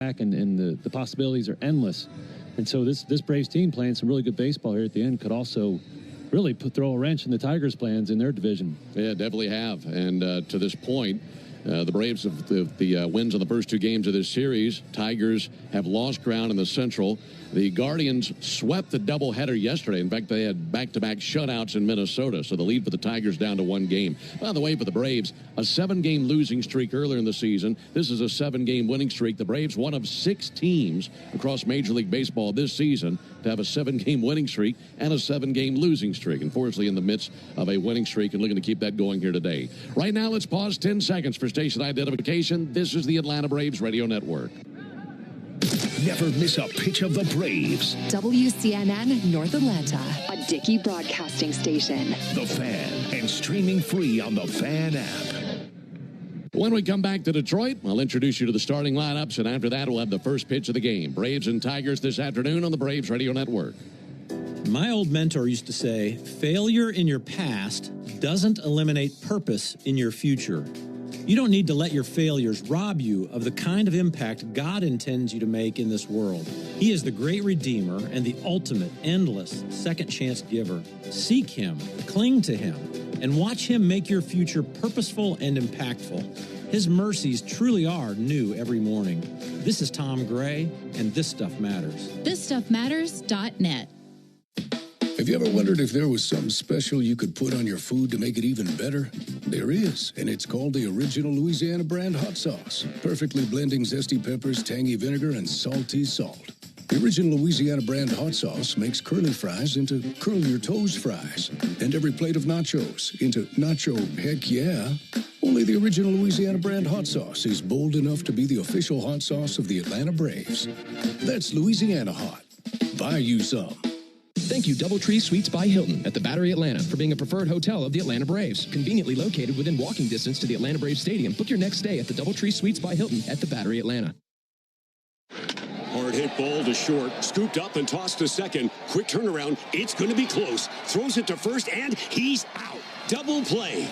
and the possibilities are endless. And so this Braves team playing some really good baseball here at the end could also really throw a wrench in the Tigers' plans in their division. Yeah, definitely have. And to this point, the Braves have the wins on the first two games of this series. Tigers have lost ground in the Central. The Guardians swept the doubleheader yesterday. In fact, they had back-to-back shutouts in Minnesota, so the lead for the Tigers down to one game. By the way, for the Braves, a 7-game losing streak earlier in the season. This is a 7-game winning streak. The Braves, one of 6 teams across Major League Baseball this season to have a 7-game winning streak and a 7-game losing streak. Unfortunately, in the midst of a winning streak and looking to keep that going here today. Right now, let's pause 10 seconds for station identification. This is the Atlanta Braves Radio Network. Never miss a pitch of the Braves. WCNN North Atlanta, a Dickey broadcasting station. The Fan, and streaming free on the Fan app. When we come back to Detroit, I'll introduce you to the starting lineups, and after that, we'll have the first pitch of the game. Braves and Tigers this afternoon on the Braves Radio Network. My old mentor used to say, failure in your past doesn't eliminate purpose in your future. You don't need to let your failures rob you of the kind of impact God intends you to make in this world. He is the great Redeemer and the ultimate, endless, second chance giver. Seek Him, cling to Him, and watch Him make your future purposeful and impactful. His mercies truly are new every morning. This is Tom Gray, and This Stuff Matters. ThisStuffMatters.net. Have you ever wondered if there was something special you could put on your food to make it even better? There is, and it's called the Original Louisiana Brand Hot Sauce, perfectly blending zesty peppers, tangy vinegar, and salty salt. The Original Louisiana Brand Hot Sauce makes curly fries into curl your toes fries, and every plate of nachos into nacho heck yeah. Only the Original Louisiana Brand Hot Sauce is bold enough to be the official hot sauce of the Atlanta Braves. That's Louisiana Hot. Buy you some. Thank you, DoubleTree Suites by Hilton at the Battery Atlanta for being a preferred hotel of the Atlanta Braves. Conveniently located within walking distance to the Atlanta Braves Stadium. Book your next stay at the DoubleTree Suites by Hilton at the Battery Atlanta. Hard hit ball to short, scooped up and tossed to second. Quick turnaround, it's going to be close. Throws it to first, and he's out. Double play.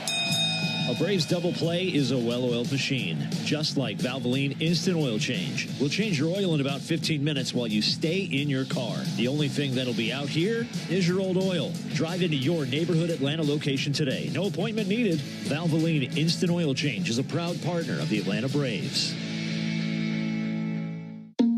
A Braves double play is a well-oiled machine, just like Valvoline Instant Oil Change. We'll change your oil in about 15 minutes while you stay in your car. The only thing that'll be out here is your old oil. Drive into your neighborhood Atlanta location today. No appointment needed. Valvoline Instant Oil Change is a proud partner of the Atlanta Braves.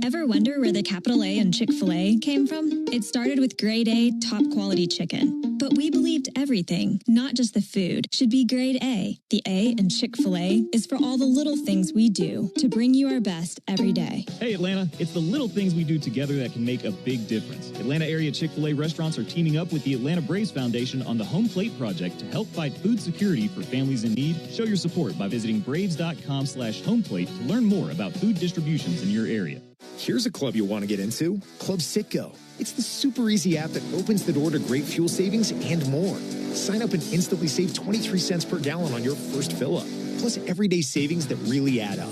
Ever wonder where the capital A in Chick-fil-A came from? It started with grade A, top quality chicken. But we believed everything, not just the food, should be grade A. The A in Chick-fil-A is for all the little things we do to bring you our best every day. Hey Atlanta, it's the little things we do together that can make a big difference. Atlanta area Chick-fil-A restaurants are teaming up with the Atlanta Braves Foundation on the Home Plate Project to help fight food security for families in need. Show your support by visiting braves.com/homeplate to learn more about food distributions in your area. Here's a club you'll want to get into, Club Citgo. It's the super easy app that opens the door to great fuel savings and more. Sign up and instantly save 23 cents per gallon on your first fill-up, plus everyday savings that really add up.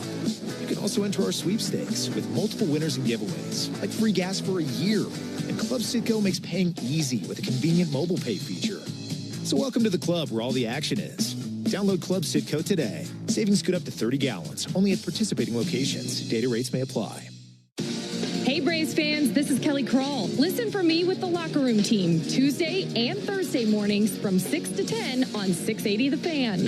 You can also enter our sweepstakes with multiple winners and giveaways, like free gas for a year. And Club Citgo makes paying easy with a convenient mobile pay feature. So welcome to the club where all the action is. Download Club Citgo today. Savings good up to 30 gallons, only at participating locations. Data rates may apply. Hey Braves fans, this is Kelly Kroll. Listen for me with the Locker Room Team, Tuesday and Thursday mornings from 6 to 10 on 680 The Fan.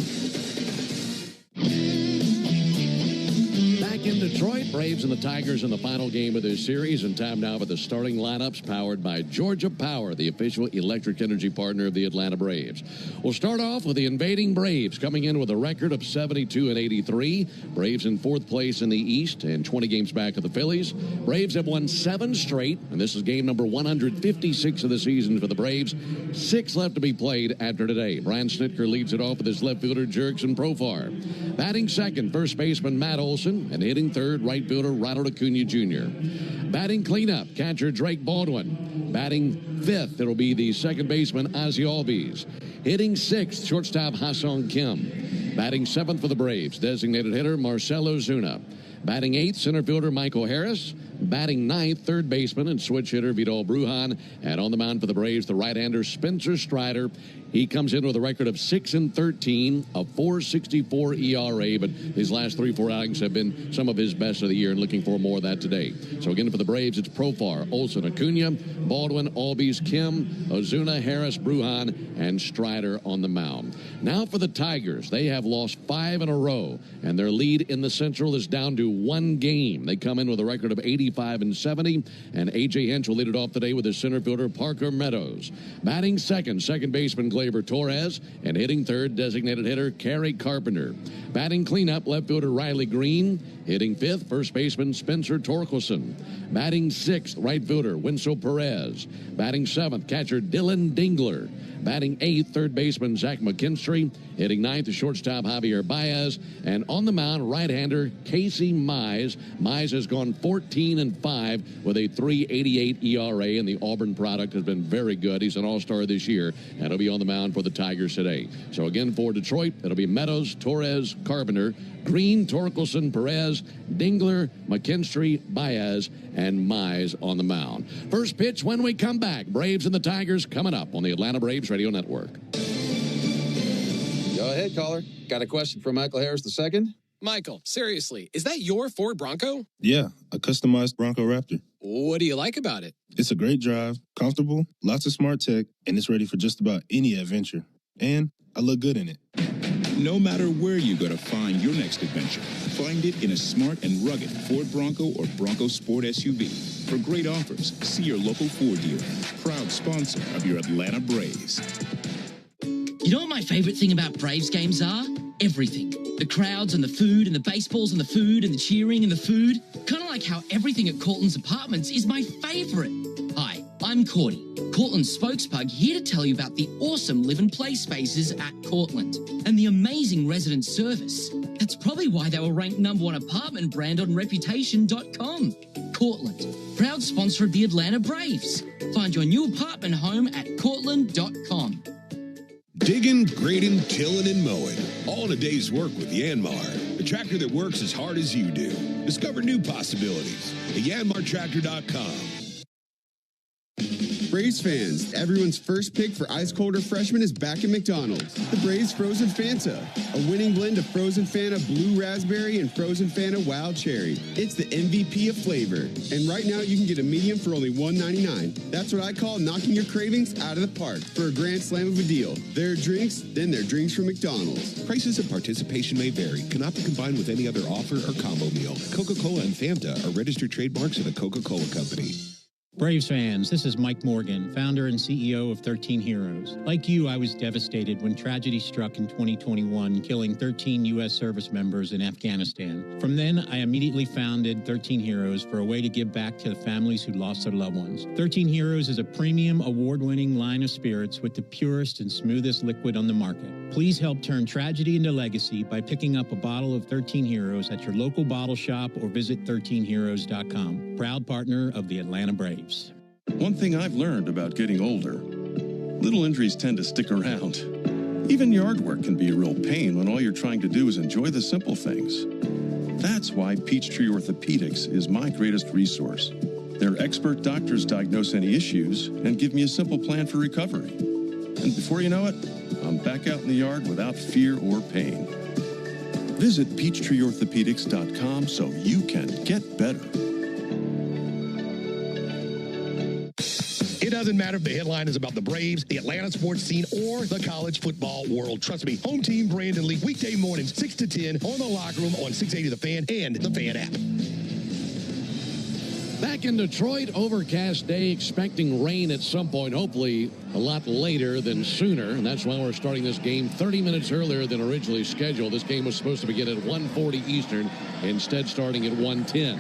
Back in Detroit, Braves and the Tigers in the final game of this series, and time now for the starting lineups powered by Georgia Power, the official electric energy partner of the Atlanta Braves. We'll start off with the invading Braves coming in with a record of 72-83. Braves in fourth place in the East and 20 games back of the Phillies. Braves have won 7 straight, and this is game number 156 of the season for the Braves. 6 left to be played after today. Brian Snitker leads it off with his left fielder, Jurickson Profar. Batting second, first baseman Matt Olson, and hitting third, right fielder Ronald Acuna Jr. Batting cleanup, catcher Drake Baldwin. Batting fifth, it'll be the second baseman Ozzie Albies. Hitting sixth, shortstop Ha-Sung Kim. Batting seventh for the Braves, designated hitter Marcelo Zuna. Batting eighth, center fielder Michael Harris. Batting ninth, third baseman and switch hitter Vidal Brujan. And on the mound for the Braves, the right-hander Spencer Strider. He comes in with a record of 6-13, a 4.64 ERA, but his last 3-4 outings have been some of his best of the year, and looking for more of that today. So again, for the Braves, it's Profar, Olsen, Acuna, Baldwin, Albies, Kim, Ozuna, Harris, Brujan, and Strider on the mound. Now for the Tigers, they have lost 5 in a row, and their lead in the Central is down to 1 game. They come in with a record of 85-70, and A.J. Hinch will lead it off today with his center fielder Parker Meadows. Batting second baseman Gleyber Torres, and hitting third, designated hitter Kerry Carpenter. Batting cleanup, left fielder Riley Green. Hitting fifth, first baseman Spencer Torkelson. Batting sixth, right fielder Winslow Perez. Batting seventh, catcher Dylan Dingler. Batting eighth, third baseman Zach McKinstry. Hitting ninth, the shortstop Javier Baez. And on the mound, right-hander Casey Mize. Mize has gone 14-5 with a 3.88 ERA, and the Auburn product has been very good. He's an all-star this year, and he'll be on the mound for the Tigers today. So again, for Detroit, it'll be Meadows, Torres, Carpenter, Green, Torkelson, Perez, Dingler, McKinstry, Baez, and Mize on the mound. First pitch when we come back. Braves and the Tigers coming up on the Atlanta Braves Radio Network. Go ahead, caller. Got a question for Michael Harris II? Michael, seriously, is that your Ford Bronco? Yeah, a customized Bronco Raptor. What do you like about it? It's a great drive, comfortable, lots of smart tech, and it's ready for just about any adventure. And I look good in it. No matter where you go to find your next adventure, find it in a smart and rugged Ford Bronco or Bronco Sport SUV. For great offers, see your local Ford dealer. Proud sponsor of your Atlanta Braves. You know what my favorite thing about Braves games are? Everything. The crowds and the food and the baseballs and the food and the cheering and the food. Kind of like how everything at Cortland's Apartments is my favorite. Hi, I'm Cordy, Cortland's spokespug, here to tell you about the awesome live and play spaces at Cortland and the amazing resident service. That's probably why they were ranked #1 apartment brand on Reputation.com. Cortland, proud sponsor of the Atlanta Braves. Find your new apartment home at Cortland.com. Digging, grading, tilling, and mowing. All in a day's work with Yanmar, the tractor that works as hard as you do. Discover new possibilities at yanmartractor.com. Braves fans, everyone's first pick for ice cold refreshment is back at McDonald's. The Braves Frozen Fanta, a winning blend of Frozen Fanta Blue Raspberry and Frozen Fanta Wild Cherry. It's the MVP of flavor. And right now you can get a medium for only $1.99. That's what I call knocking your cravings out of the park for a grand slam of a deal. Their drinks, then their drinks from McDonald's. Prices and participation may vary. Cannot be combined with any other offer or combo meal. Coca-Cola and Fanta are registered trademarks of the Coca-Cola Company. Braves fans, this is Mike Morgan, founder and CEO of 13 Heroes. Like you, I was devastated when tragedy struck in 2021, killing 13 U.S. service members in Afghanistan. From then, I immediately founded 13 Heroes for a way to give back to the families who lost their loved ones. 13 Heroes is a premium, award-winning line of spirits with the purest and smoothest liquid on the market. Please help turn tragedy into legacy by picking up a bottle of 13 Heroes at your local bottle shop or visit 13heroes.com. Proud partner of the Atlanta Braves. One thing I've learned about getting older, little injuries tend to stick around. Even yard work can be a real pain when all you're trying to do is enjoy the simple things. That's why Peachtree Orthopedics is my greatest resource. Their expert doctors diagnose any issues and give me a simple plan for recovery. And before you know it, I'm back out in the yard without fear or pain. Visit PeachtreeOrthopedics.com so you can get better. It doesn't matter if the headline is about the Braves, the Atlanta sports scene, or the college football world. Trust me, Home Team Brandon Lee, weekday mornings, 6 to 10, on The Locker Room on 680 The Fan and the Fan app. Back in Detroit, overcast day, expecting rain at some point, hopefully a lot later than sooner. And that's why we're starting this game 30 minutes earlier than originally scheduled. This game was supposed to begin at 1:40 Eastern, instead starting at 1:10.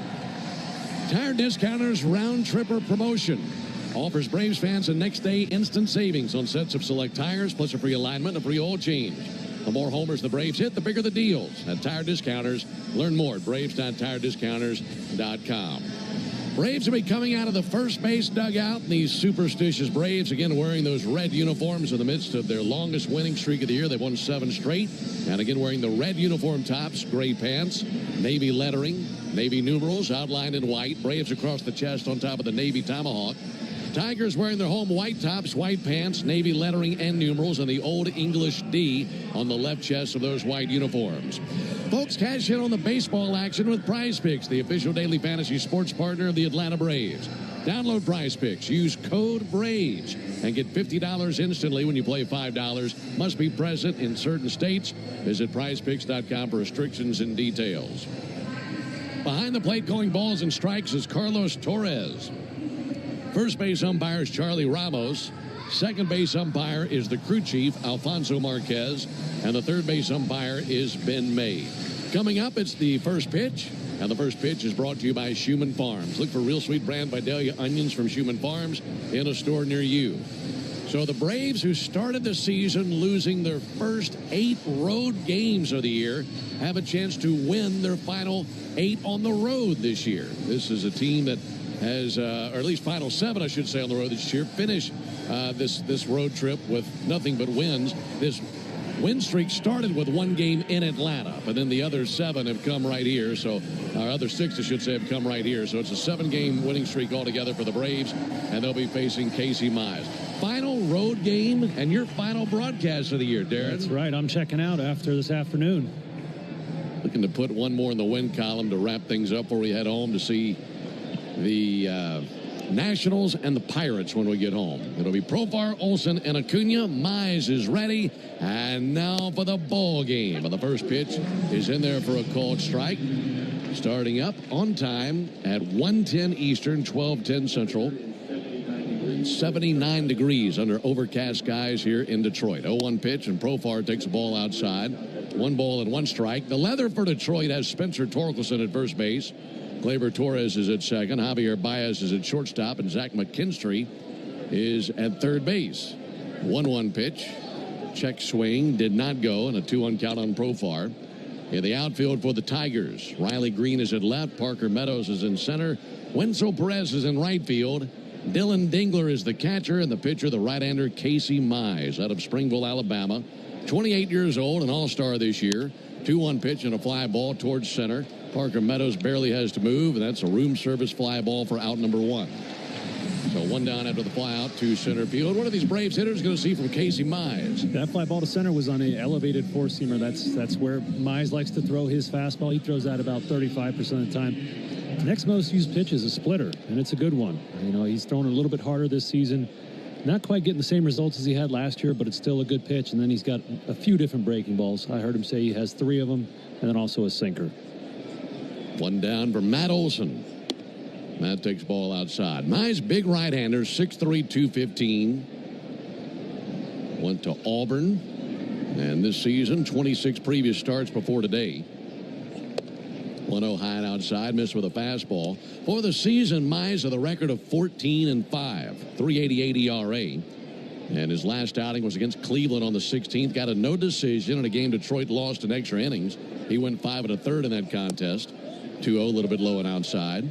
Tire Discounters Round Tripper Promotion offers Braves fans a next day instant savings on sets of select tires, plus a free alignment and a free oil change. The more homers the Braves hit, the bigger the deals at Tire Discounters. Learn more at braves.tirediscounters.com. Braves will be coming out of the first base dugout. These superstitious Braves, again, wearing those red uniforms in the midst of their longest winning streak of the year. They've won 7 straight. And again, wearing the red uniform tops, gray pants, navy lettering, Navy numerals outlined in white. Braves across the chest on top of the Navy tomahawk. Tigers wearing their home white tops, white pants, Navy lettering and numerals, and the Old English D on the left chest of those white uniforms. Folks, cash in on the baseball action with Prize Picks, the official daily fantasy sports partner of the Atlanta Braves. Download Prize Picks, use code BRAVES, and get $50 instantly when you play $5. Must be present in certain states. Visit prizepicks.com for restrictions and details. Behind the plate calling balls and strikes is Carlos Torres. First base umpire is Charlie Ramos. Second base umpire is the crew chief, Alfonso Marquez. And the third base umpire is Ben May. Coming up, it's the first pitch. And the first pitch is brought to you by Schumann Farms. Look for Real Sweet Brand Vidalia onions from Schumann Farms in a store near you. So the Braves, who started the season losing their first 8 road games of the year, have a chance to win their final 8 on the road this year. This is a team that has, or at least final 7, I should say, on the road this year, finish this road trip with nothing but wins. This win streak started with 1 game in Atlanta, but then the other 7 have come right here. So our other 6, I should say, have come right here. So it's a 7-game winning streak altogether for the Braves, and they'll be facing Casey Mize. Final road game and your final broadcast of the year, Darren. That's right. I'm checking out after this afternoon. Looking to put one more in the win column to wrap things up before we head home to see the Nationals and the Pirates when we get home. It'll be Profar, Olsen, and Acuna. Mize is ready. And now for the ball game. And the first pitch is in there for a called strike. Starting up on time at 1:10 Eastern, 12:10 Central. 79 degrees under overcast skies here in Detroit. 0-1 pitch, and Profar takes the ball outside. 1 ball and 1 strike. The leather for Detroit has Spencer Torkelson at first base. Gleyber Torres is at second. Javier Baez is at shortstop. And Zach McKinstry is at third base. 1-1 pitch. Check swing. Did not go. And a 2-1 count on Profar. In the outfield for the Tigers, Riley Green is at left. Parker Meadows is in center. Wenzel Perez is in right field. Dylan Dingler is the catcher. And the pitcher, the right-hander, Casey Mize out of Springville, Alabama. 28 years old, an all-star this year. 2-1 pitch and a fly ball towards center. Parker Meadows barely has to move, and that's a room service fly ball for out number 1. So 1 down after the fly out to center field. What are these Braves hitters going to see from Casey Mize? That fly ball to center was on an elevated four-seamer. That's where Mize likes to throw his fastball. He throws that about 35% of the time. The next most used pitch is a splitter, and it's a good one. You know, he's thrown a little bit harder this season. Not quite getting the same results as he had last year, but it's still a good pitch. And then he's got a few different breaking balls. I heard him say he has 3 of them, and then also a sinker. 1 down for Matt Olson. Matt takes ball outside. Mize, big right-hander, 6'3", 215. Went to Auburn. And this season, 26 previous starts before today. 1-0 high and outside, missed with a fastball. For the season, Mize with a record of 14-5, 3.88 ERA. And his last outing was against Cleveland on the 16th. Got a no decision in a game Detroit lost in extra innings. He went 5 1/3 in that contest. 2-0, a little bit low and outside.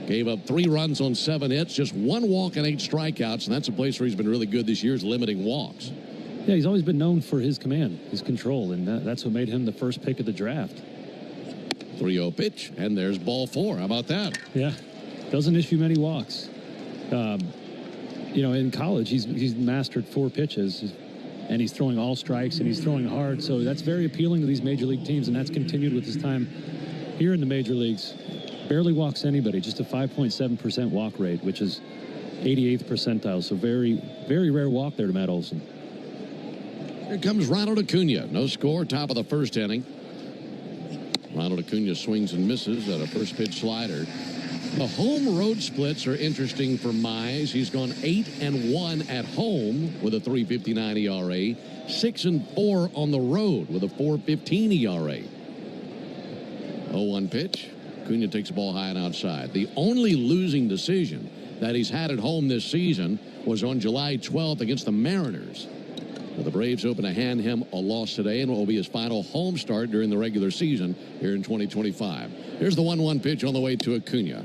Gave up 3 runs on 7 hits, just 1 walk and 8 strikeouts. And that's a place where he's been really good this year, is limiting walks. Yeah, he's always been known for his command, his control, and that's what made him the first pick of the draft. 3-0 pitch, and there's ball 4. How about that? Yeah, doesn't issue many walks. You know, in college, he's mastered 4 pitches, and he's throwing all strikes, and he's throwing hard. So that's very appealing to these major league teams, and that's continued with his time here in the major leagues. Barely walks anybody, just a 5.7% walk rate, which is 88th percentile. So very, very rare walk there to Matt Olson. Here comes Ronald Acuna. No score, top of the first inning. Ronald Acuna swings and misses at a first pitch slider. The home road splits are interesting for Mize. He's gone 8-1 at home with a 3.59 ERA, 6-4 on the road with a 4.15 ERA. 0-1 pitch. Acuna takes the ball high and outside. The only losing decision that he's had at home this season was on July 12th against the Mariners. The Braves hoping to hand him a loss today, and it will be his final home start during the regular season here in 2025. Here's the 1-1 pitch on the way to Acuna.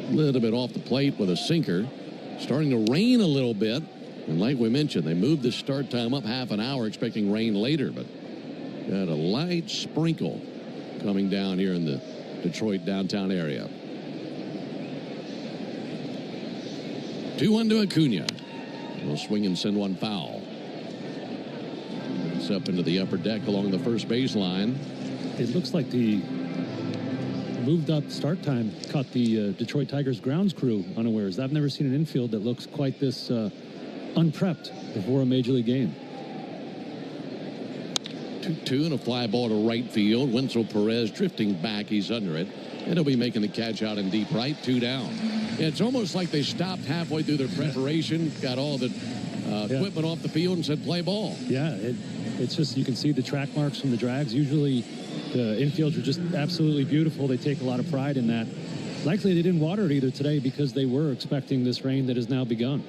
A little bit off the plate with a sinker. Starting to rain a little bit. And like we mentioned, they moved the start time up half an hour, expecting rain later. But got a light sprinkle coming down here in the Detroit downtown area. 2-1 to Acuna. He'll swing and send one foul. It's up into the upper deck along the first baseline. It looks like the moved up start time caught the Detroit Tigers grounds crew unawares. I've never seen an infield that looks quite this unprepped before a major league game. 2-2 and a fly ball to right field. Wenzel Perez drifting back. He's under it. And he'll be making the catch out in deep right. 2 down. It's almost like they stopped halfway through their preparation, got all the equipment off the field and said play ball. Yeah, it's just you can see the track marks from the drags. Usually the infields are just absolutely beautiful. They take a lot of pride in that. Likely they didn't water it either today because they were expecting this rain that has now begun.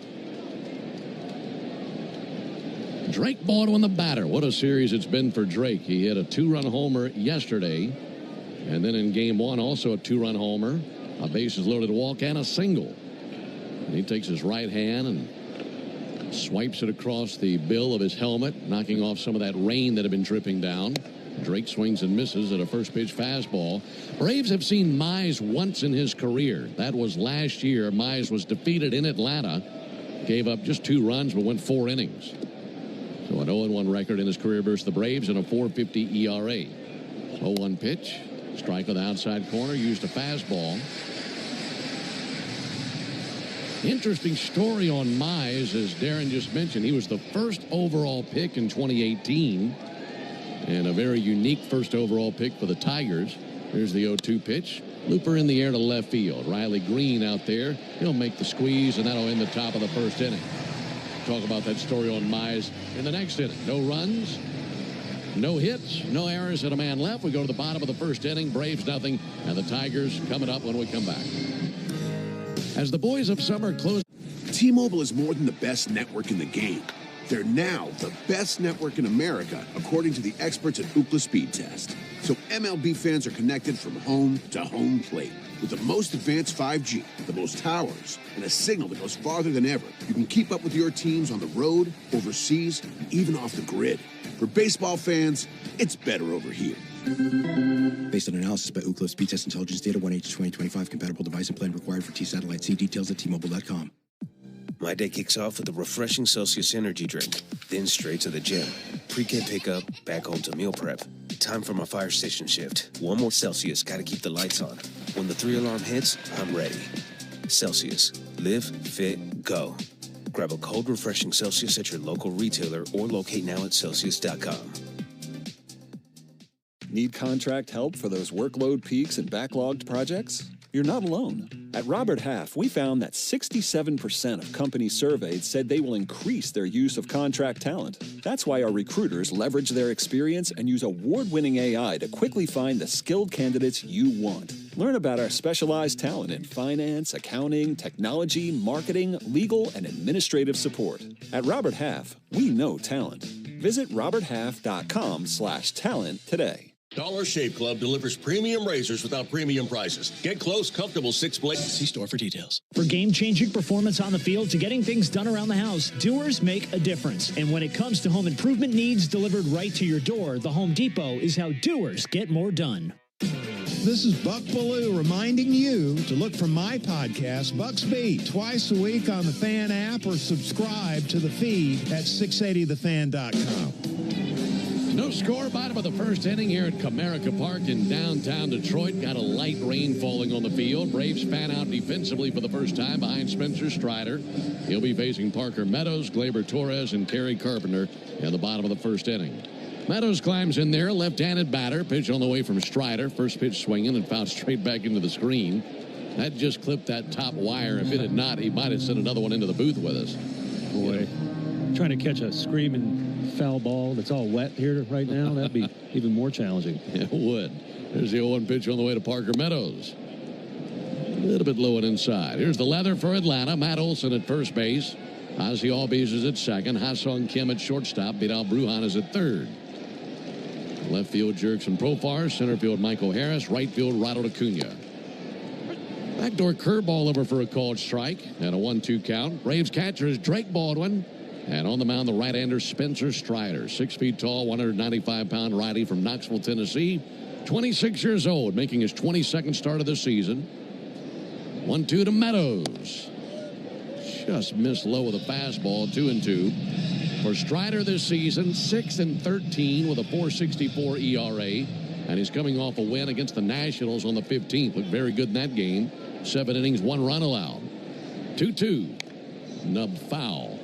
Drake Baldwin, the batter. What a series it's been for Drake. He hit a 2-run homer yesterday. And then in game 1, also a 2-run homer, a bases loaded walk, and a single. And he takes his right hand and swipes it across the bill of his helmet, knocking off some of that rain that had been dripping down. Drake swings and misses at a first pitch fastball. Braves have seen Mize once in his career. That was last year. Mize was defeated in Atlanta, gave up just 2 runs, but went 4 innings. So an 0-1 record in his career versus the Braves and a 4.50 ERA. 0-1 pitch. Strike on the outside corner. Used a fastball. Interesting story on Mize, as Darren just mentioned. He was the first overall pick in 2018. And a very unique first overall pick for the Tigers. Here's the 0-2 pitch. Looper in the air to left field. Riley Green out there. He'll make the squeeze, and that'll end the top of the first inning. Talk about that story on Mize in the next inning. No runs, no hits, no errors, and a man left. We go to the bottom of the first inning. Braves nothing, and the Tigers coming up when we come back. As the boys of summer close. T-Mobile is more than the best network in the game. They're now the best network in America, according to the experts at Ookla Speed Test. So MLB fans are connected from home to home plate. With the most advanced 5G, the most towers, and a signal that goes farther than ever, you can keep up with your teams on the road, overseas, and even off the grid. For baseball fans, it's better over here. Based on analysis by Ookla Speed Test Intelligence Data 1H 2025, compatible device and plan required for T-Satellite. See details at T-Mobile.com. My day kicks off with a refreshing Celsius energy drink, then straight to the gym. Pre-K pickup, back home to meal prep. Time for my fire station shift. One more Celsius, gotta keep the lights on. When the 3-alarm hits, I'm ready. Celsius. Live, fit, go. Grab a cold, refreshing Celsius at your local retailer or locate now at Celsius.com. Need contract help for those workload peaks and backlogged projects? You're not alone. At Robert Half, we found that 67% of companies surveyed said they will increase their use of contract talent. That's why our recruiters leverage their experience and use award-winning AI to quickly find the skilled candidates you want. Learn about our specialized talent in finance, accounting, technology, marketing, legal, and administrative support. At Robert Half, we know talent. Visit roberthalf.com/talent today. Dollar Shave Club delivers premium razors without premium prices. Get close, comfortable 6-blade. See store for details. For game-changing performance on the field to getting things done around the house, Doers make a difference. And when it comes to home improvement needs delivered right to your door, the Home Depot is how Doers get more done. This is Buck Ballou reminding you to look for my podcast, Buck's Beat, twice a week on the Fan app or subscribe to the feed at 680thefan.com. No score, bottom of the first inning here at Comerica Park in downtown Detroit. Got a light rain falling on the field. Braves fan out defensively for the first time behind Spencer Strider. He'll be facing Parker Meadows, Gleyber Torres, and Kerry Carpenter in the bottom of the first inning. Meadows climbs in there, left-handed batter. Pitch on the way from Strider. First pitch swinging and fouled straight back into the screen. That just clipped that top wire. If it had not, he might have sent another one into the booth with us. Boy, trying to catch a screaming foul ball that's all wet here right now, that'd be even more challenging. It would. There's the 0-1 pitch on the way to Parker Meadows. A little bit low and inside. Here's the leather for Atlanta. Matt Olson at first base. Ozzie Albies is at second. Ha-Sung Kim at shortstop. Vidal Brujan is at third. Left field, Jurickson Profar. Center field, Michael Harris. Right field, Ronald Acuna. Backdoor curveball over for a called strike. And a 1-2 count. Braves catcher is Drake Baldwin. And on the mound, the right-hander Spencer Strider. 6 feet tall, 195-pound righty from Knoxville, Tennessee. 26 years old, making his 22nd start of the season. 1-2 to Meadows. Just missed low with a fastball, 2-2. For Strider this season, 6-13 with a 4.64 ERA. And he's coming off a win against the Nationals on the 15th. Looked very good in that game. 7 innings, 1 run allowed. 2-2. Nub foul.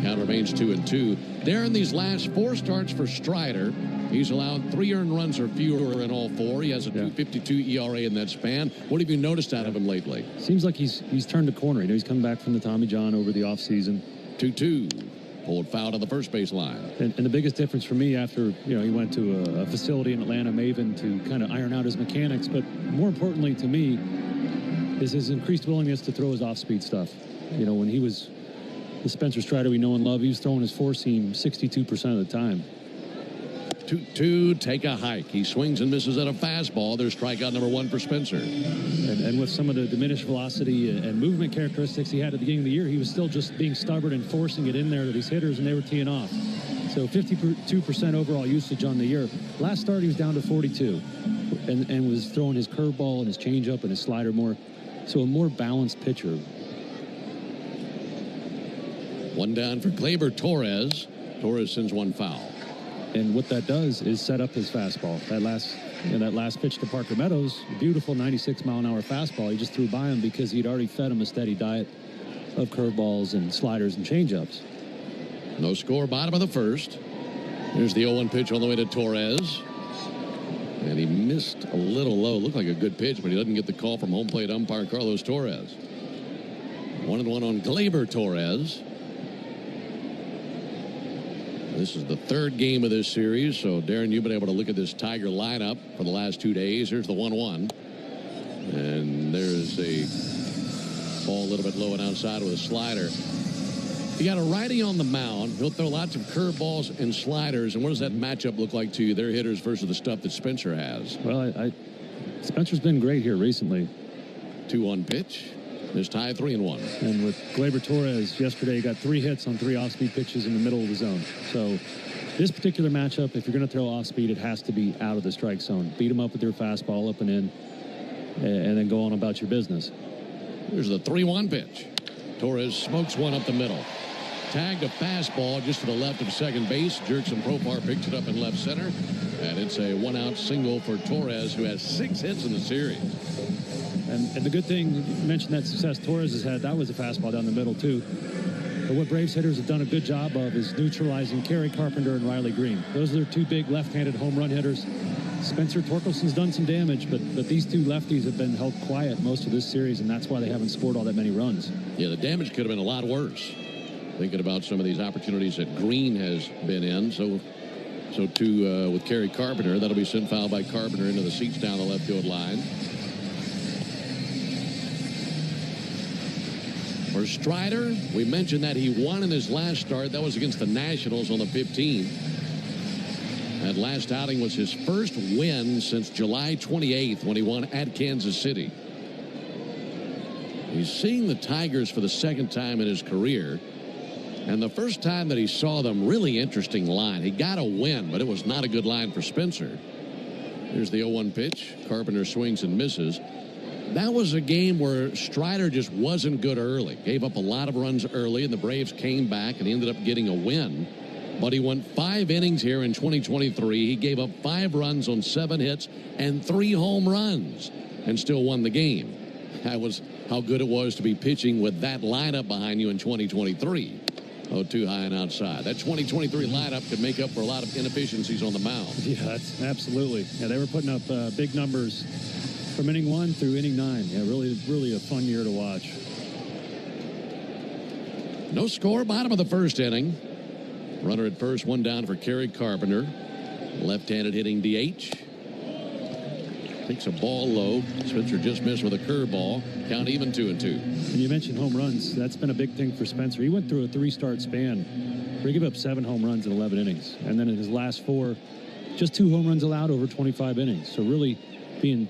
Count remains 2-2. During these last 4 starts for Strider, he's allowed 3 earned runs or fewer in all 4. He has a 2.52 ERA in that span. What have you noticed out of him lately? Seems like he's turned a corner. You know, he's come back from the Tommy John over the offseason. 2-2. Pulled foul to the first base line. And the biggest difference for me after, he went to a facility in Atlanta, Maven, to kind of iron out his mechanics, but more importantly to me is his increased willingness to throw his off-speed stuff. When he was the Spencer Strider we know and love, he was throwing his four-seam 62% of the time. 2-2, take a hike. He swings and misses at a fastball. There's strikeout number 1 for Spencer. And with some of the diminished velocity and movement characteristics he had at the beginning of the year, he was still just being stubborn and forcing it in there to these hitters, and they were teeing off. So 52% overall usage on the year. Last start, he was down to 42 and was throwing his curveball and his changeup and his slider more. So a more balanced pitcher. 1 down for Gleyber Torres. Torres sends 1 foul. And what that does is set up his fastball. That last pitch to Parker Meadows, a beautiful 96-mile-an-hour fastball. He just threw by him because he'd already fed him a steady diet of curveballs and sliders and changeups. No score, bottom of the first. Here's the 0-1 pitch on the way to Torres. And he missed a little low. Looked like a good pitch, but he doesn't get the call from home plate umpire Carlos Torres. 1-1 on Gleyber Torres. This is the 3rd game of this series, so Darren, you've been able to look at this Tiger lineup for the last 2 days. Here's the 1-1. And there's a ball a little bit low and outside with a slider. You got a righty on the mound. He'll throw lots of curveballs and sliders. And what does that matchup look like to you, their hitters versus the stuff that Spencer has? Well, Spencer's been great here recently. 2-1 pitch. There's tie 3-1. And with Gleyber Torres yesterday, he got 3 hits on 3 off-speed pitches in the middle of the zone. So this particular matchup, if you're going to throw off-speed, it has to be out of the strike zone. Beat him up with your fastball up and in, and then go on about your business. Here's the 3-1 pitch. Torres smokes one up the middle. Tagged a fastball just to the left of second base. Jerkson Profar picks it up in left center. And it's a 1-out single for Torres, who has 6 hits in the series. And the good thing, you mentioned that success Torres has had, that was a fastball down the middle, too. But what Braves hitters have done a good job of is neutralizing Kerry Carpenter and Riley Green. Those are their 2 big left-handed home run hitters. Spencer Torkelson's done some damage, but these 2 lefties have been held quiet most of this series, and that's why they haven't scored all that many runs. Yeah, the damage could have been a lot worse. Thinking about some of these opportunities that Green has been in. So too with Kerry Carpenter. That'll be sent foul by Carpenter into the seats down the left field line. For Strider, we mentioned that he won in his last start. That was against the Nationals on the 15th. That last outing was his first win since July 28th when he won at Kansas City. He's seeing the Tigers for the 2nd time in his career. And the first time that he saw them, really interesting line. He got a win, but it was not a good line for Spencer. Here's the 0-1 pitch. Carpenter swings and misses. That was a game where Strider just wasn't good early. Gave up a lot of runs early, and the Braves came back and he ended up getting a win. But he went 5 innings here in 2023. He gave up 5 runs on 7 hits and 3 home runs and still won the game. That was how good it was to be pitching with that lineup behind you in 2023. Oh, too high and outside. That 2023 lineup could make up for a lot of inefficiencies on the mound. Yeah, that's absolutely. Yeah, they were putting up big numbers from inning 1 through inning 9. Yeah, really a fun year to watch. No score, bottom of the first inning. Runner at first, 1 down for Kerry Carpenter. Left-handed hitting DH. Takes a ball low. Spencer just missed with a curveball. Count even 2-2. And you mentioned home runs. That's been a big thing for Spencer. He went through a 3-start span where he gave up 7 home runs in 11 innings. And then in his last 4, just 2 home runs allowed over 25 innings. So really being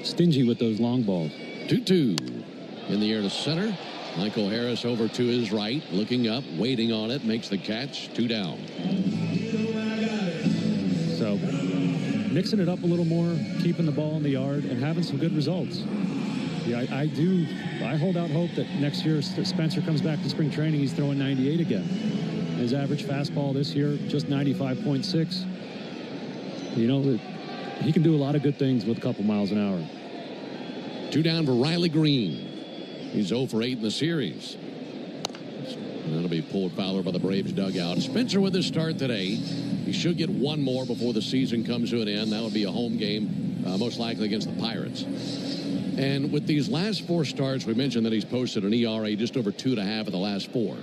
stingy with those long balls. 2-2. In the air to center. Michael Harris over to his right. Looking up, waiting on it. Makes the catch. 2 down. So mixing it up a little more, keeping the ball in the yard, and having some good results. Yeah, I hold out hope that next year Spencer comes back to spring training, he's throwing 98 again. His average fastball this year, just 95.6. You know, he can do a lot of good things with a couple miles an hour. 2 down for Riley Green. He's 0 for 8 in the series. That'll be pulled fouler by the Braves dugout. Spencer with his start today. He should get one more before the season comes to an end. That would be a home game, most likely against the Pirates. And with these last 4 starts, we mentioned that he's posted an ERA just over 2.5 in the last 4.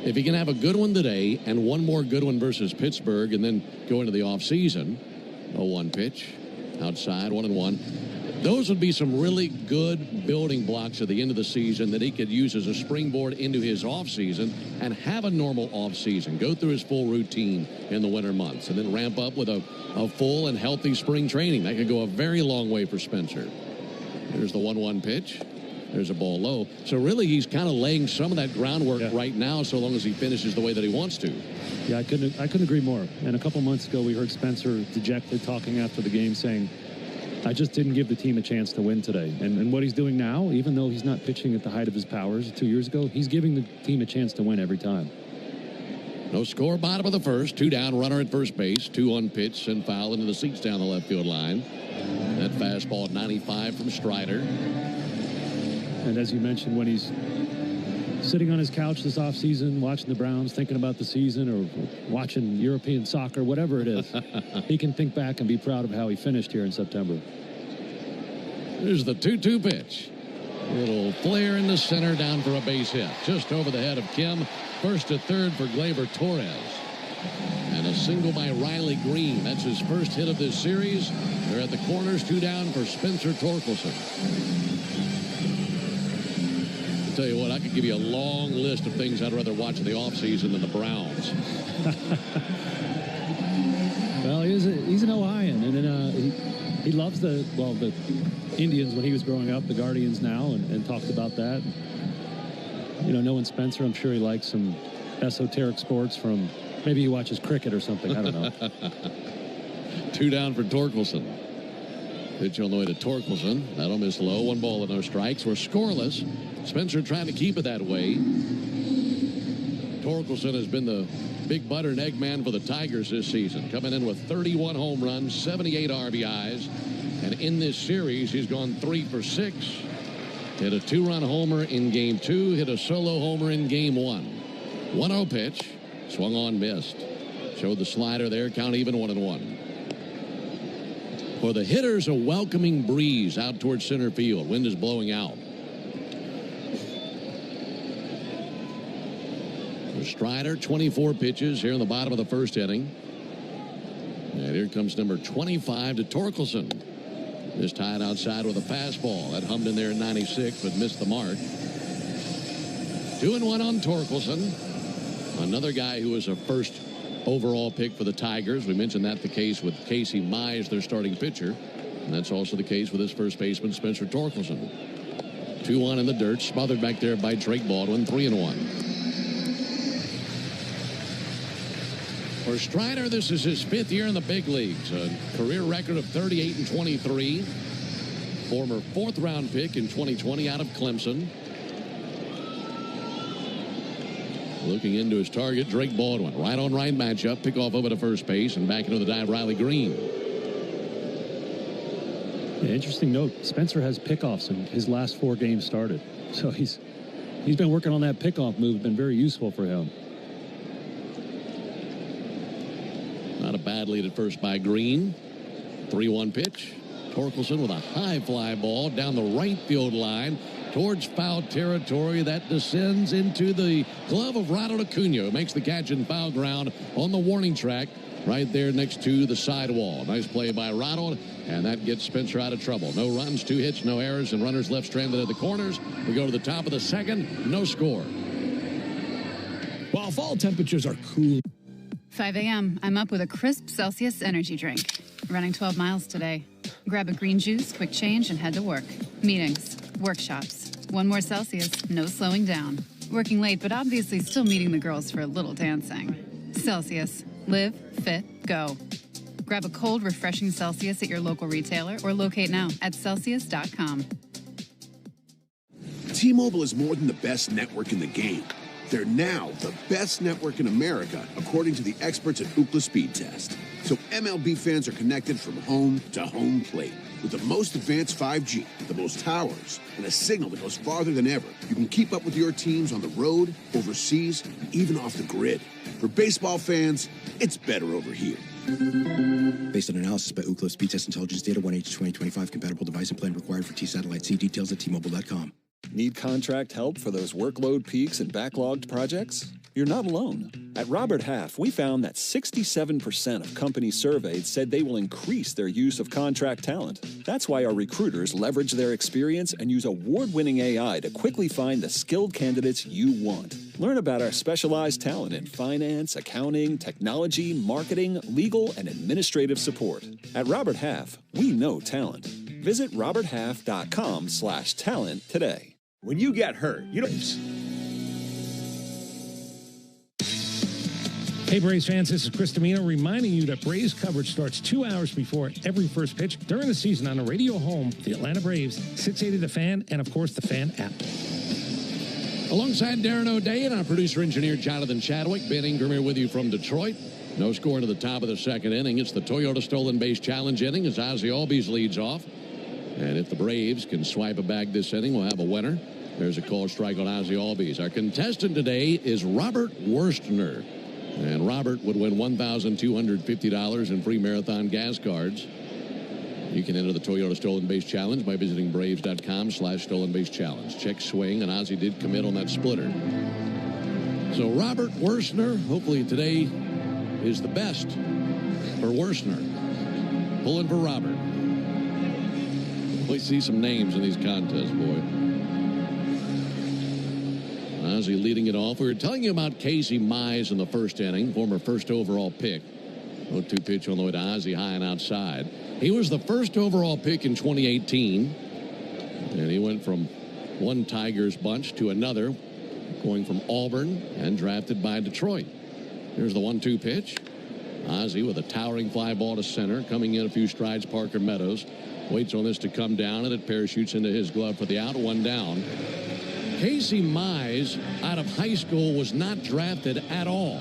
If he can have a good one today and one more good one versus Pittsburgh and then go into the offseason, 0-1 pitch, outside, 1-1. Those would be some really good building blocks at the end of the season that he could use as a springboard into his offseason and have a normal offseason. Go through his full routine in the winter months and then ramp up with a full and healthy spring training. That could go a very long way for Spencer. There's the 1-1 pitch. There's a ball low. So really he's kind of laying some of that groundwork right now so long as he finishes the way that he wants to. Yeah, I couldn't agree more. And a couple months ago we heard Spencer dejected talking after the game saying, I just didn't give the team a chance to win today. And what he's doing now, even though he's not pitching at the height of his powers 2 years ago, he's giving the team a chance to win every time. No score, bottom of the first. 2 down, runner at first base. 2-1 pitch and foul into the seats down the left field line. That fastball 95 from Strider. And as you mentioned, when he's sitting on his couch this offseason, watching the Browns, thinking about the season, or watching European soccer, whatever it is, he can think back and be proud of how he finished here in September. There's the 2-2 pitch. A little flare in the center, down for a base hit. Just over the head of Kim. First to third for Gleyber Torres. And a single by Riley Green. That's his first hit of this series. They're at the corners, 2 down for Spencer Torkelson. I'll tell you what, I could give you a long list of things I'd rather watch in the offseason than the Browns. Well, he's an Ohioan, and then he loves the Indians when he was growing up, the Guardians now, and talked about that. You know, knowing Spencer, I'm sure he likes some esoteric sports from, maybe he watches cricket or something, I don't know. 2 down for Torkelson. Pitch on the way to Torkelson. That'll miss low. 1 ball and no strikes. We're scoreless. Spencer trying to keep it that way. Torkelson has been the big butter and egg man for the Tigers this season, coming in with 31 home runs, 78 RBIs, and in this series he's gone 3 for 6. Hit a 2-run homer in game 2, hit a solo homer in game 1. 1-0 pitch, swung on, missed. Showed the slider there, count even, 1-1. For the hitters, a welcoming breeze out towards center field. Wind is blowing out. Strider, 24 pitches here in the bottom of the first inning. And here comes number 25 to Torkelson. This tied outside with a fastball. That hummed in there at 96, but missed the mark. 2-1 on Torkelson. Another guy who was a first overall pick for the Tigers. We mentioned that the case with Casey Mize, their starting pitcher. And that's also the case with his first baseman, Spencer Torkelson. 2-1 in the dirt, smothered back there by Drake Baldwin, 3-1. For Strider, this is his 5th year in the big leagues. A career record of 38-23. Former 4th-round pick in 2020 out of Clemson. Looking into his target, Drake Baldwin. Right on right matchup. Pick off over to first base and back into the dive, Riley Green. Yeah, interesting note. Spencer has pickoffs in his last 4 games started. So he's been working on that pickoff move. Been very useful for him. Not a bad lead at first by Green. 3-1 pitch. Torkelson with a high fly ball down the right field line towards foul territory. That descends into the glove of Ronald Acuna. Makes the catch in foul ground on the warning track right there next to the sidewall. Nice play by Ronald, and that gets Spencer out of trouble. No runs, 2 hits, no errors, and runners left stranded at the corners. We go to the top of the second. No score. While fall temperatures are cool. 5 a.m. I'm up with a crisp Celsius energy drink. Running 12 miles today. Grab a green juice, quick change, and head to work. Meetings, workshops. 1 more Celsius, no slowing down. Working late, but obviously still meeting the girls for a little dancing. Celsius. Live, fit, go. Grab a cold, refreshing Celsius at your local retailer or locate now at Celsius.com. T-Mobile is more than the best network in the game. They're now the best network in America, according to the experts at Ookla Speed Test. So MLB fans are connected from home to home plate. With the most advanced 5G, the most towers, and a signal that goes farther than ever, you can keep up with your teams on the road, overseas, and even off the grid. For baseball fans, it's better over here. Based on analysis by Ookla Speed Test Intelligence Data 1H2025, compatible device and plan required for T-Satellite. See details at T-Mobile.com. Need contract help for those workload peaks and backlogged projects? You're not alone. At Robert Half, we found that 67% of companies surveyed said they will increase their use of contract talent. That's why our recruiters leverage their experience and use award-winning AI to quickly find the skilled candidates you want. Learn about our specialized talent in finance, accounting, technology, marketing, legal, and administrative support. At Robert Half, we know talent. Visit roberthalf.com/talent today. When you get hurt, you don't... Hey, Braves fans, this is Chris Domino reminding you that Braves coverage starts 2 hours before every first pitch during the season on the radio home, the Atlanta Braves, 680 The Fan, and, of course, the Fan app. Alongside Darren O'Day and our producer-engineer Jonathan Chadwick, Ben Ingram here with you from Detroit. No score to the top of the second inning. It's the Toyota Stolen Base Challenge inning as Ozzie Albies leads off. And if the Braves can swipe a bag this inning, we'll have a winner. There's a called strike on Ozzie Albies. Our contestant today is Robert Worstner. And Robert would win $1,250 in free marathon gas cards. You can enter the Toyota Stolen Base Challenge by visiting Braves.com/Stolen Base Challenge. Check swing, and Ozzie did commit on that splitter. So Robert Worstner, hopefully today is the best for Worstner. Pulling for Robert. We see some names in these contests, boy. Ozzie leading it off. We were telling you about Casey Mize in the first inning, former first overall pick. 0-2 pitch on the way to Ozzie, high and outside. He was the first overall pick in 2018, and he went from one Tigers bunch to another, going from Auburn and drafted by Detroit. Here's the 1-2 pitch. Ozzie with a towering fly ball to center, coming in a few strides. Parker Meadows waits on this to come down, and it parachutes into his glove for the out. One down. Casey Mize, out of high school, was not drafted at all.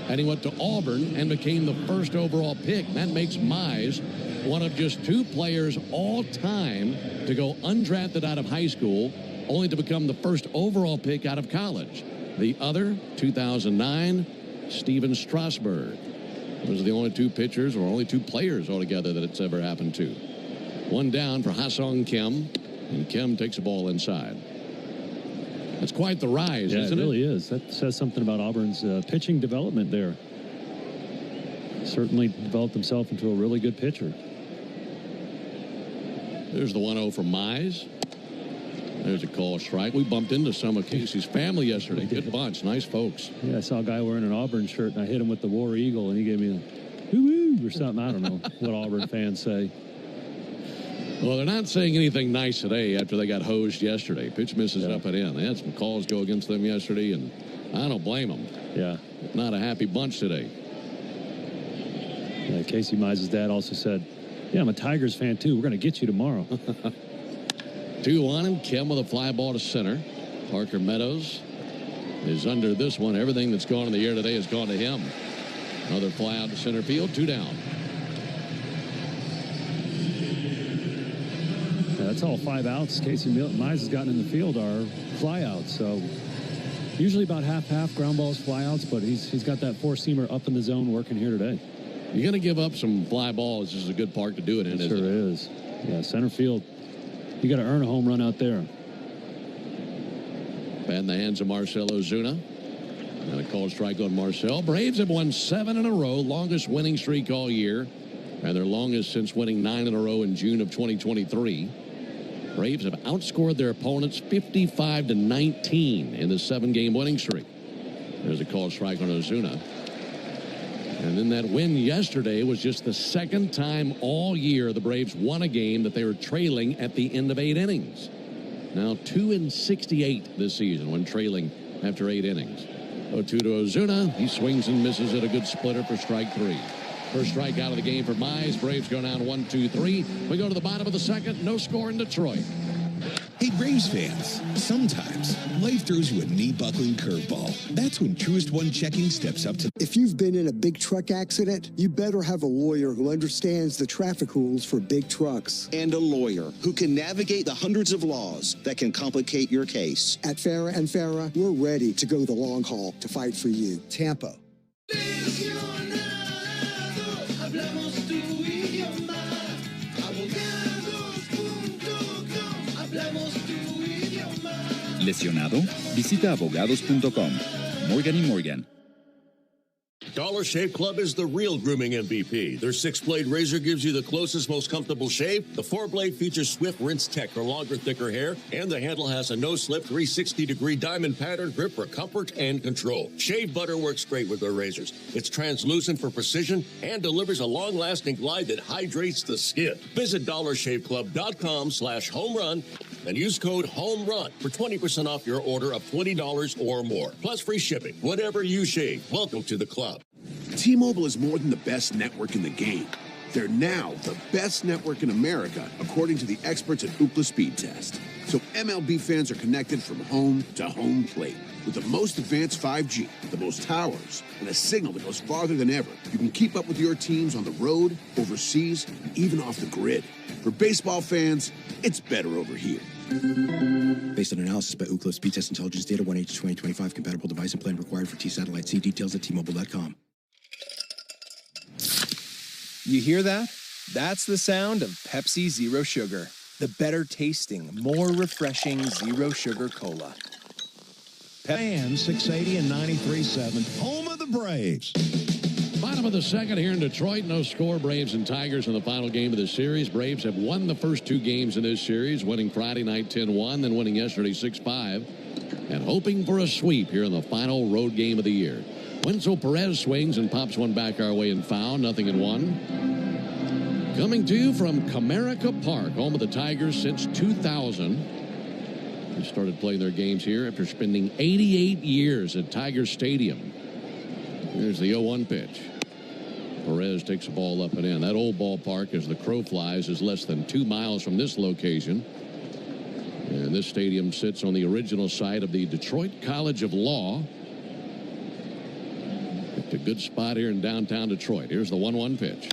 And he went to Auburn and became the first overall pick. That makes Mize one of just two players all time to go undrafted out of high school, only to become the first overall pick out of college. The other, 2009, Steven Strasburg. Those are the only two pitchers, or only two players altogether, that it's ever happened to. One down for Ha-Sung Kim, and Kim takes the ball inside. That's quite the rise, isn't it? It really is. That says something about Auburn's pitching development there. Certainly developed himself into a really good pitcher. There's the 1-0 from Mize. There's a call strike. We bumped into some of Casey's family yesterday. Good bunch. Nice folks. Yeah, I saw a guy wearing an Auburn shirt, and I hit him with the War Eagle, and he gave me a woo-woo or something. I don't know what Auburn fans say. Well, they're not saying anything nice today after they got hosed yesterday. Pitch misses up and in. They had some calls go against them yesterday, and I don't blame them. Yeah. Not a happy bunch today. Yeah, Casey Mize's dad also said, yeah, I'm a Tigers fan, too. We're going to get you tomorrow. 2 on him. Kim with a fly ball to center. Parker Meadows is under this one. Everything that's gone in the air today has gone to him. Another fly out to center field. 2 down. That's all 5 outs Casey Mize has gotten in the field are flyouts. So usually about half ground balls, flyouts, but he's got that 4-seamer up in the zone working here today. You're going to give up some fly balls. This is a good park to do it in, isn't it? Sure is. Yeah, center field. You got to earn a home run out there. Bat in the hands of Marcell Ozuna. And a call strike on Marcell. Braves have won 7 in a row, longest winning streak all year, and their longest since winning 9 in a row in June of 2023. Braves have outscored their opponents 55-19 in the 7-game winning streak. There's a call strike on Ozuna. And then that win yesterday was just the second time all year the Braves won a game that they were trailing at the end of 8 innings. Now 2-68 this season when trailing after 8 innings. 0-2 to Ozuna. He swings and misses at a good splitter for strike 3. First strike out of the game for Mize. Braves go down 1-2-3. We go to the bottom of the second. No score in Detroit. Hey, Braves fans, sometimes life throws you a knee-buckling curveball. That's when Truest One Checking steps up to... If you've been in a big truck accident, you better have a lawyer who understands the traffic rules for big trucks. And a lawyer who can navigate the hundreds of laws that can complicate your case. At Farah & Farah, we're ready to go the long haul to fight for you. Tampa. ¿Lesionado? Visita abogados.com. Morgan & Morgan. Dollar Shave Club is the real grooming MVP. Their 6-blade razor gives you the closest, most comfortable shave. The 4-blade features swift rinse tech for longer, thicker hair, and the handle has a no-slip 360-degree diamond pattern grip for comfort and control. Shave butter works great with their razors. It's translucent for precision and delivers a long-lasting glide that hydrates the skin. Visit dollarshaveclub.com/homerun and use code HOMERUN for 20% off your order of $20 or more. Plus free shipping. Whatever you shave, welcome to the club. T-Mobile is more than the best network in the game. They're now the best network in America, according to the experts at Ookla Speed Test. So MLB fans are connected from home to home plate. With the most advanced 5G, the most towers, and a signal that goes farther than ever, you can keep up with your teams on the road, overseas, and even off the grid. For baseball fans, it's better over here. Based on analysis by Ookla Speed Test Intelligence Data 1H2025, compatible device and plan required for T-Satellite. See details at T-Mobile.com. You hear that? That's the sound of Pepsi Zero Sugar. The better tasting, more refreshing Zero Sugar Cola. Fan 680 and 93.7, home of the Braves. Bottom of the second here in Detroit. No score. Braves and Tigers in the final game of the series. Braves have won the first 2 games in this series, winning Friday night 10-1, then winning yesterday 6-5, and hoping for a sweep here in the final road game of the year. Wenzel Perez swings and pops one back our way and foul. 0-1. Coming to you from Comerica Park, home of the Tigers since 2000. They started playing their games here after spending 88 years at Tiger Stadium. Here's the 0-1 pitch. Perez takes the ball up and in. That old ballpark, as the crow flies, is less than 2 miles from this location. And this stadium sits on the original site of the Detroit College of Law. Picked a good spot here in downtown Detroit. Here's the 1-1 pitch.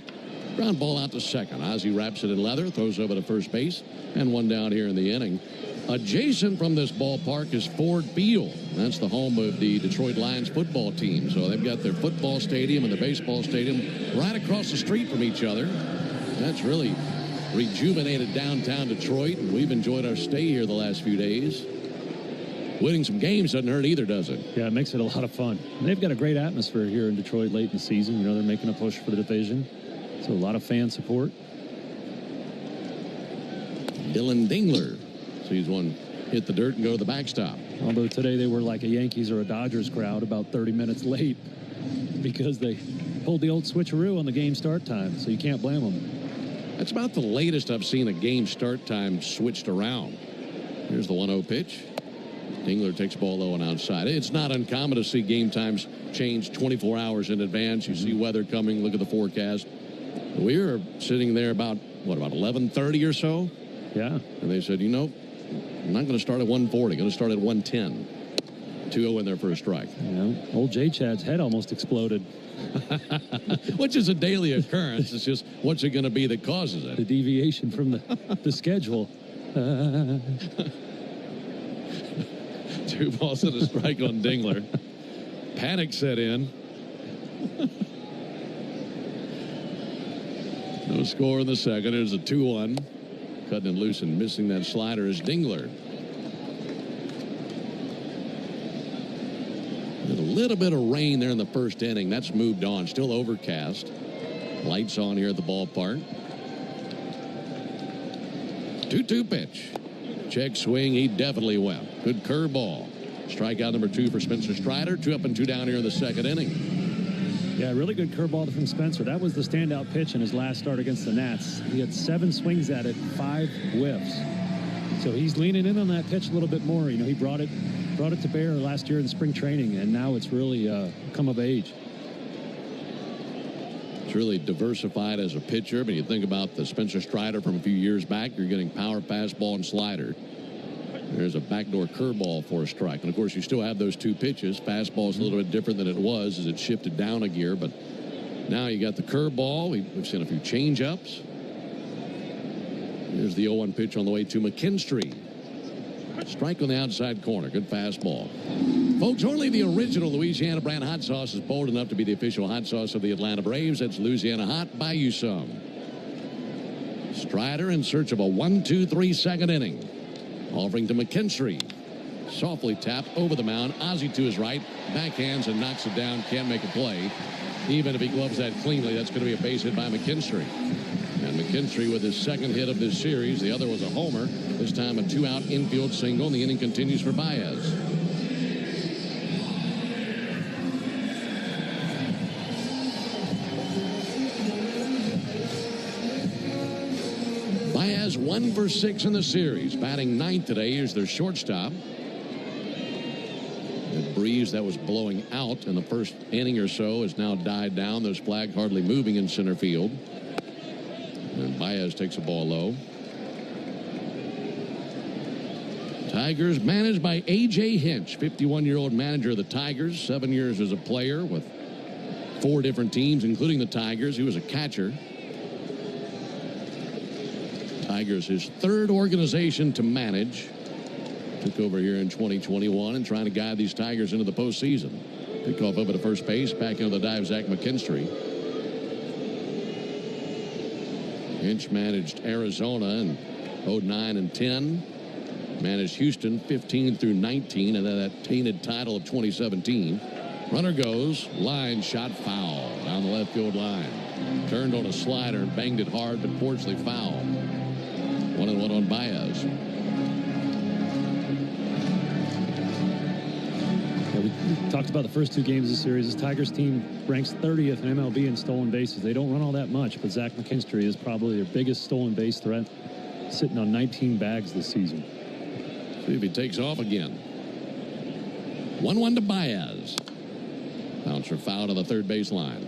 Ground ball out to second. Ozzie wraps it in leather, throws over to first base, and one down here in the inning. Adjacent from this ballpark is Ford Field. That's the home of the Detroit Lions football team. So they've got their football stadium and their baseball stadium right across the street from each other. That's really rejuvenated downtown Detroit, and we've enjoyed our stay here the last few days. Winning some games doesn't hurt either, does it? Yeah, it makes it a lot of fun. And they've got a great atmosphere here in Detroit late in the season. You know, they're making a push for the division. So a lot of fan support. Dylan Dingler sees one hit the dirt and go to the backstop. Although today they were like a Yankees or a Dodgers crowd about 30 minutes late because they pulled the old switcheroo on the game start time, so you can't blame them. That's about the latest I've seen a game start time switched around. Here's the 1-0 pitch. Dingler takes ball low and outside. It's not uncommon to see game times change 24 hours in advance. You see weather coming, look at the forecast. We were sitting there about 11:30 or so? Yeah. And they said, you know, I'm not going to start at 140. Going to start at 110. 2-0 in their first strike. Yeah. Old J. Chad's head almost exploded. Which is a daily occurrence. It's just what's it going to be that causes it? The deviation from the schedule. 2 balls and a strike on Dingler. Panic set in. No score in the second. There's a 2-1. Cutting it loose and missing that slider is Dingler. A little bit of rain there in the first inning. That's moved on. Still overcast. Lights on here at the ballpark. 2-2 pitch. Check swing. He definitely went. Good curveball. Strikeout number 2 for Spencer Strider. 2 up and 2 down here in the second inning. Yeah, really good curveball from Spencer. That was the standout pitch in his last start against the Nats. He had 7 swings at it, 5 whiffs. So he's leaning in on that pitch a little bit more. You know, he brought it to bear last year in spring training, and now it's really come of age. It's really diversified as a pitcher. But you think about the Spencer Strider from a few years back, you're getting power, fastball, and slider. There's a backdoor curveball for a strike. And, of course, you still have those two pitches. Fastball is a little bit different than it was as it shifted down a gear. But now you got the curveball. We've seen a few change-ups. Here's the 0-1 pitch on the way to McKinstry. Strike on the outside corner. Good fastball. Folks, only the original Louisiana brand hot sauce is bold enough to be the official hot sauce of the Atlanta Braves. That's Louisiana Hot. Buy you some. Strider in search of a 1-2-3 second inning. Offering to McKinstry. Softly tapped over the mound. Ozzie to his right. Backhands and knocks it down. Can't make a play. Even if he gloves that cleanly, that's going to be a base hit by McKinstry. And McKinstry with his second hit of this series. The other was a homer. This time a 2-out infield single. And the inning continues for Baez. Baez 1 for 6 in the series. Batting ninth today is their shortstop. The breeze that was blowing out in the first inning or so has now died down. There's flag hardly moving in center field. And Baez takes a ball low. Tigers managed by A.J. Hinch, 51-year-old manager of the Tigers. 7 years as a player with 4 different teams, including the Tigers. He was a catcher. Tigers, his third organization to manage. Took over here in 2021 and trying to guide these Tigers into the postseason. Pickoff over to first base. Back into the dive, Zach McKinstry. Hinch managed Arizona in 09 and 10. Managed Houston 15 through 19, and then that tainted title of 2017. Runner goes, line shot foul down the left field line. Turned on a slider and banged it hard, but fortunately foul. 1-1 on Baez. Yeah, we talked about the first 2 games of the series. This Tigers team ranks 30th in MLB in stolen bases. They don't run all that much, but Zach McKinstry is probably their biggest stolen base threat, sitting on 19 bags this season. See if he takes off again. 1-1 to Baez. Bouncer foul to the third base line.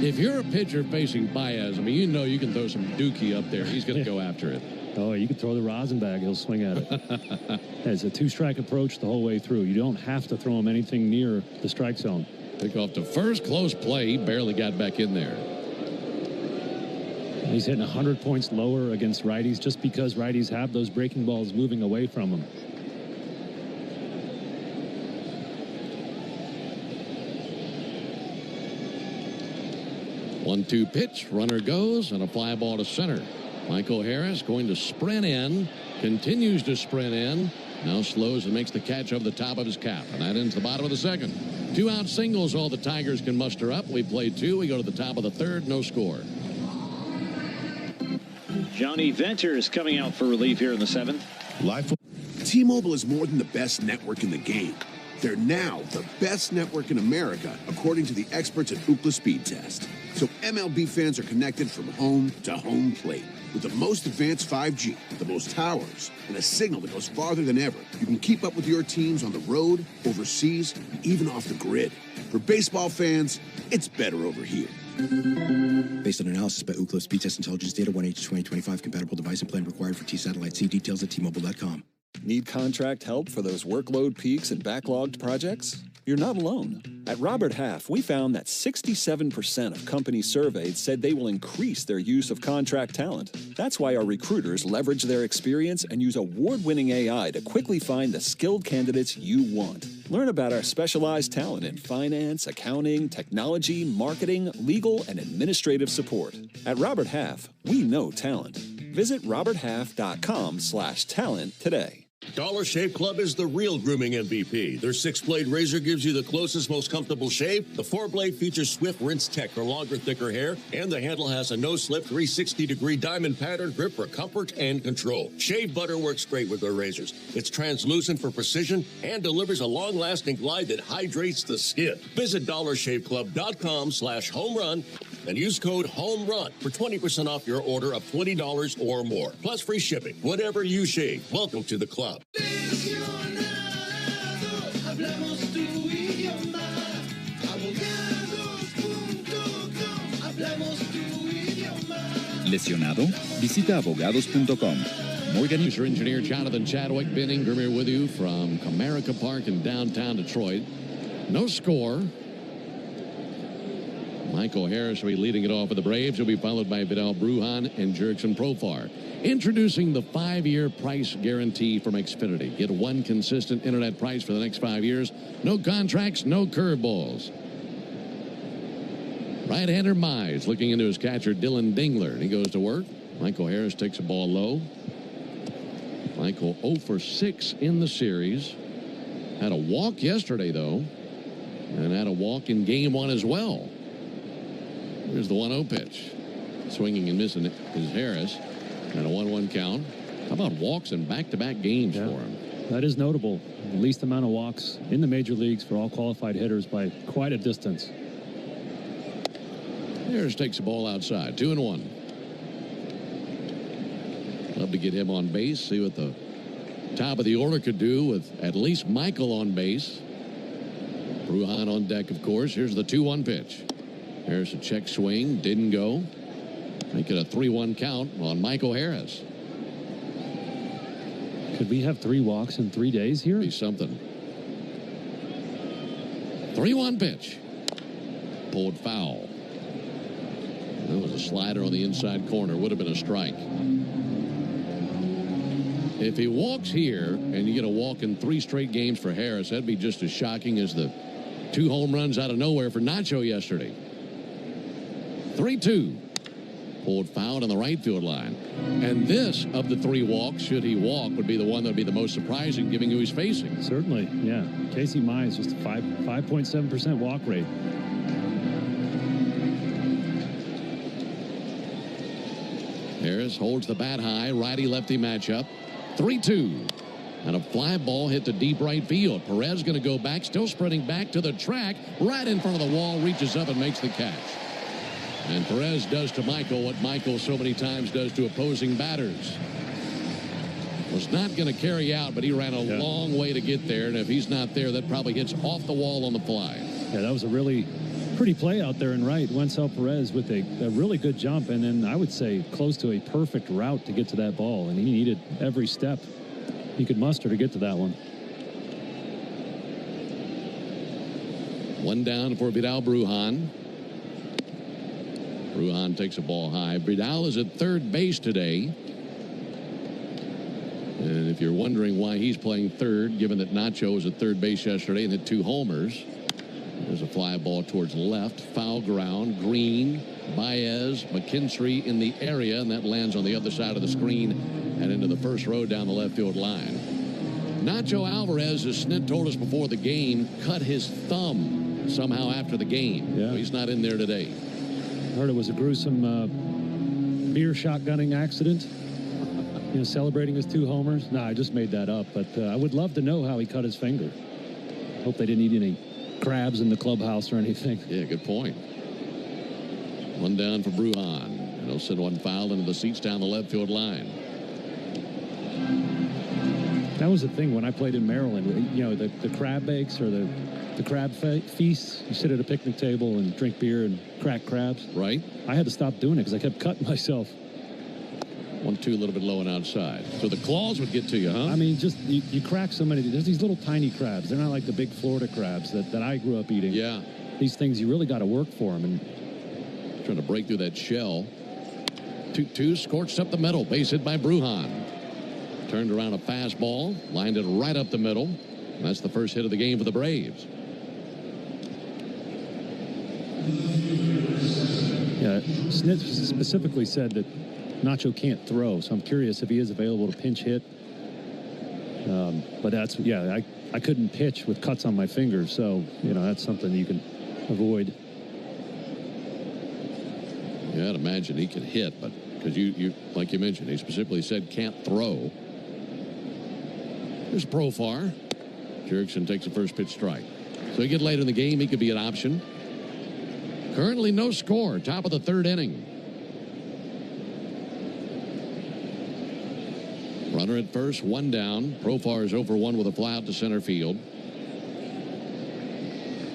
If you're a pitcher facing Baez, I mean, you know you can throw some dookie up there. He's going to go after it. Oh, you can throw the rosin bag. He'll swing at it. It's a 2-strike approach the whole way through. You don't have to throw him anything near the strike zone. Pick off to first. Close play. He barely got back in there. He's hitting 100 points lower against righties just because righties have those breaking balls moving away from him. One-two pitch. Runner goes and a fly ball to center. Michael Harris going to sprint in. Continues to sprint in. Now slows and makes the catch over the top of his cap. And that ends the bottom of the second. 2-out singles all the Tigers can muster up. We play 2. We go to the top of the third. No score. Johnny Venter is coming out for relief here in the 7th. T-Mobile is more than the best network in the game. They're now the best network in America, according to the experts at Ookla Speed Test. So MLB fans are connected from home to home plate. With the most advanced 5G, the most towers, and a signal that goes farther than ever, you can keep up with your teams on the road, overseas, and even off the grid. For baseball fans, it's better over here. Based on analysis by Ookla Speed Test Intelligence Data 1H2025, compatible device and plan required for T-Satellite. See details at T-Mobile.com. Need contract help for those workload peaks and backlogged projects? You're not alone. At Robert Half, we found that 67% of companies surveyed said they will increase their use of contract talent. That's why our recruiters leverage their experience and use award-winning AI to quickly find the skilled candidates you want. Learn about our specialized talent in finance, accounting, technology, marketing, legal, and administrative support. At Robert Half, we know talent. Visit roberthalf.com/talent today. Dollar Shave Club is the real grooming MVP. Their 6-blade razor gives you the closest, most comfortable shave. The 4-blade features swift rinse tech for longer, thicker hair, and the handle has a no-slip 360-degree diamond pattern grip for comfort and control. Shave butter works great with their razors. It's translucent for precision and delivers a long-lasting glide that hydrates the skin. Visit dollarshaveclub.com/homerun and use code HOMERUN for 20% off your order of $20 or more. Plus free shipping. Whatever you shave, welcome to the club. Hablamos tú y yo más, abogado. ¿Lesionado? Visita abogados.com. Morgan Producer engineer Jonathan Chadwick, Ben Ingram here with you from Comerica Park in downtown Detroit. No score. Michael Harris will be leading it off for the Braves. He'll be followed by Vidal Brujan and Jurickson Profar. Introducing the 5-year price guarantee from Xfinity. Get one consistent internet price for the next 5 years. No contracts, no curveballs. Right-hander Mize looking into his catcher Dylan Dingler. And he goes to work. Michael Harris takes a ball low. Michael 0 for 6 in the series. Had a walk yesterday, though. And had a walk in game 1 as well. Here's the 1-0 pitch. Swinging and missing is Harris. And a 1-1 count. How about walks in back-to-back games for him? That is notable. The least amount of walks in the major leagues for all qualified hitters by quite a distance. Harris takes the ball outside. 2-1. Love to get him on base. See what the top of the order could do with at least Michael on base. Brujan on deck, of course. Here's the 2-1 pitch. Harris a check swing. Didn't go. Make it a 3-1 count on Michael Harris. Could we have 3 walks in 3 days here? Be something. 3-1 pitch. Pulled foul. That was a slider on the inside corner. Would have been a strike. If he walks here and you get a walk in 3 straight games for Harris, that'd be just as shocking as the 2 home runs out of nowhere for Nacho yesterday. 3-2. Pulled foul on the right field line. And this, of the 3 walks, should he walk, would be the one that would be the most surprising, given who he's facing. Certainly, yeah. Casey Mize, just a 5.7% walk rate. Harris holds the bat high. Righty-lefty matchup. 3-2. And a fly ball hit to deep right field. Perez going to go back, still sprinting back to the track. Right in front of the wall, reaches up and makes the catch. And Perez does to Michael what Michael so many times does to opposing batters. Was not going to carry out, but he ran a long way to get there. And if he's not there, that probably hits off the wall on the fly. Yeah, that was a really pretty play out there in right. Wencel Perez with a really good jump, and then I would say close to a perfect route to get to that ball. And he needed every step he could muster to get to that one. 1 down for Vidal Brujan. Brujan takes a ball high. Vidal is at third base today. And if you're wondering why he's playing third, given that Nacho was at third base yesterday and hit 2 homers. There's a fly ball towards left. Foul ground. Green, Baez, McKinstry in the area, and that lands on the other side of the screen and into the first row down the left field line. Nacho Alvarez, as Snit told us before the game, cut his thumb somehow after the game. Yeah. So he's not in there today. Heard it was a gruesome beer shotgunning accident. You know, celebrating his 2 homers. No, I just made that up, but I would love to know how he cut his finger. Hope they didn't eat any crabs in the clubhouse or anything. Yeah, good point. 1 down for Brujan. And he'll send one foul into the seats down the left field line. That was the thing when I played in Maryland. You know, the crab bakes or the crab feasts. You sit at a picnic table and drink beer and crack crabs. Right. I had to stop doing it because I kept cutting myself. 1-2, a little bit low and outside. So the claws would get to you, huh? I mean, just you crack so many. There's these little tiny crabs. They're not like the big Florida crabs that I grew up eating. Yeah. These things, you really got to work for them. And trying to break through that shell. 2-2, scorched up the middle. Base hit by Brujan. Turned around a fastball. Lined it right up the middle. And that's the first hit of the game for the Braves. Yeah, Snit specifically said that Nacho can't throw, so I'm curious if he is available to pinch hit. But that's, yeah, I couldn't pitch with cuts on my fingers, so, you know, that's something you can avoid. Yeah, I'd imagine he can hit, but because you like you mentioned, he specifically said can't throw. There's Profar. Jurickson takes the first pitch strike. So you get late in the game, he could be an option. Currently no score, top of the 3rd inning. Runner at first, 1 down. Profar is 0 for 1 with a fly out to center field.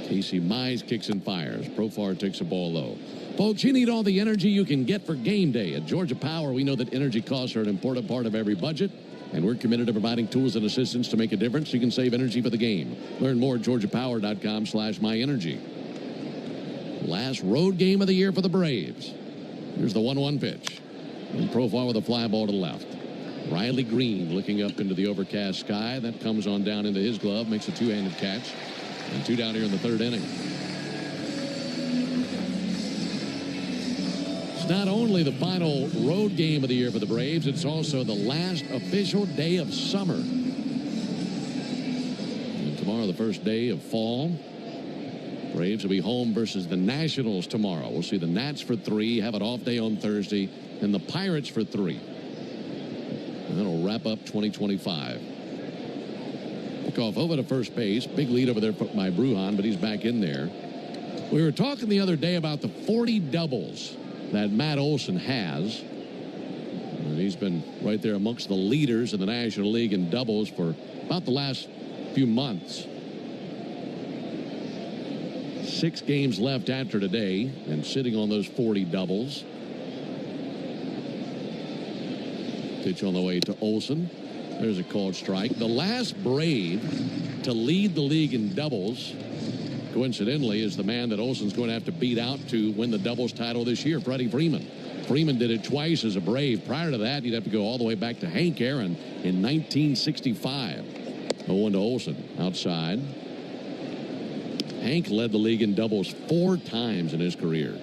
Casey Mize kicks and fires. Profar takes the ball low. Folks, you need all the energy you can get for game day. At Georgia Power, we know that energy costs are an important part of every budget, and we're committed to providing tools and assistance to make a difference. You can save energy for the game. Learn more at georgiapower.com/myenergy. Last road game of the year for the Braves. Here's the 1-1 pitch. And Profar with a fly ball to the left. Riley Green looking up into the overcast sky. That comes on down into his glove, makes a two-handed catch. And 2 down here in the 3rd inning. It's not only the final road game of the year for the Braves, it's also the last official day of summer. And tomorrow, the first day of fall. Braves will be home versus the Nationals tomorrow. We'll see the Nats for 3, have an off day on Thursday, and the Pirates for 3. And that'll wrap up 2025. Off over to first base. Big lead over there by Brujan, but he's back in there. We were talking the other day about the 40 doubles that Matt Olson has. And he's been right there amongst the leaders in the National League in doubles for about the last few months. 6 games left after today, and sitting on those 40 doubles. Pitch on the way to Olson. There's a called strike. The last Brave to lead the league in doubles, coincidentally, is the man that Olson's going to have to beat out to win the doubles title this year, Freddie Freeman. Freeman did it twice as a Brave. Prior to that, you'd have to go all the way back to Hank Aaron in 1965. 0-1 to Olson outside. Hank led the league in doubles 4 times in his career.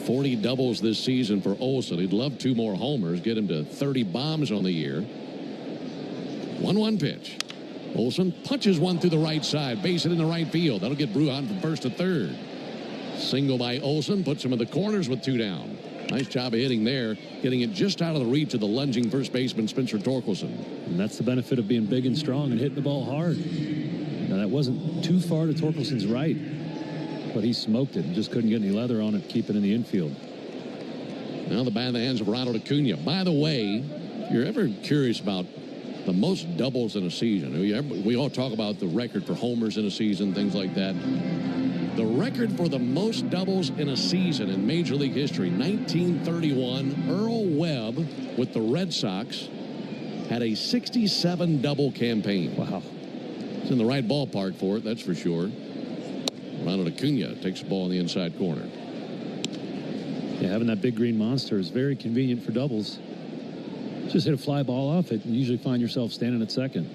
40 doubles this season for Olson. He'd love 2 more homers, get him to 30 bombs on the year. 1-1 pitch. Olson punches one through the right side, base it in the right field. That'll get Brujan from first to third. Single by Olson puts him in the corners with 2 down. Nice job of hitting there, getting it just out of the reach of the lunging first baseman Spencer Torkelson. And that's the benefit of being big and strong and hitting the ball hard. Now, that wasn't too far to Torkelson's right, but he smoked it and just couldn't get any leather on it, keep it in the infield. Now the bat in the hands of Ronald Acuna. By the way, if you're ever curious about the most doubles in a season, we all talk about the record for homers in a season, things like that. The record for the most doubles in a season in Major League history, 1931, Earl Webb with the Red Sox had a 67 double campaign. Wow. It's in the right ballpark for it, that's for sure. Ronald Acuna takes the ball in the inside corner. Yeah, having that big green monster is very convenient for doubles. Just hit a fly ball off it and you usually find yourself standing at second.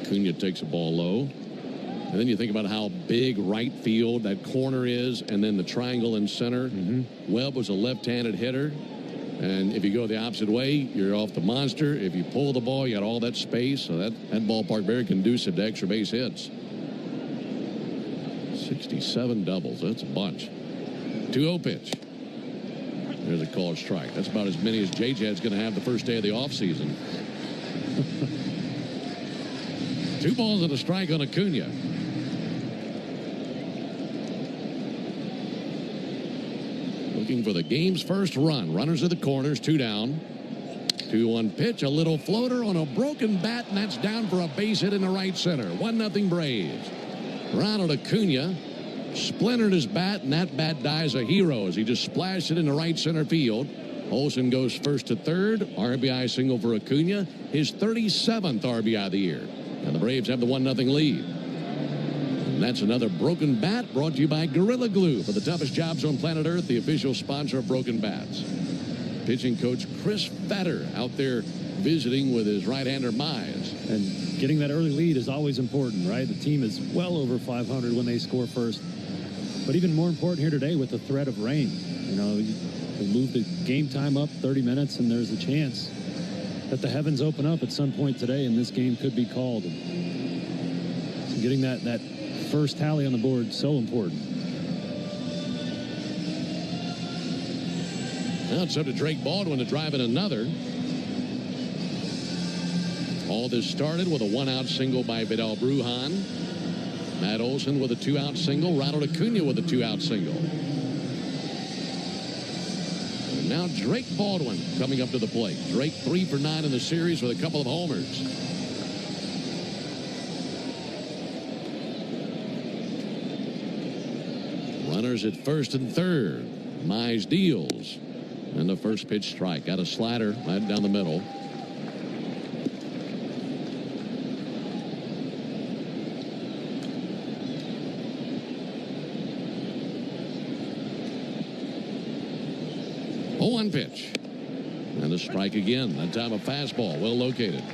Acuna takes the ball low. And then you think about how big right field that corner is, and then the triangle in center. Webb was a left-handed hitter. And if you go the opposite way, you're off the monster. If you pull the ball, you got all that space. So that ballpark very conducive to extra base hits. 67 doubles. That's a bunch. 2-0 pitch. There's a called strike. That's about as many as J-Jet's going to have the first day of the offseason. 2 balls and a strike on Acuna. Looking for the game's first run. Runners at the corners, 2 down. 2-1 pitch, a little floater on a broken bat, and that's down for a base hit in the right center. 1-0 Braves. Ronald Acuna splintered his bat, and that bat dies a hero as he just splashed it in the right center field. Olson goes first to third. RBI single for Acuna, his 37th RBI of the year. And the Braves have the 1-0 lead. And that's another broken bat brought to you by Gorilla Glue for the toughest jobs on planet Earth, the official sponsor of Broken Bats. Pitching coach Chris Fetter out there visiting with his right-hander Mize. And getting that early lead is always important, right? The team is well over 500 when they score first. But even more important here today with the threat of rain. You know, they move the game time up 30 minutes, and there's a chance that the heavens open up at some point today, and this game could be called. So getting that first tally on the board so important. Now it's up to Drake Baldwin to drive in another. All this started with a 1-out single by Vidal Brujan. Matt Olson with a 2-out single. Ronald Acuna with a 2-out single. And And now Drake Baldwin coming up to the plate. Drake 3 for 9 in the series with a couple of homers. Runners at first and third. Mize deals. And the first pitch strike. Got a slider right down the middle. One pitch. And a strike again. That time a fastball. Well located.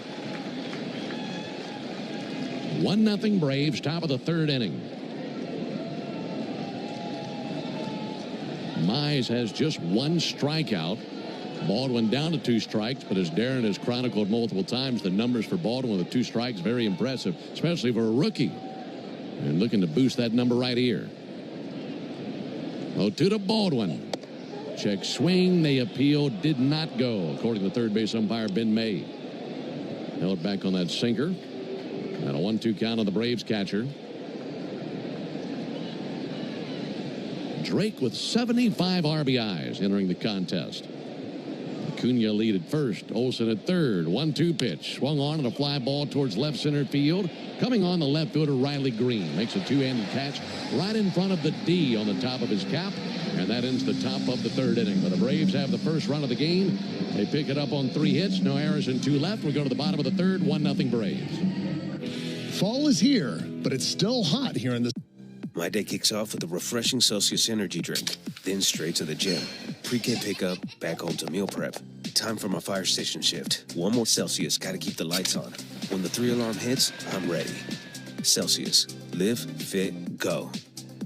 1-0 Braves. Top of the third inning. Mize has just one strikeout. Baldwin down to 2 strikes, but as Darren has chronicled multiple times, the numbers for Baldwin with 2 strikes, very impressive, especially for a rookie. And looking to boost that number right here. 0-2 to Baldwin. Check swing. They appealed. Did not go, according to third base umpire Ben May. Held back on that sinker. And a 1-2 count on the Braves catcher. Drake with 75 RBIs entering the contest. Acuna lead at first. Olsen at third. 1-2 pitch. Swung on and a fly ball towards left center field. Coming on the left fielder Riley Green. Makes a two-handed catch right in front of the D on the top of his cap. And that ends the top of the third inning. But the Braves have the first run of the game. They pick it up on 3 hits. No errors and 2 left. We go to the bottom of the third. 1-0 Braves. Fall is here, but it's still hot here in the... My day kicks off with a refreshing Celsius energy drink, then straight to the gym. Pre-K pickup, back home to meal prep. Time for my fire station shift. One more Celsius, gotta keep the lights on. When the 3-alarm hits, I'm ready. Celsius. Live, fit, go.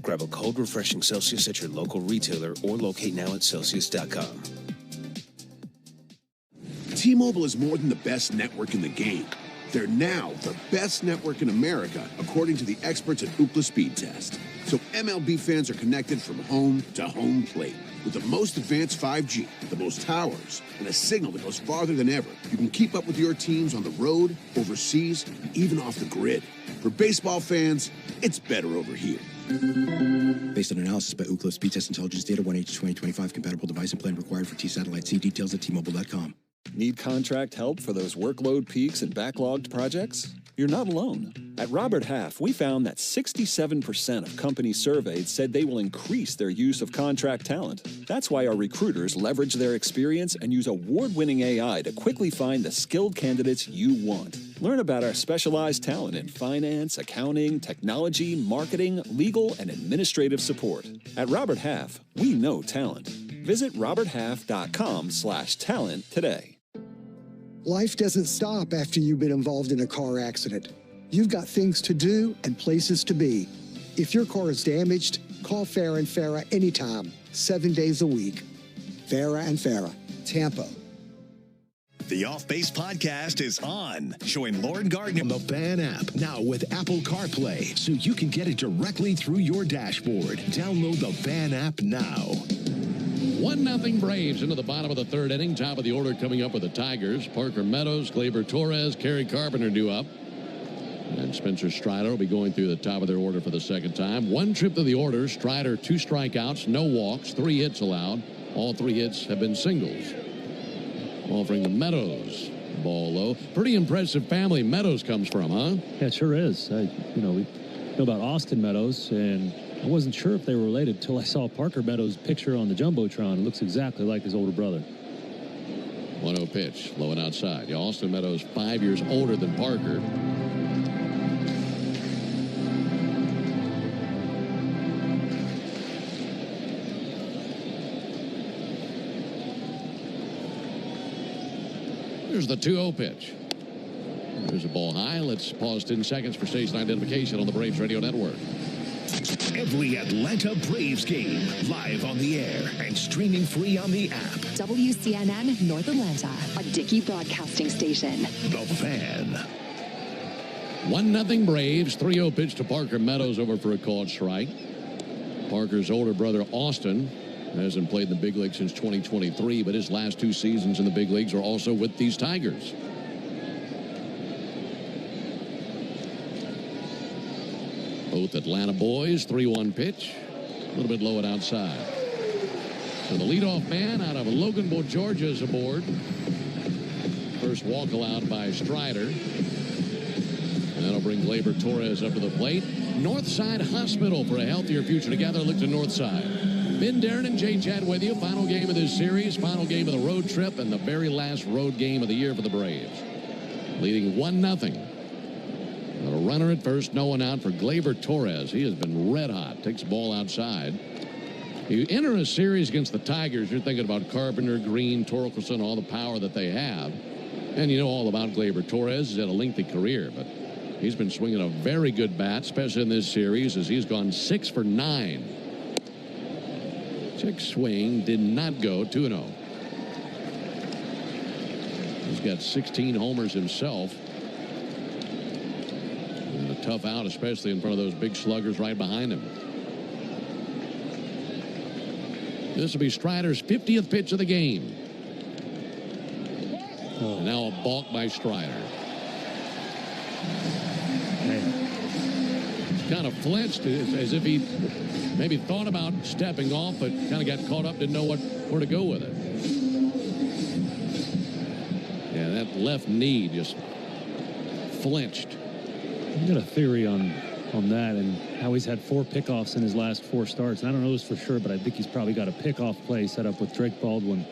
Grab a cold, refreshing Celsius at your local retailer or locate now at Celsius.com. T-Mobile is more than the best network in the game. They're now the best network in America, according to the experts at Ookla Speed Test. So MLB fans are connected from home to home plate. With the most advanced 5G, the most towers, and a signal that goes farther than ever, you can keep up with your teams on the road, overseas, and even off the grid. For baseball fans, it's better over here. Based on analysis by Ookla Speed Test Intelligence Data, 1H2025, compatible device and plan required for T-Satellite. See details at T-Mobile.com. Need contract help for those workload peaks and backlogged projects? You're not alone. At Robert Half, we found that 67% of companies surveyed said they will increase their use of contract talent. That's why our recruiters leverage their experience and use award-winning AI to quickly find the skilled candidates you want. Learn about our specialized talent in finance, accounting, technology, marketing, legal, and administrative support. At Robert Half, we know talent. Visit roberthalf.com/talent today. Life doesn't stop after you've been involved in a car accident. You've got things to do and places to be. If your car is damaged, call Farah and Farah anytime, 7 days a week. Farah and Farah, Tampa. The Off Base podcast is on. Join Lauren Gardner on the Fan app now with Apple CarPlay so you can get it directly through your dashboard. Download the Fan app now. 1-0 Braves into the bottom of the third inning. Top of the order coming up with the Tigers. Parker Meadows, Gleyber Torres, Kerry Carpenter due up. And Spencer Strider will be going through the top of their order for the second time. 1 trip to the order. Strider 2 strikeouts, no walks, 3 hits allowed. All 3 hits have been singles. Offering the Meadows. Ball low. Pretty impressive family Meadows comes from, huh? Yeah, it sure is. We know about Austin Meadows, and I wasn't sure if they were related until I saw Parker Meadows' picture on the Jumbotron. It looks exactly like his older brother. 1-0 pitch, low and outside. Yeah, Austin Meadows 5 years older than Parker. Here's the 2-0 pitch. There's a ball high. Let's pause 10 seconds for station identification on the Braves Radio Network. Every Atlanta Braves game live on the air and streaming free on the app. WCNN North Atlanta, a Dickey broadcasting station. The Fan. 1-0 Braves. 3-0 pitch to Parker Meadows over for a called strike. Parker's older brother Austin hasn't played in the big league since 2023, but his last 2 seasons in the big leagues are also with these Tigers. Both Atlanta boys. 3-1 pitch. A little bit low and outside. So the leadoff man out of Loganville, Georgia is aboard. First walk allowed by Strider. And that'll bring Gleyber Torres up to the plate. Northside Hospital for a healthier future together. Look to Northside. Ben Darren and Jay Chad with you. Final game of this series. Final game of the road trip. And the very last road game of the year for the Braves. Leading 1-0. A runner at first. No one out for Gleyber Torres. He has been red hot. Takes the ball outside. You enter a series against the Tigers. You're thinking about Carpenter, Green, Torkelson, all the power that they have. And you know all about Gleyber Torres. He's had a lengthy career, but he's been swinging a very good bat, especially in this series, as he's gone 6 for 9. Check swing did not go. 2-0. He's got 16 homers himself. And a tough out, especially in front of those big sluggers right behind him. This will be Strider's 50th pitch of the game. And now a balk by Strider. Kind of flinched as if he maybe thought about stepping off, but kind of got caught up, didn't know where to go with it. Yeah, that left knee just flinched. I've got a theory on that and how he's had 4 pickoffs in his last 4 starts. And I don't know this for sure, but I think he's probably got a pickoff play set up with Drake Baldwin.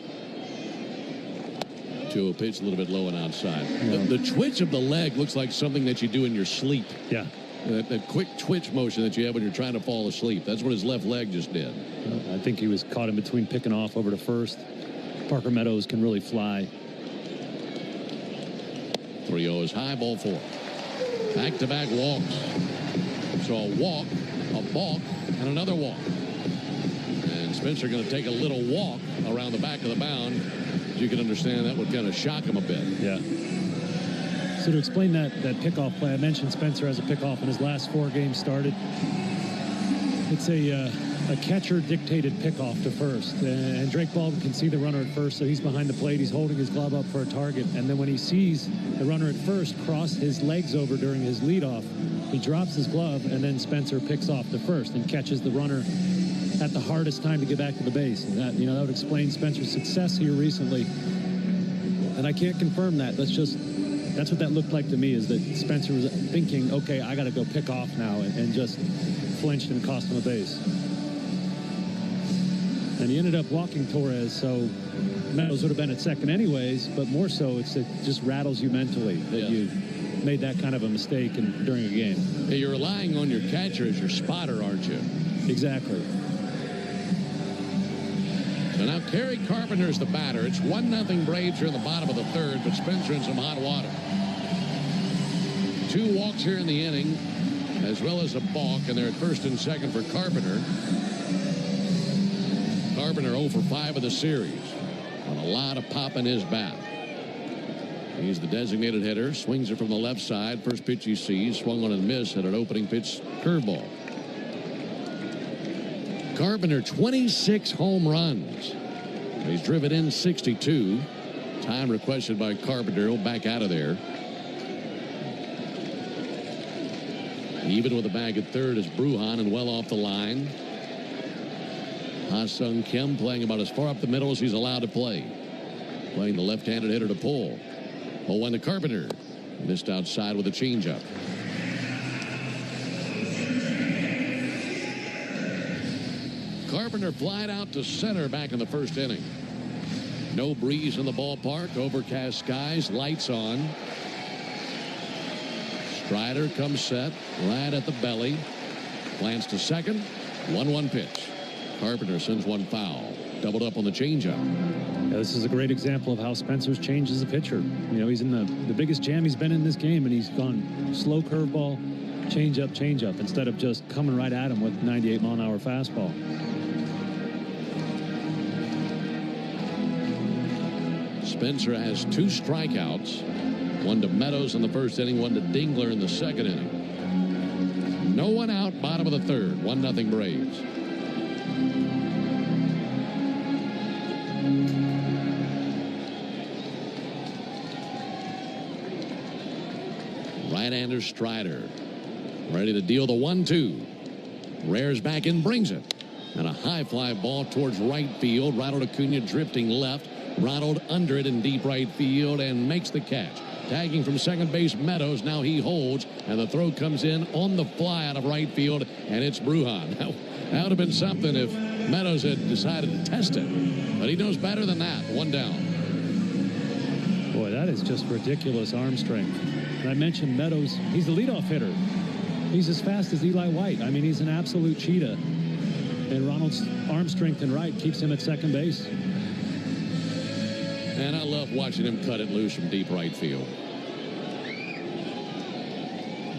To a pitch a little bit low and outside. Yeah. The twitch of the leg looks like something that you do in your sleep. Yeah. That quick twitch motion that you have when you're trying to fall asleep. That's what his left leg just did. I think he was caught in between picking off over to first. Parker Meadows can really fly. 3-0 is high, ball 4. Back-to-back walks. So a walk, a balk, and another walk. And Spencer going to take a little walk around the back of the mound. You can understand that would kind of shock him a bit. Yeah. So to explain that pickoff play, I mentioned Spencer has a pickoff in his last 4 games started. It's a catcher-dictated pickoff to first. And Drake Baldwin can see the runner at first, so he's behind the plate. He's holding his glove up for a target. And then when he sees the runner at first cross his legs over during his leadoff, he drops his glove, and then Spencer picks off to first and catches the runner at the hardest time to get back to the base. And that would explain Spencer's success here recently. And I can't confirm that. That's what that looked like to me, is that Spencer was thinking, okay, I got to go pick off now, and just flinched and cost him a base. And he ended up walking Torres, so Meadows would have been at second anyways, but more so it just rattles you mentally that you made that kind of a mistake during a game. Hey, you're relying on your catcher as your spotter, aren't you? Exactly. So now Kerry Carpenter's the batter. It's 1-0 Braves here in the bottom of the 3rd, but Spencer in some hot water. 2 walks here in the inning, as well as a balk, and they're at first and second for Carpenter. Carpenter 0 for 5 of the series, on a lot of pop in his bat. He's the designated hitter, swings it from the left side. First pitch he sees, swung on and missed at an opening pitch curveball. Carpenter, 26 home runs. He's driven in 62. Time requested by Carpenter. He'll back out of there. Even with a bag at third is Bruhan, and well off the line. Ha-Sung Kim playing about as far up the middle as he's allowed to play. Playing the left-handed hitter to pull. 0-1 to Carpenter. Missed outside with a changeup. Carpenter flied out to center back in the 1st inning. No breeze in the ballpark. Overcast skies. Lights on. Strider comes set. Right at the belly. Plants to second. 1-1 pitch. Carpenter sends one foul. Doubled up on the changeup. Yeah, this is a great example of how Spencer's changed as a pitcher. He's in the biggest jam he's been in this game, and he's gone slow curveball, changeup, instead of just coming right at him with 98-mile-an-hour fastball. Spencer has 2 strikeouts. One to Meadows in the 1st inning, one to Dingler in the 2nd inning. No one out, bottom of the 3rd. 1-0 Braves. Right-hander Strider ready to deal the 1-2. Rares back in, brings it. And a high fly ball towards right field. Ronald Acuna drifting left. Ronald under it in deep right field and makes the catch. Tagging from second base, Meadows. Now he holds, and the throw comes in on the fly out of right field, and it's Brujan. That would have been something if Meadows had decided to test it. But he knows better than that. One down. Boy, that is just ridiculous arm strength. And I mentioned Meadows. He's the leadoff hitter. He's as fast as Eli White. I mean, he's an absolute cheetah. And Ronald's arm strength in right keeps him at second base. And I love watching him cut it loose from deep right field.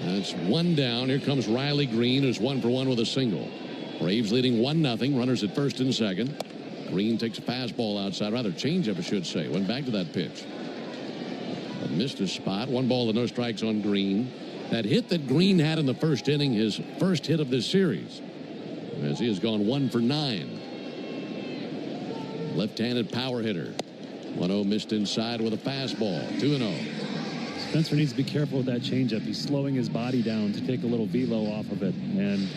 That's one down. Here comes Riley Green, who's 1 for 1 with a single. Braves leading 1-0. Runners at first and second. Green takes a fastball outside, rather changeup, I should say. Went back to that pitch. But missed his spot. 1 ball and no strikes on Green. That hit that Green had in the first inning, his first hit of this series, as he has gone 1 for 9. Left-handed power hitter. 1-0 missed inside with a fastball. 2-0. Spencer needs to be careful with that changeup. He's slowing his body down to take a little velo off of it. And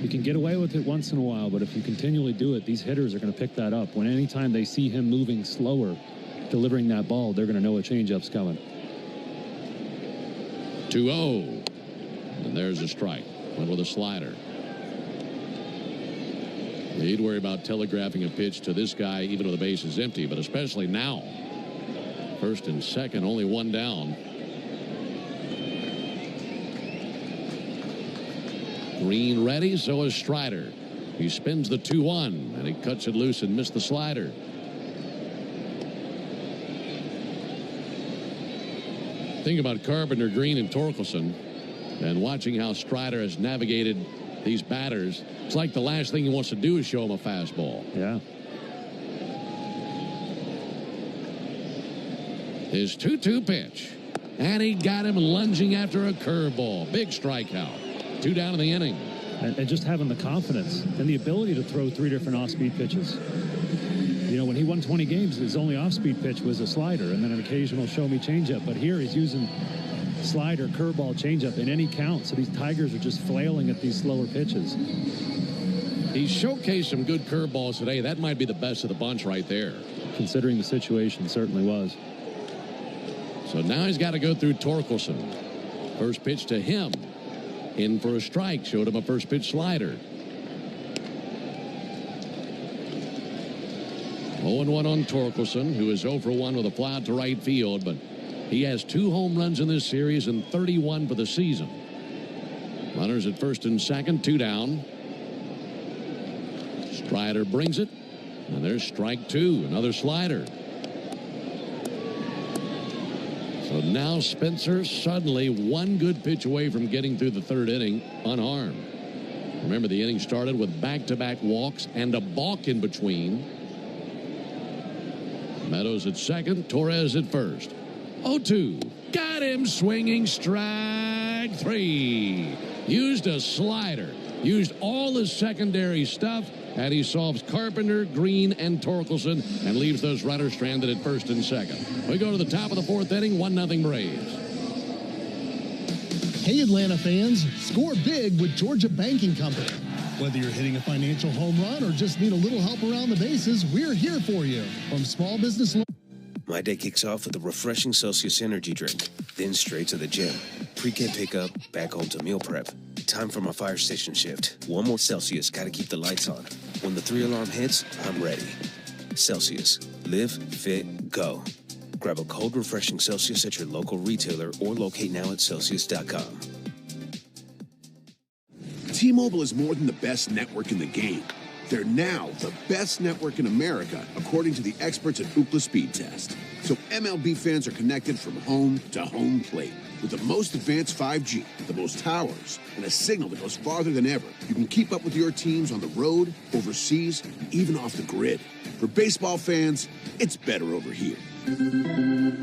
you can get away with it once in a while, but if you continually do it, these hitters are going to pick that up. When anytime they see him moving slower, delivering that ball, they're going to know a changeup's coming. 2-0. And there's a strike. Went with a slider. He'd worry about telegraphing a pitch to this guy even though the base is empty, but especially now. First and second, only 1 down. Green ready, so is Strider. He spins the 2-1, and he cuts it loose and missed the slider. Think about Carpenter, Green, and Torkelson, and watching how Strider has navigated these batters. It's like the last thing he wants to do is show him a fastball. Yeah. His 2-2 pitch. And he got him lunging after a curveball. Big strikeout. 2 down in the inning. And just having the confidence and the ability to throw 3 different off-speed pitches. You know, when he won 20 games, his only off-speed pitch was a slider and then an occasional show-me changeup. But here he's using slider, curveball, changeup in any count. So these Tigers are just flailing at these slower pitches. He showcased some good curveballs today. That might be the best of the bunch right there. Considering the situation, certainly was. So now he's got to go through Torkelson. First pitch to him. In for a strike. Showed him a first pitch slider. 0-1 on Torkelson, who is 0 for 1 with a fly out to right field, but he has 2 home runs in this series and 31 for the season. Runners at first and second, 2 down. Strider brings it, and there's strike 2, another slider. So now Spencer suddenly 1 good pitch away from getting through the 3rd inning unharmed. Remember, the inning started with back-to-back walks and a balk in between. Meadows at second, Torres at first. 0-2. Got him swinging, strike 3. Used a slider. Used all his secondary stuff, and he solves Carpenter, Green, and Torkelson and leaves those runners stranded at first and second. We go to the top of the 4th inning, 1-0 Braves. Hey, Atlanta fans, score big with Georgia Banking Company. Whether you're hitting a financial home run or just need a little help around the bases, we're here for you. From small business loans. My day kicks off with a refreshing Celsius energy drink, then straight to the gym. Pre-K pickup, back home to meal prep. Time for my fire station shift. 1 more Celsius, gotta keep the lights on. When the 3-alarm hits, I'm ready. Celsius. Live, fit, go. Grab a cold, refreshing Celsius at your local retailer or locate now at Celsius.com. T-Mobile is more than the best network in the game. They're now the best network in America, according to the experts at Ookla Speed Test. So MLB fans are connected from home to home plate. With the most advanced 5G, the most towers, and a signal that goes farther than ever, you can keep up with your teams on the road, overseas, and even off the grid. For baseball fans, it's better over here.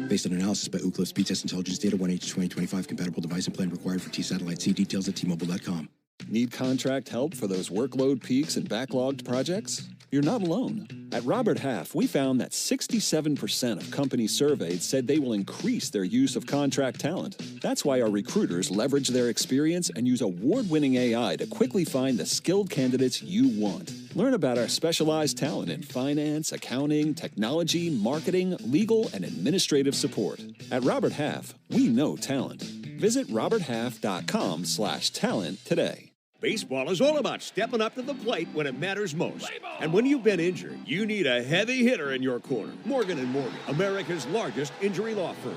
Based on analysis by Ookla Speed Test Intelligence Data 1H2025, compatible device and plan required for T-Satellite. See details at T-Mobile.com. Need contract help for those workload peaks and backlogged projects? You're not alone. At Robert Half, we found that 67% of companies surveyed said they will increase their use of contract talent. That's why our recruiters leverage their experience and use award-winning AI to quickly find the skilled candidates you want. Learn about our specialized talent in finance, accounting, technology, marketing, legal, and administrative support. At Robert Half, we know talent. Visit roberthalf.com/talent today. Baseball is all about stepping up to the plate when it matters most. And when you've been injured, you need a heavy hitter in your corner. Morgan & Morgan, America's largest injury law firm.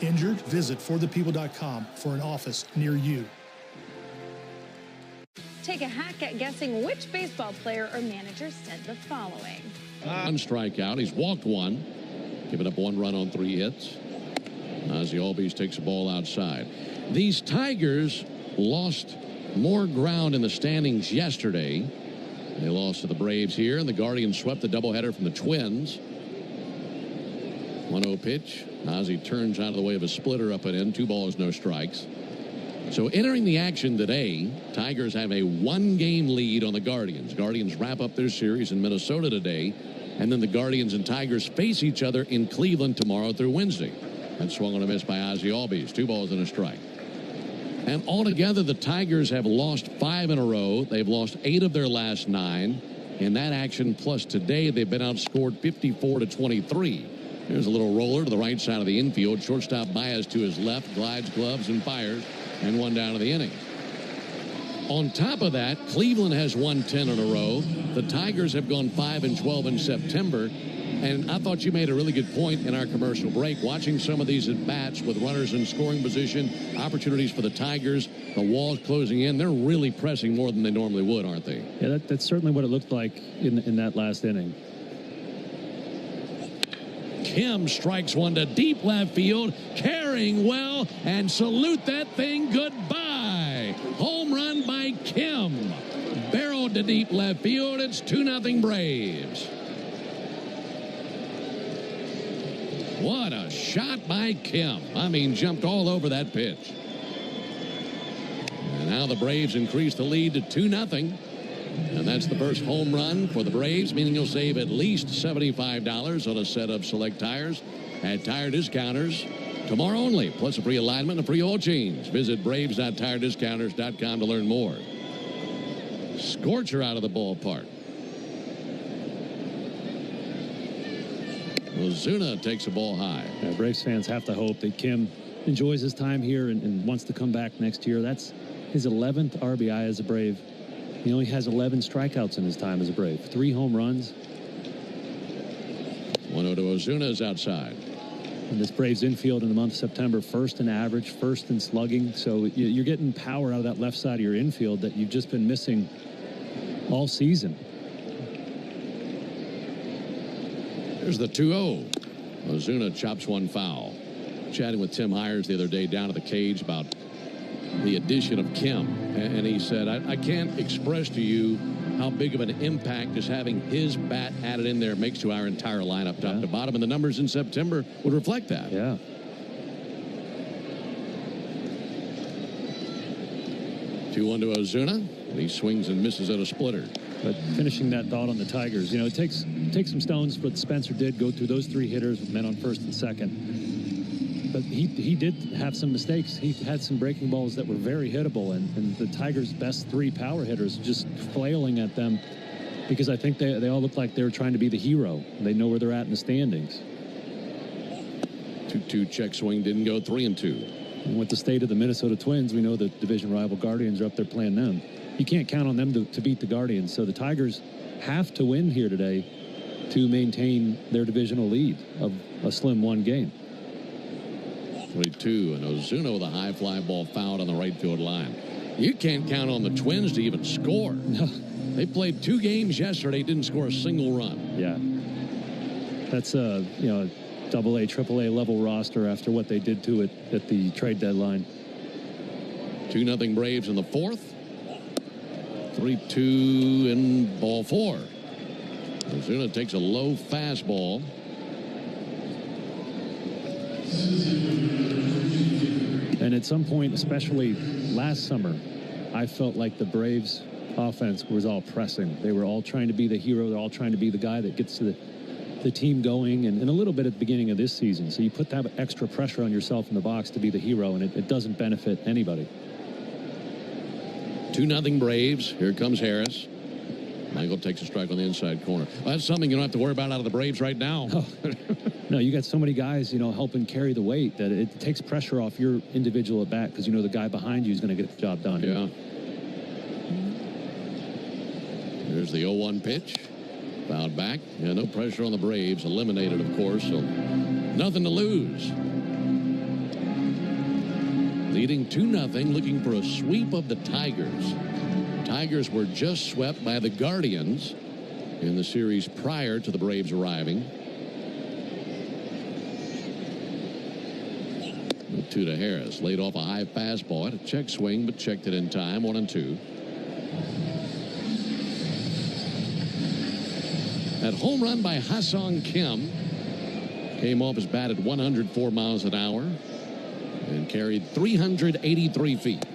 Injured? Visit forthepeople.com for an office near you. Take a hack at guessing which baseball player or manager said the following. One strikeout. He's walked one, giving up 1 run on 3 hits. Ozzie Albies takes the ball outside. These Tigers lost more ground in the standings yesterday. They lost to the Braves here, and the Guardians swept the doubleheader from the Twins. 1-0 pitch. Ozzie turns out of the way of a splitter up and in. 2 balls, no strikes. So entering the action today, Tigers have a 1-game lead on the Guardians. Guardians wrap up their series in Minnesota today, and then the Guardians and Tigers face each other in Cleveland tomorrow through Wednesday. That's swung on a miss by Ozzie Albies. 2 balls and a strike. And altogether, the Tigers have lost 5 in a row. They've lost 8 of their last 9. In that action, plus today, they've been outscored 54-23. There's a little roller to the right side of the infield. Shortstop Baez to his left, glides, gloves, and fires, and 1 down to the inning. On top of that, Cleveland has won 10 in a row. The Tigers have gone 5-12 in September. And I thought you made a really good point in our commercial break. Watching some of these at-bats with runners in scoring position, opportunities for the Tigers, the walls closing in, they're really pressing more than they normally would, aren't they? Yeah, that's certainly what it looked like in that last inning. Kim strikes one to deep left field, carrying well, and salute that thing goodbye. Home run by Kim. Barreled to deep left field. It's 2-0 Braves. What a shot by Kim. I mean, jumped all over that pitch. And now the Braves increase the lead to 2-0. And that's the first home run for the Braves, meaning you'll save at least $75 on a set of select tires at Tire Discounters tomorrow only, plus a free alignment and a free oil change. Visit braves.tirediscounters.com to learn more. Scorcher out of the ballpark. Ozuna takes a ball high. Yeah, Braves fans have to hope that Kim enjoys his time here and wants to come back next year. That's his 11th RBI as a Brave. He only has 11 strikeouts in his time as a Brave. 3 home runs. 1-0 to Ozuna is outside. And this Braves infield in the month of September, 1st in average, 1st in slugging. So you're getting power out of that left side of your infield that you've just been missing all season. There's the 2-0. Ozuna chops one foul. Chatting with Tim Hires the other day down at the cage about the addition of Kim. And he said, I can't express to you how big of an impact just having his bat added in there makes to our entire lineup, top to bottom. And the numbers in September would reflect that. Yeah. 2-1 to Ozuna. And he swings and misses at a splitter. But finishing that thought on the Tigers, you know, it takes some stones, but Spencer did go through those 3 hitters with men on 1st and 2nd. But he did have some mistakes. He had some breaking balls that were very hittable, and the Tigers' best 3 power hitters just flailing at them because I think they all look like they were trying to be the hero. They know where they're at in the standings. 2-2 check swing didn't go. 3-2. And with the state of the Minnesota Twins, we know the division rival Guardians are up there playing them. You can't count on them to beat the Guardians. So the Tigers have to win here today to maintain their divisional lead of a slim 1 game. 3-2, and Ozuna with a high fly ball fouled on the right field line. You can't count on the Twins to even score. No. They played 2 games yesterday, didn't score a single run. Yeah. That's a AA, AAA level roster after what they did to it at the trade deadline. 2-0 Braves in the 4th. 3-2 in ball 4. Ozuna takes a low fastball. And at some point, especially last summer, I felt like the Braves offense was all pressing. They were all trying to be the hero. They're all trying to be the guy that gets the team going, and a little bit at the beginning of this season. So you put that extra pressure on yourself in the box to be the hero, and it doesn't benefit anybody. 2-0 Braves. Here comes Harris. Michael takes a strike on the inside corner. Well, that's something you don't have to worry about out of the Braves right now. Oh. No, you got so many guys, helping carry the weight that it takes pressure off your individual at bat because the guy behind you is going to get the job done. Yeah. There's the 0-1 pitch. Fouled back. Yeah, no pressure on the Braves. Eliminated, of course, so nothing to lose. Leading 2-0, looking for a sweep of the Tigers. Tigers were just swept by the Guardians in the series prior to the Braves arriving. 2 to Harris. Laid off a high fastball. Had a check swing, but checked it in time. 1-2. That home run by Ha-Seong Kim came off his bat at 104 miles an hour and carried 383 feet.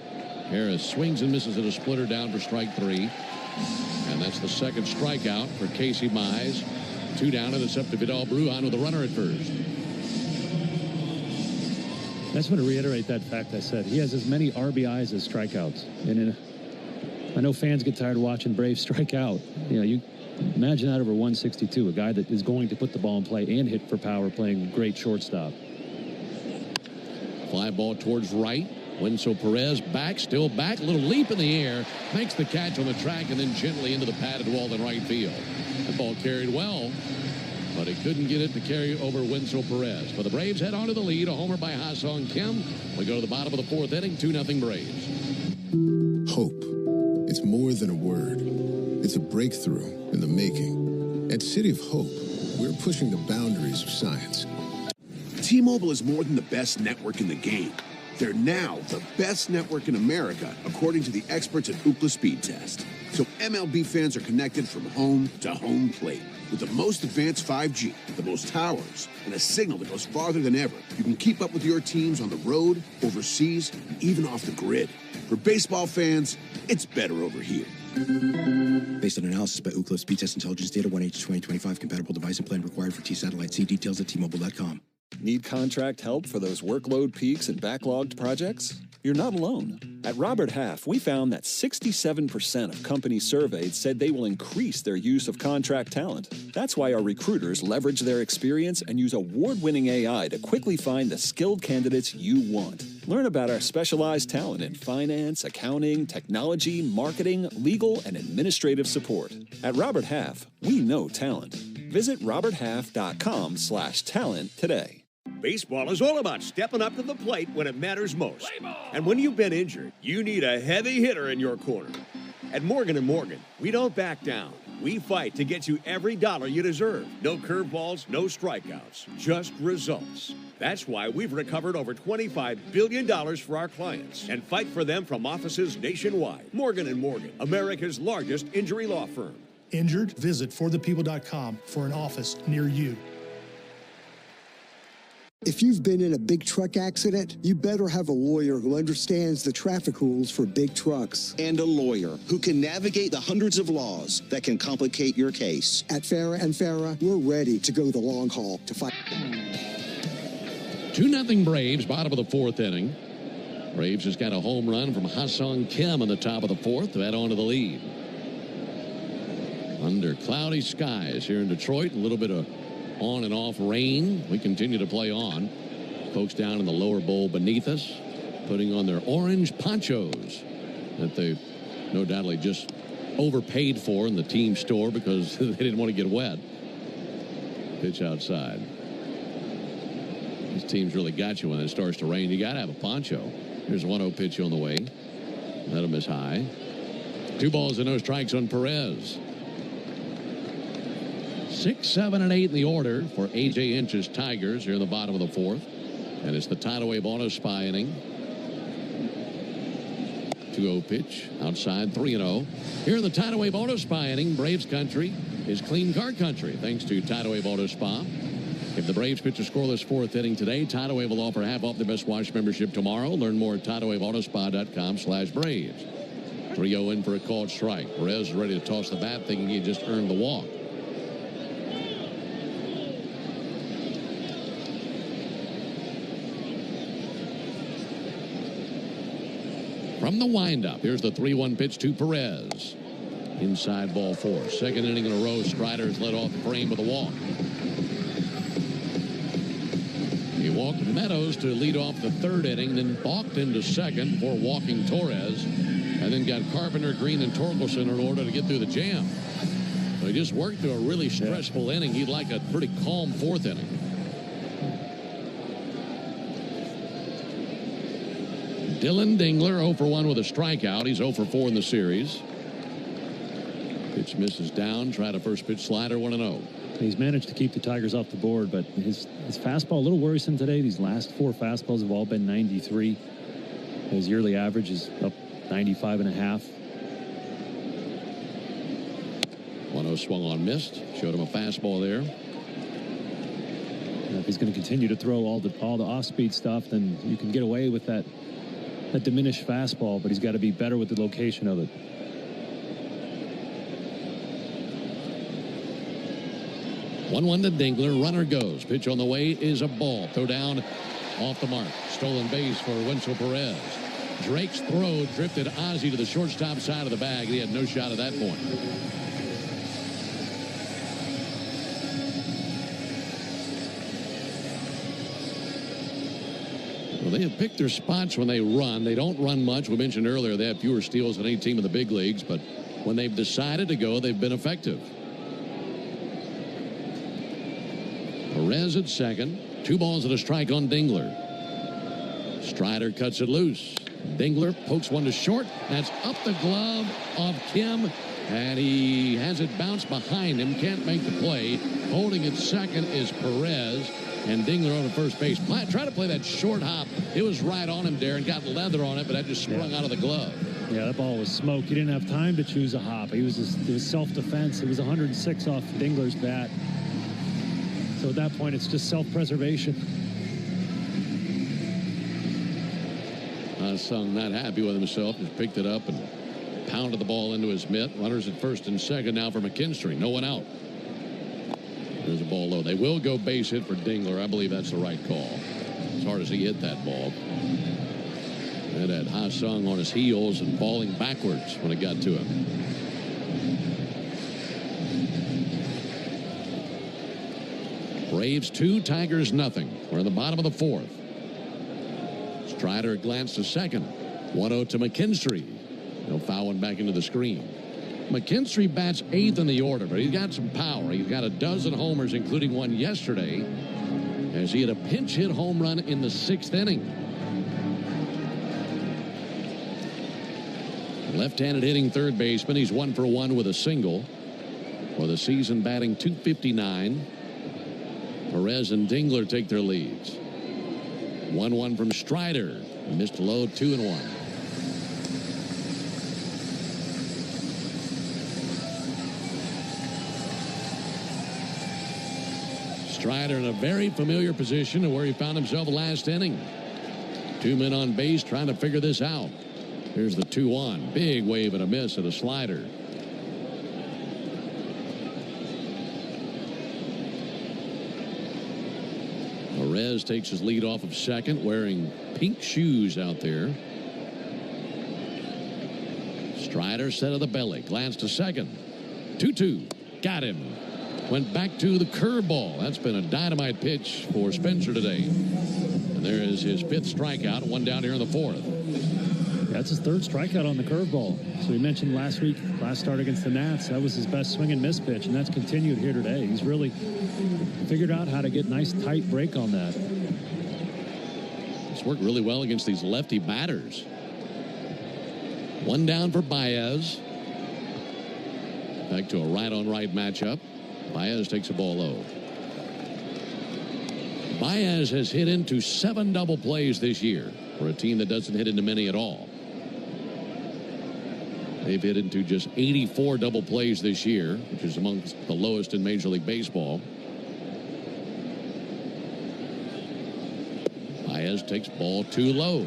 Harris swings and misses at a splitter down for strike 3. And that's the second strikeout for Casey Mize. 2 down, and it's up to Vidal Brujan with a runner at first. I just want to reiterate that fact I said. He has as many RBIs as strikeouts. And I know fans get tired of watching Braves strike out. You imagine that over 162, a guy that is going to put the ball in play and hit for power, playing great shortstop. Fly ball towards right. Wenzel Perez back, still back. A little leap in the air. Makes the catch on the track and then gently into the padded wall in right field. The ball carried well, but he couldn't get it to carry over Wenzel Perez. But the Braves head on to the lead. A homer by Ha-Seong Kim. We go to the bottom of the 4th inning. 2-0 Braves. Hope. It's more than a word. It's a breakthrough in the making. At City of Hope, we're pushing the boundaries of science. T-Mobile is more than the best network in the game. They're now the best network in America, according to the experts at Ookla Speed Test. So MLB fans are connected from home to home plate. With the most advanced 5G, the most towers, and a signal that goes farther than ever, you can keep up with your teams on the road, overseas, and even off the grid. For baseball fans, it's better over here. Based on analysis by Ookla Speed Test Intelligence Data 1H2025, compatible device and plan required for T-Satellite. See details at T-Mobile.com. Need contract help for those workload peaks and backlogged projects? You're not alone. At Robert Half, we found that 67% of companies surveyed said they will increase their use of contract talent. That's why our recruiters leverage their experience and use award-winning AI to quickly find the skilled candidates you want. Learn about our specialized talent in finance, accounting, technology, marketing, legal, and administrative support. At Robert Half, we know talent. Visit roberthalf.com/talent today. Baseball is all about stepping up to the plate when it matters most. And when you've been injured, you need a heavy hitter in your corner. At Morgan & Morgan, we don't back down. We fight to get you every dollar you deserve. No curveballs, no strikeouts, just results. That's why we've recovered over $25 billion for our clients and fight for them from offices nationwide. Morgan & Morgan, America's largest injury law firm. Injured? Visit forthepeople.com for an office near you. If you've been in a big truck accident, you better have a lawyer who understands the traffic rules for big trucks. And a lawyer who can navigate the hundreds of laws that can complicate your case. At Farah & Farah, we're ready to go the long haul to fight. 2-0 Braves, bottom of the 4th inning. Braves has got a home run from Ha-Seong Kim on the top of the 4th to add on to the lead. Under cloudy skies here in Detroit, a little bit of on and off rain. We continue to play on. Folks down in the lower bowl beneath us putting on their orange ponchos that they no doubtly just overpaid for in the team store because they didn't want to get wet. Pitch outside. These teams really got you when it starts to rain. You got to have a poncho. Here's a 1-0 pitch on the way. Let him is high. 2 balls and no strikes on Perez. 6, 7, and 8 in the order for A.J. Inch's Tigers here in the bottom of the 4th. And it's the Tidal Wave Auto Spy inning. 2-0 pitch outside, 3-0. Here in the Tidal Wave Auto Spy inning, Braves country is clean car country thanks to Tidal Wave Auto Spa. If the Braves pitch a scoreless 4th inning today, Tidal Wave will offer half off the Best Wash membership tomorrow. Learn more at TidalWaveAutoSpa.com/Braves. 3-0 in for a called strike. Perez is ready to toss the bat, thinking he just earned the walk. From the windup, here's the 3-1 pitch to Perez. Inside ball 4. Second inning in a row, Strider has led off the frame with a walk. He walked Meadows to lead off the third inning, then balked into second before walking Torres, and then got Carpenter, Green, and Torkelson in order to get through the jam. So he just worked through a really stressful inning. He'd like a pretty calm fourth inning. Dylan Dingler 0 for 1 with a strikeout. He's 0 for 4 in the series. Pitch misses down. Tried a first pitch slider, 1-0. He's managed to keep the Tigers off the board, but his fastball a little worrisome today. These last 4 fastballs have all been 93. His yearly average is up 95.5. 1-0 swung on, missed. Showed him a fastball there. And if he's going to continue to throw all the off-speed stuff, then you can get away with that diminished fastball, but he's got to be better with the location of it. 1-1 to Dingler. Runner goes. Pitch on the way is a ball. Throw down off the mark. Stolen base for Wenzel Perez. Drake's throw drifted Ozzie to the shortstop side of the bag. He had no shot at that point. Well, they have picked their spots when they run. They don't run much. We mentioned earlier they have fewer steals than any team in the big leagues, but when they've decided to go, they've been effective. Perez at second. 2 balls and a strike on Dingler. Strider cuts it loose. Dingler pokes one to short. That's up the glove of Kim, and he has it bounce behind him. Can't make the play. Holding at second is Perez, and Dingler on the first base. Try to play that short hop. It was right on him, Darren. Got leather on it, but that just sprung out of the glove. Yeah, that ball was smoke. He didn't have time to choose a hop. It was self-defense. It was 106 off Dingler's bat. So at that point, it's just self-preservation. Sung not happy with himself. Just picked it up and pounded the ball into his mitt. Runners at first and second now for McKinstry. No one out. There's a ball low. They will go base hit for Dingler. I believe that's the right call. As hard as he hit that ball. And had Ha-Sung on his heels and falling backwards when it got to him. Braves 2, Tigers nothing. We're in the bottom of the 4th. Strider glanced to second. 1-0 to McKinstry. He'll foul one back into the screen. McKinstry bats 8th in the order, but he's got some power. He's got a dozen homers, including one yesterday, as he had a pinch hit home run in the 6th inning. Left-handed hitting third baseman. He's 1 for 1 with a single. For the season, batting .259. Perez and Dingler take their leads. 1-1 from Strider. Missed a low, 2-1. Strider in a very familiar position to where he found himself last inning. 2 men on base trying to figure this out. Here's the 2-1. Big wave and a miss at a slider. Perez takes his lead off of second, wearing pink shoes out there. Strider set of the belly. Glance to second. 2-2. Got him. Went back to the curveball. That's been a dynamite pitch for Spencer today. And there is his 5th strikeout. 1 down here in the 4th. That's his 3rd strikeout on the curveball. So we mentioned last start against the Nats, that was his best swing and miss pitch, and that's continued here today. He's really figured out how to get nice tight break on that. It's worked really well against these lefty batters. 1 down for Baez. Back to a right-on-right matchup. Baez takes a ball low. Baez has hit into 7 double plays this year for a team that doesn't hit into many at all. They've hit into just 84 double plays this year, which is amongst the lowest in Major League Baseball. Baez takes ball too low.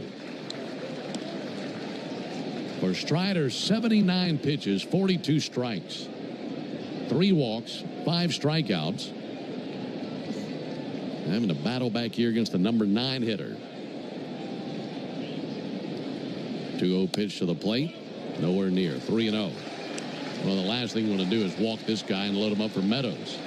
Of course, For Strider, 79 pitches, 42 strikes, 3 walks, 5 strikeouts. Having to battle back here against the number 9 hitter. 2-0 pitch to the plate. Nowhere near. 3-0. Well, the last thing you want to do is walk this guy and load him up for Meadows.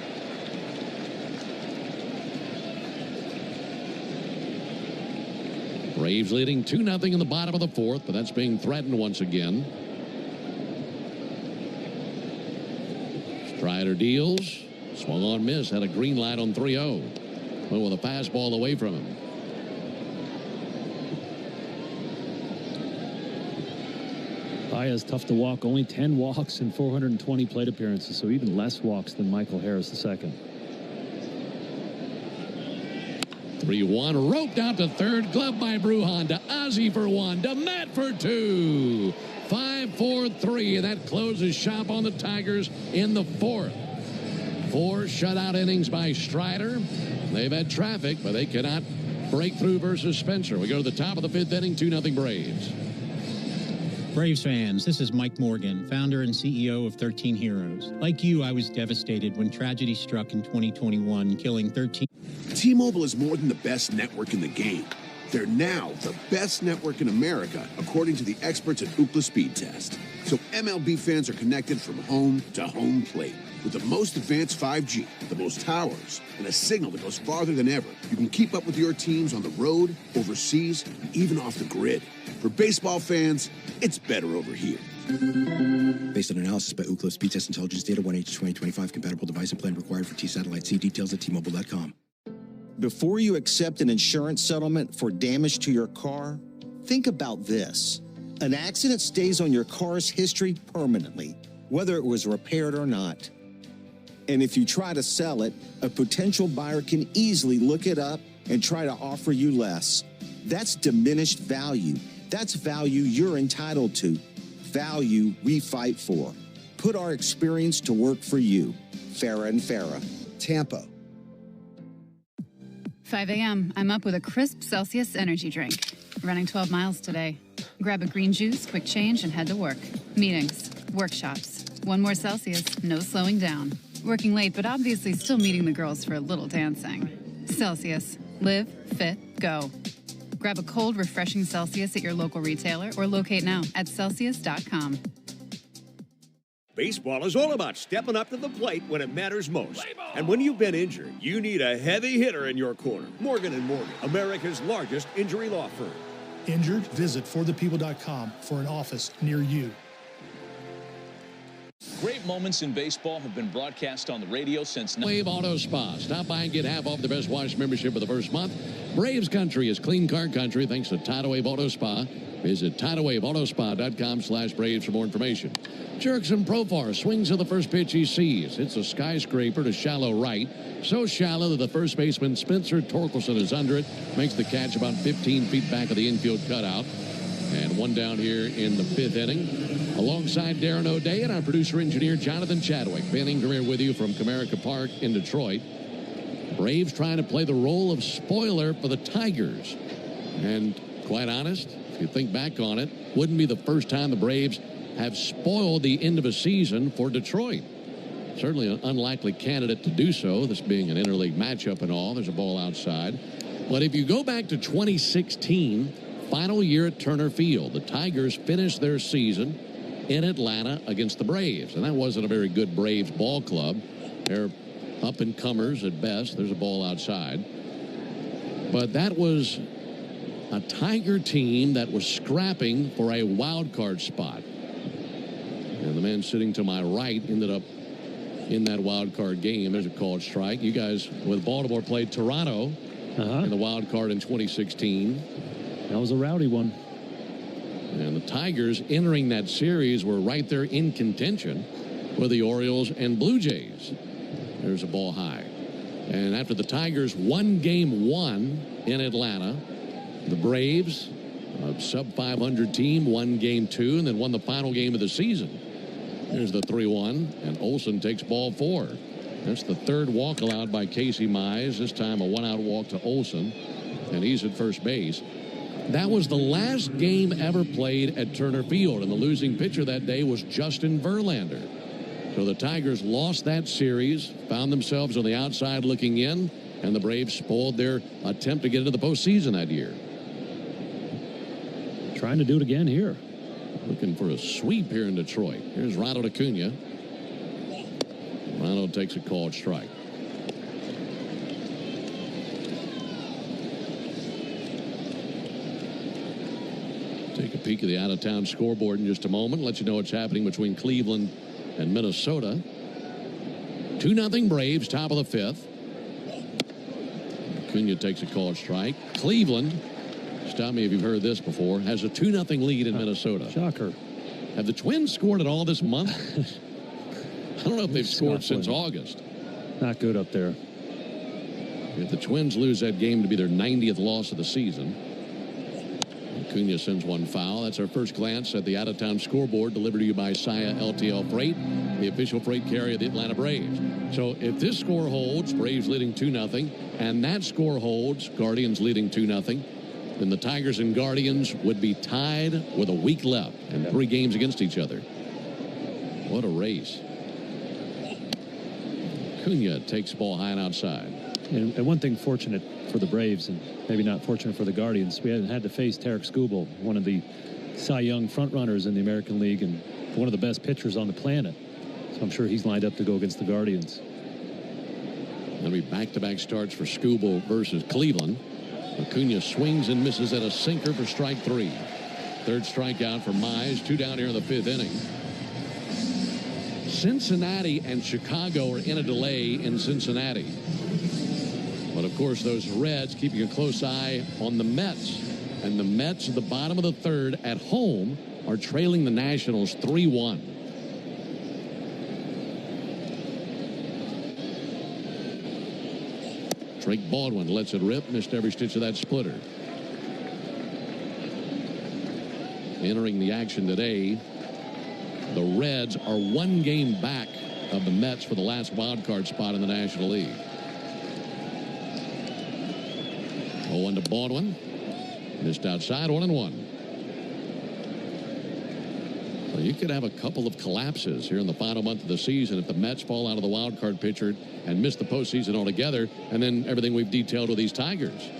Braves leading 2-0 in the bottom of the 4th, but that's being threatened once again. Strider deals. Swung on miss. Had a green light on 3-0. Went with a fastball away from him. Baez tough to walk. Only 10 walks in 420 plate appearances, so even less walks than Michael Harris II. 3-1, roped out to third, glove by Brujan, to Ozzie for 1, to Matt for 2. 5-4-3, and that closes shop on the Tigers in the 4th. 4 shutout innings by Strider. They've had traffic, but they cannot break through versus Spencer. We go to the top of the 5th inning, 2-0 Braves. Braves fans, this is Mike Morgan, founder and CEO of 13 Heroes. Like you, I was devastated when tragedy struck in 2021, killing 13. T-Mobile is more than the best network in the game. They're now the best network in America, according to the experts at Ookla Speed Test. So MLB fans are connected from home to home plate. With the most advanced 5G, the most towers, and a signal that goes farther than ever, you can keep up with your teams on the road, overseas, and even off the grid. For baseball fans, it's better over here. Based on analysis by Ookla Speed Test Intelligence Data 1H2025, compatible device and plan required for T-Satellite. See details at T-Mobile.com. Before you accept an insurance settlement for damage to your car, think about this. An accident stays on your car's history permanently, whether it was repaired or not. And if you try to sell it, a potential buyer can easily look it up and try to offer you less. That's diminished value. That's value you're entitled to. Value we fight for. Put our experience to work for you. Farah and Farah. Tampa. 5 a.m. I'm up with a crisp Celsius energy drink. Running 12 miles today. Grab a green juice, quick change, and head to work. Meetings, workshops. 1 more Celsius, no slowing down. Working late, but obviously still meeting the girls for a little dancing. Celsius. Live, fit, go. Grab a cold, refreshing Celsius at your local retailer or locate now at Celsius.com. Baseball is all about stepping up to the plate when it matters most. And when you've been injured, you need a heavy hitter in your corner. Morgan & Morgan, America's largest injury law firm. Injured? Visit forthepeople.com for an office near you. Great moments in baseball have been broadcast on the radio since... Wave Auto Spa. Stop by and get half off the Best Wash membership for the first month. Braves country is clean car country thanks to Tidal Wave Auto Spa. Visit TidalWaveAutoSpa.com/Braves for more information. Jurickson Profar swings at the first pitch he sees. It's a skyscraper to shallow right. So shallow that the first baseman Spencer Torkelson is under it. Makes the catch about 15 feet back of the infield cutout. And 1 down here in the 5th inning. Alongside Darren O'Day and our producer-engineer Jonathan Chadwick. Ben Ingram here with you from Comerica Park in Detroit. Braves trying to play the role of spoiler for the Tigers. And quite honest, if you think back on it, wouldn't be the first time the Braves have spoiled the end of a season for Detroit. Certainly an unlikely candidate to do so, this being an interleague matchup and all. There's a ball outside. But if you go back to 2016, final year at Turner Field, the Tigers finished their season in Atlanta against the Braves. And that wasn't a very good Braves ball club. They're up-and-comers at best. There's a ball outside. But that was a Tiger team that was scrapping for a wild card spot. And the man sitting to my right ended up in that wild card game. There's a called strike. You guys with Baltimore played Toronto in the wild card in 2016. That was a rowdy one. And the Tigers entering that series were right there in contention with the Orioles and Blue Jays. There's a ball high. And after the Tigers won game 1 in Atlanta, the Braves, a sub-500 team, won game 2 and then won the final game of the season. There's the 3-1, and Olson takes ball 4. That's the 3rd walk allowed by Casey Mize. This time a 1-out walk to Olson, and he's at first base. That was the last game ever played at Turner Field, and the losing pitcher that day was Justin Verlander. So the Tigers lost that series, found themselves on the outside looking in, and the Braves spoiled their attempt to get into the postseason that year. Trying to do it again here. Looking for a sweep here in Detroit. Here's Ronald Acuna. Ronald takes a called strike. Take a peek at the out-of-town scoreboard in just a moment. Let you know what's happening between Cleveland and Minnesota. 2-0 Braves, top of the fifth. Acuna takes a called strike. Cleveland, stop me if you've heard this before, has a 2-0 lead in Minnesota. Shocker. Have the Twins scored at all this month? I don't know if they've scored since August. Not good up there. If the Twins lose that game to be their 90th loss of the season. Acuna sends one foul. That's our first glance at the out-of-town scoreboard, delivered to you by Saya LTL Freight, the official freight carrier of the Atlanta Braves. So if this score holds, Braves leading 2-0, and that score holds, Guardians leading 2-0, then the Tigers and Guardians would be tied with a week left and 3 games against each other. What a race. Acuna takes the ball high and outside. And one thing fortunate for the Braves, and maybe not fortunate for the Guardians, we haven't had to face Tarek Skubal, one of the Cy Young frontrunners in the American League and one of the best pitchers on the planet. So I'm sure he's lined up to go against the Guardians. That'll be back-to-back starts for Skubal versus Cleveland. Acuna swings and misses at a sinker for strike 3. Third strikeout for Mize. 2 down here in the 5th inning. Cincinnati and Chicago are in a delay in Cincinnati. But, of course, those Reds keeping a close eye on the Mets. And the Mets at the bottom of the 3rd at home are trailing the Nationals 3-1. Drake Baldwin lets it rip. Missed every stitch of that splitter. Entering the action today, the Reds are 1 game back of the Mets for the last wild card spot in the National League. 0-1 to Baldwin. Missed outside, 1-1. Well, you could have a couple of collapses here in the final month of the season if the Mets fall out of the wild card picture and miss the postseason altogether, and then everything we've detailed with these Tigers.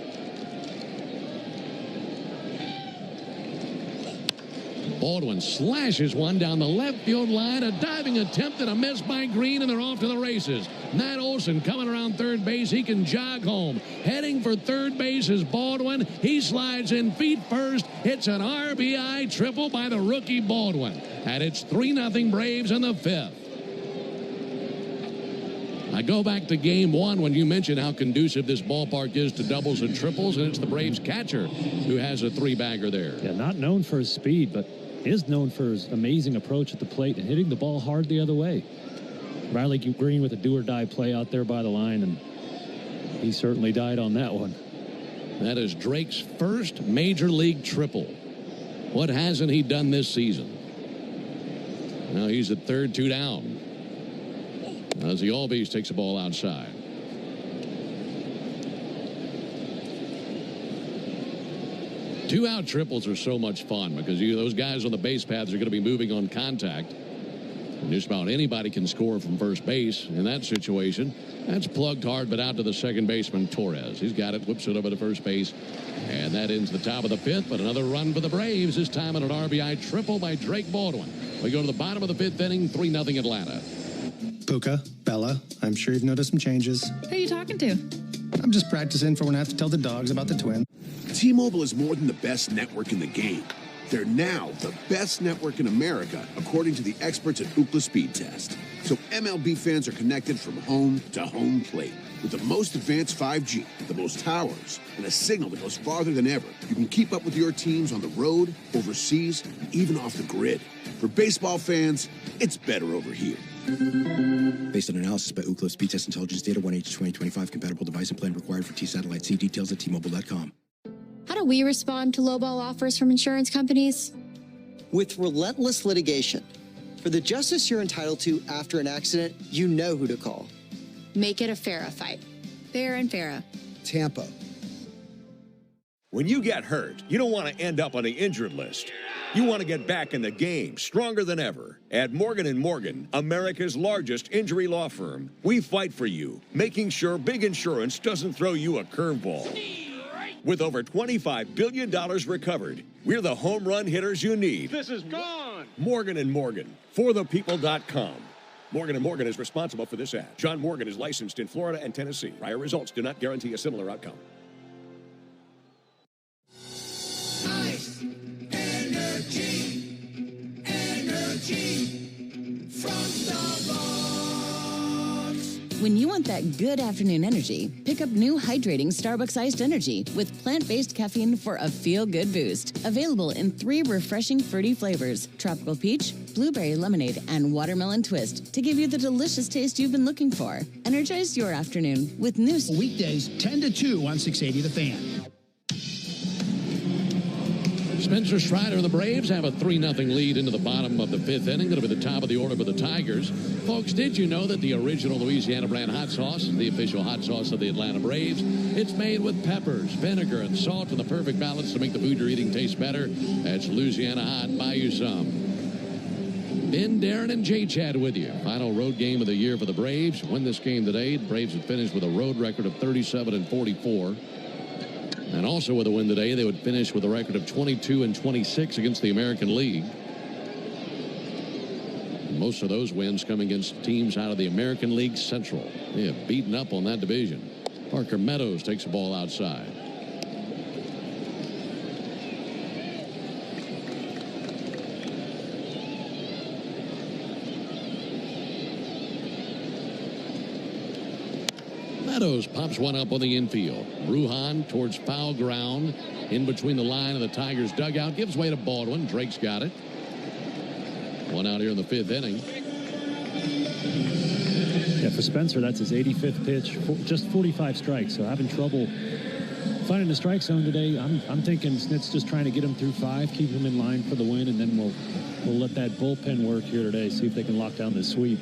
Baldwin slashes one down the left field line. A diving attempt and a miss by Green, and they're off to the races. Matt Olson coming around third base. He can jog home. Heading for third base is Baldwin. He slides in feet first. It's an RBI triple by the rookie Baldwin. And it's 3-0 Braves in the 5th. I go back to game 1 when you mentioned how conducive this ballpark is to doubles and triples, and it's the Braves catcher who has a 3-bagger there. Yeah, not known for his speed, but is known for his amazing approach at the plate and hitting the ball hard the other way. Riley Green with a do-or-die play out there by the line, and he certainly died on that one. That is Drake's first major league triple. What hasn't he done this season? Now he's at third, 2 down. As the Albies takes the ball outside. Two-out triples are so much fun because those guys on the base paths are going to be moving on contact. And just about anybody can score from first base in that situation. That's plugged hard, but out to the second baseman, Torres. He's got it, whips it over to first base. And that ends the top of the 5th, but another run for the Braves, this time on an RBI triple by Drake Baldwin. We go to the bottom of the 5th inning, 3-0 Atlanta. Puka, Bella, I'm sure you've noticed some changes. Who are you talking to? I'm just practicing for when I have to tell the dogs about the twin. T-Mobile is more than the best network in the game. They're now the best network in America, according to the experts at Ookla Speed Test. So MLB fans are connected from home to home plate. With the most advanced 5G, the most towers, and a signal that goes farther than ever, you can keep up with your teams on the road, overseas, and even off the grid. For baseball fans, it's better over here. Based on analysis by Ookla Speed Test Intelligence Data 1H2025, compatible device and plan required for T-Satellite. See details at T-Mobile.com. How do we respond to lowball offers from insurance companies? With relentless litigation. For the justice you're entitled to after an accident, you know who to call. Make it a FARA fight. Fair and FARA. Tampa. When you get hurt, you don't want to end up on the injured list. You want to get back in the game, stronger than ever. At Morgan & Morgan, America's largest injury law firm, we fight for you, making sure big insurance doesn't throw you a curveball. With over $25 billion recovered, we're the home run hitters you need. This is gone. Morgan & Morgan, forthepeople.com. Morgan & Morgan is responsible for this ad. John Morgan is licensed in Florida and Tennessee. Prior results do not guarantee a similar outcome. Ice, energy, energy from Starbucks. When you want that good afternoon energy, pick up new hydrating Starbucks Iced Energy with plant-based caffeine for a feel-good boost. Available in 3 refreshing fruity flavors: tropical peach, blueberry lemonade, and watermelon twist, to give you the delicious taste you've been looking for. Energize your afternoon with new weekdays 10 to 2 on 680 The Fan. Spencer Strider and the Braves have a 3-0 lead into the bottom of the 5th inning. Going to be the top of the order for the Tigers. Folks, did you know that the original Louisiana brand hot sauce is the official hot sauce of the Atlanta Braves? It's made with peppers, vinegar, and salt for the perfect balance to make the food you're eating taste better. That's Louisiana Hot. Buy you some. Ben, Darren, and Jay Chad with you. Final road game of the year for the Braves. Win this game today. The Braves would finish with a road record of 37-44. And also with a win today, they would finish with a record of 22-26 against the American League. Most of those wins come against teams out of the American League Central. They have beaten up on that division. Parker Meadows takes the ball outside. Meadows pops one up on the infield. Brujan towards foul ground in between the line of the Tigers dugout. Gives way to Baldwin. Drake's got it. One out here in the 5th inning. Yeah, for Spencer, that's his 85th pitch. Just 45 strikes. So having trouble finding the strike zone today. I'm thinking Snit's just trying to get him through 5, keep him in line for the win, and then we'll let that bullpen work here today. See if they can lock down this sweep.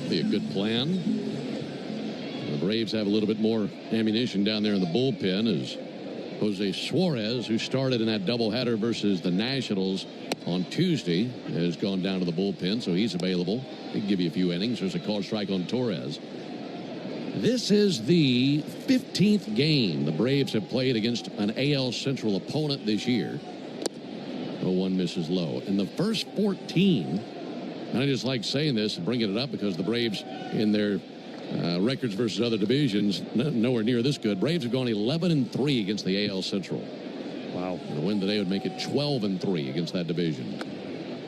Be a good plan. The Braves have a little bit more ammunition down there in the bullpen as Jose Suarez, who started in that doubleheader versus the Nationals on Tuesday, has gone down to the bullpen, so he's available. He can give you a few innings. There's a called strike on Torres. This is the 15th game the Braves have played against an AL Central opponent this year. 0-1 misses low. In the first 14, and I just like saying this and bringing it up because the Braves in their records versus other divisions, nowhere near this good. Braves have gone 11-3 against the AL Central. Wow. And a win today would make it 12-3 against that division.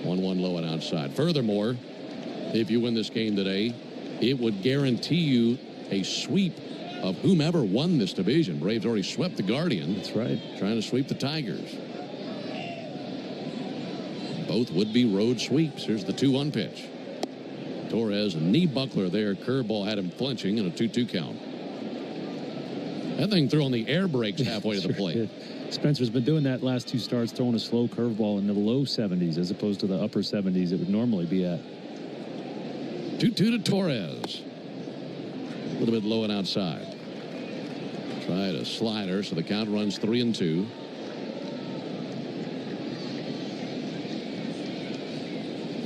1-1 low and outside. Furthermore, if you win this game today, it would guarantee you a sweep of whomever won this division. Braves already swept the Guardian. That's right. Trying to sweep the Tigers. Both would be road sweeps. Here's the 2-1 pitch. Torres, a knee buckler there. Curveball had him flinching in a 2-2 count. That thing threw on the air brakes halfway to the plate. Spencer's been doing that last 2 starts, throwing a slow curveball in the low 70s as opposed to the upper 70s it would normally be at. 2-2 to Torres. A little bit low and outside. Tried a slider, so the count runs 3-2.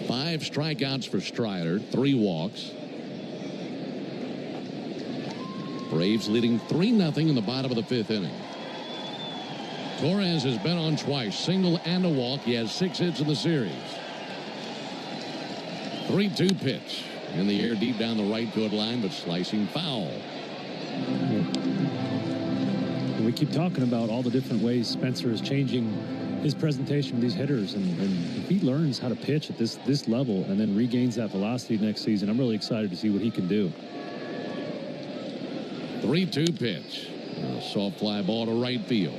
Five strikeouts for Strider, 3 walks. Braves leading 3-0 in the bottom of the 5th inning. Torres has been on twice, single and a walk. He has 6 hits in the series. 3-2 pitch. In the air deep down the right field line, but slicing foul. We keep talking about all the different ways Spencer is changing his presentation of these hitters, and if he learns how to pitch at this level and then regains that velocity next season, I'm really excited to see what he can do. 3-2 pitch. A soft fly ball to right field.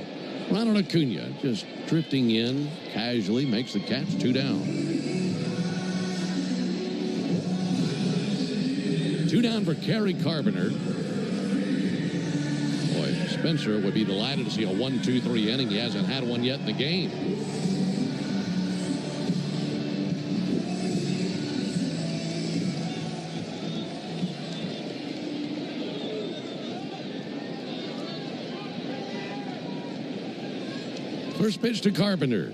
Ronald Acuna just drifting in casually, makes the catch. 2 down. 2 down for Kerry Carpenter. Boy, Spencer would be delighted to see a 1-2-3 inning. He hasn't had one yet in the game. First pitch to Carpenter.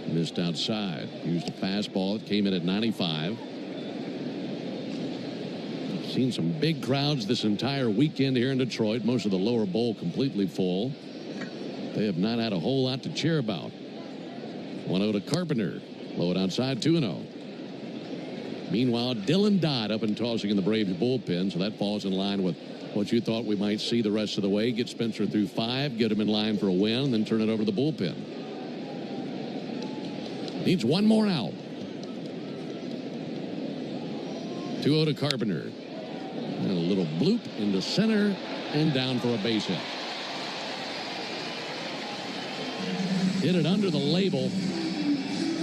Missed outside. Used a fastball. It came in at 95. Seen some big crowds this entire weekend here in Detroit. Most of the lower bowl completely full. They have not had a whole lot to cheer about. 1-0 to Carpenter. Low it outside, 2-0. Meanwhile, Dylan Dodd up and tossing in the Braves bullpen, so that falls in line with what you thought we might see the rest of the way. Get Spencer through 5, get him in line for a win, and then turn it over to the bullpen. Needs one more out. 2-0 to Carpenter. And a little bloop into center and down for a base hit. Hit it under the label,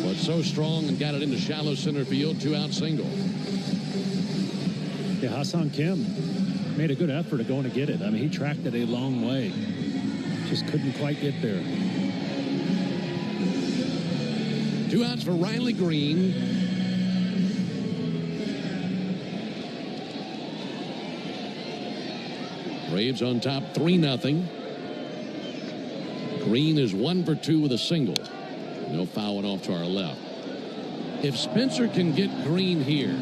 but so strong and got it into shallow center field. 2-out single. Yeah, Ha-Seong Kim made a good effort of going to get it. I mean, he tracked it a long way. Just couldn't quite get there. 2 outs for Riley Green. Braves on top 3-0. Green is 1 for 2 with a single. No fouling off to our left. If Spencer can get Green here,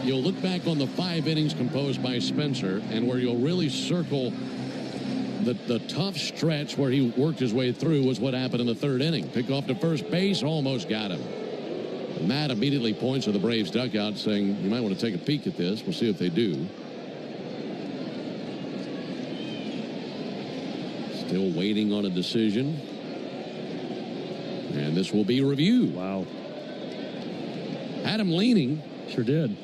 you'll look back on the 5 innings composed by Spencer, and where you'll really circle the tough stretch where he worked his way through was what happened in the 3rd inning. Pick off to first base, almost got him. And Matt immediately points to the Braves dugout saying, you might want to take a peek at this. We'll see if they do. Still waiting on a decision. And this will be reviewed. Wow. Had him leaning. Sure did.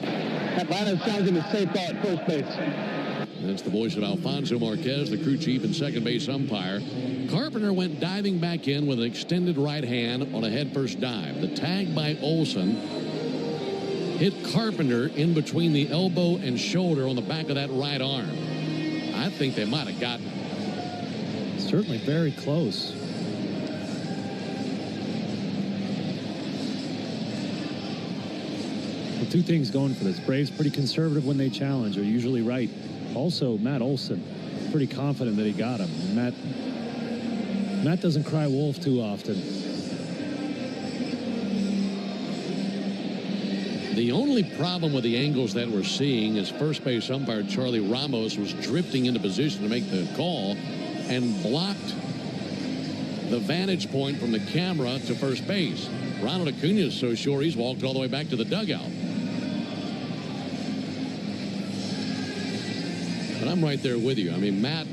Atlanta sounds him a safe ball at first base. That's the voice of Alfonso Marquez, the crew chief and second base umpire. Carpenter went diving back in with an extended right hand on a headfirst dive. The tag by Olson hit Carpenter in between the elbow and shoulder on the back of that right arm. I think they might have gotten it. Certainly very close. Well, 2 things going for this. Braves pretty conservative when they challenge. Are usually right. Also, Matt Olson, pretty confident that he got him. And Matt doesn't cry wolf too often. The only problem with the angles that we're seeing is first base umpire Charlie Ramos was drifting into position to make the call and blocked the vantage point from the camera to first base. Ronald Acuna is so sure he's walked all the way back to the dugout. But I'm right there with you. I mean, Matt,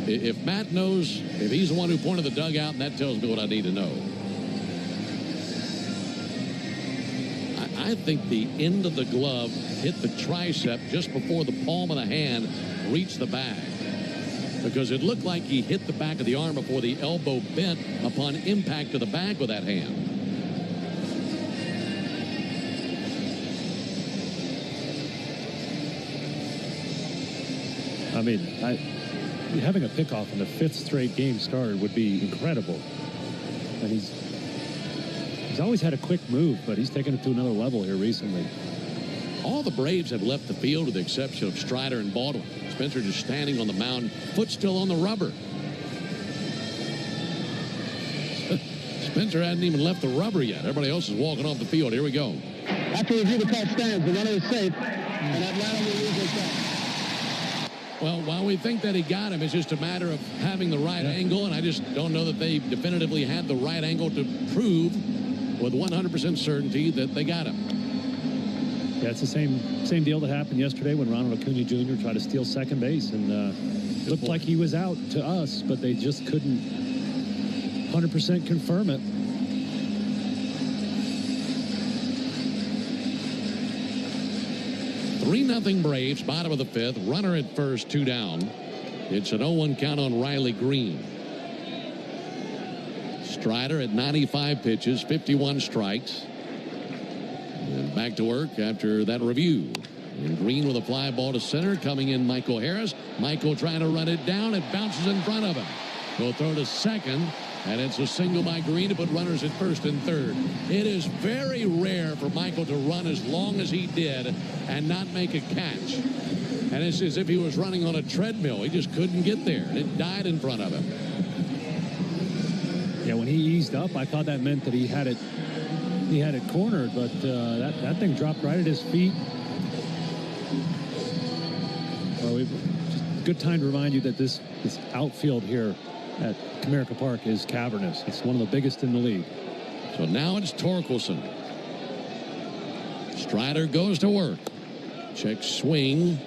if Matt knows, if he's the one who pointed the dugout, that tells me what I need to know. I think the end of the glove hit the tricep just before the palm of the hand reached the bag, because it looked like he hit the back of the arm before the elbow bent upon impact to the bag with that hand. I mean, having a pickoff in the 5th straight game started would be incredible. And he's always had a quick move, but he's taken it to another level here recently. All the Braves have left the field with the exception of Strider and Baldwin. Spencer just standing on the mound, foot still on the rubber. Spencer hadn't even left the rubber yet. Everybody else is walking off the field. Here we go. After review, the call stands. The runner is safe, and Atlanta will lose their shot. Well, while we think that he got him, it's just a matter of having the right angle, and I just don't know that they definitively had the right angle to prove with 100% certainty that they got him. Yeah, it's the same deal that happened yesterday when Ronald Acuna Jr. tried to steal second base, and looked like he was out to us, but they just couldn't 100% confirm it. Three-0 Braves, bottom of the 5th. Runner at first, 2 down. It's an 0-1 count on Riley Green. Strider at 95 pitches, 51 strikes. And back to work after that review. And Green with a fly ball to center. Coming in Michael Harris. Michael trying to run it down. It bounces in front of him. He'll throw to second. And it's a single by Green to put runners at first and third. It is very rare for Michael to run as long as he did and not make a catch. And it's as if he was running on a treadmill. He just couldn't get there. It died in front of him. Yeah, when he eased up, I thought that meant that he had it cornered, but that thing dropped right at his feet. Well, just a good time to remind you that this outfield here at Comerica Park is cavernous. It's one of the biggest in the league. So now it's Torkelson. Strider goes to work. Check swing.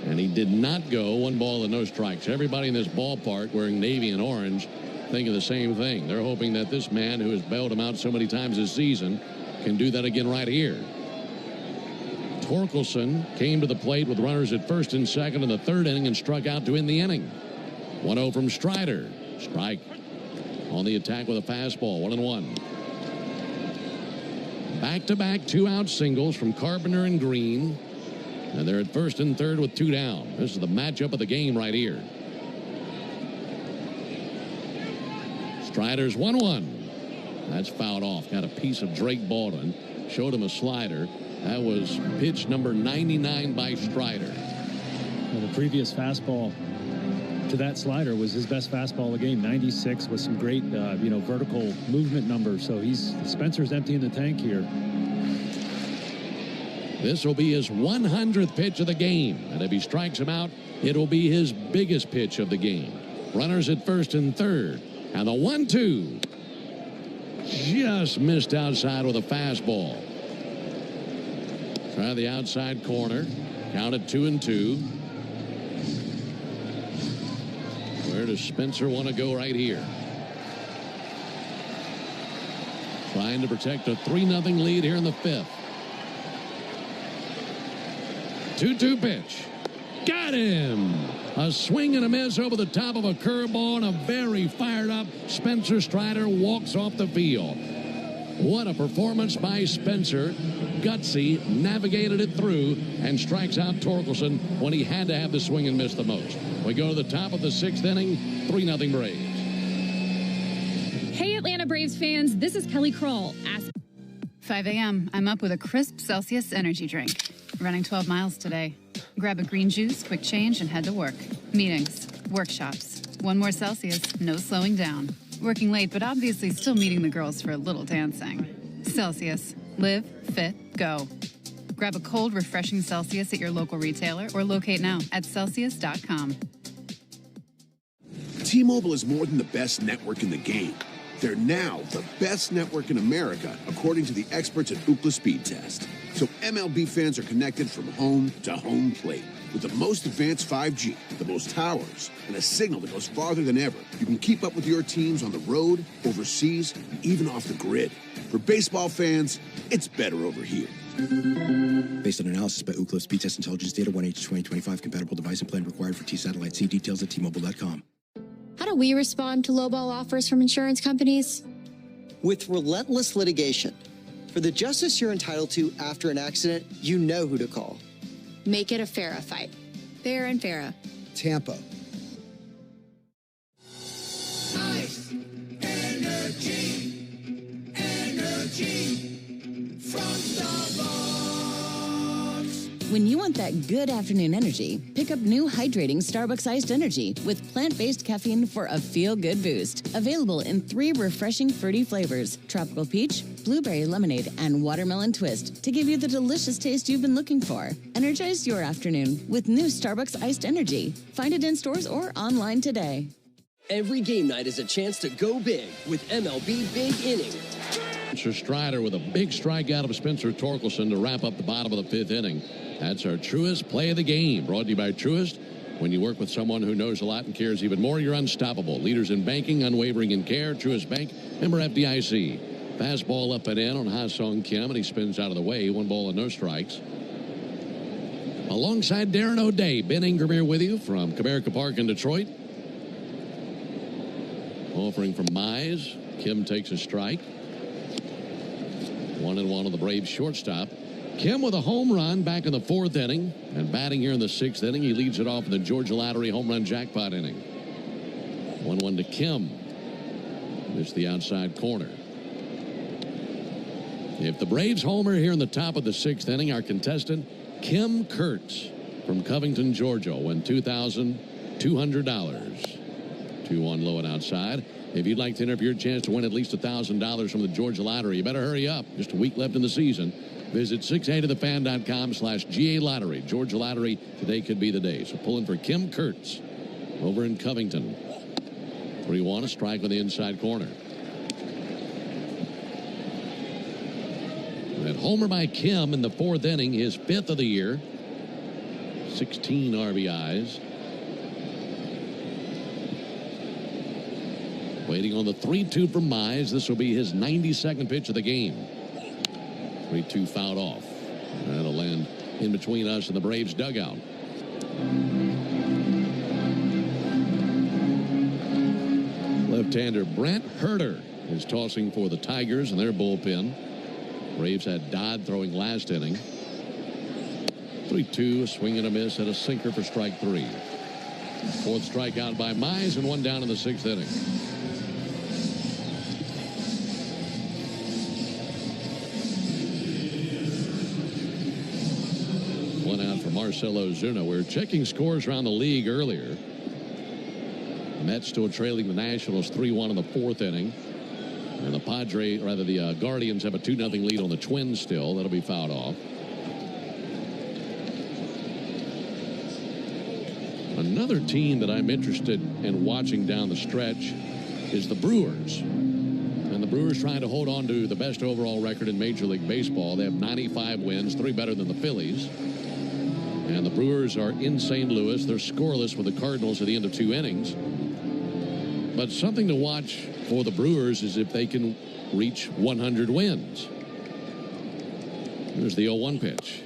And he did not go. 1 ball and no strikes. Everybody in this ballpark wearing navy and orange thinking the same thing. They're hoping that this man who has bailed him out so many times this season can do that again right here. Torkelson came to the plate with runners at first and second in the 3rd inning and struck out to end the inning. 1-0 from Strider. Strike on the attack with a fastball. 1-1. Back-to-back 2-out singles from Carpenter and Green. And they're at first and third with 2 down. This is the matchup of the game right here. Strider's 1-1. That's fouled off. Got a piece of Drake Baldwin. Showed him a slider. That was pitch number 99 by Strider. Well, the previous fastball to that slider was his best fastball of the game. 96 with some great, vertical movement numbers. So Spencer's emptying the tank here. This will be his 100th pitch of the game. And if he strikes him out, it will be his biggest pitch of the game. Runners at first and third. And the 1-2. Just missed outside with a fastball. Try the outside corner. Count at 2-2. Where does Spencer want to go right here? Trying to protect a 3-0 lead here in the 5th. 2-2 pitch. Got him. A swing and a miss over the top of a curveball, and a very fired up Spencer Strider walks off the field. What a performance by Spencer. Gutsy navigated it through and strikes out Torkelson when he had to have the swing and miss the most. We go to the top of the 6th inning, 3-0 Braves. Hey, Atlanta Braves fans, this is Kelly Kroll. 5 a.m. I'm up with a crisp Celsius energy drink. Running 12 miles today. Grab a green juice, quick change, and head to work. Meetings, workshops. 1 more Celsius, no slowing down. Working late, but obviously still meeting the girls for a little dancing. Celsius. Live, fit, go. Grab a cold, refreshing Celsius at your local retailer or locate now at Celsius.com. T-Mobile is more than the best network in the game. They're now the best network in America, according to the experts at Ookla Speed Test. So MLB fans are connected from home to home plate. With the most advanced 5G, the most towers, and a signal that goes farther than ever, you can keep up with your teams on the road, overseas, and even off the grid. For baseball fans, it's better over here. Based on analysis by Ookla Speed Test Intelligence Data 1H2025, compatible device and plan required for T-Satellite. See details at T-Mobile.com. How do we respond to lowball offers from insurance companies? With relentless litigation. For the justice you're entitled to after an accident, you know who to call. Make it a FARA fight. Fair and FARA. Tampa. Ice. Energy. Energy. From Starbucks. When you want that good afternoon energy, pick up new hydrating Starbucks iced energy with plant-based caffeine for a feel-good boost. Available in 3 refreshing fruity flavors: tropical peach, blueberry lemonade, and watermelon twist, to give you the delicious taste you've been looking for. Energize your afternoon with new Starbucks iced energy. Find it in stores or online today. Every game night is a chance to go big with MLB Big Inning. Spencer Strider with a big strikeout of Spencer Torkelson to wrap up the bottom of the 5th inning. That's our Truist Play of the Game, brought to you by Truist. When you work with someone who knows a lot and cares even more, you're unstoppable. Leaders in banking, unwavering in care. Truist Bank, member FDIC. Fastball up and in on Ha-Sung Kim, and he spins out of the way. 1 ball and no strikes. Alongside Darren O'Day, Ben Ingram here with you from Comerica Park in Detroit. Offering from Mize. Kim takes a strike. 1-1 on the Braves shortstop. Kim with a home run back in the 4th inning. And batting here in the 6th inning, he leads it off in the Georgia Lottery home run jackpot inning. 1-1 to Kim. Missed the outside corner. If the Braves homer here in the top of the 6th inning, our contestant, Kim Kurtz. from Covington, Georgia, win $2,200. 2-1 low and outside. If you'd like to enter for your chance to win at least $1,000 from the Georgia Lottery, you better hurry up. Just a week left in the season. Visit 680thefan.com/GA Lottery. Georgia Lottery, today could be the day. So pulling for Kim Kurtz over in Covington. 3-1, a strike on the inside corner. That homer by Kim in the 4th inning, his 5th of the year. 16 RBIs. Waiting on the 3-2 from Mize. This will be his 92nd pitch of the game. 3-2 fouled off. That'll land in between us and the Braves dugout. Left-hander Brent Herter is tossing for the Tigers in their bullpen. Braves had Dodd throwing last inning. 3-2, a swing and a miss and a sinker for strike 3. 4th strikeout by Mize and 1 down in the 6th inning. Marcelo Ozuna. We're checking scores around the league earlier. Mets still trailing the Nationals 3-1 in the 4th inning. And the the Guardians have a 2-0 lead on the Twins still. That'll be fouled off. Another team that I'm interested in watching down the stretch is the Brewers. And the Brewers trying to hold on to the best overall record in Major League Baseball. They have 95 wins, 3 better than the Phillies. And the Brewers are in St. Louis. They're scoreless with the Cardinals at the end of 2 innings. But something to watch for the Brewers is if they can reach 100 wins. Here's the 0-1 pitch.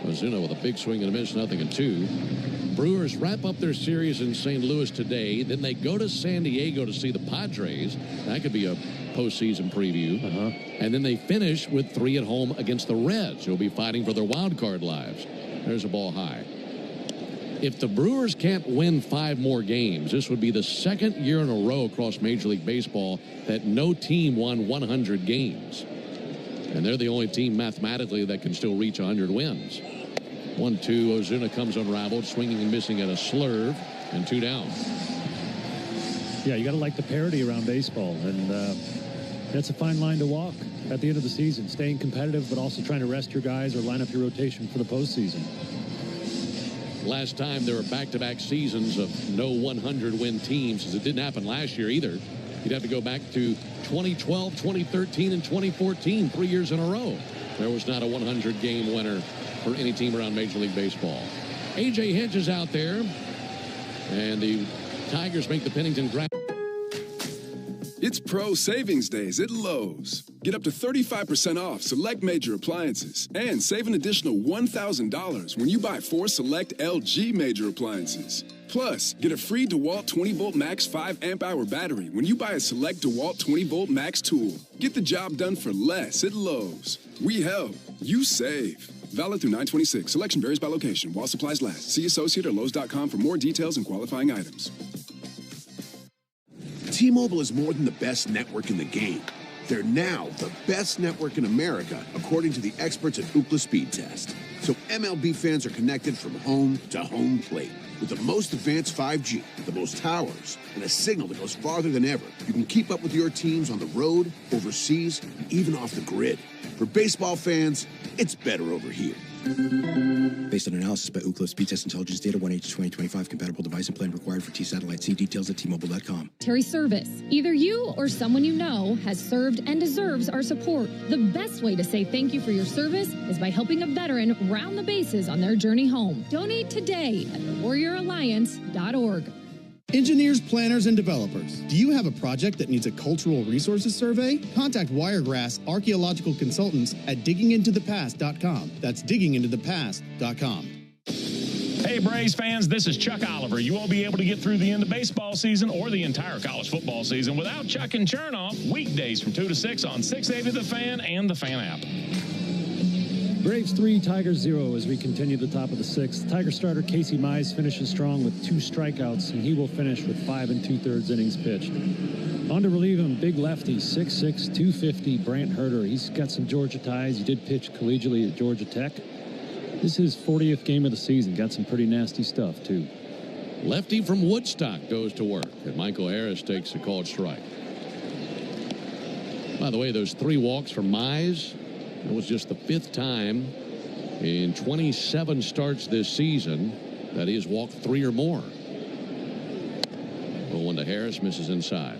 Ozuna with a big swing and a miss, 0-2. Brewers wrap up their series in St. Louis today. Then they go to San Diego to see the Padres. That could be a postseason preview. And then they finish with 3 at home against the Reds, who'll be fighting for their wild card lives. There's a ball high. If the Brewers can't win 5 more games, this would be the 2nd year in a row across Major League Baseball that no team won 100 games. And they're the only team mathematically that can still reach 100 wins. 1-2, Ozuna comes unraveled, swinging and missing at a slurve, and 2 down. Yeah, you got to like the parity around baseball, and that's a fine line to walk at the end of the season, staying competitive but also trying to rest your guys or line up your rotation for the postseason. Last time there were back-to-back seasons of no 100-win teams, as it didn't happen last year either. You'd have to go back to 2012, 2013, and 2014, 3 years in a row. There was not a 100-game winner for any team around Major League Baseball. A.J. Hinch is out there, and the Tigers make the Pennington Grand. It's Pro Savings Days at Lowe's. Get up to 35% off select major appliances and save an additional $1,000 when you buy 4 select LG major appliances. Plus, get a free DeWalt 20-volt max 5 amp-hour battery when you buy a select DeWalt 20-volt max tool. Get the job done for less at Lowe's. We help. You save. Valid through 9/26. Selection varies by location while supplies last. See associate or Lowe's.com for more details and qualifying items. T-Mobile is more than the best network in the game. They're now the best network in America, according to the experts at Ookla Speed Test. So MLB fans are connected from home to home plate. With the most advanced 5G, the most towers, and a signal that goes farther than ever, you can keep up with your teams on the road, overseas, and even off the grid. For baseball fans, it's better over here. Based on analysis by Ookla Speed Test Intelligence Data 1H2025, compatible device and plan required for T-Satellite. See details at T-Mobile.com. Terry Service. Either you or someone you know has served and deserves our support. The best way to say thank you for your service is by helping a veteran round the bases on their journey home. Donate today at thewarrioralliance.org. Engineers, planners, and developers, do you have a project that needs a cultural resources survey? Contact Wiregrass Archaeological Consultants at diggingintothepast.com. That's diggingintothepast.com. Hey, Braves fans, this is Chuck Oliver. You won't be able to get through the end of baseball season or the entire college football season without Chuck and Chernoff, weekdays from 2 to 6 on 680 The Fan and the Fan app. Braves 3, Tigers 0 as we continue the top of the 6th. Tiger starter Casey Mize finishes strong with 2 strikeouts, and he will finish with 5 2/3 innings pitched. On to relieve him, big lefty, 6'6", 250, Brant Herter. He's got some Georgia ties. He did pitch collegiately at Georgia Tech. This is his 40th game of the season. Got some pretty nasty stuff, too. Lefty from Woodstock goes to work, and Michael Harris takes a called strike. By the way, those 3 walks for Mize, it was just the 5th time in 27 starts this season that he has walked 3 or more. 0-1 to Harris, misses inside.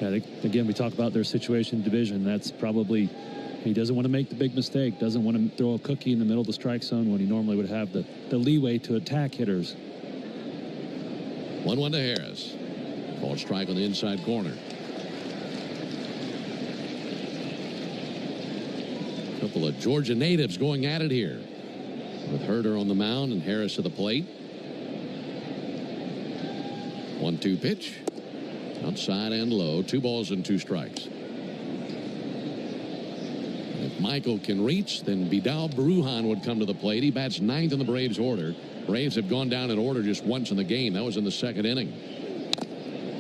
Yeah, again, we talk about their situation division. That's probably, he doesn't want to make the big mistake, doesn't want to throw a cookie in the middle of the strike zone when he normally would have the leeway to attack hitters. 1-1 to Harris. Called strike on the inside corner. A couple of Georgia natives going at it here, with Herter on the mound and Harris at the plate. 1-2 pitch. Outside and low. 2 balls and 2 strikes. If Michael can reach, then Vidal Brujan would come to the plate. He bats 9th in the Braves order. Braves have gone down in order just once in the game. That was in the 2nd inning.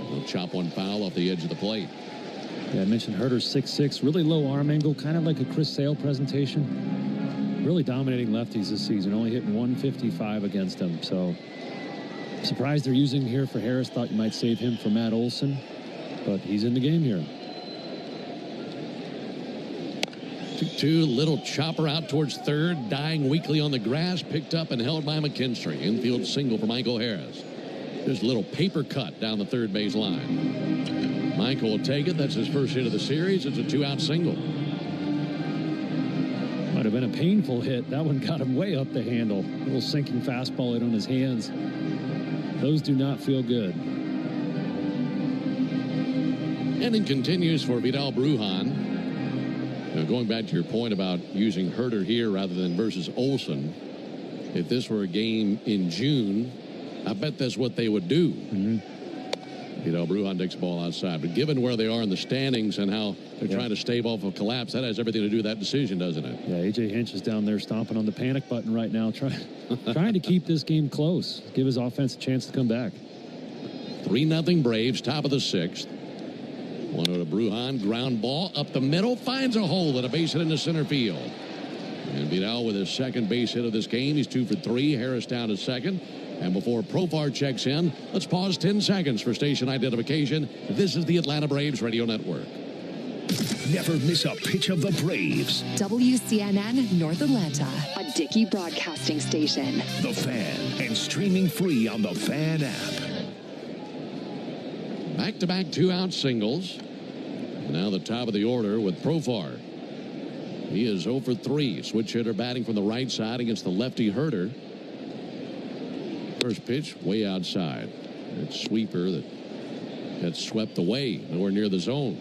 He'll chop one foul off the edge of the plate. Yeah, I mentioned Herter's 6'6", really low arm angle, kind of like a Chris Sale presentation. Really dominating lefties this season, only hitting 155 against them. So surprised they're using him here for Harris. Thought you might save him for Matt Olson, but he's in the game here. 2-2, little chopper out towards third, dying weakly on the grass, picked up and held by McKinstry. Infield single for Michael Harris. There's a little paper cut down the third base line. Michael will take it. That's his first hit of the series. It's a 2-out single. Might have been a painful hit. That one got him way up the handle. A little sinking fastball hit on his hands. Those do not feel good. Inning continues for Vidal Brujan. Now, going back to your point about using Herter here rather than versus Olson, if this were a game in June, I bet that's what they would do. Vidal Brujan takes the ball outside. But given where they are in the standings and how they're trying to stave off a collapse, that has everything to do with that decision, doesn't it? Yeah, A.J. Hinch is down there stomping on the panic button right now, trying to keep this game close, give his offense a chance to come back. 3-0 Braves, top of the 6th. 1-0 to Brujan, ground ball up the middle, finds a hole and a base hit into center field. And Vidal with his second base hit of this game. He's 2 for 3. Harris down to second. And before Profar checks in, let's pause 10 seconds for station identification. This is the Atlanta Braves Radio Network. Never miss a pitch of the Braves. WCNN North Atlanta, a Dickey broadcasting station. The Fan, and streaming free on the Fan app. Back-to-back 2-out singles. Now the top of the order with Profar. He is 0 for 3. Switch hitter batting from the right side against the lefty Herter. First pitch way outside. That sweeper that got swept away, nowhere near the zone.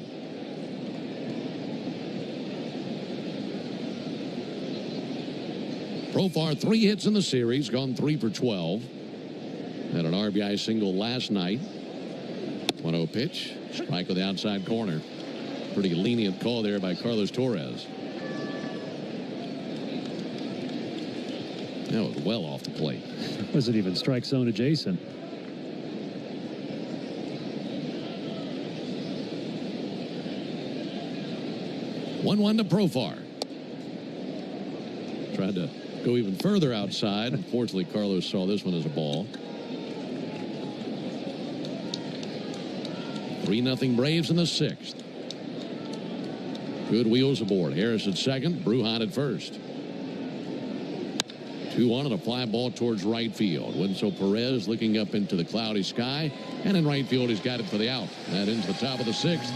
Profar 3 hits in the series, gone 3 for 12. Had an RBI single last night. 1-0 pitch, strike with the outside corner. Pretty lenient call there by Carlos Torres. That was well off the plate. Wasn't even strike zone adjacent. One to Profar. Tried to go even further outside. Unfortunately, Carlos saw this one as a ball. 3-0 Braves in the 6th. Good wheels aboard. Harris at second, Brujan at first. 2-1 and a fly ball towards right field. Winso Perez looking up into the cloudy sky, and in right field he's got it for the out. That ends the top of the 6th.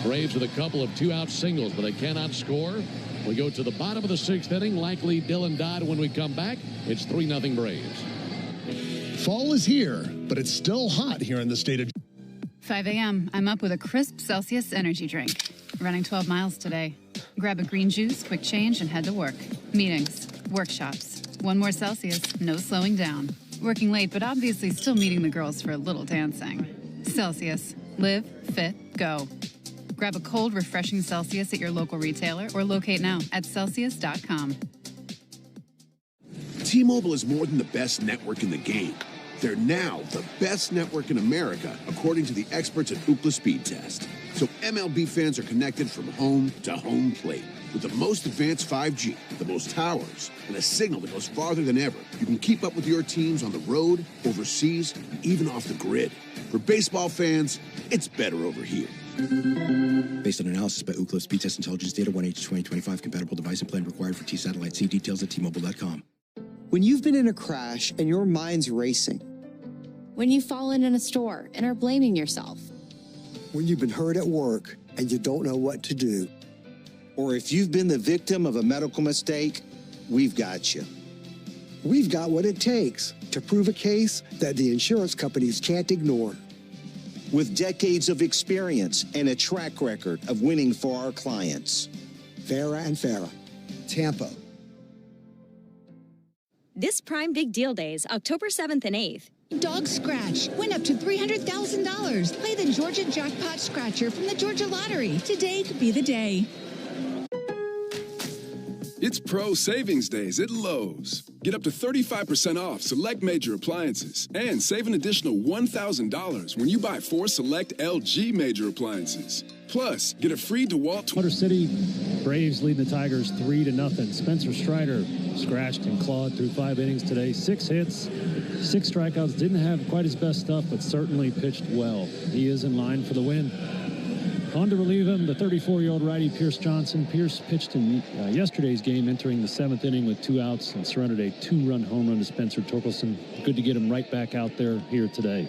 Braves with a couple of 2-out singles, but they cannot score. We go to the bottom of the 6th inning. Likely Dylan Dodd when we come back. It's 3-0 Braves. Fall is here, but it's still hot here in the state of 5 a.m. I'm up with a crisp Celsius energy drink. Running 12 miles today. Grab a green juice, quick change, and head to work. Meetings, workshops. 1 more Celsius, no slowing down. Working late, but obviously still meeting the girls for a little dancing. Celsius. Live, fit, go. Grab a cold, refreshing Celsius at your local retailer or locate now at Celsius.com. T-Mobile is more than the best network in the game. They're now the best network in America, according to the experts at Ookla Speed Test. So So MLB fans are connected from home to home plate. With the most advanced 5G, the most towers, and a signal that goes farther than ever, you can keep up with your teams on the road, overseas, and even off the grid. For baseball fans, it's better over here. Based on analysis by Ookla Speed Test Intelligence Data 1H2025, compatible device and plan required for T-Satellite. See details at T-Mobile.com. When you've been in a crash and your mind's racing. When you've fallen in a store and are blaming yourself. When you've been hurt at work and you don't know what to do. Or if you've been the victim of a medical mistake, we've got you. We've got what it takes to prove a case that the insurance companies can't ignore. With decades of experience and a track record of winning for our clients. Farah and Farah, Tampa. This Prime Big Deal Days, October 7th and 8th. Dog Scratch. Win up to $300,000. Play the Georgia Jackpot Scratcher from the Georgia Lottery. Today could be the day. It's Pro Savings Days at Lowe's. Get up to 35% off select major appliances and save an additional $1,000 when you buy 4 select LG major appliances. Plus, get a free DeWalt. Motor City Braves leading the Tigers 3-0. Spencer Strider scratched and clawed through 5 innings today. 6 hits, 6 strikeouts. Didn't have quite his best stuff, but certainly pitched well. He is in line for the win. On to relieve him, the 34-year-old righty Pierce Johnson. Pierce pitched in yesterday's game, entering the 7th inning with 2 outs and surrendered a 2-run home run to Spencer Torkelson. Good to get him right back out there here today.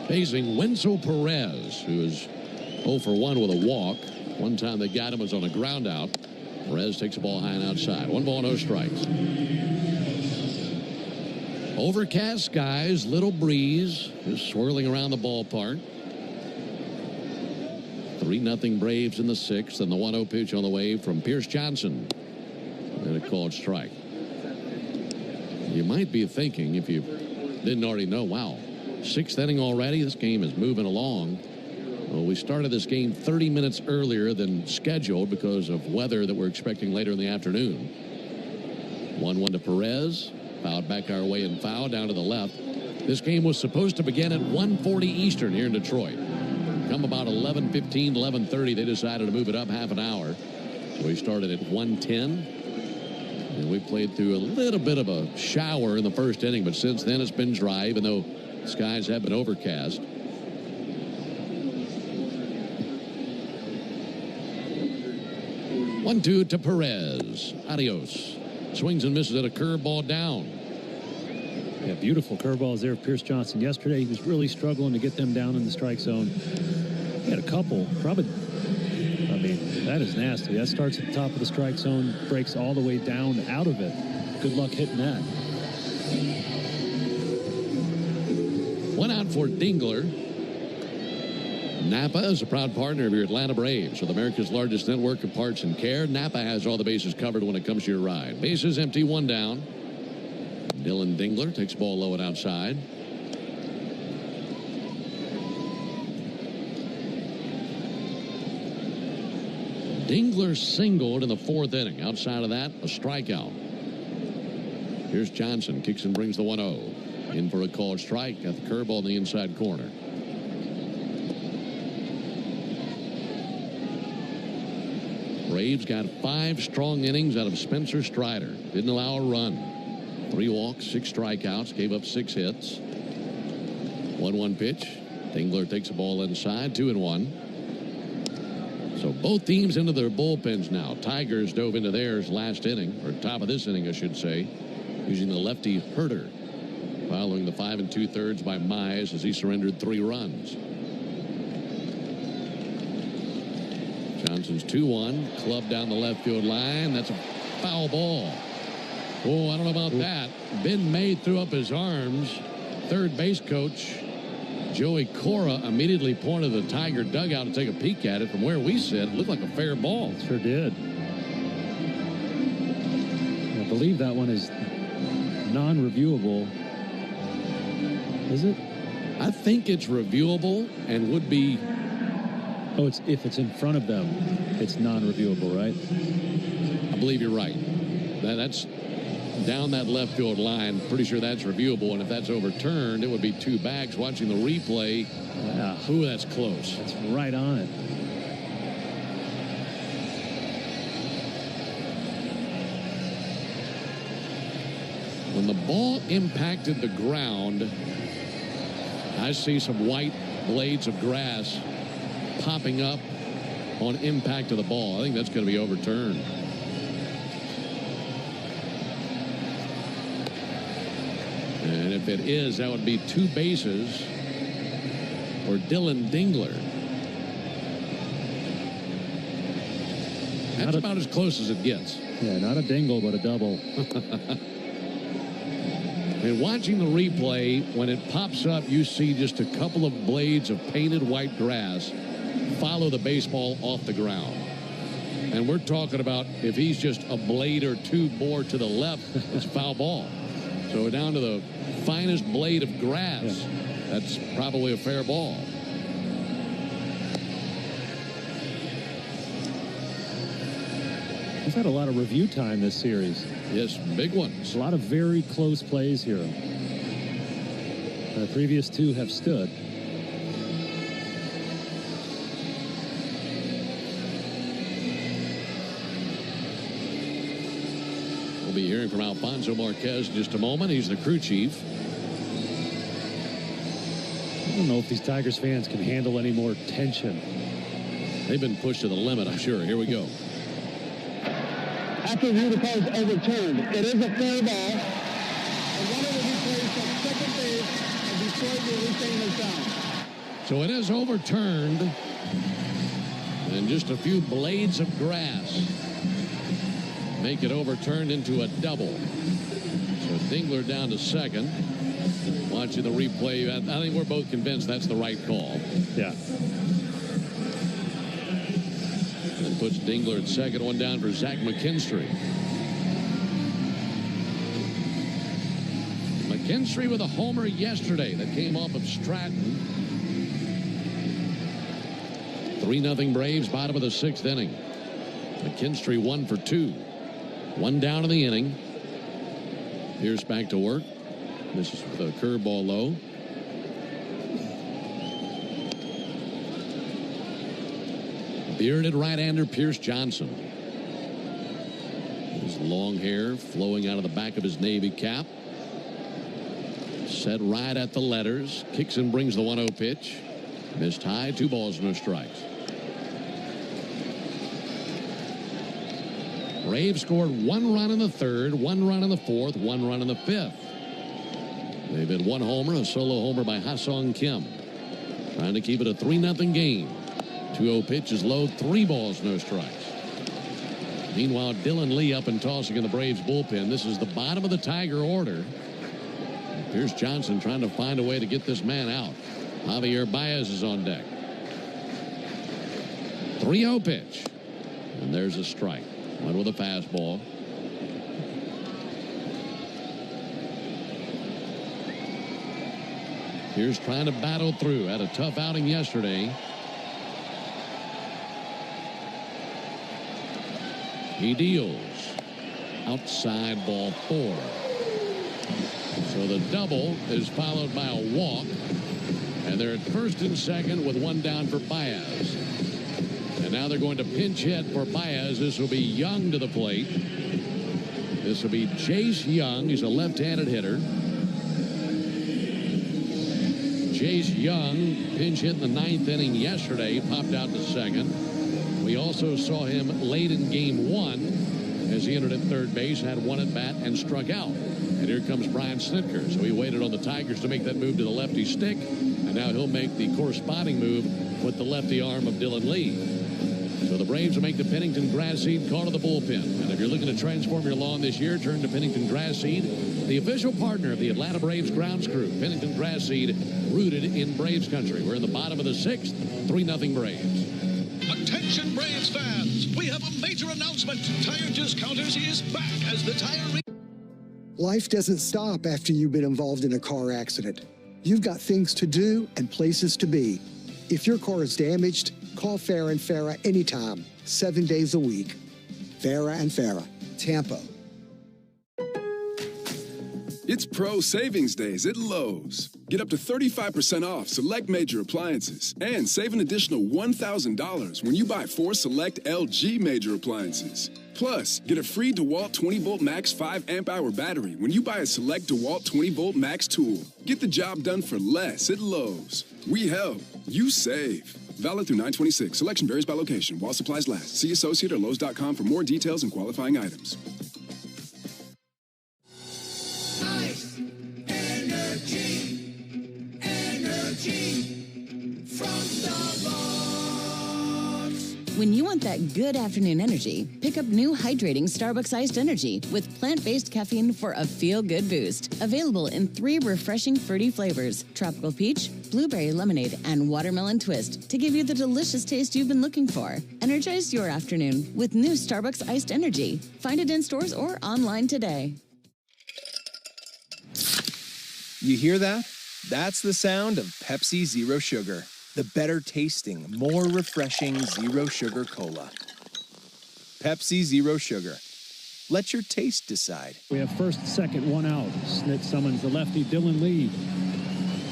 Facing Wenzel Perez, who is 0 for 1 with a walk. One time they got him was on a ground out. Perez takes the ball high and outside. 1 ball, no strikes. Overcast skies, little breeze, just swirling around the ballpark. 3-0 Braves in the 6th, and the 1-0 pitch on the way from Pierce Johnson. And a called strike. You might be thinking, if you didn't already know, wow, 6th inning already? This game is moving along. Well, we started this game 30 minutes earlier than scheduled because of weather that we're expecting later in the afternoon. 1-1 to Perez. Fouled back our way and foul down to the left. This game was supposed to begin at 1:40 Eastern here in Detroit. Come about 11:15, 11:30, they decided to move it up half an hour. So we started at 1:10. And we played through a little bit of a shower in the first inning, but since then it's been dry, even though skies have been overcast. 1-2 to Perez. Adios. Swings and misses at a curveball down. Yeah, beautiful curveballs there of Pierce Johnson yesterday. He was really struggling to get them down in the strike zone. He had a couple, probably. I mean, that is nasty. That starts at the top of the strike zone, breaks all the way down out of it. Good luck hitting that. 1 out for Dingler. Napa is a proud partner of your Atlanta Braves. With America's largest network of parts and care, Napa has all the bases covered when it comes to your ride. Bases empty, 1 down. Dylan Dingler takes ball low and outside. Dingler singled in the 4th inning. Outside of that, a strikeout. Here's Johnson. Kicks and brings the 1-0. In for a called strike. Got the curveball in the inside corner. Braves got 5 strong innings out of Spencer Strider. Didn't allow a run. 3 walks, 6 strikeouts, gave up 6 hits. 1-1 pitch. Dingler takes the ball inside, 2-1. So both teams into their bullpens now. Tigers dove into theirs last inning, or top of this inning, I should say, using the lefty Herter, following the 5 2/3 by Mize as he surrendered 3 runs. Johnson's 2-1, clubbed down the left field line. That's a foul ball. Oh, I don't know about that. Ben May threw up his arms. Third base coach Joey Cora immediately pointed the Tiger dugout to take a peek at it. From where we sit, it looked like a fair ball. It sure did. I believe that one is non-reviewable. Is it? I think it's reviewable and would be. Oh, it's if it's in front of them, it's non-reviewable, right? I believe you're right. That's down that left field line. Pretty sure that's reviewable, and if that's overturned, it would be 2 bags. Watching the replay, ooh, that's close. That's right on it. When the ball impacted the ground, I see some white blades of grass popping up on impact of the ball. I think that's going to be overturned. And if it is, that would be 2 bases for Dylan Dingler. That's about as close as it gets. Yeah, not a dingle, but a double. And watching the replay, when it pops up, you see just a couple of blades of painted white grass follow the baseball off the ground. And we're talking about if he's just a blade or 2 more to the left, it's foul ball. So down to the finest blade of grass, that's probably a fair ball. We've had a lot of review time this series. Yes, big ones. A lot of very close plays here. The previous 2 have stood. We'll be hearing from Alfonso Marquez in just a moment. He's the crew chief. I don't know if these Tigers fans can handle any more tension. They've been pushed to the limit, I'm sure. Here we go. After review, the call is overturned. It is a fair ball. And one of the replays at second base, and Detroit will retain his down. So it is overturned. And just a few blades of grass make it overturned into a double. So Dingler down to second. Watching the replay, I think we're both convinced that's the right call. Yeah. And puts Dingler at second. One down for Zach McKinstry. McKinstry with a homer yesterday that came off of Stratton. 3-0 Braves, bottom of the 6th inning. McKinstry 1 for 2. 1 down in the inning. Pierce back to work. This is with a curveball low. Bearded right-hander Pierce Johnson. His long hair flowing out of the back of his Navy cap. Set right at the letters. Kicks and brings the 1-0 pitch. Missed high. 2 balls, no strikes. Braves scored 1 run in the 3rd, 1 run in the 4th, 1 run in the 5th. They've had 1 homer, a solo homer by Ha-Sung Kim. Trying to keep it a 3-0 game. 2-0 pitch is low, 3 balls, no strikes. Meanwhile, Dylan Lee up and tossing in the Braves bullpen. This is the bottom of the Tiger order. Pierce Johnson trying to find a way to get this man out. Javier Baez is on deck. 3-0 pitch. And there's a strike. Went with a fastball. Here's trying to battle through. Had a tough outing yesterday. He deals. Outside ball 4. So the double is followed by a walk. And they're at first and second with 1 down for Baez. And now they're going to pinch hit for Baez. This will be Young to the plate. This will be Jace Young. He's a left-handed hitter. Jace Young pinch hit in the 9th inning yesterday. Popped out to second. We also saw him late in game 1 as he entered at third base, had 1 at bat, and struck out. And here comes Brian Snitker. So he waited on the Tigers to make that move to the lefty stick. And now he'll make the corresponding move with the lefty arm of Dylan Lee. So the Braves will make the Pennington Grass Seed call to the bullpen. And if you're looking to transform your lawn this year, turn to Pennington Grass Seed, the official partner of the Atlanta Braves grounds crew. Pennington Grass Seed, rooted in Braves country. We're in the bottom of the 6th, 3-0 Braves. Attention Braves fans, we have a major announcement. Tire Discounters is back as the tire... Life doesn't stop after you've been involved in a car accident. You've got things to do and places to be. If your car is damaged, call Farah and Farah anytime, 7 days a week. Farah and Farah, Tampa. It's Pro Savings Days at Lowe's. Get up to 35% off select major appliances and save an additional $1,000 when you buy 4 select LG major appliances. Plus, get a free DeWalt 20-volt max 5 amp-hour battery when you buy a select DeWalt 20-volt max tool. Get the job done for less at Lowe's. We help. You save. Valid through 9/26. Selection varies by location while supplies last. See associate or Lowe's.com for more details and qualifying items. When you want that good afternoon energy, pick up new hydrating Starbucks iced energy with plant-based caffeine for a feel-good boost. Available in 3 refreshing fruity flavors: tropical peach, blueberry lemonade, and watermelon twist, to give you the delicious taste you've been looking for. Energize your afternoon with new Starbucks iced energy. Find it in stores or online today. You hear that? That's the sound of Pepsi Zero Sugar. The better tasting, more refreshing Zero Sugar Cola. Pepsi Zero Sugar. Let your taste decide. We have first, second, 1 out. Snit summons the lefty Dylan Lee.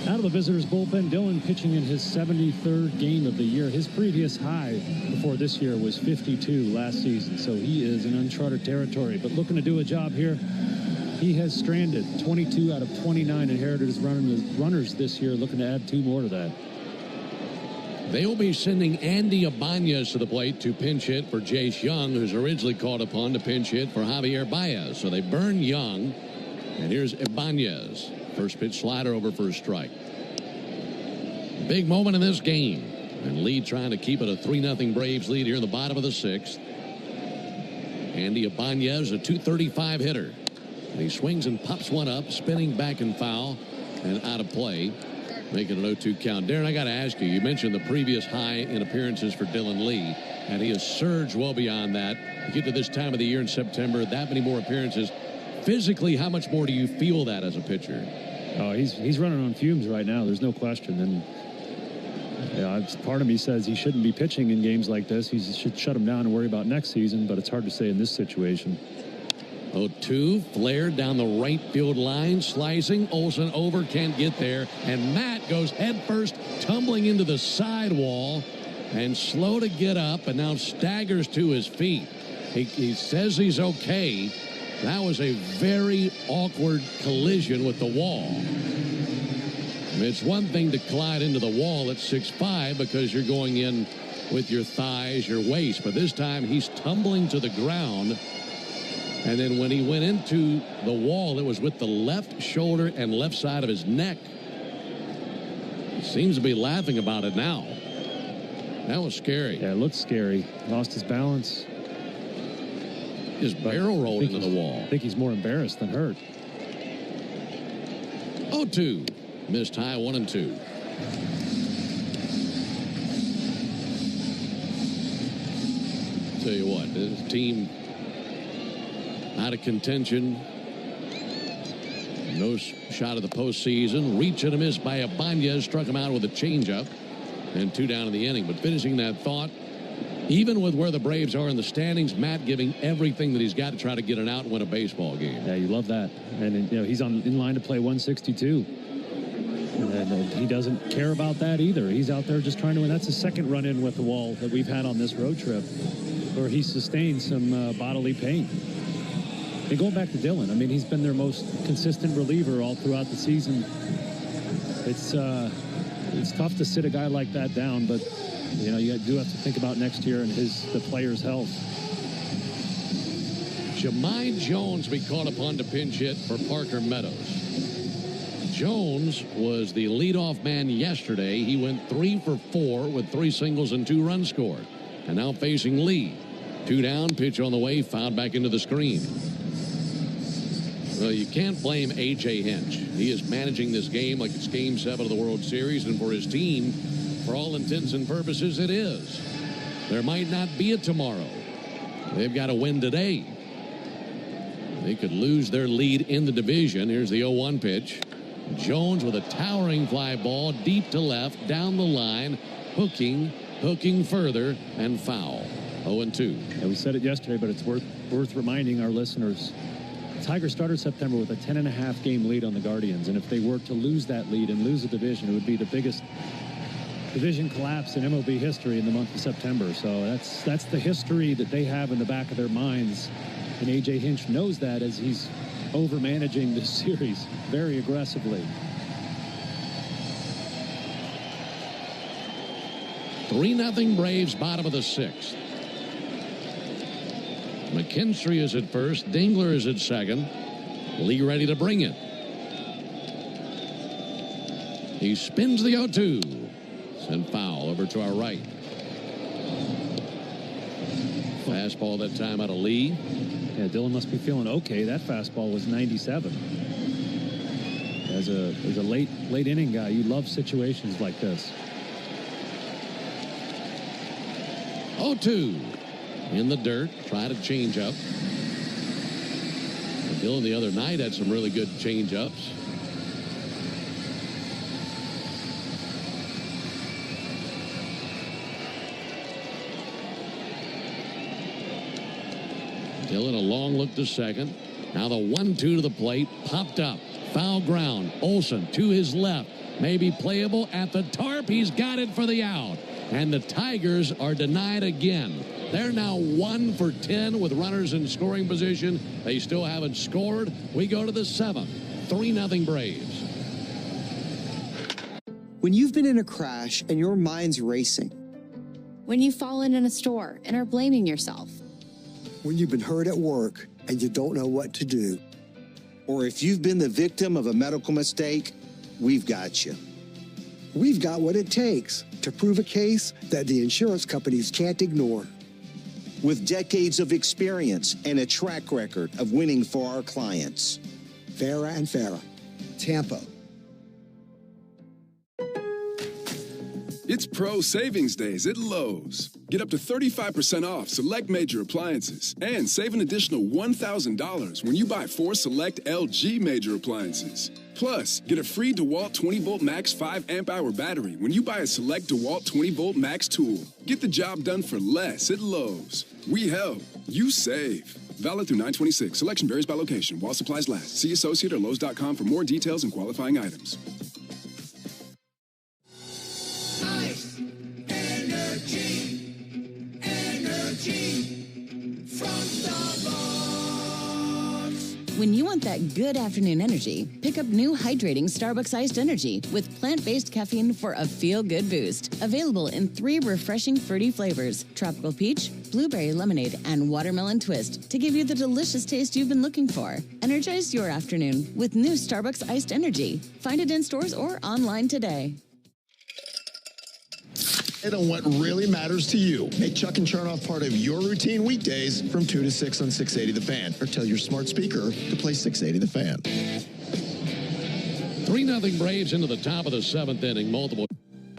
Out of the visitors' bullpen, Dylan pitching in his 73rd game of the year. His previous high before this year was 52 last season, so he is in uncharted territory. But looking to do a job here. He has stranded 22 out of 29 inherited runners this year, looking to add 2 more to that. They will be sending Andy Ibanez to the plate to pinch hit for Jace Young, who's originally called upon to pinch hit for Javier Baez. So they burn Young, and here's Ibanez. First pitch slider over for a strike. Big moment in this game. And Lee trying to keep it a 3-0 Braves lead here in the bottom of the 6th. Andy Ibanez, a .235 hitter. And he swings and pops one up, spinning back and foul, and out of play. Making an 0-2 count. Darren, I got to ask you, you mentioned the previous high in appearances for Dylan Lee, and he has surged well beyond that. You get to this time of the year in September, that many more appearances. Physically, how much more do you feel that as a pitcher? Oh, he's running on fumes right now. There's no question. And part of me says he shouldn't be pitching in games like this. He should shut him down and worry about next season, but it's hard to say in this situation. 0-2, flared down the right field line, slicing. Olsen over, can't get there. And Matt goes headfirst, tumbling into the sidewall, and slow to get up, and now staggers to his feet. He says he's okay. That was a very awkward collision with the wall. I mean, it's one thing to collide into the wall at 6'5" because you're going in with your thighs, your waist. But this time he's tumbling to the ground. And then when he went into the wall, it was with the left shoulder and left side of his neck. He seems to be laughing about it now. That was scary. Yeah, it looked scary. Lost his balance. His barrel rolled into the wall. I think he's more embarrassed than hurt. 0-2. Missed high, 1-2. Tell you what, this team out of contention. No shot of the postseason. Reach and a miss by Ibanez. Struck him out with a changeup. And 2 down in the inning. But finishing that thought, even with where the Braves are in the standings, Matt giving everything that he's got to try to get an out and win a baseball game. Yeah, you love that. And he's in line to play 162. And he doesn't care about that either. He's out there just trying to win. That's the second run-in with the wall that we've had on this road trip, where he sustained some bodily pain. And going back to Dylan, I mean, he's been their most consistent reliever all throughout the season. It's tough to sit a guy like that down, but you do have to think about next year and the player's health. Jahmai Jones be called upon to pinch hit for Parker Meadows. Jones was the leadoff man yesterday. He went 3 for 4 with 3 singles and 2 runs scored. And now facing Lee. 2 down, pitch on the way, fouled back into the screen. Well, you can't blame A.J. Hinch. He is managing this game like it's Game 7 of the World Series, and for his team, for all intents and purposes, it is. There might not be a tomorrow. They've got to win today. They could lose their lead in the division. Here's the 0-1 pitch. Jones with a towering fly ball deep to left, down the line, hooking further, and foul. 0-2. Yeah, we said it yesterday, but it's worth reminding our listeners. Tigers started September with a 10.5 game lead on the Guardians, and if they were to lose that lead and lose the division, it would be the biggest division collapse in MLB history in the month of September. So that's the history that they have in the back of their minds, and A.J. Hinch knows that as he's over-managing this series very aggressively. 3-0 Braves, bottom of the 6th. McKinstry is at first. Dingler is at second. Lee ready to bring it. He spins the 0-2. Send foul over to our right. Fastball that time out of Lee. Yeah, Dylan must be feeling okay. That fastball was 97. As a late inning guy, you love situations like this. 0-2 in the dirt. Try to change up. Dylan the other night had some really good change ups. Dylan a long look to second. Now the 1-2 to the plate. Popped up. Foul ground. Olsen to his left. Maybe playable at the tarp. He's got it for the out. And the Tigers are denied again. They're now 1 for 10 with runners in scoring position. They still haven't scored. We go to the 7th. 3-0 Braves. When you've been in a crash and your mind's racing. When you've fallen in a store and are blaming yourself. When you've been hurt at work and you don't know what to do. Or if you've been the victim of a medical mistake, we've got you. We've got what it takes to prove a case that the insurance companies can't ignore. With decades of experience and a track record of winning for our clients. Farah and Farah, Tampa. It's Pro Savings Days at Lowe's. Get up to 35% off select major appliances and save an additional $1,000 when you buy 4 select LG major appliances. Plus, get a free DeWalt 20-volt max 5 amp-hour battery when you buy a select DeWalt 20-volt max tool. Get the job done for less at Lowe's. We help. You save. Valid through 9/26. Selection varies by location while supplies last. See associate or Lowe's.com for more details and qualifying items. Ice, energy from Starbucks. When you want that good afternoon energy, pick up new hydrating Starbucks iced energy with plant-based caffeine for a feel-good boost. Available in 3 refreshing fruity flavors: tropical peach, blueberry lemonade, and watermelon twist to give you the delicious taste you've been looking for. Energize your afternoon with new Starbucks iced energy. Find it in stores or online today. On what really matters to you. Make Chuck and Chernoff part of your routine weekdays from 2 to 6 on 680 The Fan. Or tell your smart speaker to play 680 The Fan. 3-0 Braves into the top of the 7th inning. Multiple.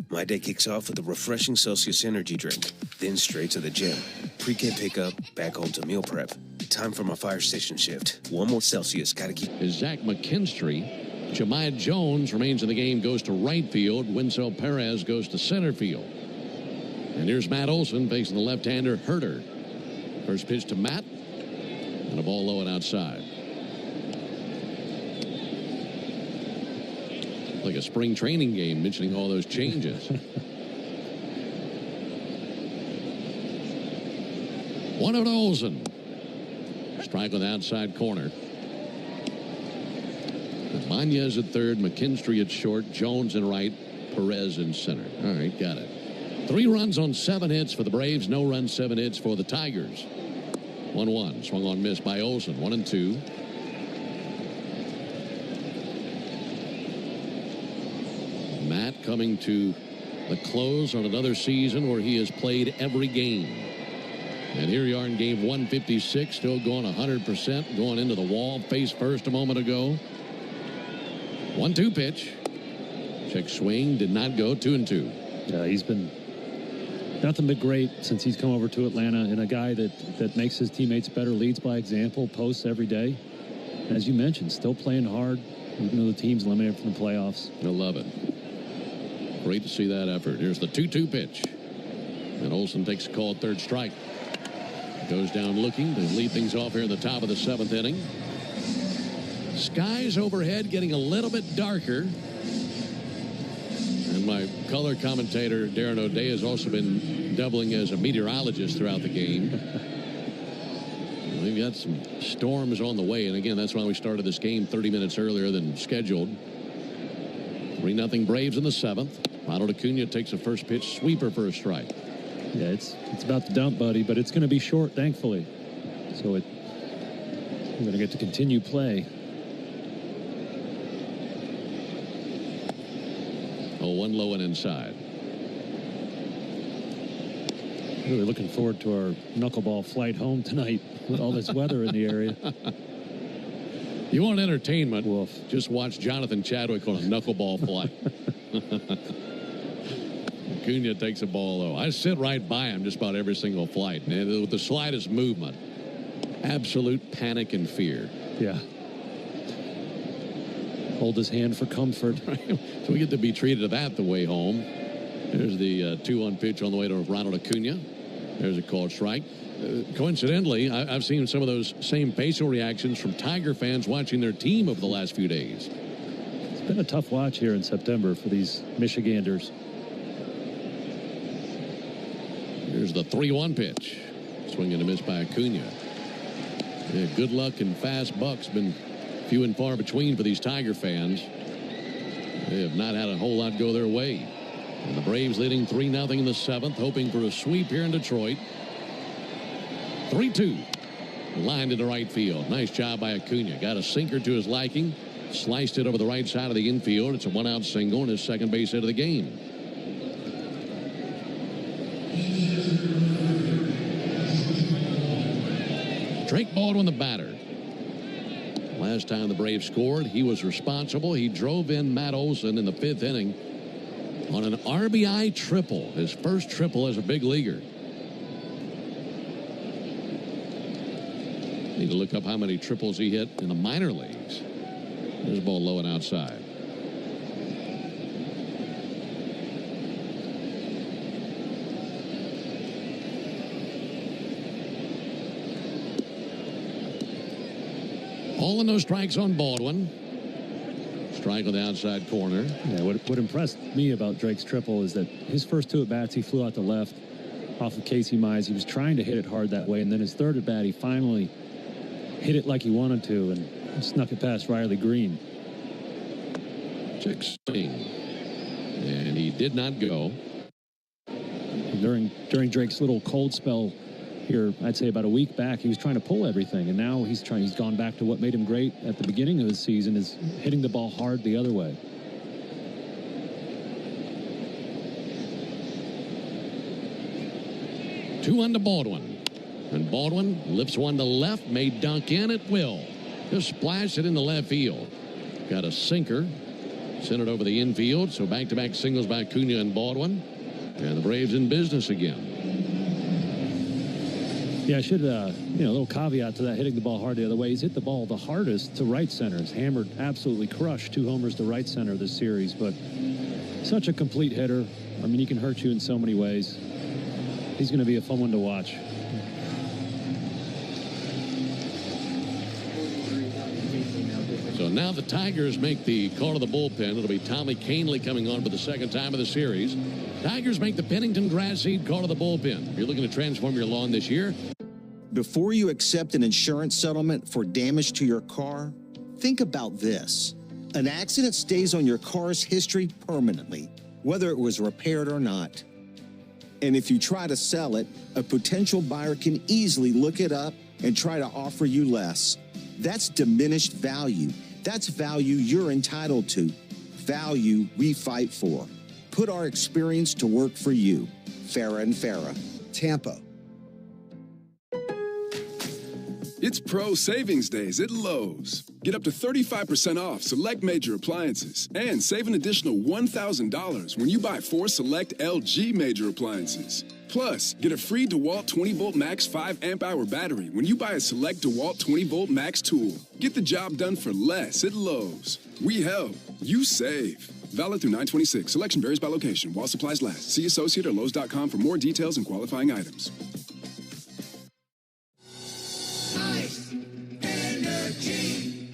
My day kicks off with a refreshing Celsius energy drink. Then straight to the gym. Pre-K pickup, back home to meal prep. Time for my fire station shift. One more Celsius, gotta keep. Is Zach McKinstry. Jemiah Jones remains in the game, goes to right field. Winsell Perez goes to center field. And here's Matt Olson facing the left-hander Herter. First pitch to Matt. And a ball low and outside. Like a spring training game, mentioning all those changes. 1-0 to Olson. Strike on the outside corner. Manez at third, McKinstry at short, Jones in right, Perez in center. All right, got it. 3 runs on 7 hits for the Braves. No runs, 7 hits for the Tigers. 1-1. Swung on, miss by Olsen. 1-2. Matt coming to the close on another season where he has played every game. And here you are in game 156, still going 100%, going into the wall. Face first a moment ago. 1-2 pitch. Check swing, did not go. 2-2. He's been nothing but great since he's come over to Atlanta, and a guy that makes his teammates better, leads by example, posts every day. As you mentioned, still playing hard, even though the team's eliminated from the playoffs. I love it. Great to see that effort. Here's the 2-2 pitch. And Olsen takes a call at third strike. Goes down looking to lead things off here in the top of the 7th inning. Skies overhead getting a little bit darker. And my color commentator, Darren O'Day, has also been doubling as a meteorologist throughout the game. We've got some storms on the way, and again, that's why we started this game 30 minutes earlier than scheduled. 3-0 Braves in the 7th. Ronald Acuna takes a first pitch sweeper for a strike. Yeah, it's about to dump, buddy, but it's going to be short, thankfully. So we're going to get to continue play. 0-1 low and inside. Really looking forward to our knuckleball flight home tonight with all this weather in the area. You want entertainment? Wolf. Just watch Jonathan Chadwick on a knuckleball flight. Acuna takes a ball low. I sit right by him just about every single flight. And with the slightest movement, absolute panic and fear. Yeah. Hold his hand for comfort. Right. So we get to be treated to that the way home. There's the 2-1 pitch on the way to Ronald Acuna. There's a called strike. Coincidentally, I've seen some of those same facial reactions from Tiger fans watching their team over the last few days. It's been a tough watch here in September for these Michiganders. Here's the 3-1 pitch. Swing and a miss by Acuna. Yeah, good luck and fast bucks been few and far between for these Tiger fans. They have not had a whole lot go their way. And the Braves leading 3-0 in the 7th, hoping for a sweep here in Detroit. 3-2. Lined into right field. Nice job by Acuna. Got a sinker to his liking. Sliced it over the right side of the infield. It's a 1-out single and his second base hit of the game. Drake Baldwin, the batter. Last time the Braves scored, he was responsible. He drove in Matt Olson in the 5th inning on an RBI triple, his first triple as a big leaguer. Need to look up how many triples he hit in the minor leagues. There's a ball low and outside. All in those strikes on Baldwin. Strike on the outside corner. Yeah, what impressed me about Drake's triple is that his first 2 at-bats, he flew out to left off of Casey Mize. He was trying to hit it hard that way, and then his 3rd at-bat, he finally hit it like he wanted to and snuck it past Riley Green. Check swing. And he did not go. During Drake's little cold spell here, I'd say about a week back, he was trying to pull everything, and now he's gone back to what made him great at the beginning of the season, is hitting the ball hard the other way. Two on to Baldwin. And Baldwin lifts one to left, may dunk in at will. Just splash it in the left field. Got a sinker. Sent it over the infield, so back-to-back singles by Acuna and Baldwin. And the Braves in business again. Yeah, I should, a little caveat to that, hitting the ball hard the other way. He's hit the ball the hardest to right center. He's hammered, absolutely crushed 2 homers to right center this series, but such a complete hitter. I mean, he can hurt you in so many ways. He's going to be a fun one to watch. So now the Tigers make the call to the bullpen. It'll be Tommy Canely coming on for the 2nd time of the series. Tigers make the Pennington grass seed call to the bullpen. If you're looking to transform your lawn this year, before you accept an insurance settlement for damage to your car, think about this. An accident stays on your car's history permanently, whether it was repaired or not. And if you try to sell it, a potential buyer can easily look it up and try to offer you less. That's diminished value. That's value you're entitled to. Value we fight for. Put our experience to work for you. Farah and Farah. Tampa. It's Pro Savings Days at Lowe's. Get up to 35% off select major appliances and save an additional $1,000 when you buy 4 select LG major appliances. Plus, get a free DeWalt 20-volt max 5 amp-hour battery when you buy a select DeWalt 20-volt max tool. Get the job done for less at Lowe's. We help. You save. Valid through 9/26. Selection varies by location while supplies last. See associate or Lowe's.com for more details and qualifying items. Ice Energy.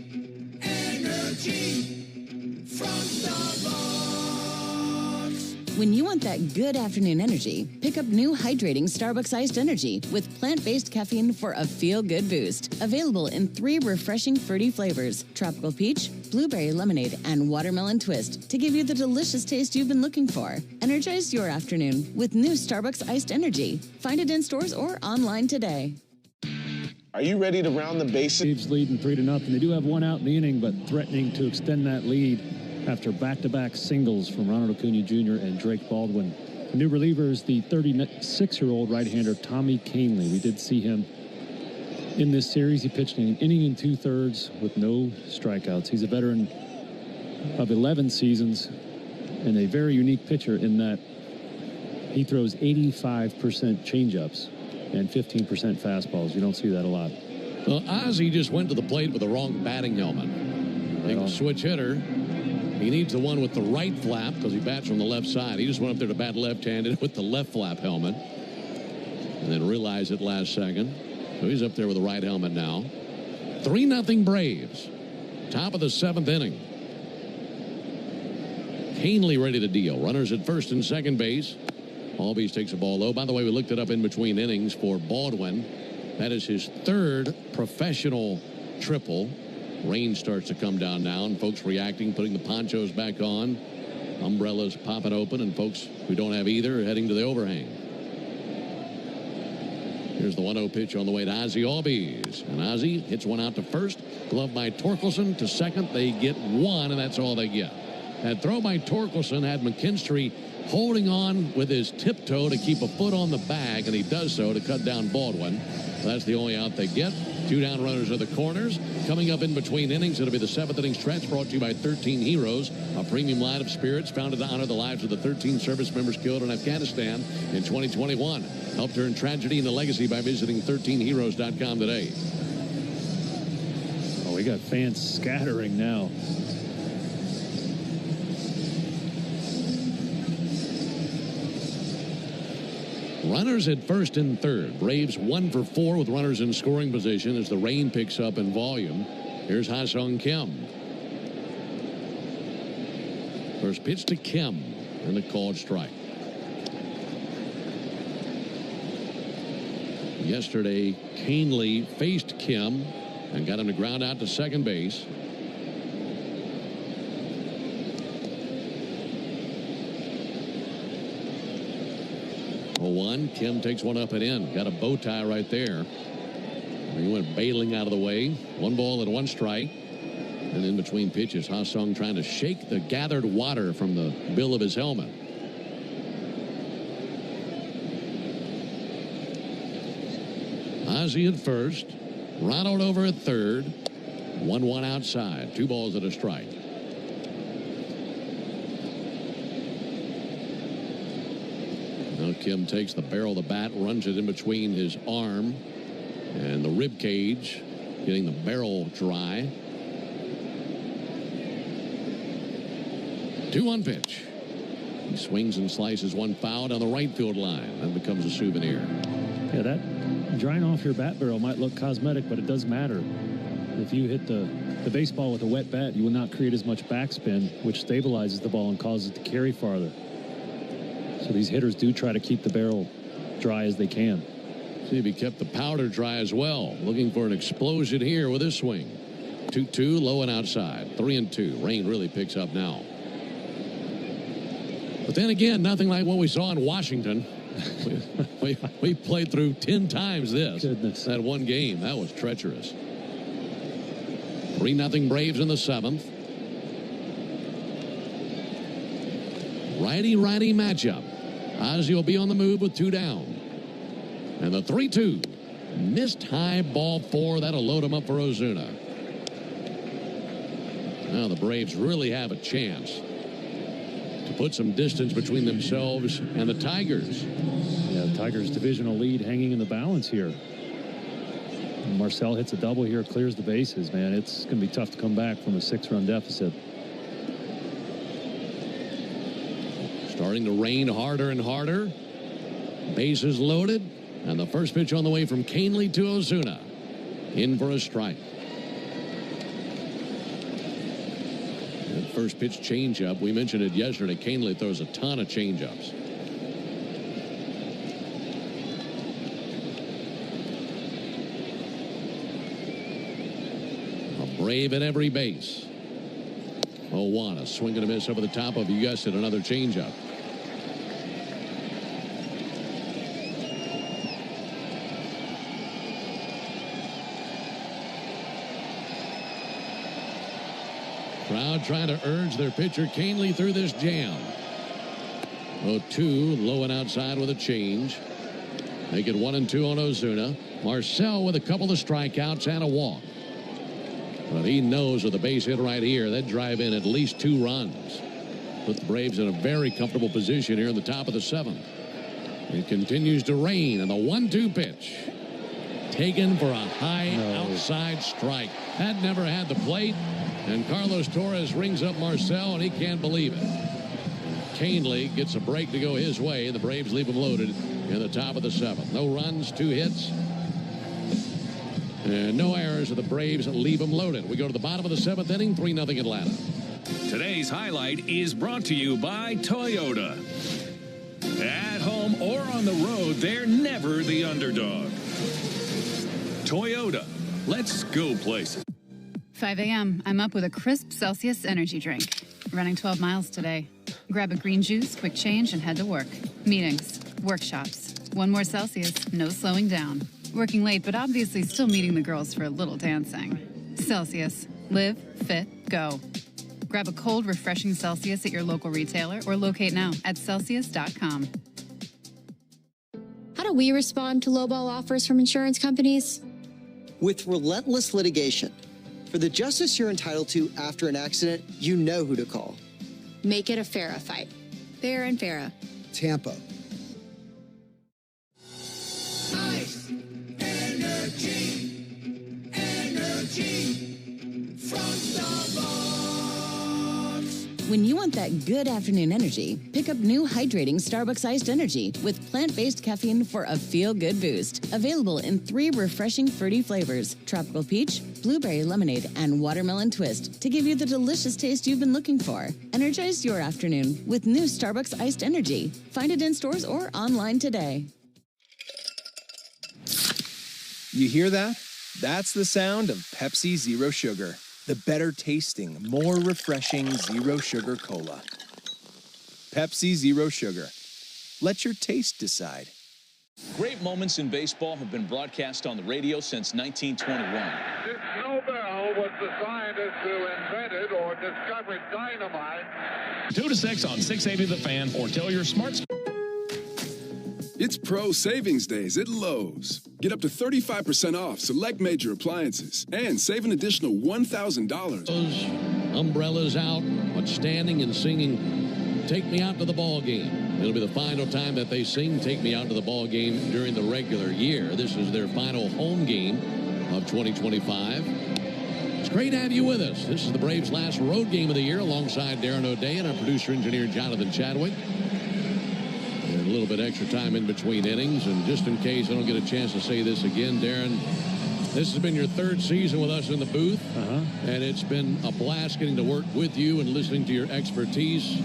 When you want that good afternoon energy, pick up new hydrating Starbucks iced energy with plant-based caffeine for a feel-good boost. Available in 3 refreshing fruity flavors: tropical peach, blueberry lemonade, and watermelon twist, to give you the delicious taste you've been looking for. Energize your afternoon with new Starbucks iced energy. Find it in stores or online today. Are you ready to round the bases? Braves leading 3-0. They do have one out in the inning, but threatening to extend that lead after back-to-back singles from Ronald Acuna Jr. and Drake Baldwin. The new reliever is the 36-year-old right-hander Tommy Kahnle. We did see him in this series. He pitched an inning and 2/3 with no strikeouts. He's a veteran of 11 seasons and a very unique pitcher in that he throws 85% changeups and 15% fastballs. You don't see that a lot. Well, Ozzie just went to the plate with the wrong batting helmet. I think switch hitter. He needs the one with the right flap because he bats from the left side. He just went up there to bat left-handed with the left flap helmet and then realized it last second. So he's up there with the right helmet now. 3-0 Braves. Top of the 7th inning. Kahnle ready to deal. Runners at first and second base. Albies takes a ball low. By the way, we looked it up in between innings for Baldwin. That is his 3rd professional triple. Rain starts to come down now, and folks reacting, putting the ponchos back on. Umbrellas popping open, and folks who don't have either are heading to the overhang. Here's the 1-0 pitch on the way to Ozzie Albies. And Ozzie hits one out to first. Glove by Torkelson to second. They get one, and that's all they get. That throw by Torkelson had McKinstry holding on with his tiptoe to keep a foot on the bag, and he does so to cut down Baldwin. That's the only out they get. 2 down runners are the corners. Coming up in between innings, it'll be the 7th inning stretch, brought to you by 13 Heroes, a premium line of spirits founded to honor the lives of the 13 service members killed in Afghanistan in 2021. Help turn tragedy into legacy by visiting 13heroes.com today. Oh, we got fans scattering now. Runners at first and third. Braves 1 for 4 with runners in scoring position as the rain picks up in volume. Here's Ha-Sung Kim. First pitch to Kim and a called strike. Yesterday, Kahnle faced Kim and got him to ground out to second base. One. Kim takes one up and in. Got a bow tie right there. He went bailing out of the way. 1 ball and 1 strike. And in between pitches, Ha-Sung trying to shake the gathered water from the bill of his helmet. Ozzie at first. Ronald over at third. 1-1 outside. 2 balls and a strike. Now Kim takes the barrel of the bat, runs it in between his arm and the rib cage, getting the barrel dry. 2-1 pitch. He swings and slices one foul down the right field line. That becomes a souvenir. Yeah, that drying off your bat barrel might look cosmetic, but it does matter. If you hit the baseball with a wet bat, you will not create as much backspin, which stabilizes the ball and causes it to carry farther. So these hitters do try to keep the barrel dry as they can. See if he kept the powder dry as well. Looking for an explosion here with his swing. 2-2, low and outside. 3-2. Rain really picks up now. But then again, nothing like what we saw in Washington. we played through 10 times this. Goodness. That one game. That was treacherous. 3-0 Braves in the 7th. Righty-righty matchup. Ozzie will be on the move with 2 down. And the 3-2. Missed high ball 4. That'll load him up for Ozuna. Now the Braves really have a chance to put some distance between themselves and the Tigers. Yeah, the Tigers' divisional lead hanging in the balance here. And Marcel hits a double here, clears the bases, man. It's going to be tough to come back from a 6-run deficit. Starting to rain harder and harder. Bases loaded. And the first pitch on the way from Kahnle to Ozuna. In for a strike. That first pitch changeup, we mentioned it yesterday. Canely throws a ton of changeups. A Brave at every base. 0-1, a swing and a miss over the top of, you guessed it, another changeup. Crowd trying to urge their pitcher Canely through this jam. 0-2, low and outside with a change. Make it 1-2 on Ozuna. Marcel with a couple of strikeouts and a walk. But he knows with a base hit right here, that drive in at least 2 runs. Put the Braves in a very comfortable position here in the top of the 7th. It continues to rain, and the 1-2 pitch. Taken for a high outside strike. That never had the plate. And Carlos Torres rings up Marcel, and he can't believe it. Canely gets a break to go his way, and the Braves leave him loaded in the top of the 7th. No runs, 2 hits, and no errors, of the Braves leave him loaded. We go to the bottom of the 7th inning, 3-0 Atlanta. Today's highlight is brought to you by Toyota. At home or on the road, they're never the underdog. Toyota, let's go places. 5 a.m. I'm up with a crisp Celsius energy drink. Running 12 miles today. Grab a green juice, quick change, and head to work. Meetings, workshops. 1 more Celsius, no slowing down. Working late, but obviously still meeting the girls for a little dancing. Celsius. Live, fit, go. Grab a cold, refreshing Celsius at your local retailer or locate now at Celsius.com. How do we respond to lowball offers from insurance companies? With relentless litigation. For the justice you're entitled to after an accident, you know who to call. Make it a FARA fight. Fair and FARA. Tampa. Ice, energy, energy from Starbucks. When you want that good afternoon energy, pick up new hydrating Starbucks iced energy with plant-based caffeine for a feel-good boost. Available in 3 refreshing fruity flavors: tropical peach, blueberry lemonade, and watermelon twist, to give you the delicious taste you've been looking for. Energize your afternoon with new Starbucks iced energy. Find it in stores or online today. You hear that? That's the sound of Pepsi Zero Sugar. The better tasting, more refreshing Zero Sugar Cola. Pepsi Zero Sugar. Let your taste decide. Great moments in baseball have been broadcast on the radio since 1921. This Nobel was the scientist who invented or discovered dynamite. 2 to 6 on 680 The Fan, or tell your smart. It's Pro Savings Days at Lowe's. Get up to 35% off select major appliances and save an additional $1,000. Those umbrellas out, but standing and singing "Take Me Out to the Ball Game." It'll be the final time that they sing "Take Me Out to the Ball Game" during the regular year. This is their final home game of 2025. It's great to have you with us. This is the Braves' last road game of the year, alongside Darren O'Day and our producer-engineer Jonathan Chadwick. A little bit extra time in between innings, and just in case I don't get a chance to say this again, Darren, this has been your 3rd season with us in the booth, and it's been a blast getting to work with you and listening to your expertise.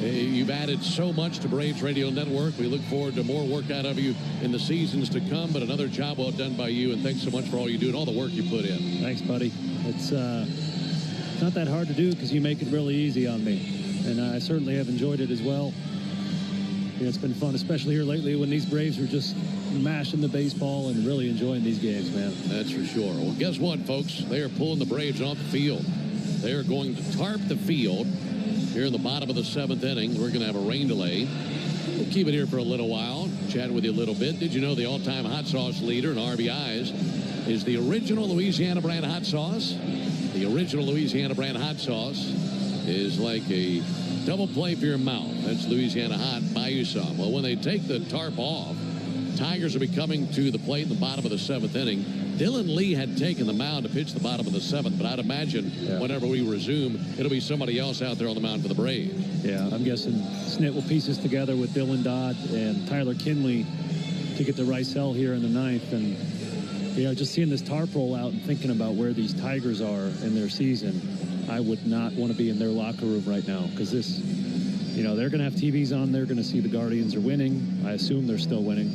You've added so much to Braves Radio Network. We look forward to more work out of you in the seasons to come, but another job well done by you, and thanks so much for all you do and all the work you put in. Thanks, buddy. It's not that hard to do because you make it really easy on me, and I certainly have enjoyed it as well. It's been fun, especially here lately when these Braves are just mashing the baseball and really enjoying these games, man. That's for sure. Well, guess what, folks? They are pulling the Braves off the field. They are going to tarp the field here in the bottom of the 7th inning. We're going to have a rain delay. We'll keep it here for a little while, chat with you a little bit. Did you know the all-time hot sauce leader in RBIs is the original Louisiana brand hot sauce? The original Louisiana brand hot sauce is like a double play for your mouth. That's Louisiana Hot. Buy you some. Well, when they take the tarp off, Tigers will be coming to the plate in the bottom of the 7th inning. Dylan Lee had taken the mound to pitch the bottom of the 7th, but I'd imagine whenever we resume, it'll be somebody else out there on the mound for the Braves. Yeah, I'm guessing Snit will piece this together with Dylan Dodd and Tyler Kinley to get to Ricel here in the 9th. And, just seeing this tarp roll out and thinking about where these Tigers are in their season, I would not want to be in their locker room right now because this, you know, they're going to have TVs on. They're going to see the Guardians are winning. I assume they're still winning.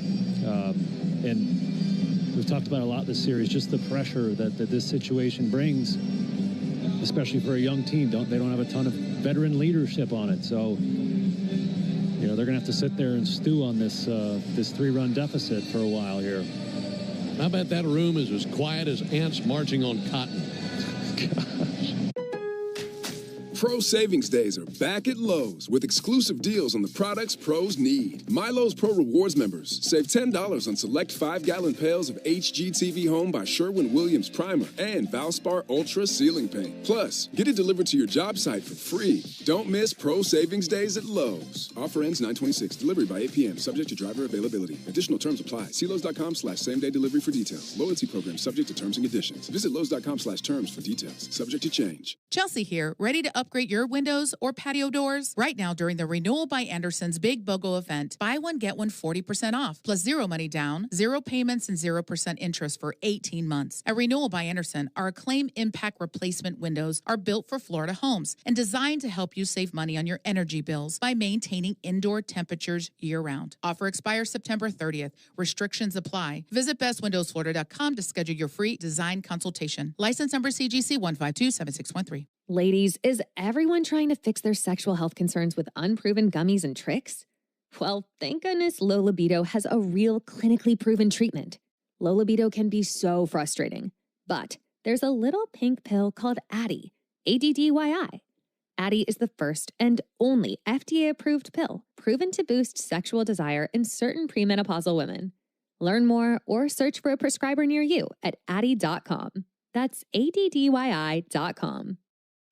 And we've talked about a lot this series, just the pressure that this situation brings, especially for a young team. They don't have a ton of veteran leadership on it. So, you know, they're going to have to sit there and stew on this 3-run deficit for a while here. I bet that room is as quiet as ants marching on cotton. Pro Savings Days are back at Lowe's with exclusive deals on the products pros need. My Lowe's Pro Rewards members save $10 on select 5-gallon pails of HGTV Home by Sherwin-Williams Primer and Valspar Ultra Ceiling Paint. Plus, get it delivered to your job site for free. Don't miss Pro Savings Days at Lowe's. Offer ends 9/26. Delivery by 8 p.m. Subject to driver availability. Additional terms apply. See Lowe's.com/same-day delivery for details. Loyalty program subject to terms and conditions. Visit Lowe's.com/terms for details. Subject to change. Chelsea here, ready to upgrade your windows or patio doors? Right now during the Renewal by Anderson's Big BOGO event, buy one, get one 40% off, plus 0 money down, 0 payments, and 0% interest for 18 months. At Renewal by Anderson, our Acclaim Impact Replacement windows are built for Florida homes and designed to help you save money on your energy bills by maintaining indoor temperatures year-round. Offer expires September 30th. Restrictions apply. Visit bestwindowsflorida.com to schedule your free design consultation. License number CGC 1527613. Ladies, is everyone trying to fix their sexual health concerns with unproven gummies and tricks? Well, thank goodness Low Libido has a real clinically proven treatment. Low Libido can be so frustrating, but there's a little pink pill called Addyi, ADDYI. Addyi is the first and only FDA-approved pill proven to boost sexual desire in certain premenopausal women. Learn more or search for a prescriber near you at Addyi.com. That's ADDYI.com.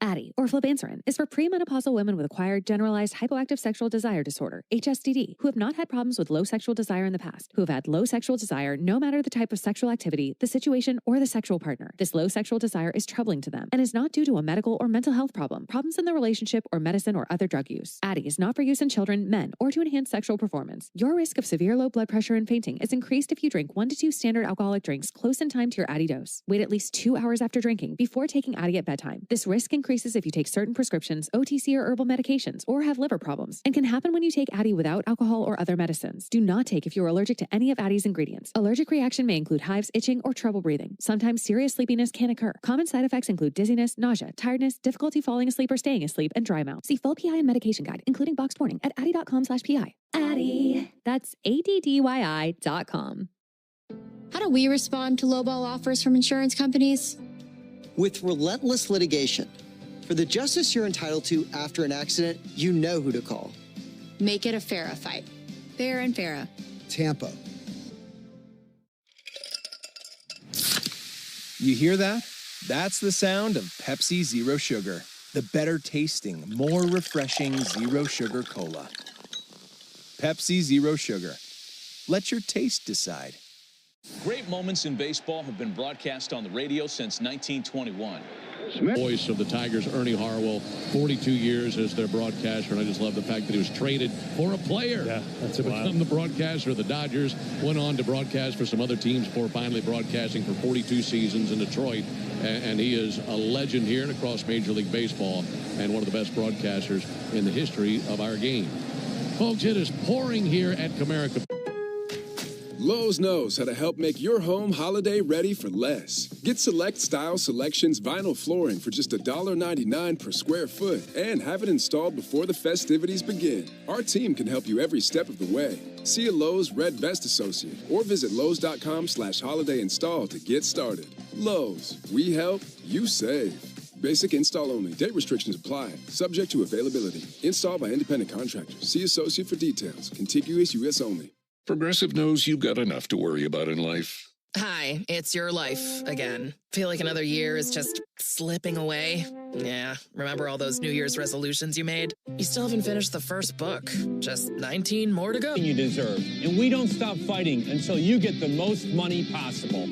Addyi, or flibanserin, is for premenopausal women with acquired generalized hypoactive sexual desire disorder, HSDD, who have not had problems with low sexual desire in the past, who have had low sexual desire no matter the type of sexual activity, the situation, or the sexual partner. This low sexual desire is troubling to them and is not due to a medical or mental health problem, problems in the relationship, or medicine or other drug use. Addyi is not for use in children, men, or to enhance sexual performance. Your risk of severe low blood pressure and fainting is increased if you drink 1 to 2 standard alcoholic drinks close in time to your Addyi dose. Wait at least 2 hours after drinking before taking Addyi at bedtime. This risk increases if you take certain prescriptions, OTC or herbal medications, or have liver problems, and can happen when you take Addyi without alcohol or other medicines. Do not take if you are allergic to any of Addyi's ingredients. Allergic reaction may include hives, itching, or trouble breathing. Sometimes serious sleepiness can occur. Common side effects include dizziness, nausea, tiredness, difficulty falling asleep or staying asleep, and dry mouth. See full PI and medication guide, including boxed warning, at Addyi.com/PI. Addyi. That's ADDYI.com. How do we respond to lowball offers from insurance companies? With relentless litigation. For the justice you're entitled to after an accident, you know who to call. Make it a FARA fight. Fair and Farah. Tampa. You hear that? That's the sound of Pepsi Zero Sugar. The better tasting, more refreshing Zero Sugar Cola. Pepsi Zero Sugar. Let your taste decide. Great moments in baseball have been broadcast on the radio since 1921. Voice of the Tigers, Ernie Harwell, 42 years as their broadcaster, and I just love the fact that he was traded for a player. Yeah, that's to become the broadcaster of the Dodgers. Went on to broadcast for some other teams before finally broadcasting for 42 seasons in Detroit. And he is a legend here and across Major League Baseball and one of the best broadcasters in the history of our game. Folks, it is pouring here at Comerica. Lowe's knows how to help make your home holiday ready for less. Get Select Style Selections vinyl flooring for just $1.99 per square foot and have it installed before the festivities begin. Our team can help you every step of the way. See a Lowe's Red Vest associate or visit Lowe's.com/holiday install to get started. Lowe's, we help, you save. Basic install only. Date restrictions apply. Subject to availability. Installed by independent contractors. See associate for details. Contiguous U.S. only. Progressive knows you've got enough to worry about in life. Hi, it's your life again. Feel like another year is just slipping away? Yeah, remember all those New Year's resolutions you made? You still haven't finished the first book. Just 19 more to go. You deserve. And we don't stop fighting until you get the most money possible.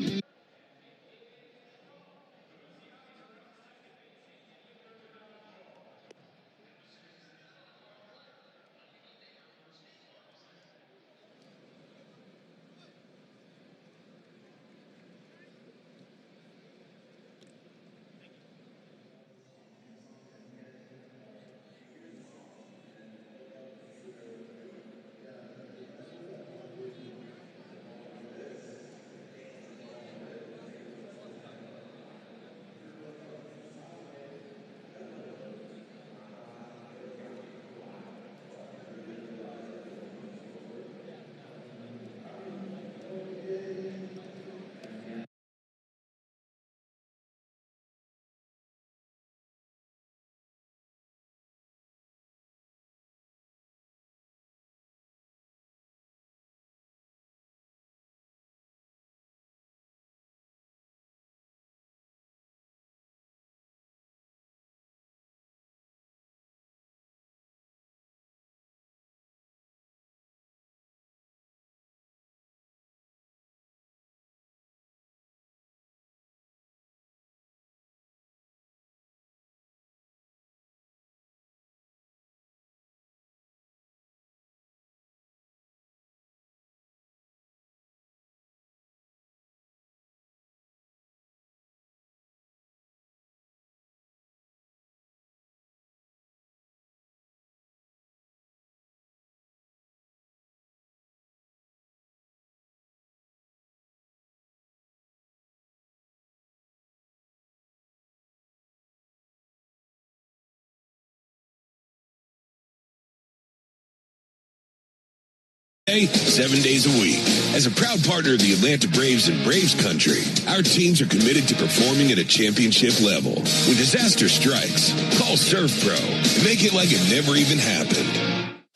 Hey, 7 days a week. As a proud partner of the Atlanta Braves and Braves Country, our teams are committed to performing at a championship level. When disaster strikes, call Surf Pro and make it like it never even happened.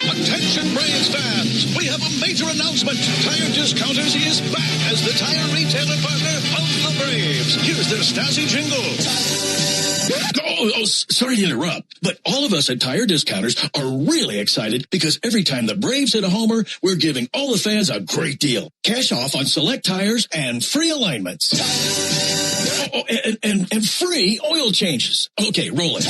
Attention Braves fans, we have a major announcement. Tire Discounters is back as the tire retailer partner of the Braves. Here's their Stasi jingle. Sorry to interrupt, but all of us at Tire Discounters are really excited because every time the Braves hit a homer, we're giving all the fans a great deal. Cash off on select tires and free alignments. And free oil changes. Okay, roll it.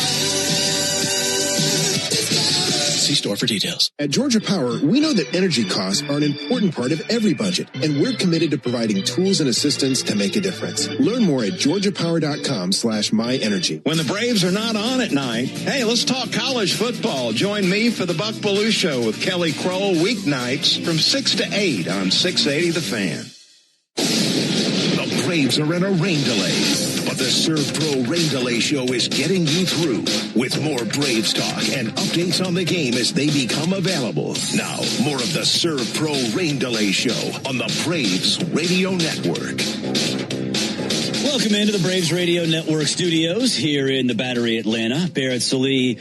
See store for details. At Georgia Power, we know that energy costs are an important part of every budget, and we're committed to providing tools and assistance to make a difference. Learn more at georgiapower.com/myenergy. When the Braves are not on at night, hey, let's talk college football. Join me for the Buck Belue Show with Kelly Kroll weeknights from 6 to 8 on 680 The Fan. The Braves are in a rain delay, but the Serve Pro Rain Delay Show is getting you through with more Braves talk and updates on the game as they become available. Now, more of the Serve Pro Rain Delay Show on the Braves Radio Network. Welcome into the Braves Radio Network studios here in the Battery, Atlanta. Barrett Sallee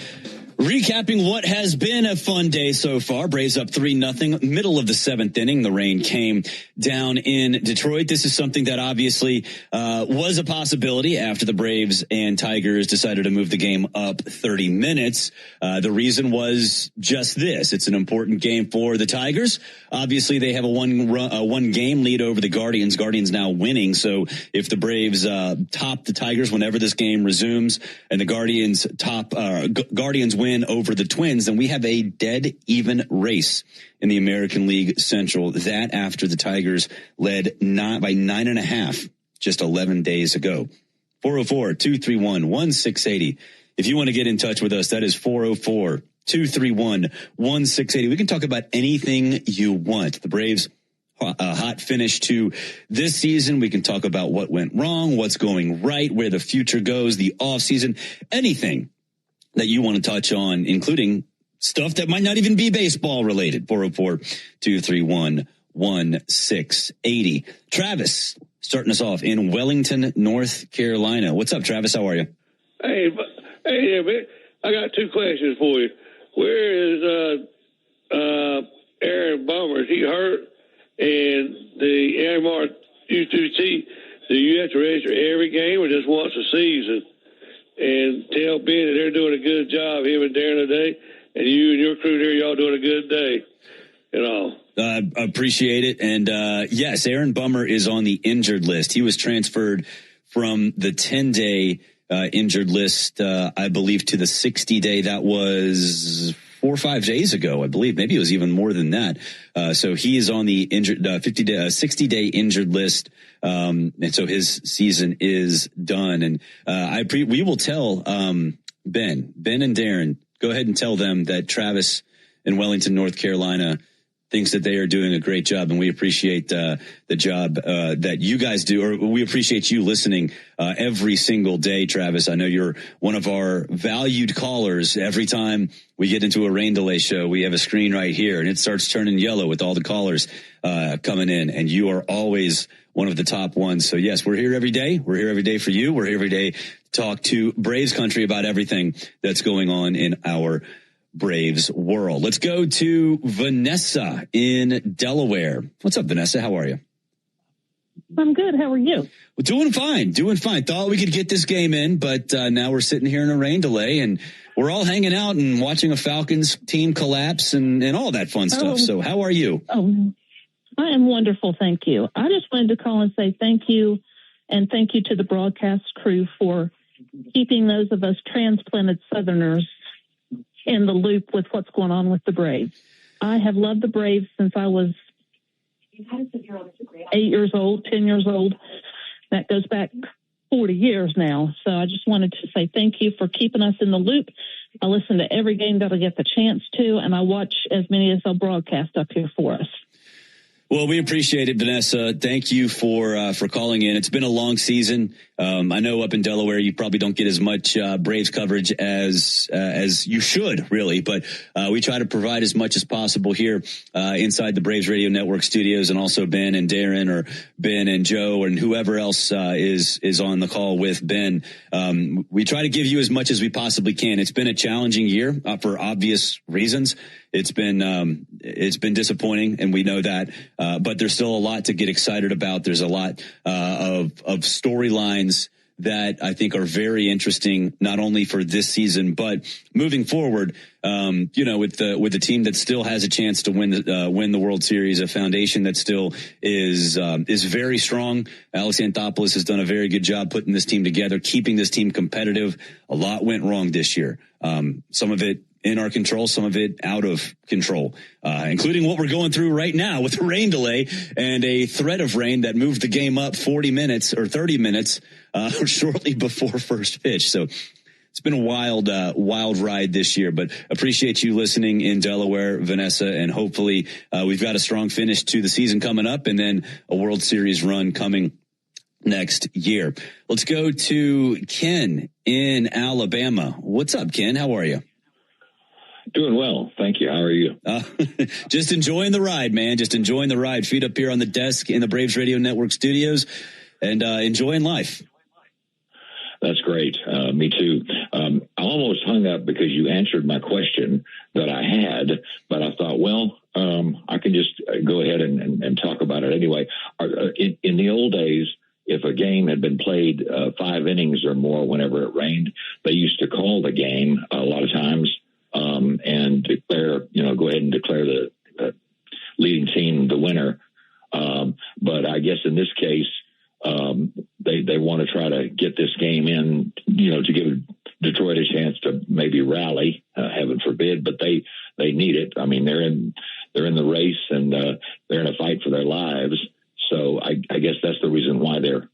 recapping what has been a fun day so far. Braves up 3-0, middle of the seventh inning. The rain came down in Detroit. This is something that obviously was a possibility after the Braves and Tigers decided to move the game up 30 minutes. The reason was just this. It's an important game for the Tigers. Obviously, they have a one game lead over the Guardians. Guardians now winning. So if the Braves top the Tigers whenever this game resumes and the Guardians Guardians win over the Twins, then we have a dead even race in the American League Central. That after the Tigers led by 9.5 just 11 days ago. 404-231-1680. If you want to get in touch with us, that is 404-231-1680. We can talk about anything you want. The Braves hot finish to this season. We can talk about what went wrong, what's going right, where the future goes, the off season, anything that you want to touch on, including stuff that might not even be baseball related. 404-231-1680. Travis, starting us off in Wellington, North Carolina. What's up, Travis? How are you? Hey, man. I got two questions for you. Where is Aaron Bummer? Is he hurt? And the Airmark U2T, do you have to register every game or just once a season? And tell Ben that they're doing a good job, him and Darren today, and you and your crew there, y'all doing a good day. Appreciate it. And yes, Aaron Bummer is on the injured list. He was transferred from the 10-day injured list, I believe, to the 60-day. That was 4 or 5 days ago, I believe. Maybe it was even more than that. So he is on the injured 60-day injured list. And so his season is done. And we will tell Ben and Darren, go ahead and tell them that Travis in Wellington, North Carolina thinks that they are doing a great job, and we appreciate the job that you guys do, or we appreciate you listening every single day, Travis. I know you're one of our valued callers. Every time we get into a rain delay show, we have a screen right here, and it starts turning yellow with all the callers coming in, and you are always one of the top ones. So, yes, we're here every day. We're here every day for you. We're here every day to talk to Braves country about everything that's going on in our Braves world. Let's go to Vanessa in Delaware. What's up, Vanessa? How are you? I'm good. How are you? Well, doing fine. Thought we could get this game in, but now we're sitting here in a rain delay, and we're all hanging out and watching a Falcons team collapse and all that fun stuff. So how are you? Oh, I am wonderful. Thank you. I just wanted to call and say thank you, and thank you to the broadcast crew for keeping those of us transplanted Southerners in the loop with what's going on with the Braves. I have loved the Braves since I was 8 years old, 10 years old. That goes back 40 years now. So I just wanted to say thank you for keeping us in the loop. I listen to every game that I get the chance to, and I watch as many as they'll broadcast up here for us. Well, we appreciate it, Vanessa. Thank you for calling in. It's been a long season. I know up in Delaware, you probably don't get as much Braves coverage as you should, really. But we try to provide as much as possible here inside the Braves Radio Network studios, and also Ben and Darren, or Ben and Joe, and whoever else is on the call with Ben. We try to give you as much as we possibly can. It's been a challenging year for obvious reasons. It's been disappointing, and we know that. But there's still a lot to get excited about. There's a lot of storylines that I think are very interesting, not only for this season, but moving forward. With the team that still has a chance to win the World Series, a foundation that still is very strong. Alex Anthopoulos has done a very good job putting this team together, keeping this team competitive. A lot went wrong this year. Some of it in our control, some of it out of control, including what we're going through right now with a rain delay and a threat of rain that moved the game up 40 minutes or 30 minutes shortly before first pitch. So it's been a wild ride this year, but appreciate you listening in Delaware, Vanessa, and hopefully we've got a strong finish to the season coming up, and then a World Series run coming next year. Let's go to Ken in Alabama. What's up, Ken? How are you? Doing well. Thank you. How are you? Just enjoying the ride, man. Just enjoying the ride. Feet up here on the desk in the Braves Radio Network studios, and enjoying life. That's great. Me too. I almost hung up because you answered my question that I had, but I thought, well, I can just go ahead and talk about it anyway. In the old days, if a game had been played 5 innings or more whenever it rained, they used to call the game a lot of times and declare, go ahead and declare the leading team the winner. But I guess in this case, they want to try to get this game in, to give Detroit a chance to maybe rally, heaven forbid, but they need it. I mean, they're in the race, and they're in a fight for their lives. So I guess that's the reason why they're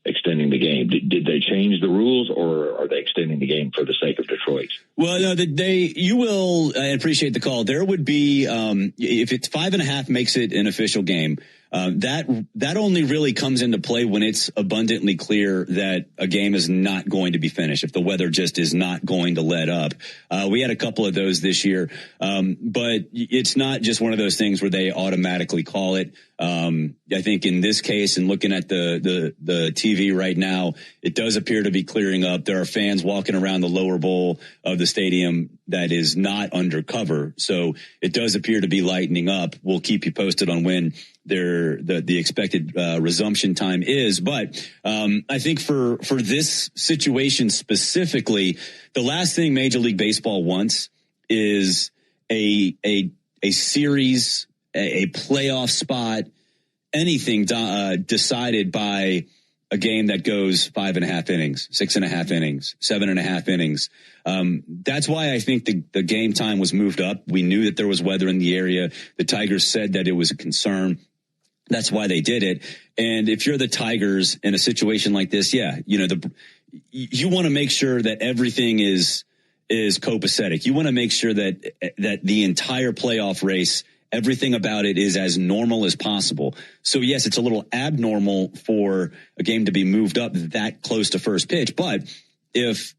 extending the game. Did they change the rules, or are they extending the game for the sake of Detroit? Well, no, you will appreciate the call. There would be, if it's 5.5 makes it an official game, that only really comes into play when it's abundantly clear that a game is not going to be finished, if the weather just is not going to let up. We had a couple of those this year, but it's not just one of those things where they automatically call it. I think in this case, and looking at the TV right now, it does appear to be clearing up. There are fans walking around the lower bowl of the stadium that is not under cover, so it does appear to be lightening up. We'll keep you posted on when the expected resumption time is. But I think for this situation specifically, the last thing Major League Baseball wants is a series, a playoff spot, anything decided by a game that goes 5.5 innings, 6.5 innings, 7.5 innings. That's why I think the game time was moved up. We knew that there was weather in the area. The Tigers said that it was a concern. That's why they did it. And if you're the Tigers in a situation like this, you want to make sure that everything is copacetic. You want to make sure that the entire playoff race, everything about it is as normal as possible. So yes, it's a little abnormal for a game to be moved up that close to first pitch. But if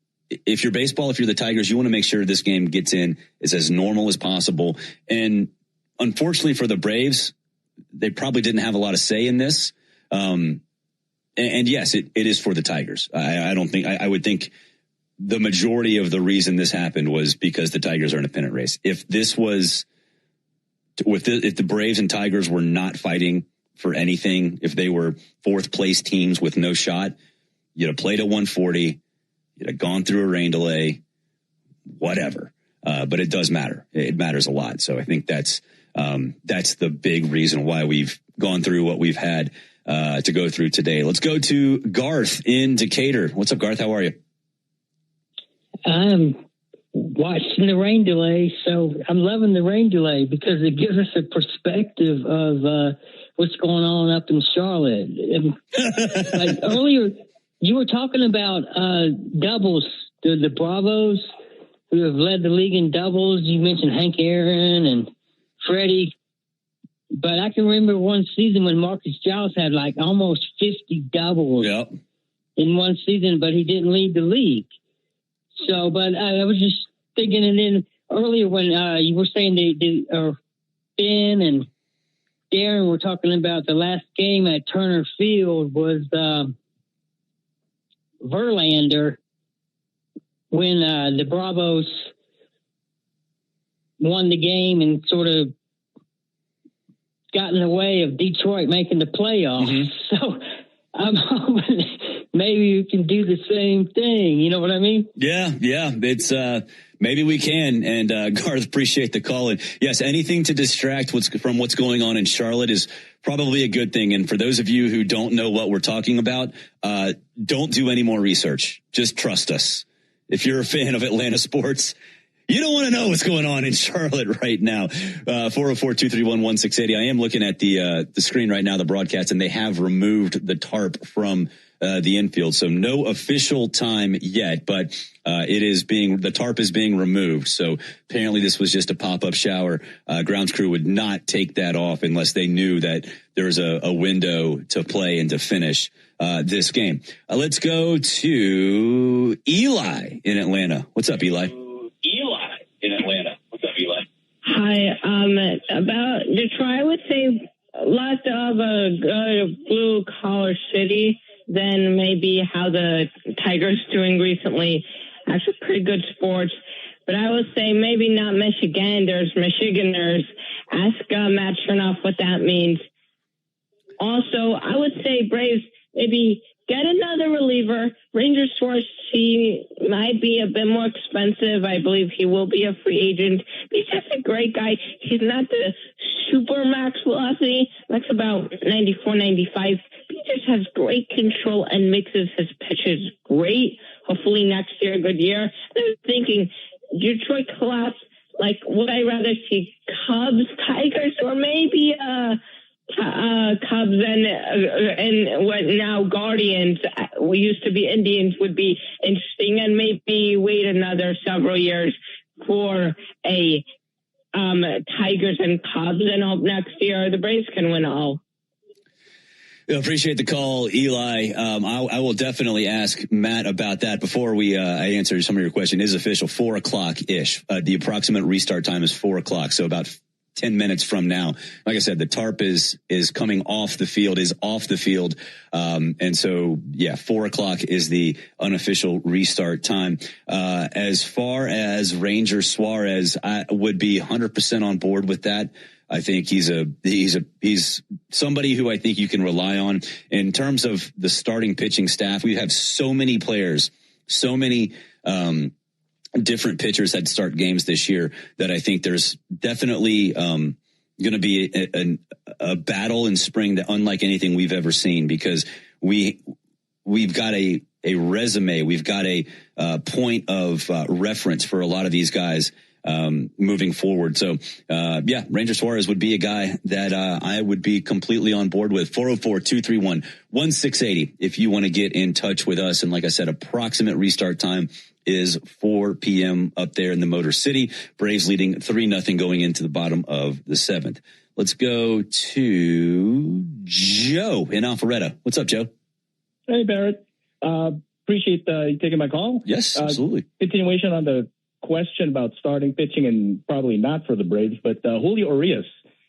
you're baseball, if you're the Tigers, you want to make sure this game gets in is as normal as possible. And unfortunately for the Braves, they probably didn't have a lot of say in this. And yes, it is for the Tigers. I would think the majority of the reason this happened was because the Tigers are in a pennant race. If the Braves and Tigers were not fighting for anything, if they were 4th place teams with no shot, you'd have played at 140, you'd have gone through a rain delay, whatever. But it does matter. It matters a lot. So I think that's the big reason why we've gone through what we've had to go through today. Let's go to Garth in Decatur. What's up, Garth? How are you? I'm watching the rain delay, so I'm loving the rain delay because it gives us a perspective of what's going on up in Charlotte. Like earlier, you were talking about doubles, the Bravos who have led the league in doubles. You mentioned Hank Aaron and Freddie. But I can remember one season when Marcus Giles had like almost 50 doubles in one season, but he didn't lead the league. So, but I was just thinking, and then earlier when you were saying Ben and Darren were talking about the last game at Turner Field was Verlander when the Bravos won the game and sort of got in the way of Detroit making the playoffs. Mm-hmm. So I'm hoping maybe you can do the same thing. You know what I mean? Yeah. It's maybe we can. And Garth, appreciate the call. And yes, anything to distract from what's going on in Charlotte is probably a good thing. And for those of you who don't know what we're talking about, don't do any more research. Just trust us. If you're a fan of Atlanta sports, you don't want to know what's going on in Charlotte right now. 404-231-1680. I am looking at the screen right now, the broadcast, and they have removed the tarp from the infield. So no official time yet, but the tarp is being removed. So apparently this was just a pop-up shower. Grounds crew would not take that off unless they knew that there was a window to play and to finish this game. Let's go to Eli in Atlanta. What's up, Eli? Hi, about Detroit, I would say less of a good blue-collar city than maybe how the Tigers doing recently. Actually, pretty good sports. But I would say maybe not Michiganders, Michiganers. Ask Matt Chernoff what that means. Also, I would say Braves maybe get another reliever. Ranger Suarez, he might be a bit more expensive. I believe he will be a free agent. He's just a great guy. He's not the super max velocity. That's about 94, 95. He just has great control and mixes his pitches great. Hopefully next year, a good year. And I was thinking, Detroit collapse, like, would I rather see Cubs, Tigers, or maybe Cubs and what now Guardians, we used to be Indians, would be interesting, and maybe wait another several years for a Tigers and Cubs, and hope next year the Braves can win all. I appreciate the call, Eli. I will definitely ask Matt about that before I answer some of your question. It is official, 4:00-ish. The approximate restart time is 4:00, so about 10 minutes from now. Like I said, the tarp is coming off the field, and so, 4:00 is the unofficial restart time. As far as Ranger Suarez, I would be 100% on board with that. I think he's somebody who I think you can rely on. In terms of the starting pitching staff, we have so many players, so many different pitchers that start games this year that I think there's definitely going to be a battle in spring that unlike anything we've ever seen, because we've got a resume, we've got a point of reference for a lot of these guys moving forward. So, Ranger Suarez would be a guy that I would be completely on board with. 404-231-1680 if you want to get in touch with us. And like I said, approximate restart time is 4 p.m. up there in the Motor City. Braves leading 3-0 going into the bottom of the 7th. Let's go to Joe in Alpharetta. What's up, Joe? Hey, Barrett. Appreciate you taking my call. Yes, absolutely. Continuation on the question about starting pitching, and probably not for the Braves, but Julio Urias.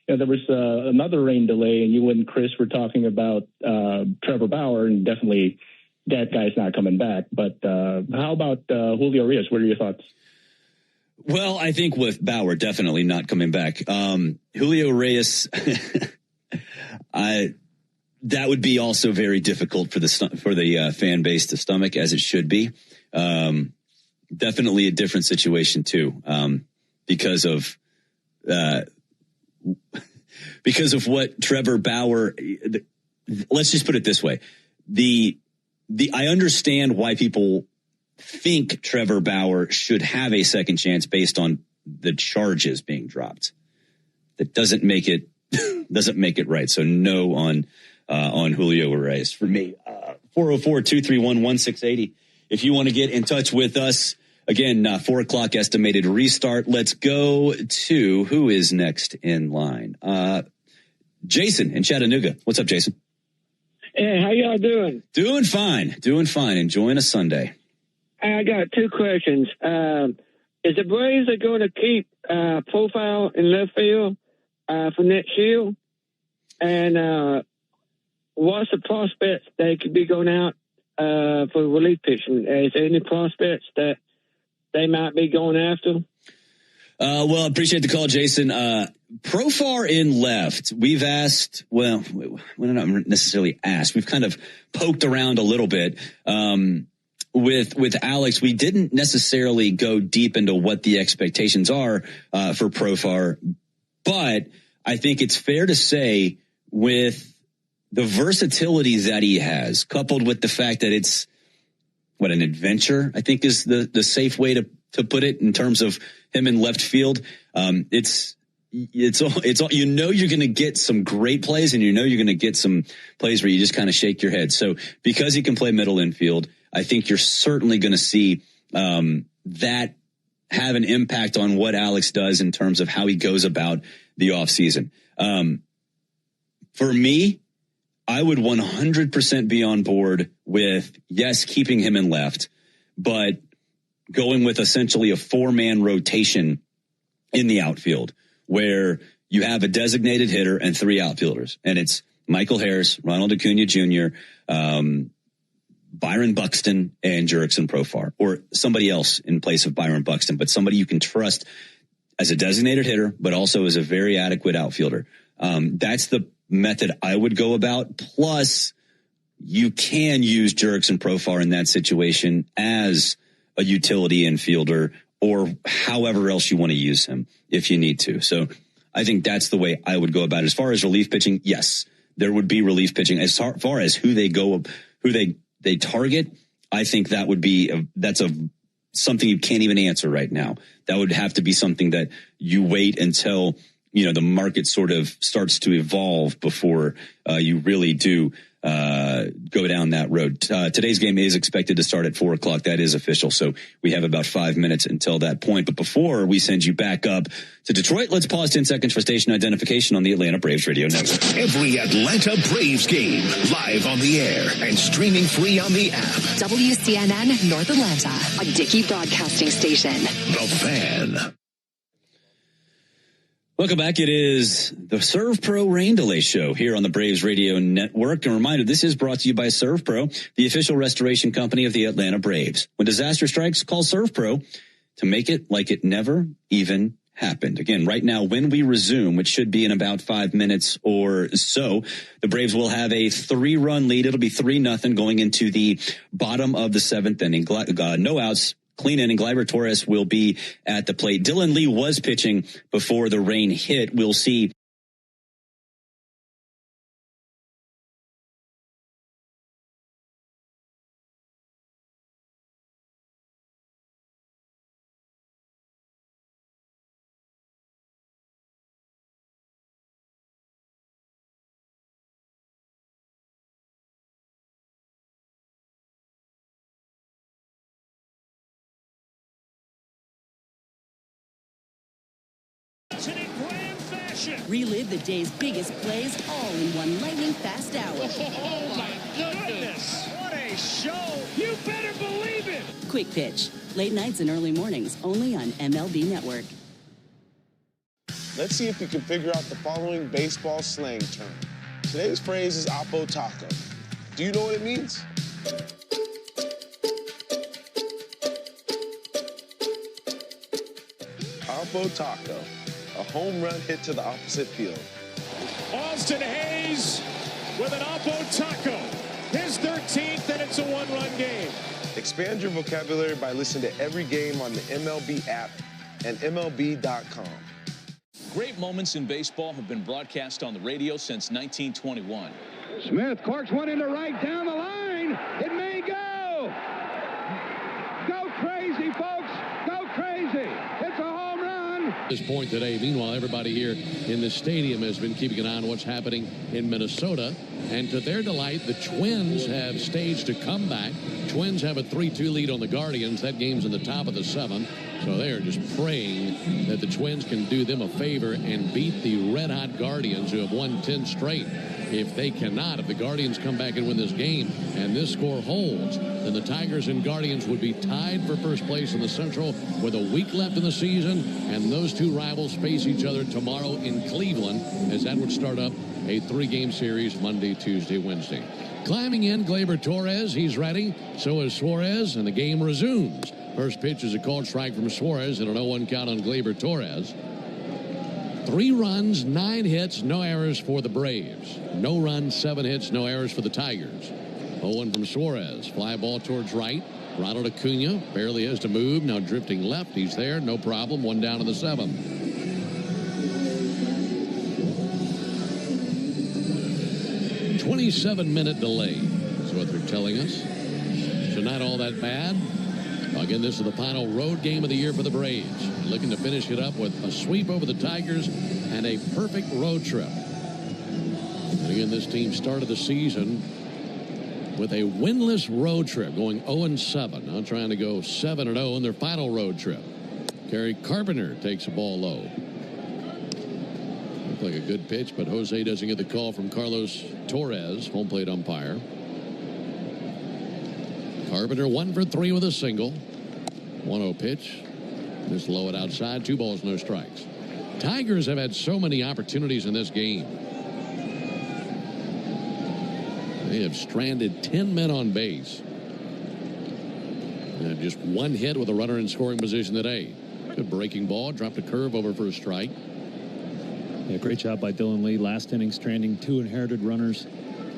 There was another rain delay, and you and Chris were talking about Trevor Bauer, and definitely that guy's not coming back. But how about Julio Urias? What are your thoughts? Well, I think with Bauer definitely not coming back. Julio Urias, that would be also very difficult for the fan base to stomach, as it should be. Definitely a different situation too, because of what Trevor Bauer. Let's just put it this way: I understand why people think Trevor Bauer should have a second chance based on the charges being dropped. That doesn't make it right. So no on Julio Urias for me. 404-231-1680. If you want to get in touch with us, again, 4:00 estimated restart. Let's go to who is next in line. Jason in Chattanooga. What's up, Jason? Hey, how y'all doing? Doing fine. Enjoying a Sunday. I got two questions. Is the Braves are going to keep Profile in left field for next year? And what's the prospects they could be going out for relief pitching? Is there any prospects that they might be going after? Well, I appreciate the call, Jason. Profar in left. We've asked, well, we're not necessarily asked. We've kind of poked around a little bit. With Alex, we didn't necessarily go deep into what the expectations are for Profar, but I think it's fair to say with the versatility that he has, coupled with the fact that it's an adventure, I think is the safe way to put it in terms of him in left field. It's all, you know, you're going to get some great plays and you know you're going to get some plays where you just kind of shake your head. So because he can play middle infield, I think you're certainly going to see that have an impact on what Alex does in terms of how he goes about the offseason. For me, I would 100% be on board with, yes, keeping him in left, but going with essentially a 4-man rotation in the outfield where you have a designated hitter and 3 outfielders. And it's Michael Harris, Ronald Acuna Jr., Byron Buxton, and Jurickson Profar, or somebody else in place of Byron Buxton, but somebody you can trust as a designated hitter, but also as a very adequate outfielder. That's the method I would go about. Plus, you can use Jurickson Profar in that situation as a utility infielder or however else you want to use him if you need to. So I think that's the way I would go about it. As far as relief pitching, yes, there would be relief pitching. As far as who they target, I think that would be something you can't even answer right now. That would have to be something that you wait until, you know, the market sort of starts to evolve before you really do go down that road. Today's game is expected to start at 4:00. That is official. So we have about 5 minutes until that point. But before we send you back up to Detroit, let's pause 10 seconds for station identification on the Atlanta Braves Radio Network. Every Atlanta Braves game live on the air and streaming free on the app. WCNN North Atlanta, a Dickey Broadcasting Station. The Fan. Welcome back. It is the Serve Pro Rain Delay Show here on the Braves Radio Network. A reminder, this is brought to you by Serve Pro, the official restoration company of the Atlanta Braves. When disaster strikes, call Serve Pro to make it like it never even happened. Again, right now, when we resume, which should be in about 5 minutes or so, the Braves will have a 3-run lead. It'll be 3-0 going into the bottom of the 7th inning. No outs. Clean inning. Gleyber Torres will be at the plate. Dylan Lee was pitching before the rain hit. We'll see. Relive the day's biggest plays all in one lightning-fast hour. Oh, my goodness. What a show. You better believe it. Quick Pitch. Late nights and early mornings only on MLB Network. Let's see if you can figure out the following baseball slang term. Today's phrase is Oppo Taco. Do you know what it means? Oppo Taco. A home run hit to the opposite field. Austin Hayes with an Oppo Taco. His 13th, and it's a 1-run game. Expand your vocabulary by listening to every game on the MLB app and MLB.com. Great moments in baseball have been broadcast on the radio since 1921. Smith corks one into right down the line. It may go. Go crazy, folks. Go crazy. It's a home run. This point today. Meanwhile, everybody here in the stadium has been keeping an eye on what's happening in Minnesota. And to their delight, the Twins have staged a comeback. Twins have a 3-2 lead on the Guardians. That game's in the top of the 7th. So they are just praying that the Twins can do them a favor and beat the red-hot Guardians, who have won 10 straight. If they cannot, if the Guardians come back and win this game and this score holds, then the Tigers and Guardians would be tied for first place in the Central with a week left in the season, and those two rivals face each other tomorrow in Cleveland, as that would start up a 3-game series Monday, Tuesday, Wednesday. Climbing in, Gleyber Torres, he's ready. So is Suarez, and the game resumes. First pitch is a called strike from Suarez, and an 0-1 count on Gleyber Torres. 3 runs, 9 hits, no errors for the Braves. No runs, 7 hits, no errors for the Tigers. 0-1 from Suarez. Fly ball towards right. Ronald Acuna barely has to move. Now drifting left. He's there. No problem. 1 down to the 7th. 27-minute delay is what they're telling us. So not all that bad. Again, this is the final road game of the year for the Braves. Looking to finish it up with a sweep over the Tigers and a perfect road trip. And again, this team started the season with a winless road trip, going 0-7. Now trying to go 7-0 in their final road trip. Kerry Carpenter takes the ball low. Looked like a good pitch, but Jose doesn't get the call from Carlos Torres, home plate umpire. Carpenter 1 for 3 with a single. 1-0 pitch. Just low it outside. 2 balls, no strikes. Tigers have had so many opportunities in this game. They have stranded 10 men on base. And just 1 hit with a runner in scoring position today. Good breaking ball. Dropped a curve over for a strike. Yeah, great job by Dylan Lee. Last inning, stranding 2 inherited runners.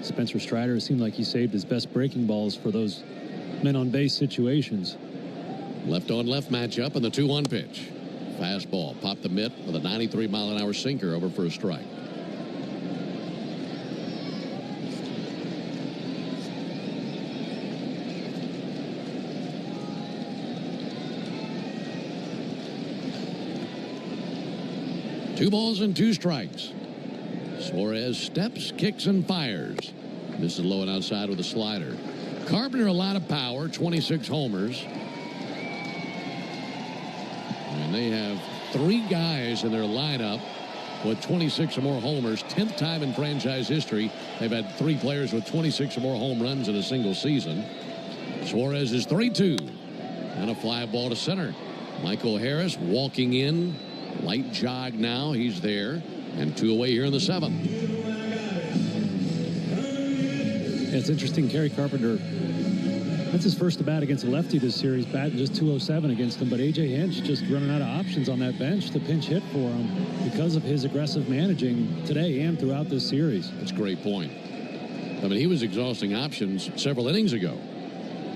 Spencer Strider, it seemed like he saved his best breaking balls for those men on base situations. Left on left matchup, and the 2-1 pitch. Fastball popped the mitt with a 93-mile-an-hour sinker over for a strike. Two balls and 2 strikes. Suarez steps, kicks, and fires. This is low and outside with a slider. Carpenter, a lot of power, 26 homers. And they have 3 guys in their lineup with 26 or more homers. 10th time in franchise history they've had 3 players with 26 or more home runs in a single season. Suarez is 3-2. And a fly ball to center. Michael Harris walking in. Light jog now. He's there. And 2 away here in the 7th. It's interesting. Kerry Carpenter, that's his first at bat against a lefty this series, batting just 207 against him. But A.J. Hinch just running out of options on that bench to pinch hit for him because of his aggressive managing today and throughout this series. That's a great point. I mean, he was exhausting options several innings ago.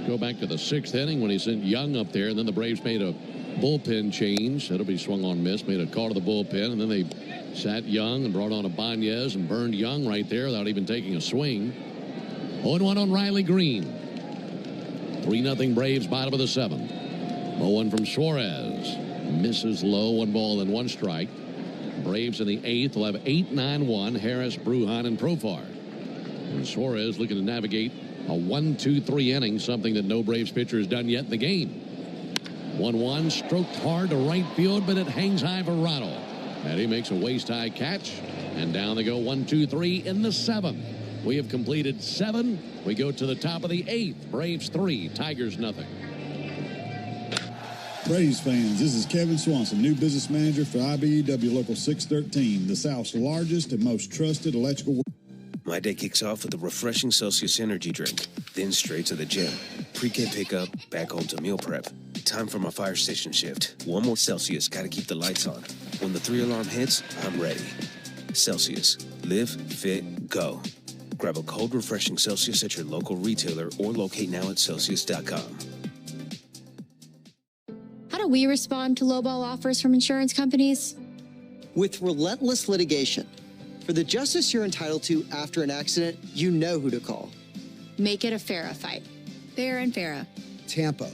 Go back to the 6th inning when he sent Young up there, and then the Braves made a bullpen change. That'll be swung on miss. Made a call to the bullpen, and then they sat Young and brought on Ibanez and burned Young right there without even taking a swing. 0-1 on Riley Green. 3-0 Braves, bottom of the 7th. 0-1 from Suarez. Misses low, 1 ball and 1 strike. Braves in the 8th will have 8-9-1. Harris, Brujan, and Profar. And Suarez looking to navigate a 1-2-3 inning, something that no Braves pitcher has done yet in the game. 1-1, stroked hard to right field, but it hangs high for Ronald. And he makes a waist-high catch. And down they go 1-2-3 in the 7th. We have completed 7. We go to the top of the 8th. Braves 3, Tigers nothing. Braves fans, this is Kevin Swanson, new business manager for IBEW Local 613, the South's largest and most trusted electrical. My day kicks off with a refreshing Celsius energy drink, then straight to the gym. Pre-K pickup, back home to meal prep. Time for my fire station shift. 1 more Celsius, gotta keep the lights on. When the 3-alarm hits, I'm ready. Celsius, live, fit, go. Grab a cold, refreshing Celsius at your local retailer or locate now at Celsius.com. How do we respond to lowball offers from insurance companies? With relentless litigation. For the justice you're entitled to after an accident, you know who to call. Make it a FARA fight. Fair and FARA. Tampa.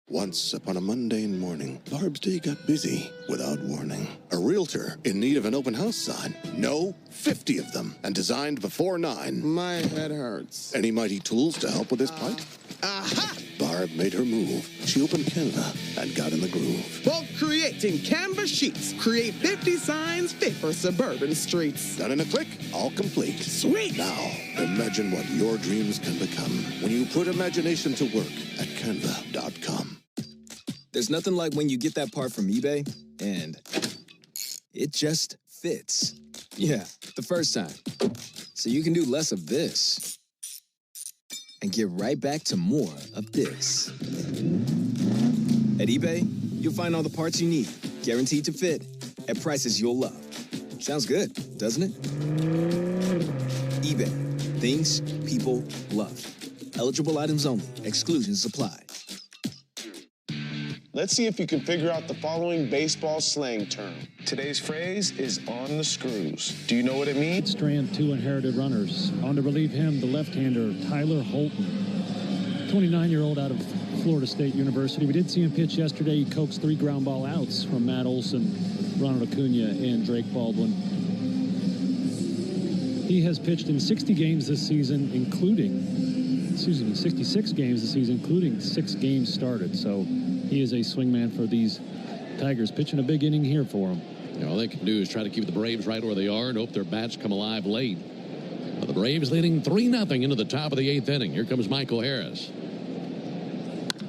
Once upon a mundane morning, Barb's day got busy without warning. A realtor in need of an open house sign. No, 50 of them, and designed before 9. My head hurts. Any mighty tools to help with this plight? Aha! Barb made her move. She opened Canva and got in the groove. Bulk creating Canva sheets. Create 50 signs fit for suburban streets. Done in a click, all complete. Sweet! Now, imagine what your dreams can become when you put imagination to work at Canva.com. There's nothing like when you get that part from eBay and it just fits. Yeah, the first time. So you can do less of this and get right back to more of this. At eBay, you'll find all the parts you need, guaranteed to fit, at prices you'll love. Sounds good, doesn't it? eBay, things people love. Eligible items only. Exclusions apply. Let's see if you can figure out the following baseball slang term. Today's phrase is on the screws. Do you know what it means? Strand, 2 inherited runners. On to relieve him, the left-hander, Tyler Holton. 29-year-old out of Florida State University. We did see him pitch yesterday. He coaxed 3 ground ball outs from Matt Olson, Ronald Acuna, and Drake Baldwin. He has pitched in 60 games this season, including, 66 games this season, including 6 games started. So he is a swingman for these Tigers, pitching a big inning here for them. You know, all they can do is try to keep the Braves right where they are and hope their bats come alive late. But the Braves leading 3-0 into the top of the 8th inning. Here comes Michael Harris.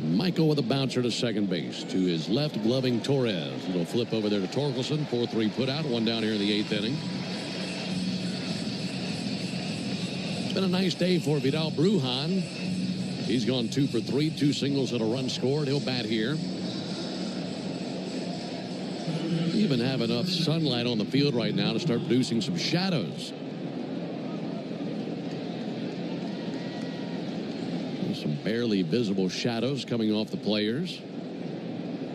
Michael with a bouncer to second base. To his left, gloving Torres. Little flip over there to Torkelson. 4-3 put out. 1 down here in the 8th inning. It's been a nice day for Vidal Brujan. He's gone 2 for 3, 2 singles and a run scored. He'll bat here. Even have enough sunlight on the field right now to start producing some shadows. There's some barely visible shadows coming off the players.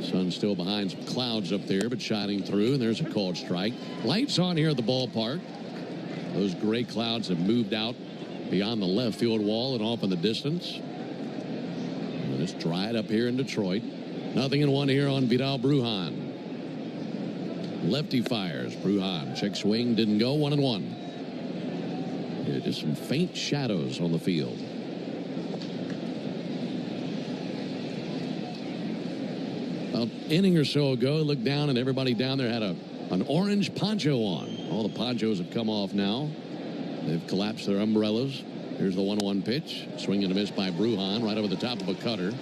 Sun's still behind some clouds up there, but shining through, and there's a called strike. Lights on here at the ballpark. Those gray clouds have moved out beyond the left field wall and off in the distance. And it's dried up here in Detroit. 0-1 here on Vidal Brujan. Lefty fires. Brujan check swing, didn't go. 1-1. Yeah, just some faint shadows on the field. About an inning or so ago, looked down and everybody down there had an orange poncho on. All the ponchos have come off now. They've collapsed their umbrellas. Here's the 1-1 pitch. Swing and a miss by Brujan right over the top of a cutter.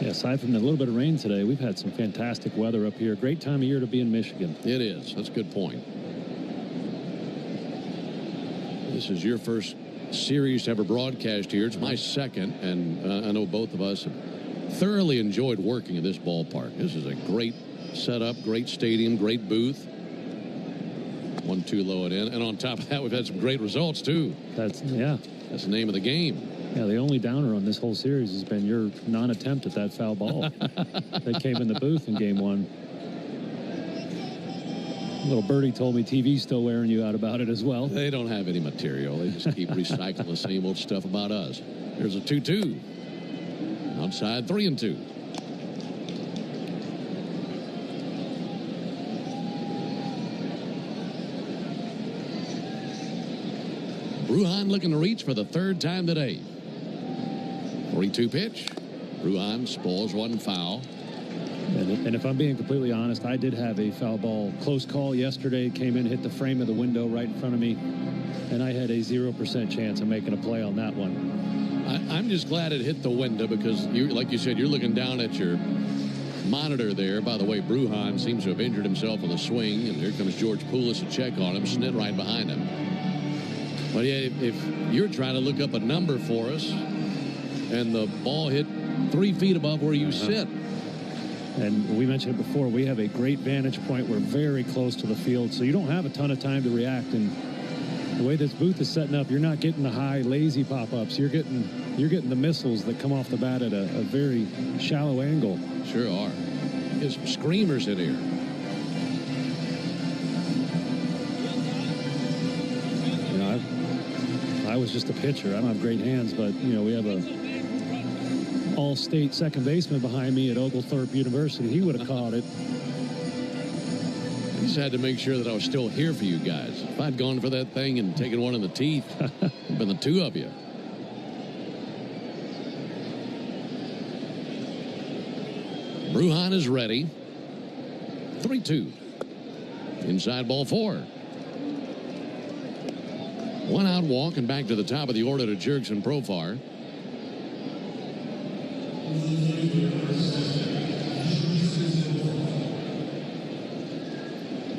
Yeah, aside from a little bit of rain today, we've had some fantastic weather up here. Great time of year to be in Michigan. It is. That's a good point. This is your first series to ever broadcast here. It's my second, and I know both of us have thoroughly enjoyed working at this ballpark. This is a great setup, great stadium, great booth. 1-2 low and in. And on top of that, we've had some great results, too. That's the name of the game. Yeah, the only downer on this whole series has been your non-attempt at that foul ball. They came in the booth in game 1. Little birdie told me TV's still wearing you out about it as well. They don't have any material. They just keep recycling the same old stuff about us. There's a 2-2. Outside, 3-2. Brujan looking to reach for the 3rd time today. 3-2 pitch. Brujan spoils 1 foul. And if I'm being completely honest, I did have a foul ball close call yesterday. Came in, hit the frame of the window right in front of me, and I had a 0% chance of making a play on that one. I'm just glad it hit the window because, like you said, you're looking down at your monitor there. By the way, Brujan seems to have injured himself on the swing, and here comes George Poulos to check on him, Snit right behind him. But yeah, if you're trying to look up a number for us, and the ball hit 3 feet above where you sit. And we mentioned it before, we have a great vantage point. We're very close to the field, so you don't have a ton of time to react. And the way this booth is setting up, you're not getting the high, lazy pop-ups. You're getting the missiles that come off the bat at a very shallow angle. Sure are. Get some screamers in here. You know, I was just a pitcher. I don't have great hands, but, you know, we have a all-state second baseman behind me at Oglethorpe University. He would have caught it. I just had to make sure that I was still here for you guys. If I'd gone for that thing and taken one in the teeth, it'd been the 2 of you. Bruhan is ready. 3-2. Inside ball 4. One out walk and back to the top of the order to Jerks and Profar.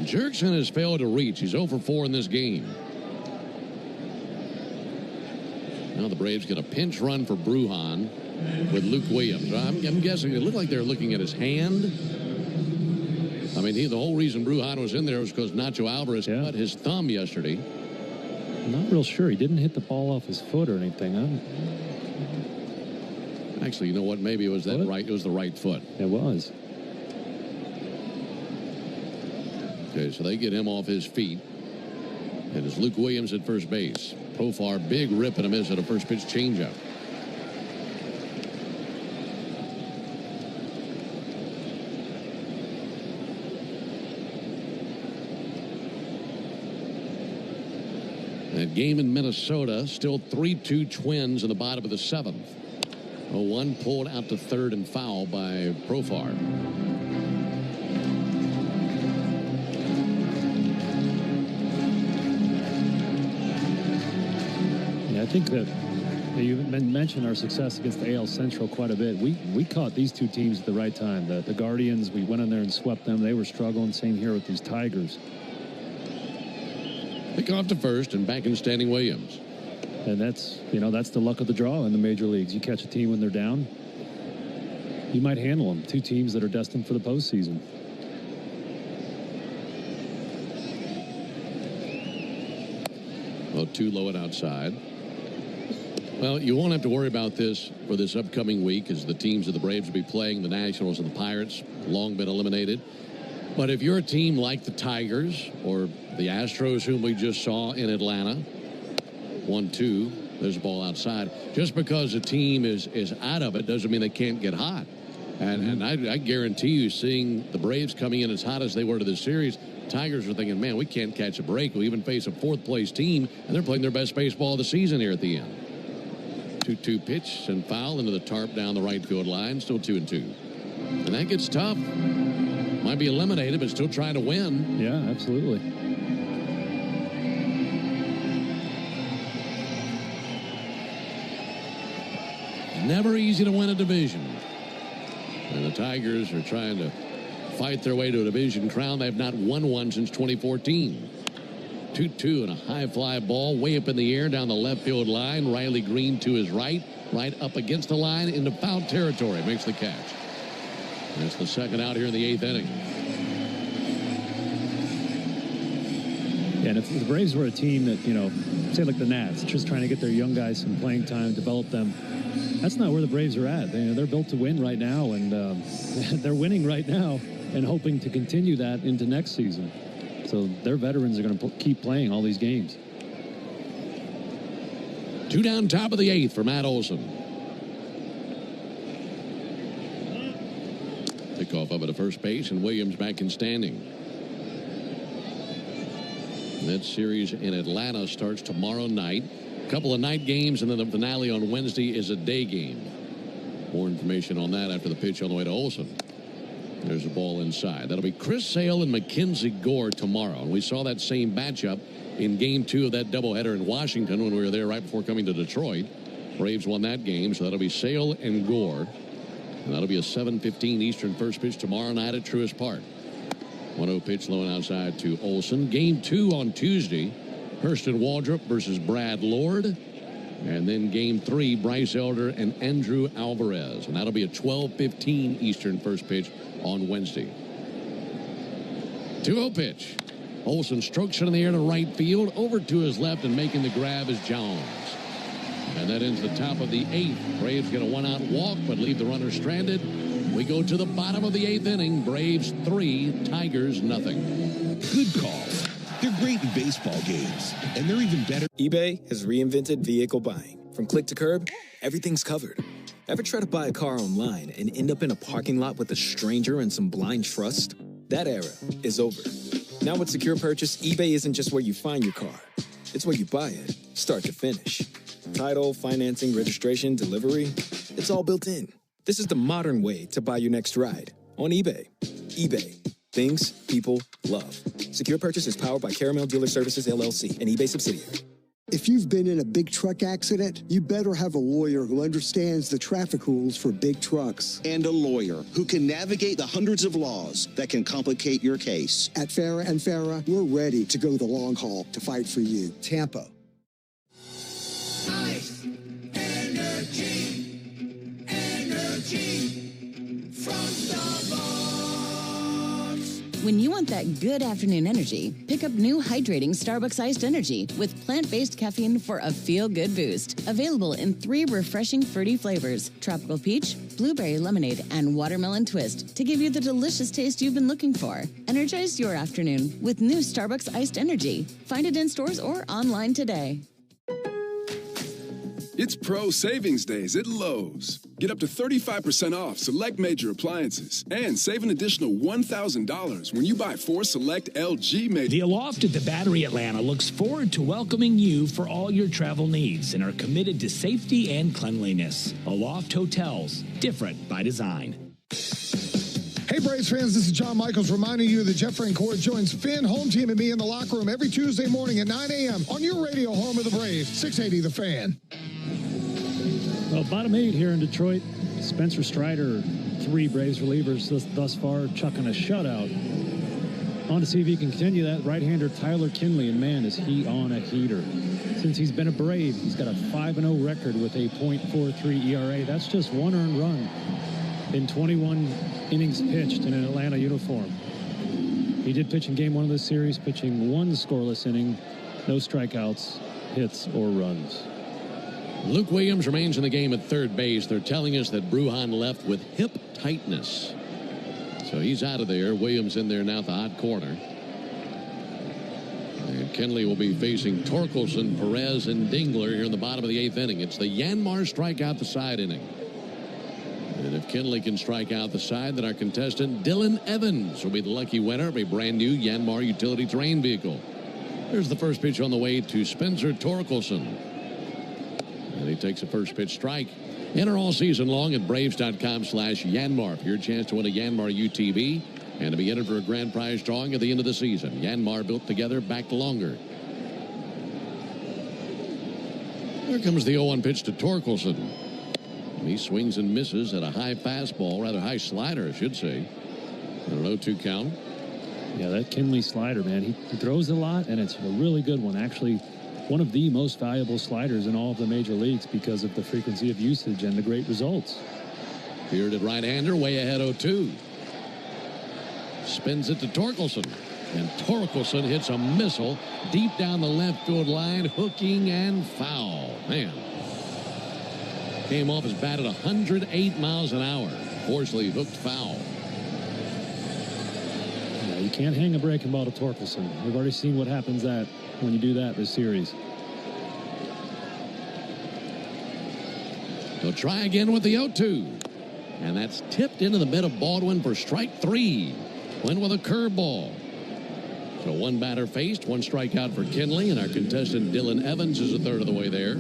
Jerkson has failed to reach. He's 0 for 4 in this game. Now the Braves get a pinch run for Bruhan with Luke Williams. I'm guessing it looked like they're looking at his hand. I mean, the whole reason Bruhan was in there was because Nacho Alvarez cut his thumb yesterday. I'm not real sure. He didn't hit the ball off his foot or anything. Actually, you know what? Maybe it was that right. It was the right foot. It was. Okay, so they get him off his feet. And it's Luke Williams at first base. Profar, big rip and a miss at a first pitch changeup. That game in Minnesota, still 3-2 Twins in the bottom of the 7th. A 1 pulled out to third and foul by Profar. Yeah, I think that you mentioned our success against the AL Central quite a bit. We caught these two teams at the right time. The Guardians, we went in there and swept them. They were struggling. Same here with these Tigers. Pick off to first and back in standing Williams. And that's the luck of the draw in the major leagues. You catch a team when they're down, you might handle them. Two teams that are destined for the postseason. Well, 2 low and outside. Well, you won't have to worry about this for this upcoming week, as the teams that the Braves will be playing, the Nationals and the Pirates, long been eliminated. But if you're a team like the Tigers or the Astros, whom we just saw in Atlanta, 1-2, there's a ball outside. Just because a team is out of it doesn't mean they can't get hot. And I guarantee you, seeing the Braves coming in as hot as they were to this series, Tigers are thinking, man, we can't catch a break. We'll even face a 4th-place team, and they're playing their best baseball of the season here at the end. 2-2 pitch and foul into the tarp down the right field line. Still 2-2. And that gets tough. Might be eliminated, but still trying to win. Yeah, absolutely. Never easy to win a division. And the Tigers are trying to fight their way to a division crown. They've not won one since 2014. 2-2 and a high fly ball way up in the air down the left field line. Riley Green to his right up against the line into foul territory. Makes the catch. That's the second out here in the 8th inning. Yeah, and if the Braves were a team that, say like the Nats, just trying to get their young guys some playing time, develop them, that's not where the Braves are at. They're built to win right now, and they're winning right now and hoping to continue that into next season. So their veterans are going to keep playing all these games. 2 down, top of the 8th for Matt Olson. Pickoff up at the first base, and Williams back in standing. That series in Atlanta starts tomorrow night. A couple of night games, and then the finale on Wednesday is a day game. More information on that after the pitch on the way to Olson. There's a ball inside. That'll be Chris Sale and Mackenzie Gore tomorrow. And we saw that same matchup in Game 2 of that doubleheader in Washington when we were there right before coming to Detroit. Braves won that game, so that'll be Sale and Gore. And that'll be a 7:15 Eastern first pitch tomorrow night at Truist Park. 1-0 pitch low and outside to Olson. Game 2 on Tuesday, Hurston Waldrop versus Brad Lord. And then Game 3, Bryce Elder and Andrew Alvarez. And that'll be a 12:15 Eastern first pitch on Wednesday. 2-0 pitch. Olson strokes it in the air to right field. Over to his left, and making the grab is Jones. And that ends the top of the 8th. Braves get a 1-out walk, but leave the runner stranded. We go to the bottom of the 8th inning. Braves 3, Tigers nothing. Good call. They're great in baseball games, and they're even better. eBay has reinvented vehicle buying. From click to curb, everything's covered. Ever try to buy a car online and end up in a parking lot with a stranger and some blind trust? That era is over. Now with Secure Purchase, eBay isn't just where you find your car. It's where you buy it, start to finish. Title, financing, registration, delivery, it's all built in. This is the modern way to buy your next ride. on eBay. eBay. Things people love. Secure purchase is powered by Caramel Dealer Services, LLC, an eBay subsidiary. If you've been in a big truck accident, you better have a lawyer who understands the traffic rules for big trucks. And a lawyer who can navigate the hundreds of laws that can complicate your case. At Farah & Farah, we're ready to go the long haul to fight for you. Tampa. Ice. Energy. Energy. From Starbucks. When you want that good afternoon energy, pick up new hydrating Starbucks Iced Energy with plant-based caffeine for a feel-good boost. Available in 3 refreshing fruity flavors: tropical peach, blueberry lemonade, and watermelon twist to give you the delicious taste you've been looking for. Energize your afternoon with new Starbucks Iced Energy. Find it in stores or online today. It's Pro Savings Days at Lowe's. Get up to 35% off select major appliances and save an additional $1,000 when you buy 4 select LG major. The Aloft at the Battery Atlanta looks forward to welcoming you for all your travel needs and are committed to safety and cleanliness. Aloft Hotels, different by design. Hey, Braves fans, this is John Michaels reminding you that Jeff Francoeur joins Finn, Home Team, and me in the locker room every Tuesday morning at 9 a.m. on your radio home of the Braves, 680 The Fan. Well, bottom 8 here in Detroit. Spencer Strider, 3 Braves relievers thus far, chucking a shutout. On to see if he can continue that. Right-hander Tyler Kinley, and man, is he on a heater. Since he's been a Brave, he's got a 5-0 record with a .43 ERA. That's just 1 earned run in 21 innings pitched in an Atlanta uniform. He did pitch in Game 1 of this series, pitching 1 scoreless inning, no strikeouts, hits, or runs. Luke Williams remains in the game at third base. They're telling us that Bruhan left with hip tightness. So he's out of there. Williams in there now at the hot corner. And Kenley will be facing Torkelson, Perez, and Dingler here in the bottom of the 8th inning. It's the Yanmar strikeout the side inning. And if Kenley can strike out the side, then our contestant Dylan Evans will be the lucky winner of a brand new Yanmar utility terrain vehicle. Here's the first pitch on the way to Spencer Torkelson. And he takes a first pitch strike. Enter all season long at Braves.com/Yanmar for your chance to win a Yanmar UTV and to be entered for a grand prize drawing at the end of the season. Yanmar, built together, backed longer. Here comes the 0-1 pitch to Torkelson. And he swings and misses at a high fastball, rather high slider, I should say. A 0-2 count. Yeah, that Kinley slider, man, he throws a lot, and it's a really good one. Actually, one of the most valuable sliders in all of the major leagues because of the frequency of usage and the great results. Bearded right-hander, way ahead 0-2. Spins it to Torkelson. And Torkelson hits a missile deep down the left field line, hooking and foul. Man. Came off his bat at 108 miles an hour. Fortunately, hooked foul. Yeah, you can't hang a breaking ball to Torkelson. We've already seen what happens when you do that this series. He'll try again with the 0-2. And that's tipped into the mid of Baldwin for strike 3. Went with a curveball. So 1 batter faced, 1 strikeout for Kinley, and our contestant Dylan Evans is a third of the way there.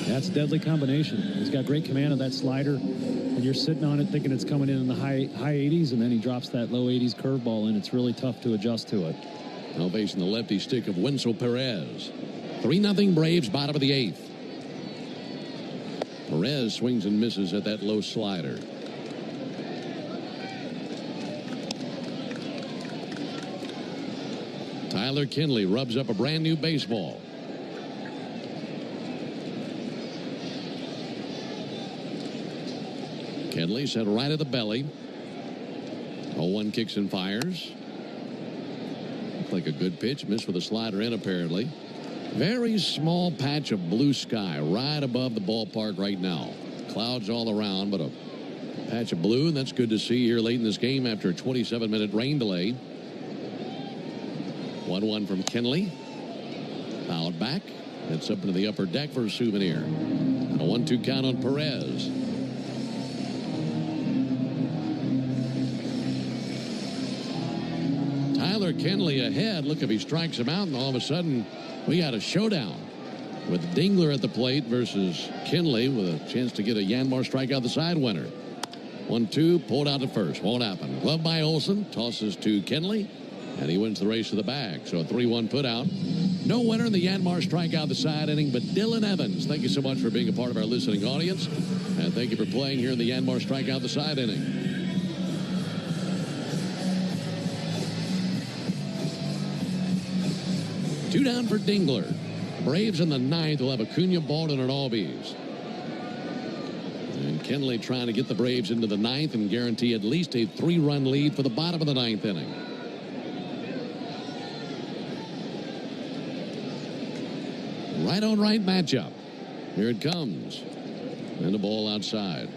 That's a deadly combination. He's got great command of that slider, and you're sitting on it thinking it's coming in the high 80s, and then he drops that low 80s curveball, and it's really tough to adjust to it. Now facing the lefty stick of Winsel Perez. 3-0 Braves, bottom of the 8th. Perez swings and misses at that low slider. Tyler Kinley rubs up a brand new baseball. Kinley set right at the belly. 0-1 kicks and fires. Looked like a good pitch. Missed with a slider in, apparently. Very small patch of blue sky right above the ballpark right now. Clouds all around, but a patch of blue, and that's good to see here late in this game after a 27-minute rain delay. 1-1 from Kinley. Fouled back. It's up into the upper deck for a souvenir. A 1-2 count on Perez. Tyler Kinley ahead. Look if he strikes him out, and all of a sudden we got a showdown with Dingler at the plate versus Kinley with a chance to get a Yanmar strikeout the side winner. 1-2, pulled out to first. Won't happen. Glove by Olsen. Tosses to Kenley. And he wins the race to the bag. So a 3-1 put out. No winner in the Yanmar strikeout the side inning, but Dylan Evans. Thank you so much for being a part of our listening audience. And thank you for playing here in the Yanmar strikeout the side inning. Two down for Dingler. Braves in the ninth will have Acuna, Baldwin, and Albies. And Kenley trying to get the Braves into the ninth and guarantee at least a 3-run lead for the bottom of the ninth inning. Right on right matchup. Here it comes. And the ball outside.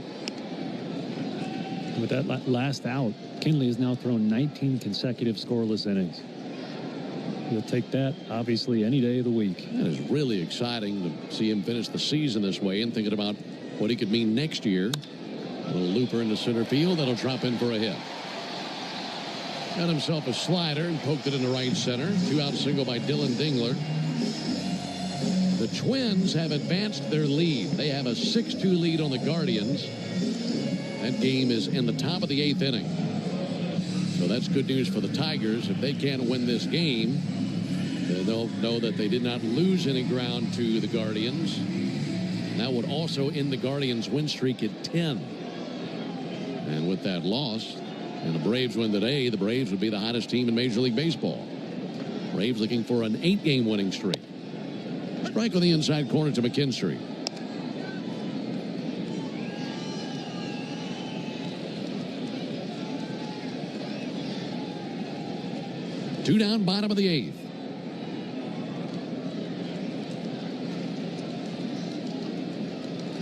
With that last out, Kenley has now thrown 19 consecutive scoreless innings. He'll take that, obviously, any day of the week. It is really exciting to see him finish the season this way and thinking about what he could mean next year. A little looper into center field that'll drop in for a hit. Got himself a slider and poked it into right center. 2-out single by Dylan Dingler. The Twins have advanced their lead. They have a 6-2 lead on the Guardians. That game is in the top of the 8th inning. So that's good news for the Tigers. If they can't win this game, then they'll know that they did not lose any ground to the Guardians. And that would also end the Guardians' win streak at 10. And with that loss, and the Braves win today, the Braves would be the hottest team in Major League Baseball. Braves looking for an 8-game winning streak. Strike on the inside corner to McKinstry. Two down, bottom of the 8th.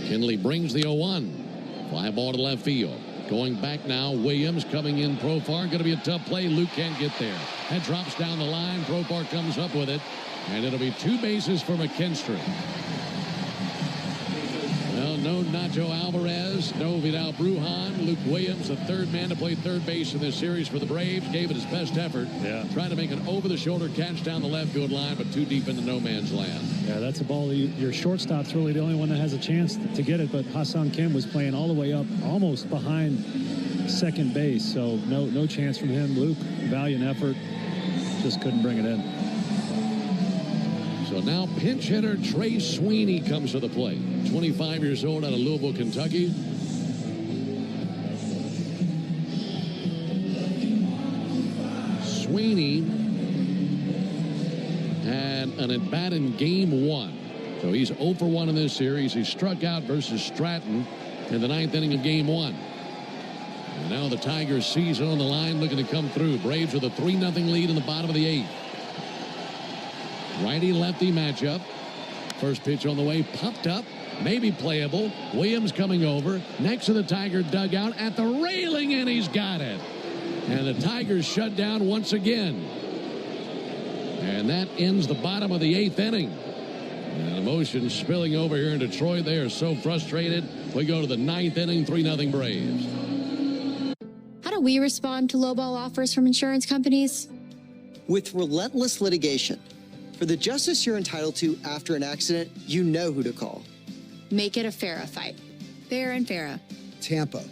Kenley brings the 0-1. Fly ball to left field. Going back now, Williams coming in Profar. Going to be a tough play. Luke can't get there. That drops down the line. Profar comes up with it. And it'll be 2 bases for McKinstry. Well, no Nacho Alvarez, no Vidal Brujan. Luke Williams, the third man to play third base in this series for the Braves, gave it his best effort. Yeah. Trying to make an over-the-shoulder catch down the left field line, but too deep into no man's land. Yeah, that's a ball. Your shortstop's really the only one that has a chance to get it, but Hassan Kim was playing all the way up, almost behind second base, so no chance from him. Luke, valiant effort, just couldn't bring it in. So now pinch hitter Trey Sweeney comes to the plate. 25 years old out of Louisville, Kentucky. Sweeney had an at-bat in game 1. So he's 0 for 1 in this series. He struck out versus Stratton in the 9th inning of game 1. And now the Tigers season on the line looking to come through. Braves with a 3-0 lead in the bottom of the 8th. Righty-lefty matchup. First pitch on the way, popped up, maybe playable. Williams coming over, next to the Tiger dugout at the railing, and he's got it. And the Tigers shut down once again. And that ends the bottom of the 8th inning. And emotion spilling over here in Detroit. They are so frustrated. We go to the 9th inning, 3-0 Braves. How do we respond to lowball offers from insurance companies? With relentless litigation. For the justice you're entitled to after an accident, you know who to call. Make it a FARA fight. Fair and FARA. Tampa.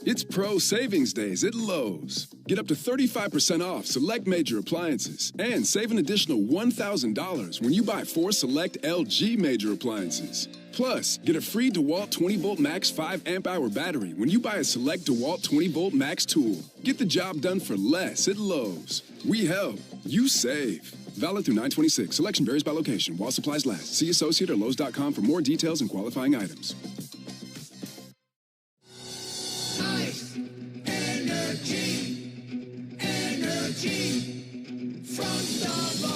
It's Pro Savings Days at Lowe's. Get up to 35% off select major appliances and save an additional $1,000 when you buy 4 select LG major appliances. Plus, get a free DeWalt 20-volt max 5-amp-hour battery when you buy a select DeWalt 20-volt max tool. Get the job done for less at Lowe's. We help. You save. Valid through 9/26. Selection varies by location while supplies last. See associate or Lowe's.com for more details and qualifying items. Nice energy from Starbucks.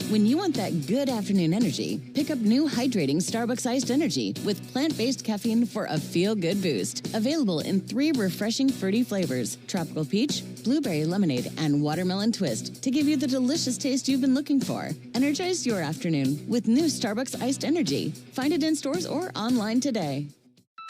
When you want that good afternoon energy, pick up new hydrating Starbucks iced energy with plant-based caffeine for a feel-good boost. Available in 3 refreshing fruity flavors: tropical peach, blueberry lemonade, and watermelon twist to give you the delicious taste you've been looking for. Energize your afternoon with new Starbucks iced energy. Find it in stores or online today.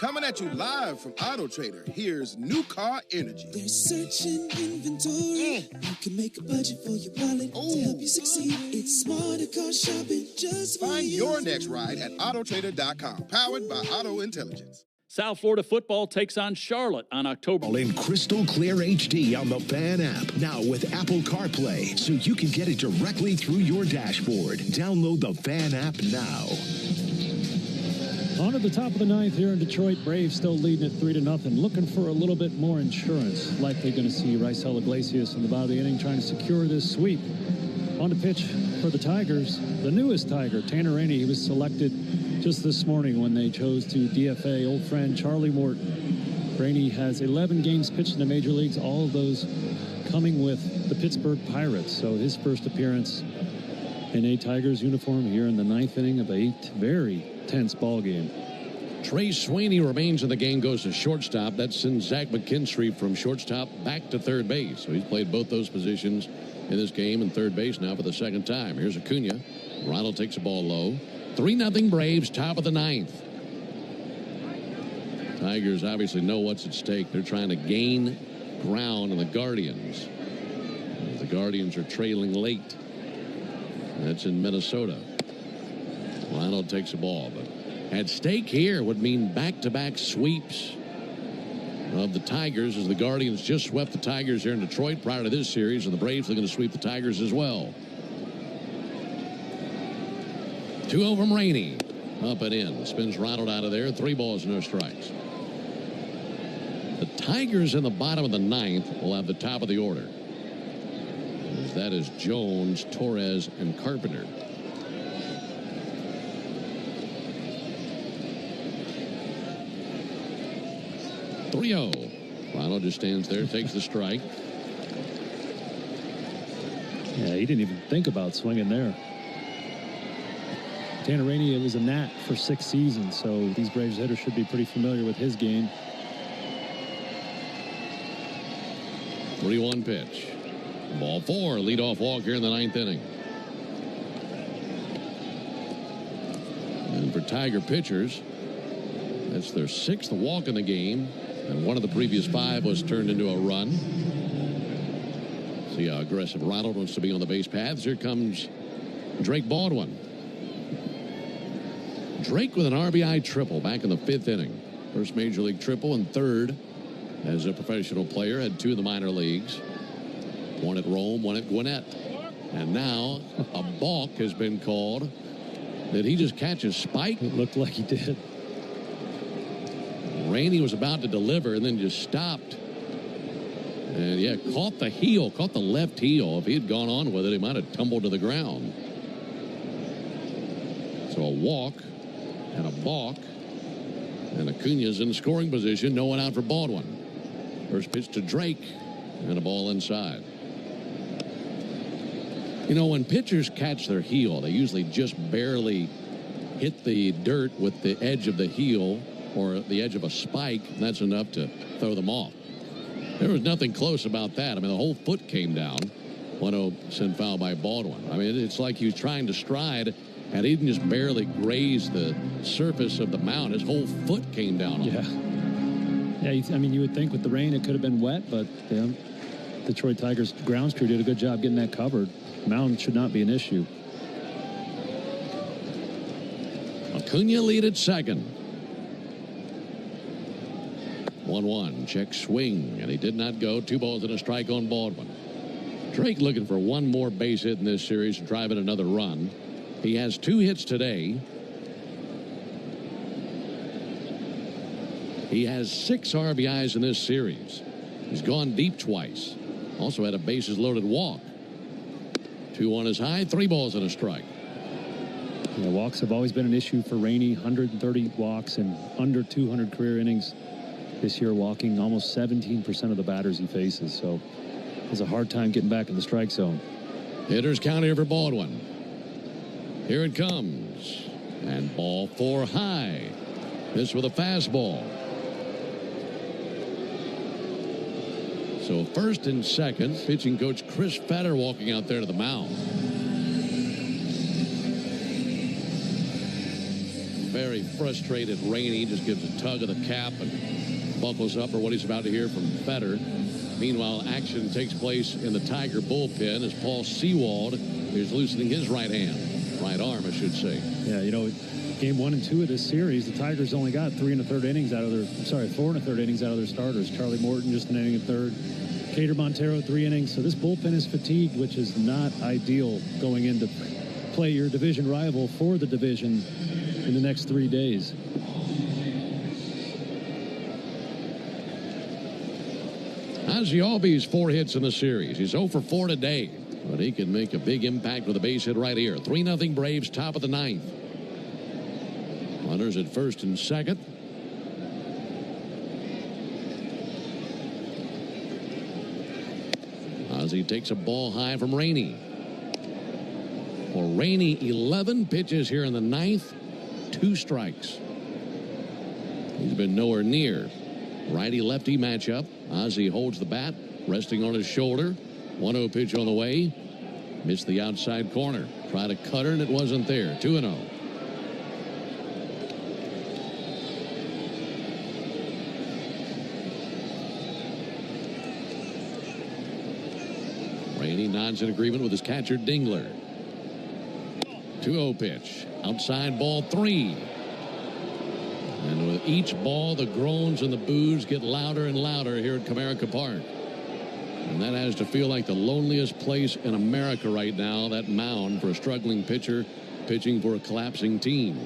Coming at you live from Auto Trader, here's New Car Energy. They're searching inventory. You can make a budget for your wallet to help you succeed. It's smarter car shopping just for Find you. your next ride at autotrader.com, powered by Auto Intelligence. South Florida football takes on Charlotte on October. In crystal clear HD on the Fan app. Now with Apple CarPlay, so you can get it directly through your dashboard. Download the Fan app now. On to the top of the ninth here in Detroit. Braves still leading it 3-0. Looking for a little bit more insurance. Likely going to see Raisel Iglesias in the bottom of the inning trying to secure this sweep. On to pitch for the Tigers, the newest Tiger, Tanner Rainey. He was selected just this morning when they chose to DFA old friend Charlie Morton. Rainey has 11 games pitched in the major leagues, all of those coming with the Pittsburgh Pirates. So his first appearance in a Tigers uniform here in the ninth inning of a very tense ball game. Trey Sweeney remains in the game, goes to shortstop. That sends Zach McKinstry from shortstop back to third base. So he's played both those positions in this game, and third base now for the second time. Here's Acuna. Ronald takes the ball low. 3-0 Braves, top of the ninth. Tigers obviously know what's at stake. They're trying to gain ground on the Guardians. The Guardians are trailing late. That's in Minnesota. Ronald takes the ball, but at stake here would mean back-to-back sweeps of the Tigers, as the Guardians just swept the Tigers here in Detroit prior to this series, and the Braves are going to sweep the Tigers as well. 2-0 from Rainey. Up and in. Spins Ronald out of there. 3 balls, no strikes. The Tigers in the bottom of the ninth will have the top of the order. That is Jones, Torres, and Carpenter. Ronald just stands there, takes the strike. Yeah, he didn't even think about swinging there. Tanner Rainey was a Nat for 6 seasons, so these Braves hitters should be pretty familiar with his game. 3-1 pitch. Ball 4, leadoff walk here in the ninth inning. And for Tiger pitchers, that's their 6th walk in the game, and one of the previous 5 was turned into a run. See how aggressive Ronald wants to be on the base paths. Here comes Drake Baldwin. Drake with an RBI triple back in the 5th inning. First major league triple, and 3rd as a professional player. Had 2 in the minor leagues. 1 at Rome, 1 at Gwinnett. And now a balk has been called. Did he just catch a spike? It looked like he did. Rainey was about to deliver and then just stopped. And yeah, caught the heel, caught the left heel. If he had gone on with it, he might have tumbled to the ground. So a walk and a balk. And Acuna's in scoring position. No one out for Baldwin. First pitch to Drake. And a ball inside. You know, when pitchers catch their heel, they usually just barely hit the dirt with the edge of the heel or the edge of a spike, and that's enough to throw them off. There was nothing close about that. I mean, the whole foot came down. 1-0 sent foul by Baldwin. I mean, it's like he was trying to stride, and he didn't just barely graze the surface of the mound. His whole foot came down on him. Yeah, I mean, you would think with the rain it could have been wet, but the Detroit Tigers grounds crew did a good job getting that covered. Mound should not be an issue. Acuna lead at second. 1-1, check swing, and he did not go. 2 balls and a strike on Baldwin. Drake looking for 1 more base hit in this series to drive in another run. He has 2 hits today. He has 6 RBIs in this series. He's gone deep twice. Also had a bases loaded walk. 2 on his high, 3 balls and a strike. Yeah, walks have always been an issue for Rainey. 130 walks and under 200 career innings. This year walking almost 17% of the batters he faces, so has a hard time getting back in the strike zone. Hitters count here for Baldwin. Here it comes, and ball 4 high. This with a fastball. So first and second, pitching coach Chris Fetter walking out there to the mound. very frustrated Rainey just gives a tug of the cap and buckles up for what he's about to hear from Fetter. Meanwhile, action takes place in the Tiger bullpen as Paul Sewald is loosening his right arm, I should say. Yeah, you know, game 1 and 2 of this series, the Tigers only got 4 1/3 innings out of their starters. Charlie Morton just an inning and third. Cater Montero 3 innings. So this bullpen is fatigued, which is not ideal going into play your division rival for the division in the next 3 days. Ozzie Albies 4 hits in the series. He's 0 for 4 today, but he can make a big impact with a base hit right here. 3-0 Braves, top of the 9th. Runners at first and second. Ozzie takes a ball high from Rainey. For Rainey, 11 pitches here in the 9th, 2 strikes. He's been nowhere near. Righty-lefty matchup. Ozzie holds the bat, resting on his shoulder. 1-0 pitch on the way. Missed the outside corner. Tried a cutter, and it wasn't there. 2-0. Rainey nods in agreement with his catcher, Dingler. 2-0 pitch. Outside ball 3. And with each ball, the groans and the boos get louder and louder here at Comerica Park. And that has to feel like the loneliest place in America right now, that mound for a struggling pitcher pitching for a collapsing team.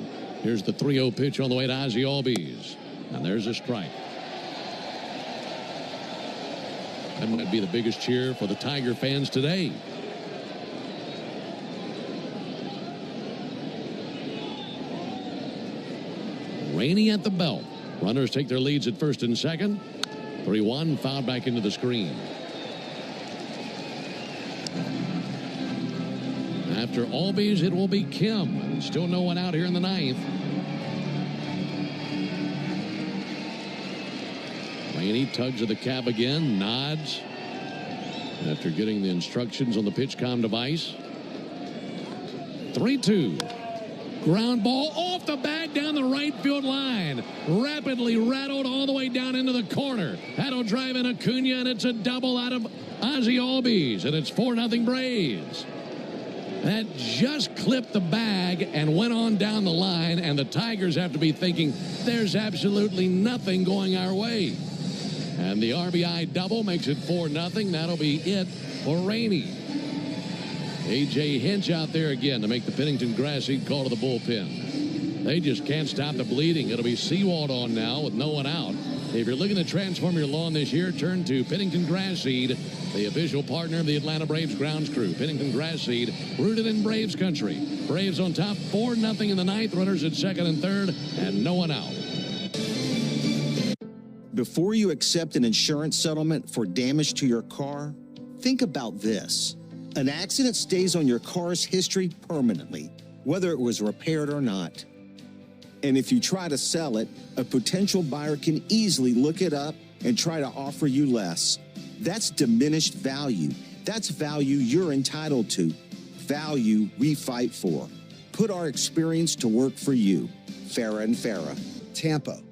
Here's the 3-0 pitch on the way to Ozzie Albies. And there's a strike. That might be the biggest cheer for the Tiger fans today. Rainey at the belt. Runners take their leads at first and second. 3-1, fouled back into the screen. After Albies, it will be Kim. Still no one out here in the 9th. Rainey tugs at the cap again, nods after getting the instructions on the PitchCom device. 3-2. Ground ball off the bag down the right field line. Rapidly rattled all the way down into the corner. That'll drive in Acuna, and it's a double out of Ozzie Albies, and it's 4-0 Braves. That just clipped the bag and went on down the line, and the Tigers have to be thinking there's absolutely nothing going our way. And the RBI double makes it 4-0. That'll be it for Rainey. A.J. Hinch out there again to make the Pennington grass seed call to the bullpen. They just can't stop the bleeding. It'll be Sewald on now with no one out. If you're looking to transform your lawn this year, turn to Pennington Grass Seed, the official partner of the Atlanta Braves grounds crew. Pennington Grass Seed, rooted in Braves country. Braves on top, 4-0 in the 9th. Runners at second and third, and no one out. Before you accept an insurance settlement for damage to your car, think about this. An accident stays on your car's history permanently, whether it was repaired or not. And if you try to sell it, a potential buyer can easily look it up and try to offer you less. That's diminished value. That's value you're entitled to. Value we fight for. Put our experience to work for you. Farah and Farah, Tampa.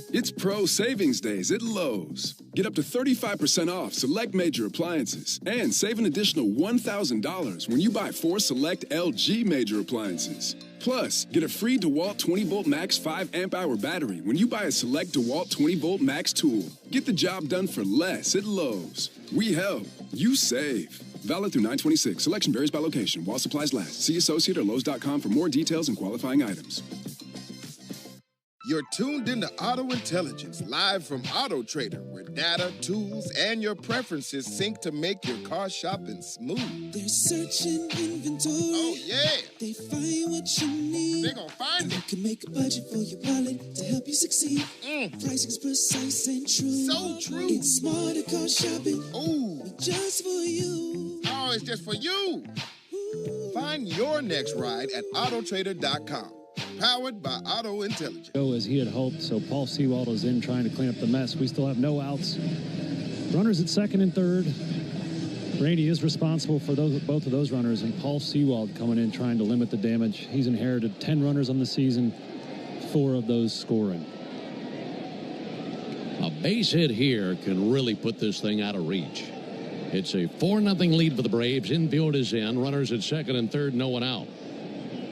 It's Pro Savings Days at Lowe's. Get up to 35% off select major appliances and save an additional $1,000 when you buy 4 select LG major appliances. Plus, get a free DeWalt 20-volt max 5 amp-hour battery when you buy a select DeWalt 20-volt max tool. Get the job done for less at Lowe's. We help. You save. Valid through 9/26. Selection varies by location while supplies last. See associate or Lowe's.com for more details and qualifying items. You're tuned into Auto Intelligence, live from Auto Trader, where data, tools, and your preferences sync to make your car shopping smooth. They're searching inventory. Oh, yeah. They find what you need. They're gonna find it. They can make a budget for your wallet to help you succeed. Pricing's precise and true. So true. It's smarter car shopping. Ooh. Just for you. Oh, it's just for you. Ooh. Find your next ride at autotrader.com. Powered by Auto Intelligence. Go as he had hoped, so Paul Sewald is in trying to clean up the mess. We still have no outs. Runners at second and third. Rainey is responsible for both of those runners, and Paul Sewald coming in trying to limit the damage. He's inherited 10 runners on the season, 4 of those scoring. A base hit here can really put this thing out of reach. It's a 4-0 lead for the Braves. Infield is in. Runners at second and third, no one out.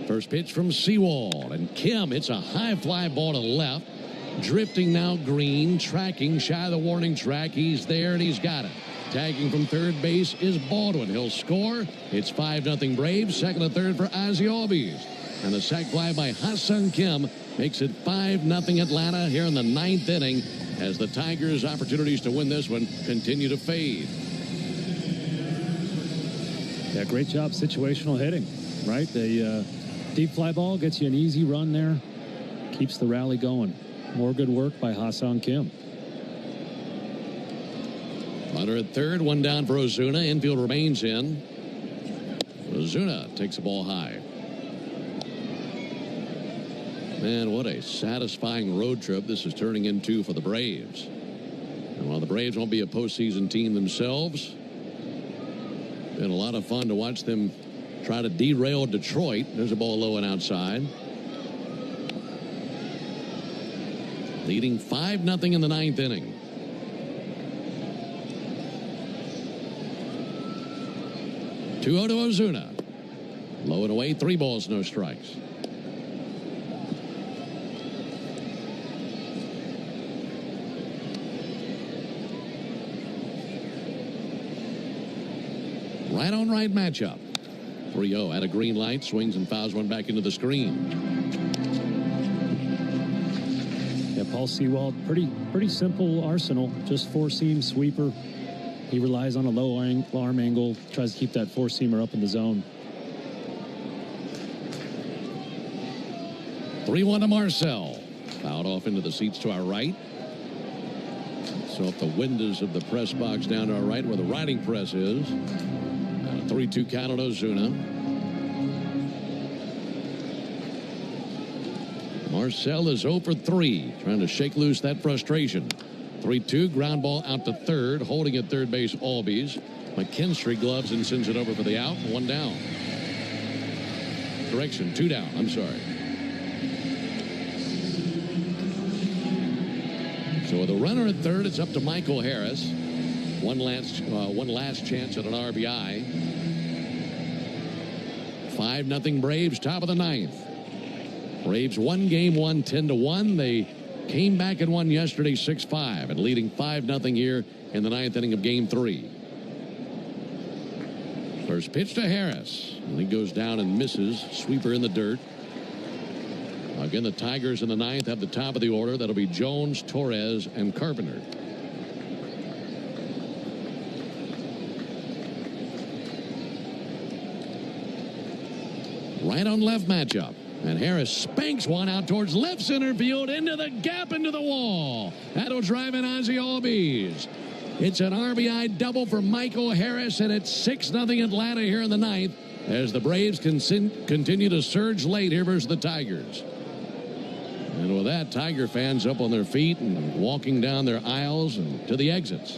First pitch from Sewald, and Kim hits a high fly ball to left. Drifting now Green, tracking shy of the warning track. He's there, and he's got it. Tagging from third base is Baldwin. He'll score. It's 5-0 Braves. Second and third for Ozzie Albies. And the sac fly by Ha-Seong Kim makes it 5-0 Atlanta here in the 9th inning as the Tigers' opportunities to win this one continue to fade. Yeah, great job situational hitting, right? The deep fly ball gets you an easy run there, keeps the rally going. More good work by Ha-Seong Kim. Runner at third, one down for Ozuna. Infield remains in. Ozuna takes the ball high. Man, what a satisfying road trip this is turning into for the Braves. And while the Braves won't be a postseason team themselves, been a lot of fun to watch them try to derail Detroit. There's a ball low and outside. Leading 5-0 in the 9th inning. To Ozuna. Low and away, 3 balls, no strikes. Right on right matchup. 3-0 at a green light, swings and fouls one back into the screen. Yeah, Paul Sewald, pretty simple arsenal, just 4-seam sweeper. He relies on a low arm angle, tries to keep that 4-seamer up in the zone. 3-1 to Marcel. Fouled off into the seats to our right. So up the windows of the press box down to our right where the riding press is. 3-2 count on Ozuna. Marcel is 0 for 3, trying to shake loose that frustration. 3-2, ground ball out to third, holding at third base Albies. McKinstry gloves and sends it over for the out. 1 down. Correction, 2 down. I'm sorry. So with a runner at third, it's up to Michael Harris. One last chance at an RBI. 5-0 Braves, top of the 9th. Braves won game 1, 10-1. They came back and won yesterday 6-5 and leading 5-0 here in the 9th inning of game 3. First pitch to Harris. And he goes down and misses. Sweeper in the dirt. Again, the Tigers in the 9th have the top of the order. That'll be Jones, Torres, and Carpenter. Right on left matchup. And Harris spanks one out towards left center field into the gap into the wall. That'll drive in Ozzie Albies. It's an RBI double for Michael Harris, and it's 6-0 Atlanta here in the 9th as the Braves continue to surge late here versus the Tigers. And with that, Tiger fans up on their feet and walking down their aisles and to the exits.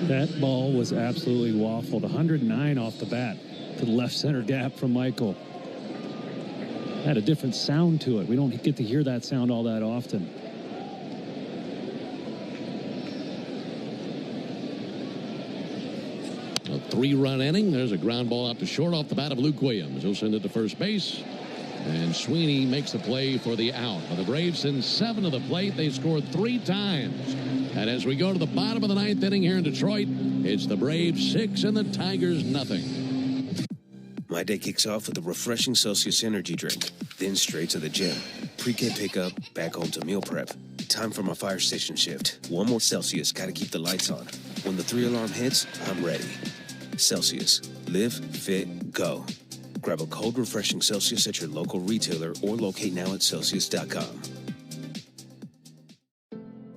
That ball was absolutely waffled. 109 off the bat to the left center gap from Michael. Had a different sound to it. We don't get to hear that sound all that often. A 3-run inning. There's a ground ball out to short off the bat of Luke Williams. He'll send it to first base. And Sweeney makes the play for the out. Now the Braves send 7 to the plate. They scored 3 times. And as we go to the bottom of the 9th inning here in Detroit, it's the Braves 6 and the Tigers nothing. My day kicks off with a refreshing Celsius energy drink, then straight to the gym. Pre-K pickup, back home to meal prep. Time for my fire station shift. One more Celsius, gotta keep the lights on. When the 3-alarm hits, I'm ready. Celsius. Live, fit, go. Grab a cold, refreshing Celsius at your local retailer or locate now at Celsius.com.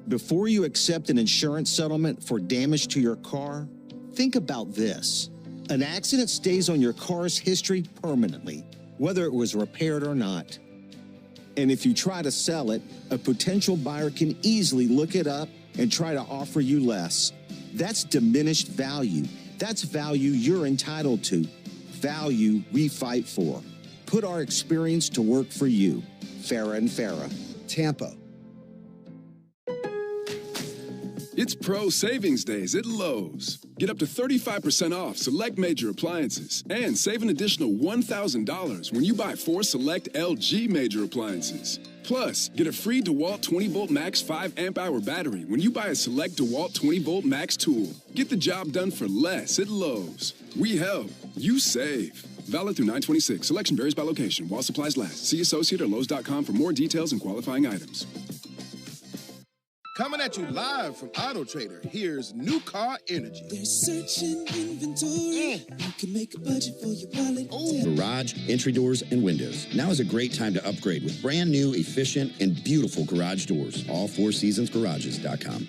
Before you accept an insurance settlement for damage to your car, think about this. An accident stays on your car's history permanently, whether it was repaired or not. And if you try to sell it, a potential buyer can easily look it up and try to offer you less. That's diminished value. That's value you're entitled to. Value we fight for. Put our experience to work for you. Farah & Farah, Tampa. It's Pro Savings Days at Lowe's. Get up to 35% off select major appliances and save an additional $1,000 when you buy 4 select LG major appliances. Plus, get a free DeWalt 20-volt max 5 amp-hour battery when you buy a select DeWalt 20-volt max tool. Get the job done for less at Lowe's. We help. You save. Valid through 9/26. Selection varies by location while supplies last. See associate or Lowe's.com for more details and qualifying items. Coming at you live from Auto Trader, here's New Car Energy. They're searching inventory. You can make a budget for your wallet. Garage, entry doors, and windows. Now is a great time to upgrade with brand new, efficient, and beautiful garage doors. All 4seasonsgarages.com.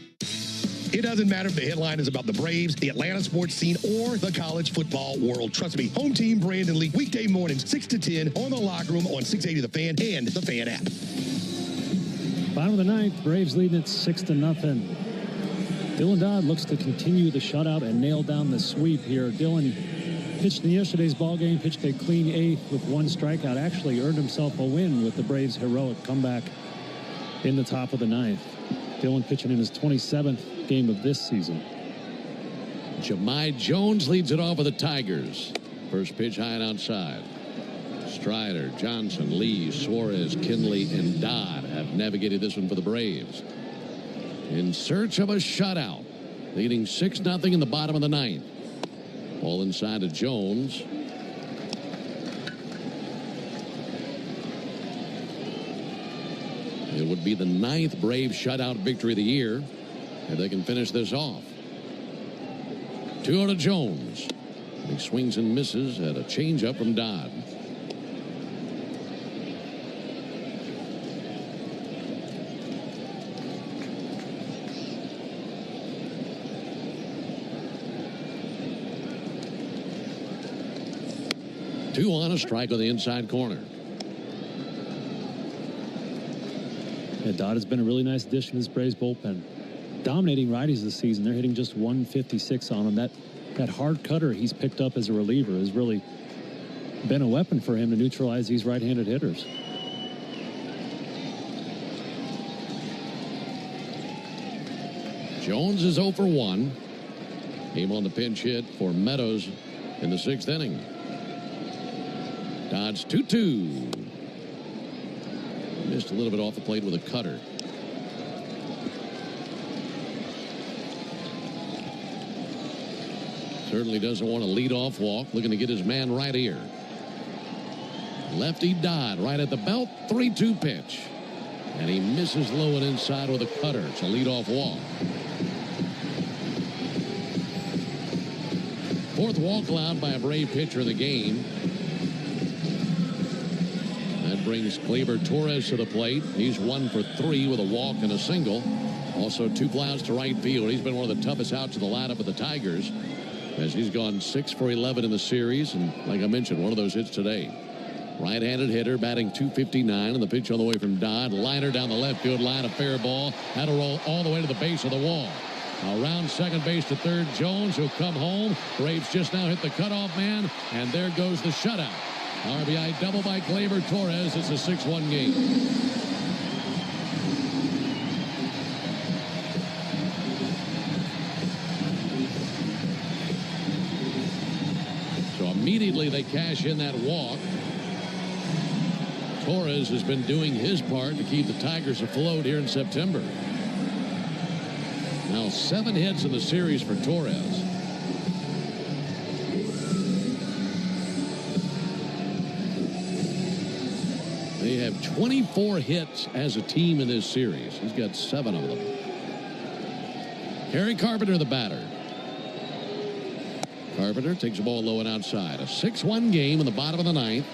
It doesn't matter if the headline is about the Braves, the Atlanta sports scene, or the college football world. Trust me, Home Team Brandon Lee, weekday mornings, 6 to 10 on The Locker Room on 680 The Fan and the Fan app. Bottom of the ninth, Braves leading it 6-0. Dylan Dodd looks to continue the shutout and nail down the sweep here. Dylan pitched in yesterday's ballgame, pitched a clean 8th with 1 strikeout. Actually earned himself a win with the Braves' heroic comeback in the top of the ninth. Dylan pitching in his 27th game of this season. Jahmai Jones leads it off with the Tigers. First pitch high and outside. Strider, Johnson, Lee, Suarez, Kinley, and Dodd have navigated this one for the Braves. In search of a shutout. Leading 6-0 in the bottom of the ninth. Ball inside to Jones. It would be the 9th Braves shutout victory of the year if they can finish this off. 2-0 to Jones. He swings and misses at a changeup from Dodd. Two on, a strike on the inside corner. Yeah, Dodd has been a really nice addition to this Braves bullpen. Dominating righties this season. They're hitting just 156 on him. That hard cutter he's picked up as a reliever has really been a weapon for him to neutralize these right-handed hitters. Jones is 0 for 1. Came on the pinch hit for Meadows in the 6th inning. Dodd's 2-2. Missed a little bit off the plate with a cutter. Certainly doesn't want a lead-off walk. Looking to get his man right here. Lefty Dodd right at the belt. 3-2 pitch. And he misses low and inside with a cutter. It's a lead-off walk. 4th walk allowed by a Brave pitcher in the game. That brings Gleyber Torres to the plate. He's 1 for 3 with a walk and a single. Also 2 flies to right field. He's been one of the toughest outs of the lineup of the Tigers, as he's gone 6 for 11 in the series. And like I mentioned, one of those hits today. Right-handed hitter batting .259, and the pitch on the way from Dodd. Liner down the left field line, a fair ball. That'll roll all the way to the base of the wall. Around second base to third, Jones, who'll come home. Braves just now hit the cutoff man, and there goes the shutout. RBI double by Gleyber Torres. It's a 6-1 game. So immediately they cash in that walk. Torres has been doing his part to keep the Tigers afloat here in September. Now 7 hits in the series for Torres. They have 24 hits as a team in this series. He's got 7 of them. Harry Carpenter, the batter. Carpenter takes the ball low and outside. A 6-1 game in the bottom of the ninth.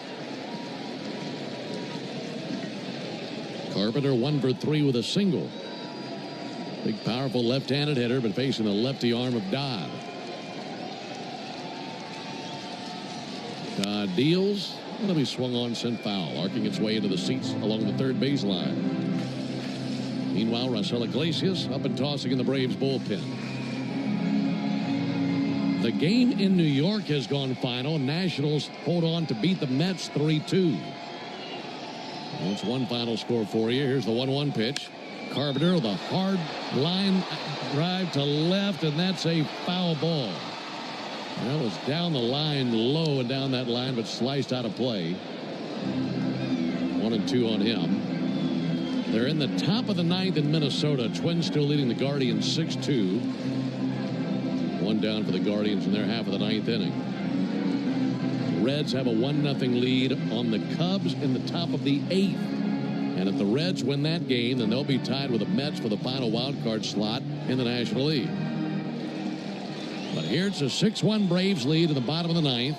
Carpenter 1 for 3 with a single. Big, powerful left-handed hitter, but facing the lefty arm of Dodd. Dodd deals. It'll be swung on, sent foul, arcing its way into the seats along the third baseline. Meanwhile, Raisel Iglesias up and tossing in the Braves bullpen. The game in New York has gone final. Nationals hold on to beat the Mets 3-2. That's one final score for you. Here's the 1-1 pitch. Carpenter with a hard line drive to left, and that's a foul ball. That was down the line, low and down that line, but sliced out of play. 1-2 on him. They're in the top of the ninth in Minnesota. Twins still leading the Guardians 6-2. One down for the Guardians in their half of the ninth inning. Reds have a 1-0 lead on the Cubs in the top of the eighth. And if the Reds win that game, then they'll be tied with the Mets for the final wild card slot in the National League. But here it's a 6-1 Braves lead in the bottom of the ninth.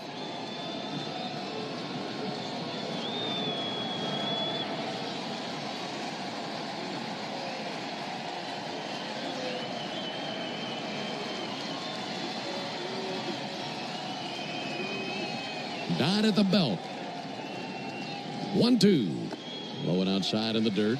Dodd at the belt. 1-2. Low and outside in the dirt.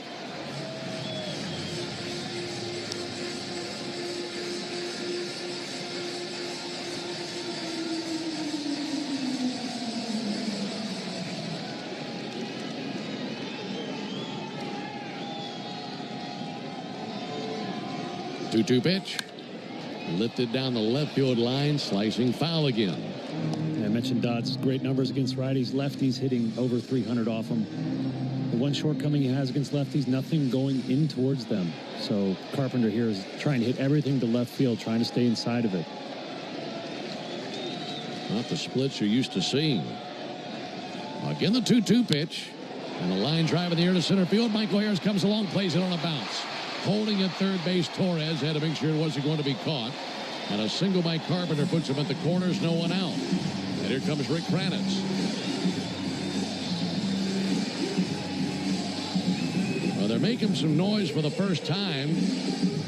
Two-two pitch. Lifted down the left field line, slicing foul again. I mentioned Dodd's great numbers against righties, lefties hitting over 300 off him. The one shortcoming he has against lefties, nothing going in towards them. So Carpenter here is trying to hit everything to left field, trying to stay inside of it. Not the splits you're used to seeing. Again, the 2-2 pitch. And a line drive in the air to center field. Michael Harris comes along, plays it on a bounce. Holding at third base, Torres had to make sure it wasn't going to be caught. And a single by Carpenter puts him at the corners, no one out. And here comes Rick Kranitz. Well, they're making some noise for the first time.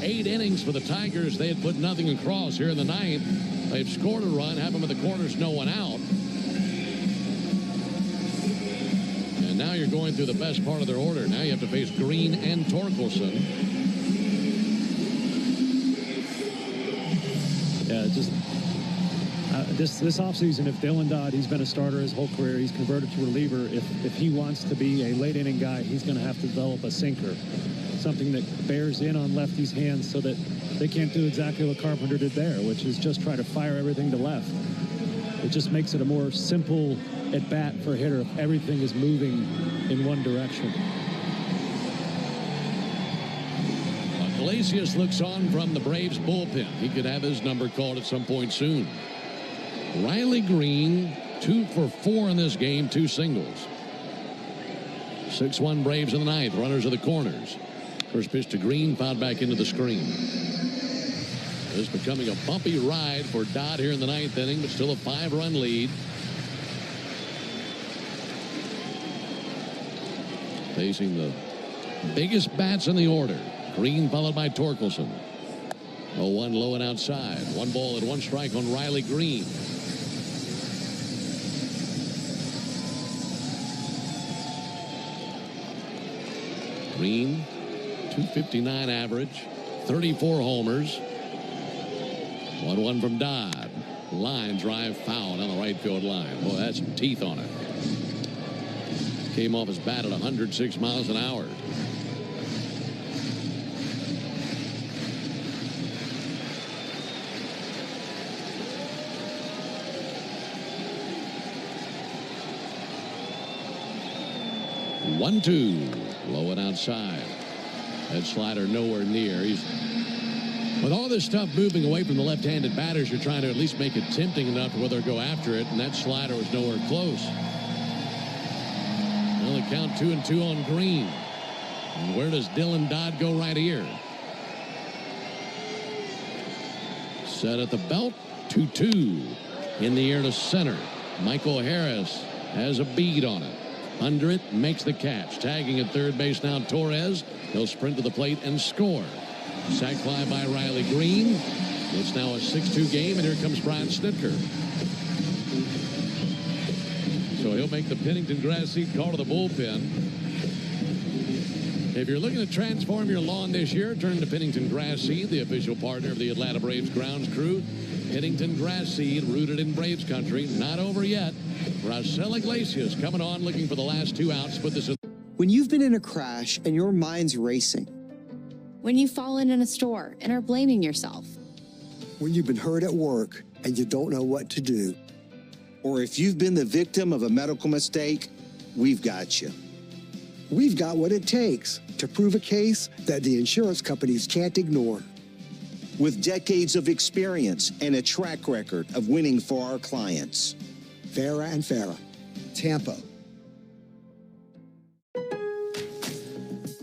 8 innings for the Tigers. They had put nothing across here in the ninth. They've scored a run, have them at the corners, no one out. And now you're going through the best part of their order. Now you have to face Green and Torkelson. Yeah, just this offseason, if Dylan Dodd, he's been a starter his whole career, he's converted to reliever. If he wants to be a late inning guy, he's going to have to develop a sinker, something that bears in on lefties' hands so that they can't do exactly what Carpenter did there, which is just try to fire everything to left. It just makes it a more simple at bat for a hitter if everything is moving in one direction. Iglesias looks on from the Braves bullpen. He could have his number called at some point soon. Riley Green, 2 for 4 in this game, 2 singles. 6-1 Braves in the ninth. Runners of the corners. First pitch to Green, fouled back into the screen. This is becoming a bumpy ride for Dodd here in the ninth inning, but still a 5-run lead. Facing the biggest bats in the order. Green followed by Torkelson. 0-1 low and outside. 1 ball and 1 strike on Riley Green. Green, 259 average, 34 homers. 1-1 from Dodd. Line drive foul down the right field line. Boy, that's some teeth on it. Came off his bat at 106 miles an hour. One-two, low and outside. That slider nowhere near. With all this stuff moving away from the left-handed batters, you're trying to at least make it tempting enough to whether to go after it, and that slider was nowhere close. Well, the count 2-2 on Green. And where does Dylan Dodd go right here? Set at the belt, 2-2. In the air to center. Michael Harris has a bead on it. Under it, makes the catch. Tagging at third base now, Torres. He'll sprint to the plate and score. Sac fly by Riley Green. It's now a 6-2 game, and here comes Brian Snitker. So he'll make the Pennington grass seat call to the bullpen. If you're looking to transform your lawn this year, turn to Pennington Grass Seed, the official partner of the Atlanta Braves grounds crew. Pennington Grass Seed, rooted in Braves country. Not over yet. Raisel Iglesias coming on, looking for the last 2 outs. Put this in. When you've been in a crash and your mind's racing. When you've fallen in a store and are blaming yourself. When you've been hurt at work and you don't know what to do. Or if you've been the victim of a medical mistake, we've got you. We've got what it takes to prove a case that the insurance companies can't ignore. With decades of experience and a track record of winning for our clients. Farah and Farah, Tampa.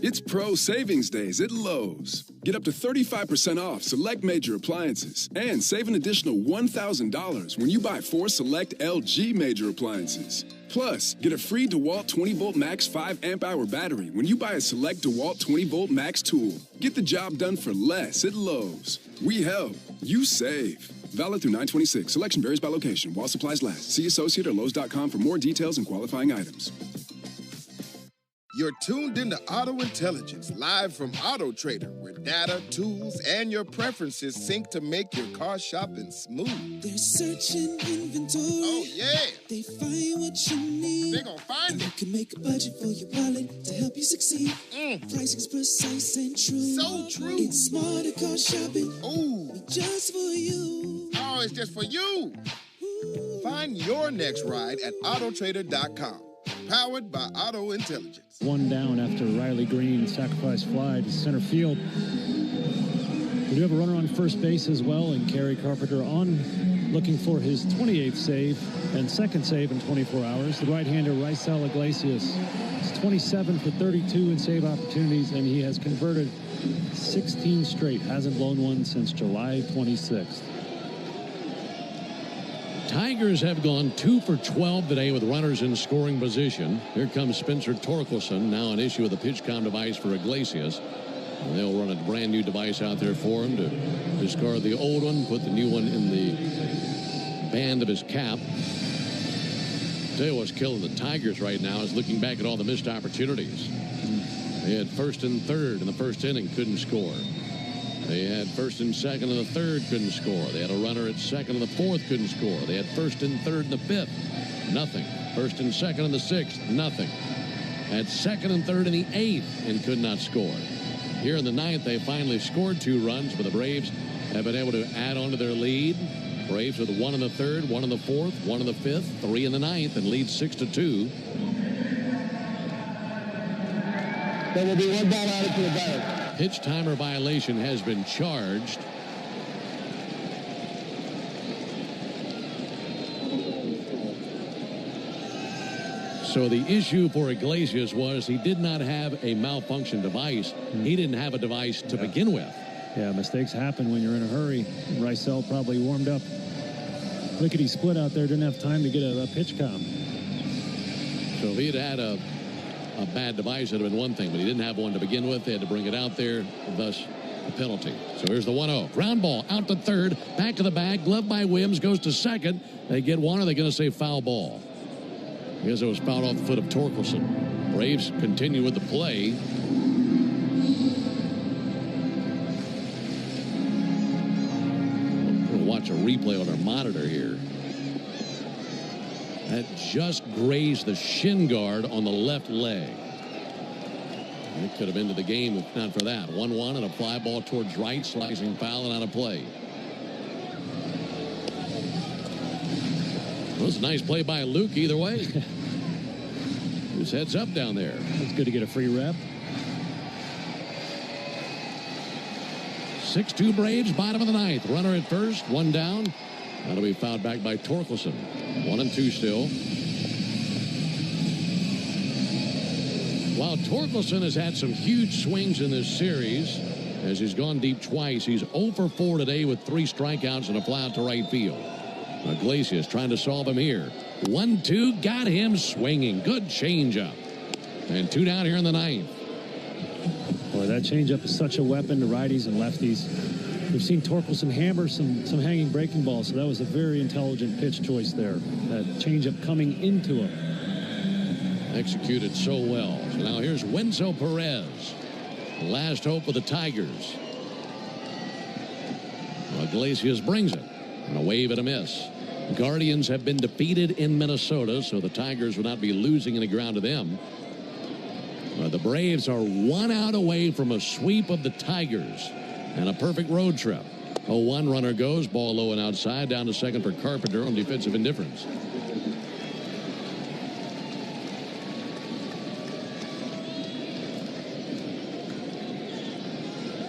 It's Pro Savings Days at Lowe's. Get up to 35% off select major appliances and save an additional $1,000 when you buy 4 select LG major appliances. Plus, get a free DeWalt 20-volt max 5 amp-hour battery when you buy a select DeWalt 20-volt max tool. Get the job done for less at Lowe's. We help. You save. Valid through 9/26. Selection varies by location while supplies last. See associate or Lowe's.com for more details and qualifying items. You're tuned into Auto Intelligence, live from Auto Trader, where data, tools, and your preferences sync to make your car shopping smooth. They're searching inventory. Oh, yeah. They find what you need. They're gonna find it. You can make a budget for your wallet to help you succeed. Pricing's precise and true. So true. It's smarter car shopping. Ooh. Just for you. Oh, it's just for you. Find your next ride at autotrader.com. Powered by Auto Intelligence. 1 down after Riley Green sacrifice fly to center field. We do have a runner on first base as well, and Kerry Carpenter on, looking for his 28th save and second save in 24 hours. The right-hander Raisel Iglesias is 27 for 32 in save opportunities, and he has converted 16 straight. Hasn't blown one since July 26th. Tigers have gone 2 for 12 today with runners in scoring position. Here comes Spencer Torkelson, now an issue with the PitchCom device for Iglesias. And they'll run a brand new device out there for him to discard the old one, put the new one in the band of his cap. Tell you what's killing the Tigers right now is looking back at all the missed opportunities. They had first and third in the first inning, couldn't score. They had first and second in the third, couldn't score. They had a runner at second in the fourth, couldn't score. They had first and third in the fifth, nothing. First and second in the sixth, nothing. Had second and third in the eighth and could not score. Here in the ninth, they finally scored 2 runs, but the Braves have been able to add on to their lead. Braves with 1 in the third, 1 in the fourth, 1 in the fifth, 3 in the ninth, and lead 6-2. There will be 1 ball added to the batter. Pitch timer violation has been charged. So the issue for Iglesias was he did not have a malfunction device. He didn't have a device to begin with. Yeah, mistakes happen when you're in a hurry. Raisel probably warmed up. Lickety split out there, didn't have time to get a pitch com. So if he had a bad device, it would have been one thing, but he didn't have one to begin with. They had to bring it out there, thus the penalty. So here's the 1-0. Ground ball out to third, back to the bag, glove by Williams, goes to second. They get one, or they're going to say foul ball. Because it was fouled off the foot of Torkelson. Braves continue with the play. We'll watch a replay on our monitor here. That just grazed the shin guard on the left leg. It could have ended the game if not for that. 1-1 and a fly ball towards right, slicing foul and out of play. Well, it was a nice play by Luke either way. Who's heads up down there? It's good to get a free rep. 6-2 Braves, bottom of the ninth. Runner at first, 1 down. That'll be fouled back by Torkelson. 1-2 still. While Torkelson has had some huge swings in this series, as he's gone deep twice, he's 0 for 4 today with 3 strikeouts and a fly out to right field. Iglesias trying to solve him here. 1-2, got him swinging. Good changeup. And 2 down here in the ninth. Boy, that changeup is such a weapon to righties and lefties. We've seen Torkelson hammer some hanging breaking balls, so that was a very intelligent pitch choice there. That changeup coming into him. Executed so well. So now here's Wenzel Perez. Last hope of the Tigers. Iglesias brings it. And a wave and a miss. Guardians have been defeated in Minnesota, so the Tigers will not be losing any ground to them. The Braves are 1 out away from a sweep of the Tigers and a perfect road trip. A 1 runner goes, ball low and outside, down to second for Carpenter on defensive indifference.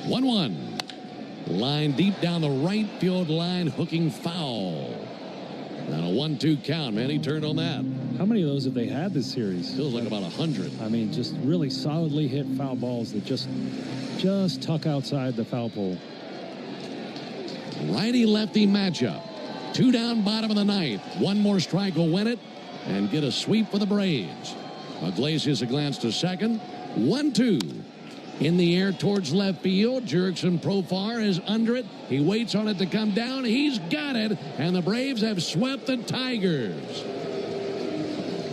One. Line deep down the right field line, hooking foul. And a 1-2 count, man. He turned on that. How many of those have they had this series? Feels like about 100. I mean, just really solidly hit foul balls that just tuck outside the foul pole. Righty-lefty matchup. 2 down, bottom of the ninth. 1 more strike will win it and get a sweep for the Braves. Iglesias a glance to second. 1-2. In the air towards left field. Jurickson Profar is under it. He waits on it to come down. He's got it. And the Braves have swept the Tigers.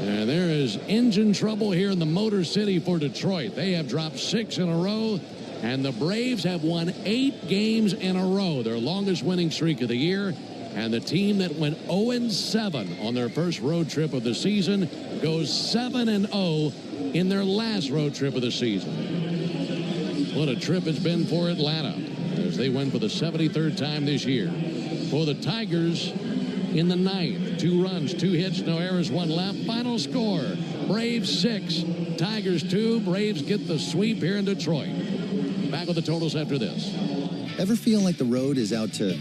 And there is engine trouble here in the Motor City for Detroit. They have dropped 6 in a row. And the Braves have won 8 games in a row. Their longest winning streak of the year. And the team that went 0-7 on their first road trip of the season goes 7-0 in their last road trip of the season. What a trip it's been for Atlanta as they win for the 73rd time this year. For the Tigers in the 9th, 2 runs, 2 hits, no errors, 1 left. Final score, Braves 6, Tigers 2. Braves get the sweep here in Detroit. Back with the totals after this. Ever feel like the road is out to...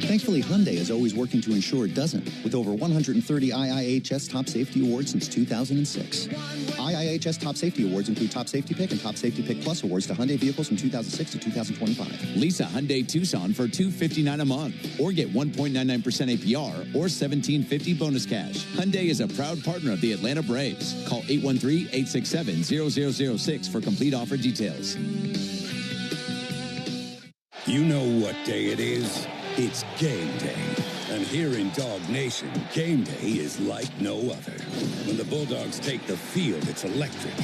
Thankfully, Hyundai is always working to ensure it doesn't, with over 130 IIHS Top Safety Awards since 2006. IIHS Top Safety Awards include Top Safety Pick and Top Safety Pick Plus awards to Hyundai vehicles from 2006 to 2025. Lease a Hyundai Tucson for $259 a month, or get 1.99% APR or $1,750 bonus cash. Hyundai is a proud partner of the Atlanta Braves. Call 813-867-0006 for complete offer details. You know what day it is? It's game day. And here in Dog Nation, game day is like no other. When the Bulldogs take the field, it's electric.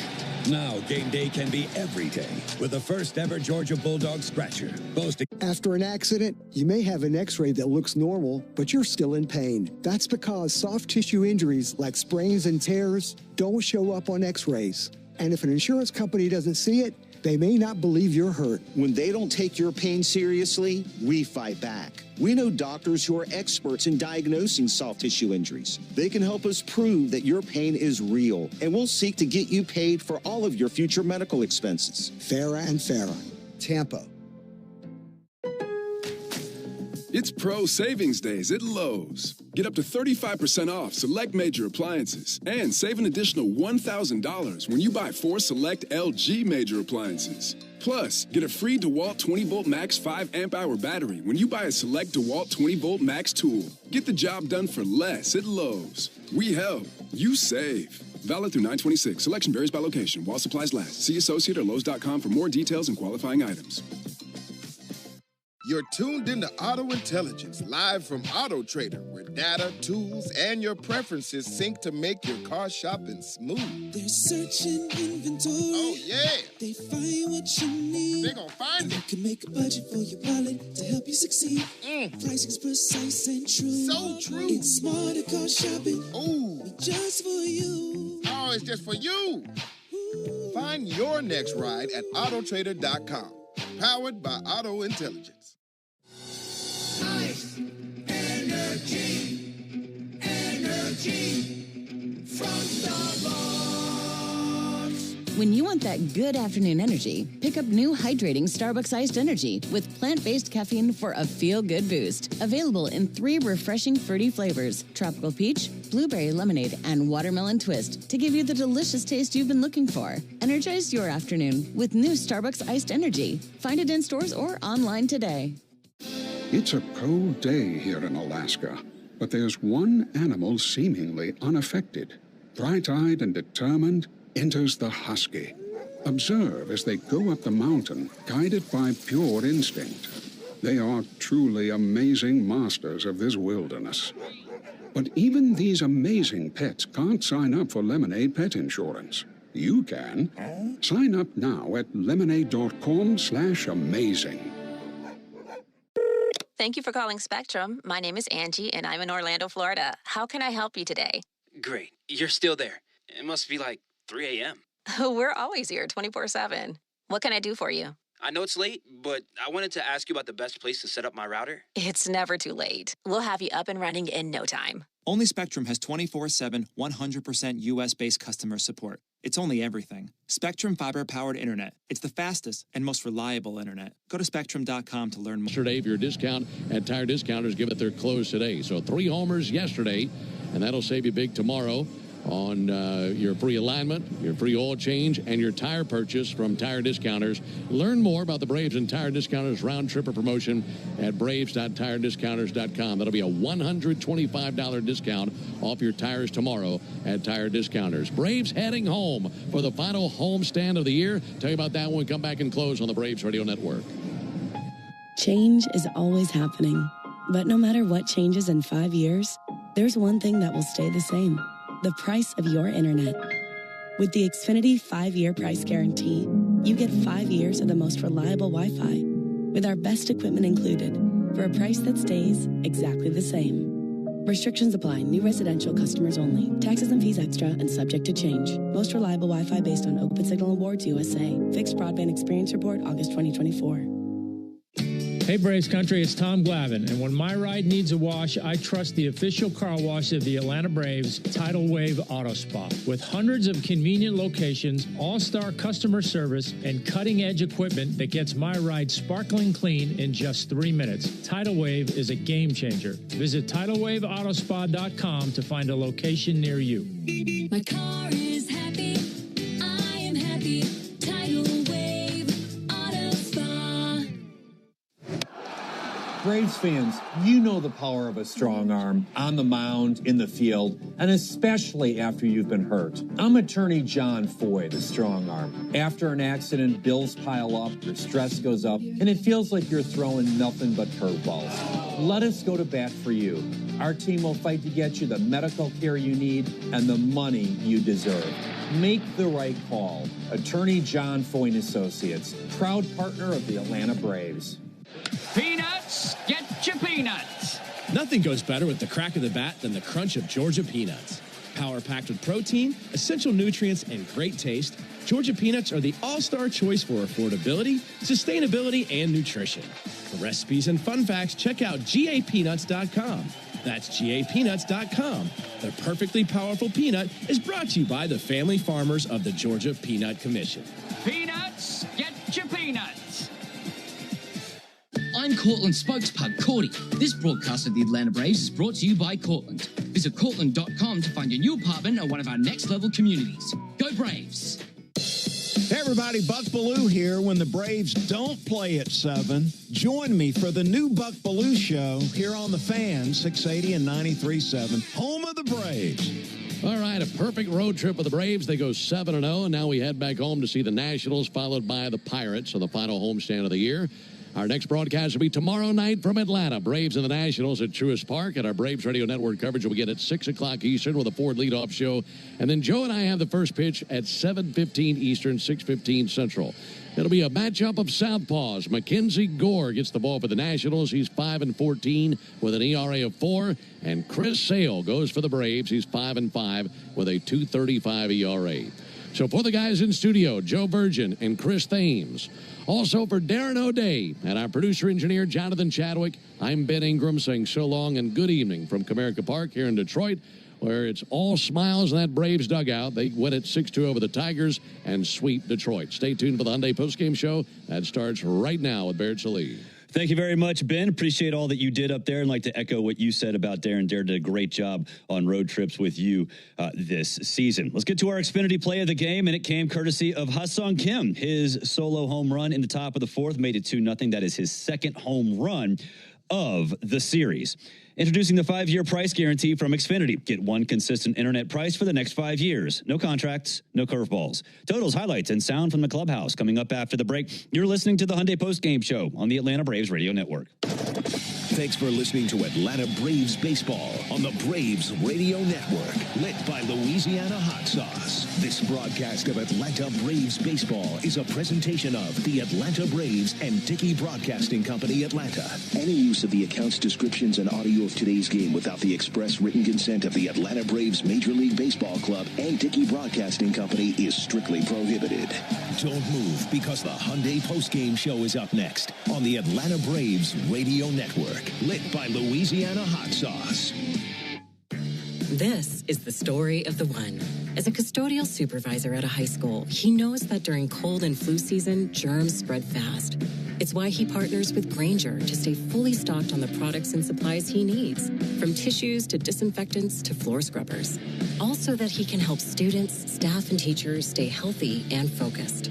Now game day can be every day with the first ever Georgia Bulldog Scratcher. Boasting. After an accident, you may have an x-ray that looks normal, but you're still in pain. That's because soft tissue injuries like sprains and tears don't show up on x-rays. And if an insurance company doesn't see it, they may not believe you're hurt. When they don't take your pain seriously, we fight back. We know doctors who are experts in diagnosing soft tissue injuries. They can help us prove that your pain is real, and we'll seek to get you paid for all of your future medical expenses. Farah and Farah, Tampa. It's Pro Savings Days at Lowe's. Get up to 35% off select major appliances and save an additional $1,000 when you buy 4 select LG major appliances. Plus, get a free DeWalt 20-volt max 5 amp-hour battery when you buy a select DeWalt 20-volt max tool. Get the job done for less at Lowe's. We help. You save. Valid through 9/26. Selection varies by location while supplies last. See associate or Lowe's.com for more details and qualifying items. You're tuned into Auto Intelligence, live from Auto Trader, where data, tools, and your preferences sync to make your car shopping smooth. They're searching inventory. Oh, yeah. They find what you need. They're gonna find it. You can make a budget for your wallet to help you succeed. Pricing's precise and true. So true. It's smarter car shopping. Ooh. Just for you. Oh, it's just for you. Ooh. Find your next ride at Autotrader.com. Powered by Auto Intelligence. Ice, energy from Starbucks. When you want that good afternoon energy, pick up new hydrating Starbucks iced energy with plant-based caffeine for a feel-good boost. Available in 3 refreshing fruity flavors: tropical peach, blueberry lemonade, and watermelon twist to give you the delicious taste you've been looking for. Energize your afternoon with new Starbucks iced energy. Find it in stores or online today. It's a cold day here in Alaska, but there's one animal seemingly unaffected. Bright-eyed and determined enters the husky. Observe as they go up the mountain, guided by pure instinct. They are truly amazing masters of this wilderness. But even these amazing pets can't sign up for Lemonade Pet Insurance. You can. Sign up now at lemonade.com/amazing. Thank you for calling Spectrum. My name is Angie, and I'm in Orlando, Florida. How can I help you today? Great. You're still there. It must be like 3 a.m. We're always here 24/7. What can I do for you? I know it's late, but I wanted to ask you about the best place to set up my router. It's never too late. We'll have you up and running in no time. Only Spectrum has 24/7, 100% U.S.-based customer support. It's only everything. Spectrum fiber-powered internet. It's the fastest and most reliable internet. Go to Spectrum.com to learn more. Yesterday, for your discount at Tire Discounters, give it their close today. So 3 homers yesterday, and that'll save you big tomorrow on your free alignment, your free oil change, and your tire purchase from Tire Discounters. Learn more about the Braves and Tire Discounters round-tripper promotion at braves.tirediscounters.com. That'll be a $125 discount off your tires tomorrow at Tire Discounters. Braves heading home for the final homestand of the year. Tell you about that when we come back and close on the Braves Radio Network. Change is always happening. But no matter what changes in 5 years, there's one thing that will stay the same. The price of your internet. With the Xfinity 5-year price guarantee, you get 5 years of the most reliable Wi-Fi with our best equipment included for a price that stays exactly the same. Restrictions apply. New residential customers only. Taxes and fees extra and subject to change. Most reliable Wi-Fi based on Open Signal Awards USA. Fixed Broadband Experience Report, August 2024. Hey Braves Country, it's Tom Glavine, and when my ride needs a wash, I trust the official car wash of the Atlanta Braves, Tidal Wave Auto Spa. With hundreds of convenient locations, all-star customer service, and cutting-edge equipment that gets my ride sparkling clean in just 3 minutes, Tidal Wave is a game changer. Visit TidalWaveAutospa.com to find a location near you. My car is happy. I am happy. Tidal Wave Auto Spa. Braves fans, you know the power of a strong arm on the mound, in the field, and especially after you've been hurt. I'm attorney John Foy, the strong arm. After an accident, bills pile up, your stress goes up, and it feels like you're throwing nothing but curveballs. Let us go to bat for you. Our team will fight to get you the medical care you need and the money you deserve. Make the right call. Attorney John Foy and Associates, proud partner of the Atlanta Braves. Peanuts, get your peanuts. Nothing goes better with the crack of the bat than the crunch of Georgia peanuts. Power-packed with protein, essential nutrients, and great taste, Georgia peanuts are the all-star choice for affordability, sustainability, and nutrition. For recipes and fun facts, check out GApeanuts.com. That's GApeanuts.com. The perfectly powerful peanut is brought to you by the family farmers of the Georgia Peanut Commission. Peanuts, get your peanuts. I'm Cortland spokespug Cordy. This broadcast of the Atlanta Braves is brought to you by Cortland. Visit Cortland.com to find your new apartment or one of our next-level communities. Go Braves! Hey everybody, Buck Bellew here. When the Braves don't play at 7, join me for the new Buck Bellew Show here on The Fan, 680 and 93.7, home of the Braves. All right, a perfect road trip with the Braves. They go 7-0, and now we head back home to see the Nationals, followed by the Pirates on the final homestand of the year. Our next broadcast will be tomorrow night from Atlanta. Braves and the Nationals at Truist Park. And our Braves Radio Network coverage will begin at 6 o'clock Eastern with a Ford leadoff show. And then Joe and I have the first pitch at 7:15 Eastern, 6:15 Central. It'll be a matchup of southpaws. Mackenzie Gore gets the ball for the Nationals. He's 5-14 with an ERA of 4. And Chris Sale goes for the Braves. He's 5-5 with a 2.35 ERA. So for the guys in studio, Joe Virgin and Chris Thames. Also for Darren O'Day and our producer-engineer, Jonathan Chadwick, I'm Ben Ingram saying so long and good evening from Comerica Park here in Detroit, where it's all smiles in that Braves dugout. They win it 6-2 over the Tigers and sweep Detroit. Stay tuned for the Hyundai postgame show. That starts right now with Barrett Sallee. Thank you very much, Ben. Appreciate all that you did up there, and like to echo what you said about Darren. Darren did a great job on road trips with you this season. Let's get to our Xfinity play of the game, and it came courtesy of Ha-Sung Kim. His solo home run in the top of the fourth made it 2-0. That is his second home run of the series. Introducing the 5-year price guarantee from Xfinity. Get one consistent internet price for the next 5 years. No contracts, no curveballs. Totals, highlights, and sound from the clubhouse coming up after the break. You're listening to the Hyundai Post Game Show on the Atlanta Braves Radio Network. Thanks for listening to Atlanta Braves Baseball on the Braves Radio Network, lit by Louisiana Hot Sauce. This broadcast of Atlanta Braves Baseball is a presentation of the Atlanta Braves and Dickey Broadcasting Company, Atlanta. Any use of the accounts, descriptions, and audio of today's game without the express written consent of the Atlanta Braves Major League Baseball Club and Dickey Broadcasting Company is strictly prohibited. Don't move, because the Hyundai postgame show is up next on the Atlanta Braves Radio Network, lit by Louisiana Hot Sauce. This is the story of the one. As a custodial supervisor at a high school, he knows that during cold and flu season, germs spread fast. It's why he partners with Grainger to stay fully stocked on the products and supplies he needs, from tissues to disinfectants to floor scrubbers. All so that he can help students, staff, and teachers stay healthy and focused.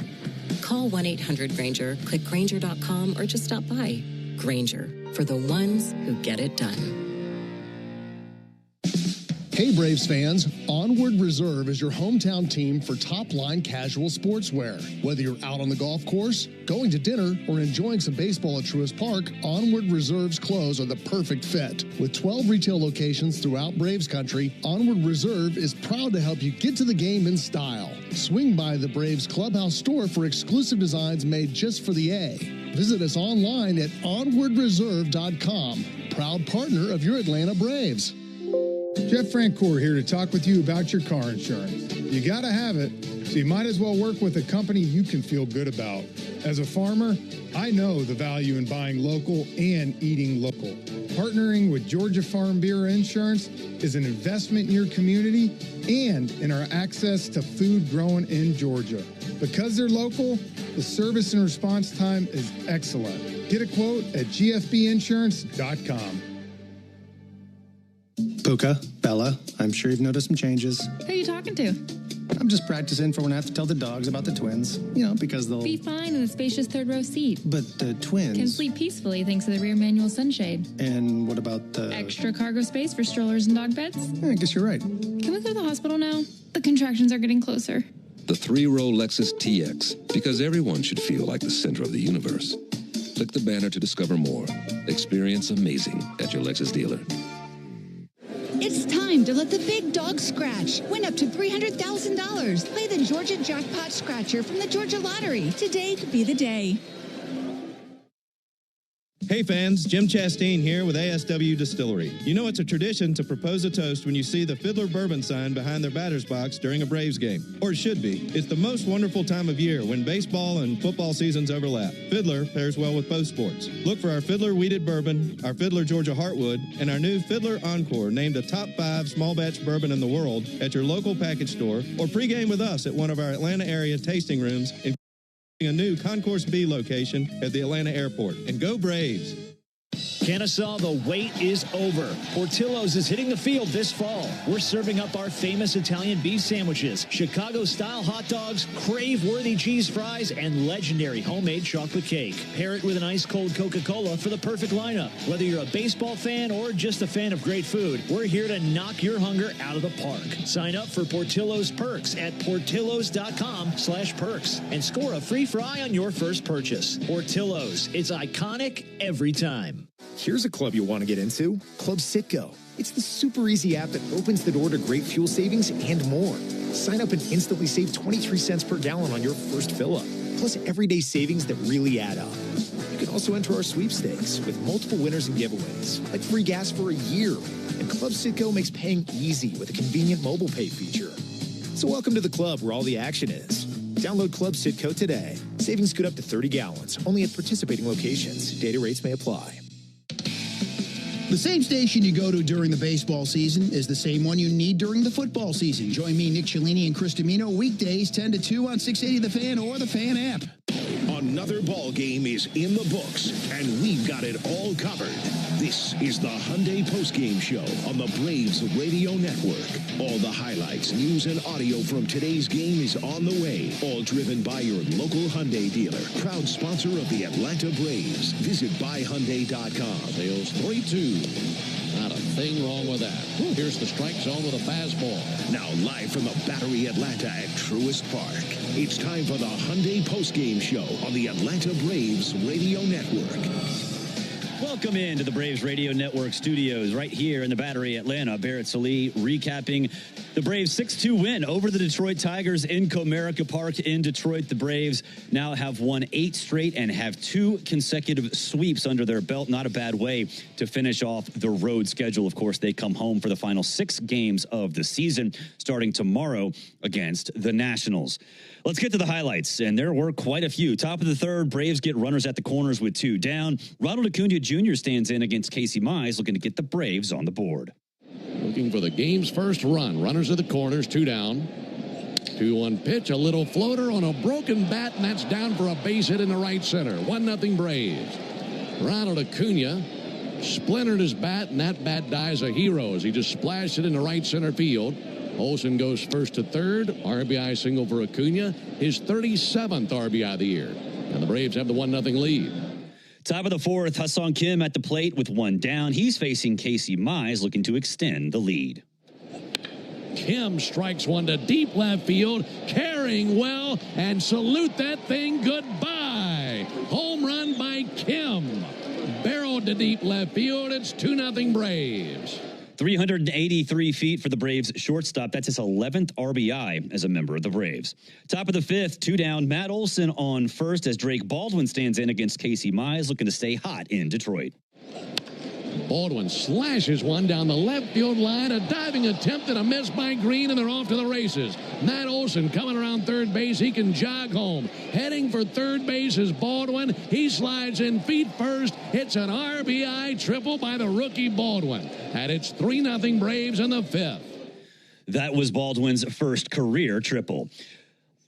Call 1-800-GRAINGER, click Grainger.com, or just stop by. Grainger, for the ones who get it done. Hey Braves fans, Onward Reserve is your hometown team for top-line casual sportswear. Whether you're out on the golf course, going to dinner, or enjoying some baseball at Truist Park, Onward Reserve's clothes are the perfect fit. With 12 retail locations throughout Braves country, Onward Reserve is proud to help you get to the game in style. Swing by the Braves Clubhouse store for exclusive designs made just for the A. Visit us online at onwardreserve.com. Proud partner of your Atlanta Braves. Jeff Francoeur here to talk with you about your car insurance. You gotta have it, so you might as well work with a company you can feel good about. As a farmer, I know the value in buying local and eating local. Partnering with Georgia Farm Bureau Insurance is an investment in your community and in our access to food grown in Georgia. Because they're local, the service and response time is excellent. Get a quote at gfbinsurance.com. Puka, Bella, I'm sure you've noticed some changes. Who are you talking to? I'm just practicing for when I have to tell the dogs about the twins. You know, because they'll... Be fine in the spacious third row seat. But the twins... Can sleep peacefully thanks to the rear manual sunshade. And what about the... Extra cargo space for strollers and dog beds? Yeah, I guess you're right. Can we go to the hospital now? The contractions are getting closer. The three-row Lexus TX, because everyone should feel like the center of the universe. Click the banner to discover more. Experience amazing at your Lexus dealer. It's time to let the big dog scratch. Win up to $300,000. Play the Georgia Jackpot Scratcher from the Georgia Lottery. Today could be the day. Hey fans, Jim Chastain here with ASW Distillery. You know it's a tradition to propose a toast when you see the Fiddler Bourbon sign behind their batter's box during a Braves game. Or it should be. It's the most wonderful time of year when baseball and football seasons overlap. Fiddler pairs well with both sports. Look for our Fiddler Wheated Bourbon, our Fiddler Georgia Heartwood, and our new Fiddler Encore, named a top 5 small batch bourbon in the world, at your local package store, or pregame with us at one of our Atlanta area tasting rooms, in a new Concourse B location at the Atlanta airport. And go Braves! Kennesaw, the wait is over. Portillo's is hitting the field this fall. We're serving up our famous Italian beef sandwiches, Chicago-style hot dogs, crave-worthy cheese fries, and legendary homemade chocolate cake. Pair it with an ice-cold Coca-Cola for the perfect lineup. Whether you're a baseball fan or just a fan of great food, we're here to knock your hunger out of the park. Sign up for Portillo's Perks at portillos.com/perks and score a free fry on your first purchase. Portillo's, it's iconic every time. Here's a club you'll want to get into, Club Citgo. It's the super easy app that opens the door to great fuel savings and more. Sign up and instantly save 23 cents per gallon on your first fill-up, plus everyday savings that really add up. You can also enter our sweepstakes with multiple winners and giveaways, like free gas for a year. And Club Citgo makes paying easy with a convenient mobile pay feature. So welcome to the club where all the action is. Download Club Citgo today. Savings good up to 30 gallons, only at participating locations. Data rates may apply. The same station you go to during the baseball season is the same one you need during the football season. Join me, Nick Cellini, and Chris Domino weekdays 10 to 2 on 680 The Fan or the Fan app. Another ball game is in the books, and we've got it all covered. This is the Hyundai Postgame Show on the Braves Radio Network. All the highlights, news, and audio from today's game is on the way. All driven by your local Hyundai dealer. Proud sponsor of the Atlanta Braves. Visit buyhyundai.com. Sales 3-2. Not a thing wrong with that. Here's the strike zone with a fastball. Now live from the Battery Atlanta at Truist Park. It's time for the Hyundai Postgame Show on the Atlanta Braves Radio Network. Welcome into the Braves Radio Network studios right here in the Battery, Atlanta. Barrett Sallee recapping the Braves' 6-2 win over the Detroit Tigers in Comerica Park in Detroit. The Braves now have won 8 straight and have 2 consecutive sweeps under their belt. Not a bad way to finish off the road schedule. Of course, they come home for the final 6 games of the season, starting tomorrow against the Nationals. Let's get to the highlights, and there were quite a few. Top of the third, Braves get runners at the corners with 2 down. Ronald Acuna Jr. stands in against Casey Mize, looking to get the Braves on the board. Looking for the game's first run. Runners at the corners, 2 down. 2-1 pitch, a little floater on a broken bat, and that's down for a base hit in the right center. 1-0 Braves. Ronald Acuna splintered his bat, and that bat dies a hero as he just splashed it in the right center field. Olsen goes first to third. RBI single for Acuna, his 37th RBI of the year. And the Braves have the 1-0 lead. Top of the fourth, Ha-Seong Kim at the plate with 1 down. He's facing Casey Mize, looking to extend the lead. Kim strikes one to deep left field, carrying well, and salute that thing goodbye. Home run by Kim. Barreled to deep left field. It's 2-0 Braves. 383 feet for the Braves shortstop. That's his 11th RBI as a member of the Braves. Top of the fifth, 2 down. Matt Olson on first as Drake Baldwin stands in against Casey Mize, looking to stay hot in Detroit. Baldwin slashes one down the left field line. A diving attempt and a miss by Green, and they're off to the races. Matt Olson coming around third base. He can jog home. Heading for third base is Baldwin. He slides in feet first. Hits an RBI triple by the rookie Baldwin. And it's 3-0 Braves in the 5th. That was Baldwin's first career triple.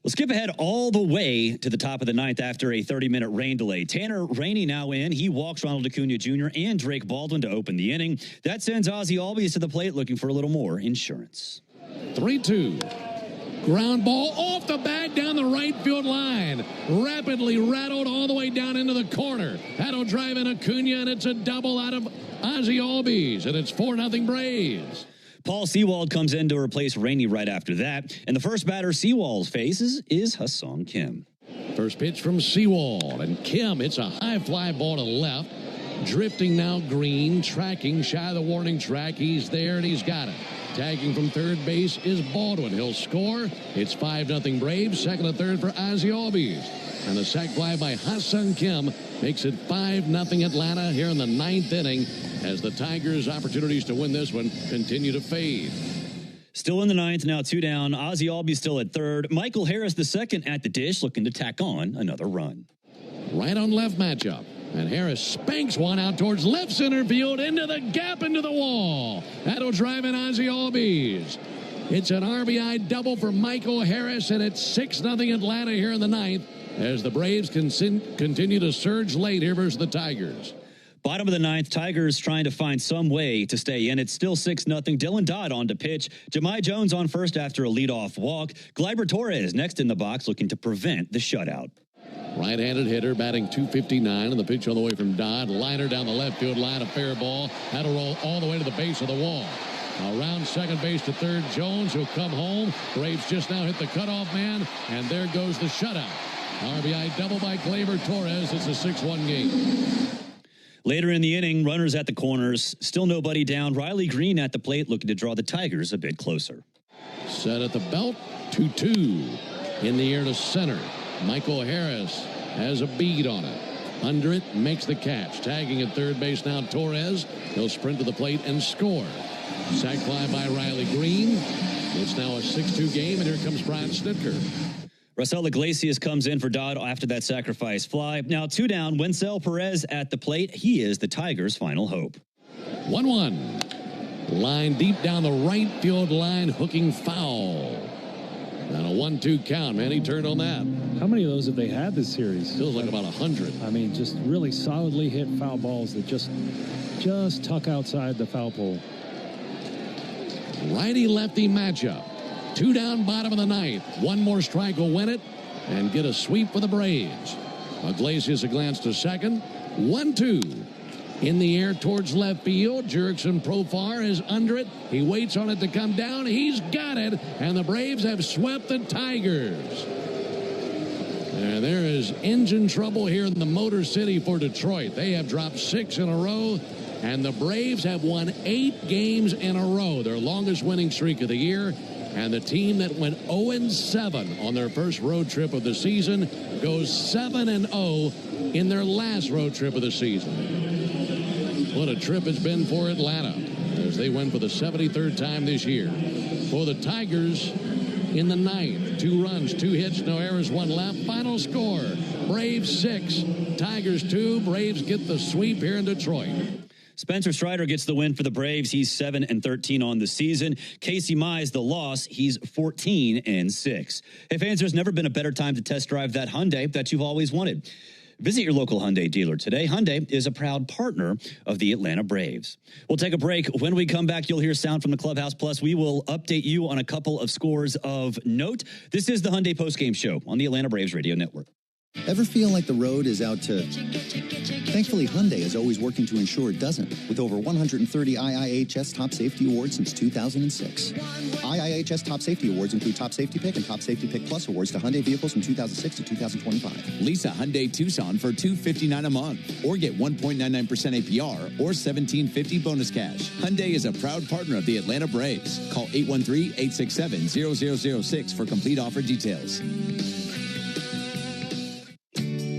We'll skip ahead all the way to the top of the 9th after a 30-minute rain delay. Tanner Rainey now in. He walks Ronald Acuna Jr. and Drake Baldwin to open the inning. That sends Ozzie Albies to the plate looking for a little more insurance. 3-2. Ground ball off the bag down the right field line. Rapidly rattled all the way down into the corner. That'll drive in Acuna, and it's a double out of Ozzie Albies, and it's 4-0 Braves. Paul Sewald comes in to replace Rainey right after that. And the first batter Sewald faces is Ha-Seong Kim. First pitch from Sewald. And Kim hits a high fly ball to left. Drifting now Green. Tracking shy of the warning track. He's there and he's got it. Tagging from third base is Baldwin. He'll score. It's 5-0 Braves. Second and third for Ozzie Albies. And the sac fly by Ha-Seong Kim makes it 5-0 Atlanta here in the 9th inning as the Tigers' opportunities to win this one continue to fade. Still in the 9th, now 2 down. Ozzie Albies still at third. Michael Harris the second at the dish, looking to tack on another run. Right on left matchup. And Harris spanks one out towards left center field into the gap into the wall. That'll drive in Ozzie Albies. It's an RBI double for Michael Harris, and it's 6-0 Atlanta here in the 9th as the Braves continue to surge late here versus the Tigers. Bottom of the 9th, Tigers trying to find some way to stay in. It's still 6-0. Dylan Dodd on to pitch. Jahmai Jones on first after a leadoff walk. Gleyber Torres next in the box looking to prevent the shutout. Right-handed hitter batting .259, and the pitch on the way from Dodd. Liner down the left field line, a fair ball. That'll roll all the way to the base of the wall. Around second base to third, Jones, who'll come home. Braves just now hit the cutoff man, and there goes the shutout. RBI double by Gleyber Torres. It's a 6-1 game. Later in the inning, runners at the corners. Still nobody down. Riley Green at the plate looking to draw the Tigers a bit closer. Set at the belt, 2-2. In the air to center. Michael Harris has a bead on it. Under it, makes the catch. Tagging at third base now, Torres. He'll sprint to the plate and score. Sac fly by Riley Green. It's now a 6-2 game, and here comes Brian Snitker. Raisel Iglesias comes in for Dodd after that sacrifice fly. Now 2 down, Wencel Perez at the plate. He is the Tigers' final hope. 1-1. Line deep down the right field line, hooking foul. And a 1-2 count, man. He turned on that. How many of those have they had this series? Feels like about 100. I mean, just really solidly hit foul balls that just tuck outside the foul pole. Righty-lefty matchup. 2 down, bottom of the 9th. One more strike will win it and get a sweep for the Braves. Iglesias a glance to second. 1-2. In the air towards left field. Jurickson Profar is under it. He waits on it to come down. He's got it. And the Braves have swept the Tigers. And there is engine trouble here in the Motor City for Detroit. They have dropped 6 in a row, and the Braves have won 8 games in a row, their longest winning streak of the year. And the team that went 0-7 on their first road trip of the season goes 7-0 in their last road trip of the season. What a trip it's been for Atlanta as they win for the 73rd time this year. For the Tigers in the 9th, 2 runs, 2 hits, no errors, 1 left. Final score, Braves 6, Tigers 2. Braves get the sweep here in Detroit. Spencer Strider gets the win for the Braves. He's 7-13 on the season. Casey Mize, the loss. He's 14-6. Hey, fans, there's never been a better time to test drive that Hyundai that you've always wanted. Visit your local Hyundai dealer today. Hyundai is a proud partner of the Atlanta Braves. We'll take a break. When we come back, you'll hear sound from the clubhouse. Plus, we will update you on a couple of scores of note. This is the Hyundai Postgame Show on the Atlanta Braves Radio Network. Ever feel like the road is out to... Thankfully, Hyundai is always working to ensure it doesn't, with over 130 IIHS Top Safety Awards since 2006. IIHS Top Safety Awards include Top Safety Pick and Top Safety Pick Plus awards to Hyundai vehicles from 2006 to 2025. Lease a Hyundai Tucson for $259 a month, or get 1.99% APR or $1,750 bonus cash. Hyundai is a proud partner of the Atlanta Braves. Call 813-867-0006 for complete offer details.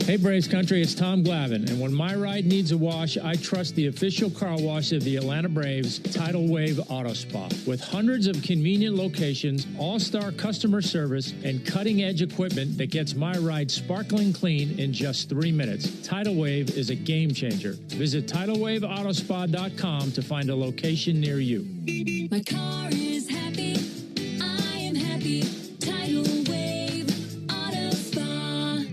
Hey, Braves Country, it's Tom Glavine, and when my ride needs a wash, I trust the official car wash of the Atlanta Braves, Tidal Wave Auto Spa. With hundreds of convenient locations, all-star customer service, and cutting-edge equipment that gets my ride sparkling clean in just 3 minutes, Tidal Wave is a game-changer. Visit TidalWaveAutoSpa.com to find a location near you. My car is happy. I am happy. Tidal Wave Auto Spa.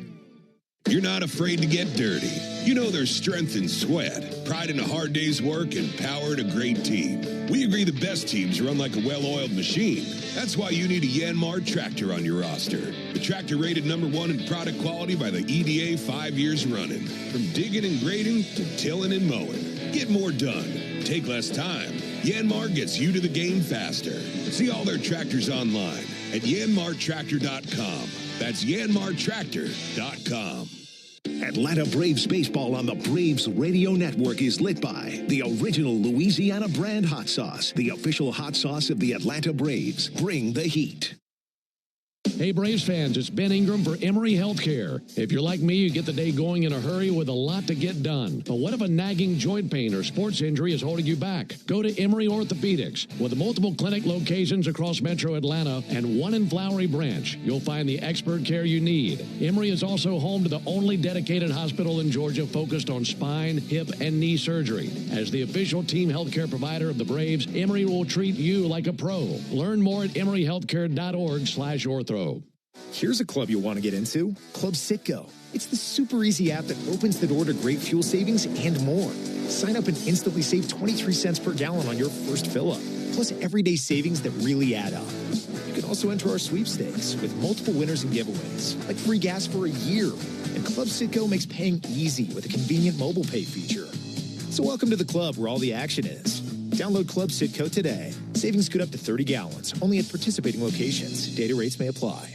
You're not afraid to get dirty. You know there's strength in sweat, pride in a hard day's work, and power in a great team. We agree the best teams run like a well-oiled machine. That's why you need a Yanmar tractor on your roster. The tractor rated #1 in product quality by the EDA 5 years running. From digging and grading to tilling and mowing. Get more done. Take less time. Yanmar gets you to the game faster. See all their tractors online at yanmartractor.com. That's yanmartractor.com. Atlanta Braves baseball on the Braves Radio Network is lit by the original Louisiana brand hot sauce, the official hot sauce of the Atlanta Braves. Bring the heat. Hey, Braves fans, it's Ben Ingram for Emory Healthcare. If you're like me, you get the day going in a hurry with a lot to get done. But what if a nagging joint pain or sports injury is holding you back? Go to Emory Orthopedics. With multiple clinic locations across Metro Atlanta and 1 in Flowery Branch, you'll find the expert care you need. Emory is also home to the only dedicated hospital in Georgia focused on spine, hip, and knee surgery. As the official team healthcare provider of the Braves, Emory will treat you like a pro. Learn more at emoryhealthcare.org/ortho. Here's a club you'll want to get into, Club Citgo. It's the super easy app that opens the door to great fuel savings and more. Sign up and instantly save 23 cents per gallon on your first fill-up, plus everyday savings that really add up. You can also enter our sweepstakes with multiple winners and giveaways, like free gas for a year. And Club Citgo makes paying easy with a convenient mobile pay feature. So welcome to the club where all the action is. Download Club Citgo today. Savings good up to 30 gallons, only at participating locations. Data rates may apply.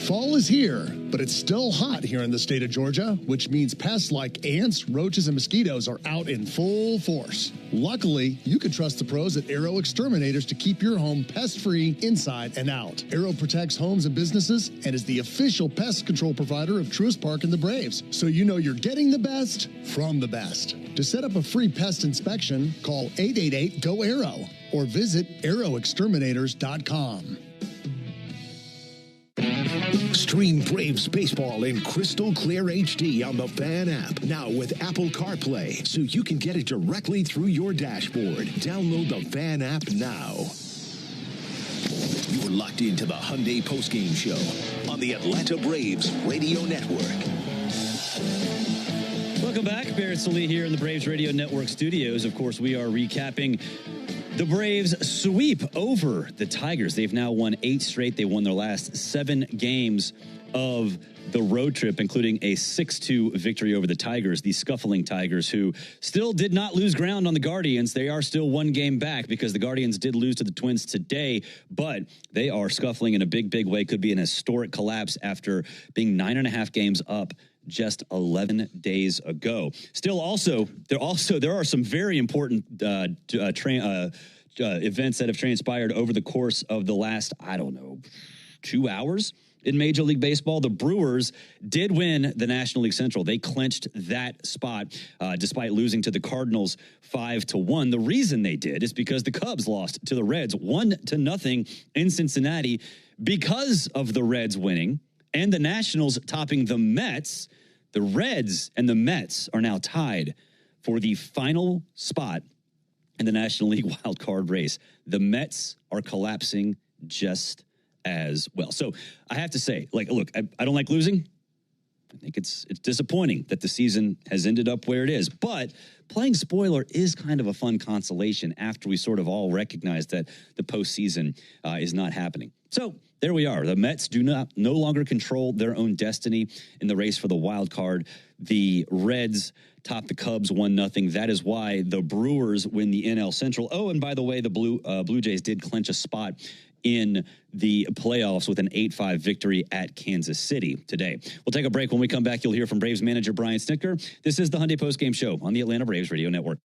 Fall is here, but it's still hot here in the state of Georgia, which means pests like ants, roaches, and mosquitoes are out in full force. Luckily, you can trust the pros at Arrow Exterminators to keep your home pest-free inside and out. Arrow protects homes and businesses and is the official pest control provider of Truist Park and the Braves, so you know you're getting the best from the best. To set up a free pest inspection, call 888-GO-ARROW or visit arrowexterminators.com. Stream Braves baseball in crystal clear HD on the Fan app. Now with Apple CarPlay, so you can get it directly through your dashboard. Download the Fan app now. You're locked into the Hyundai Postgame Show on the Atlanta Braves Radio Network. Welcome back. Barrett Sallee here in the Braves Radio Network studios. Of course, we are recapping the Braves sweep over the Tigers. They've now won 8 straight. They won their last 7 games of the road trip, including a 6-2 victory over the Tigers, the scuffling Tigers, who still did not lose ground on the Guardians. They are still one game back because the Guardians did lose to the Twins today, but they are scuffling in a big, big way. Could be an historic collapse after being 9.5 games up just 11 days ago. Still, there are some very important events that have transpired over the course of the last, 2 hours in Major League Baseball. The Brewers did win the National League Central. They clinched that spot despite losing to the Cardinals 5-1. The reason they did is because the Cubs lost to the Reds 1-0 in Cincinnati. Because of the Reds winning and the Nationals topping the Mets, the Reds and the Mets are now tied for the final spot in the National League wild card race. The Mets are collapsing just as well. So I have to say, look, I don't like losing. I think it's disappointing that the season has ended up where it is. But playing spoiler is kind of a fun consolation after we sort of all recognize that the postseason is not happening. So there we are. The Mets no longer control their own destiny in the race for the wild card. The Reds top the Cubs 1-0. That is why the Brewers win the NL Central. Oh, and by the way, the Blue Jays did clinch a spot in the playoffs with an 8-5 victory at Kansas City today. We'll take a break. When we come back, you'll hear from Braves manager Brian Snitker. This is the Hyundai Postgame Show on the Atlanta Braves Radio Network.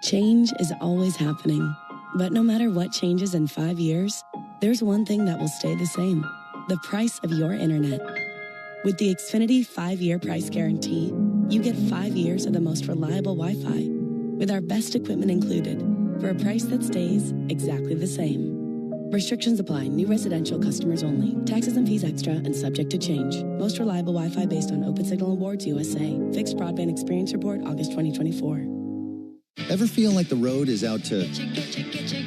Change is always happening, but no matter what changes in 5 years, there's one thing that will stay the same: the price of your internet. With the Xfinity 5-year price guarantee, you get 5 years of the most reliable Wi-Fi with our best equipment included for a price that stays exactly the same. Restrictions apply. New residential customers only. Taxes and fees extra and subject to change. Most reliable Wi-Fi based on Open Signal Awards USA. Fixed Broadband Experience Report, August 2024. Ever feel like the road is out to...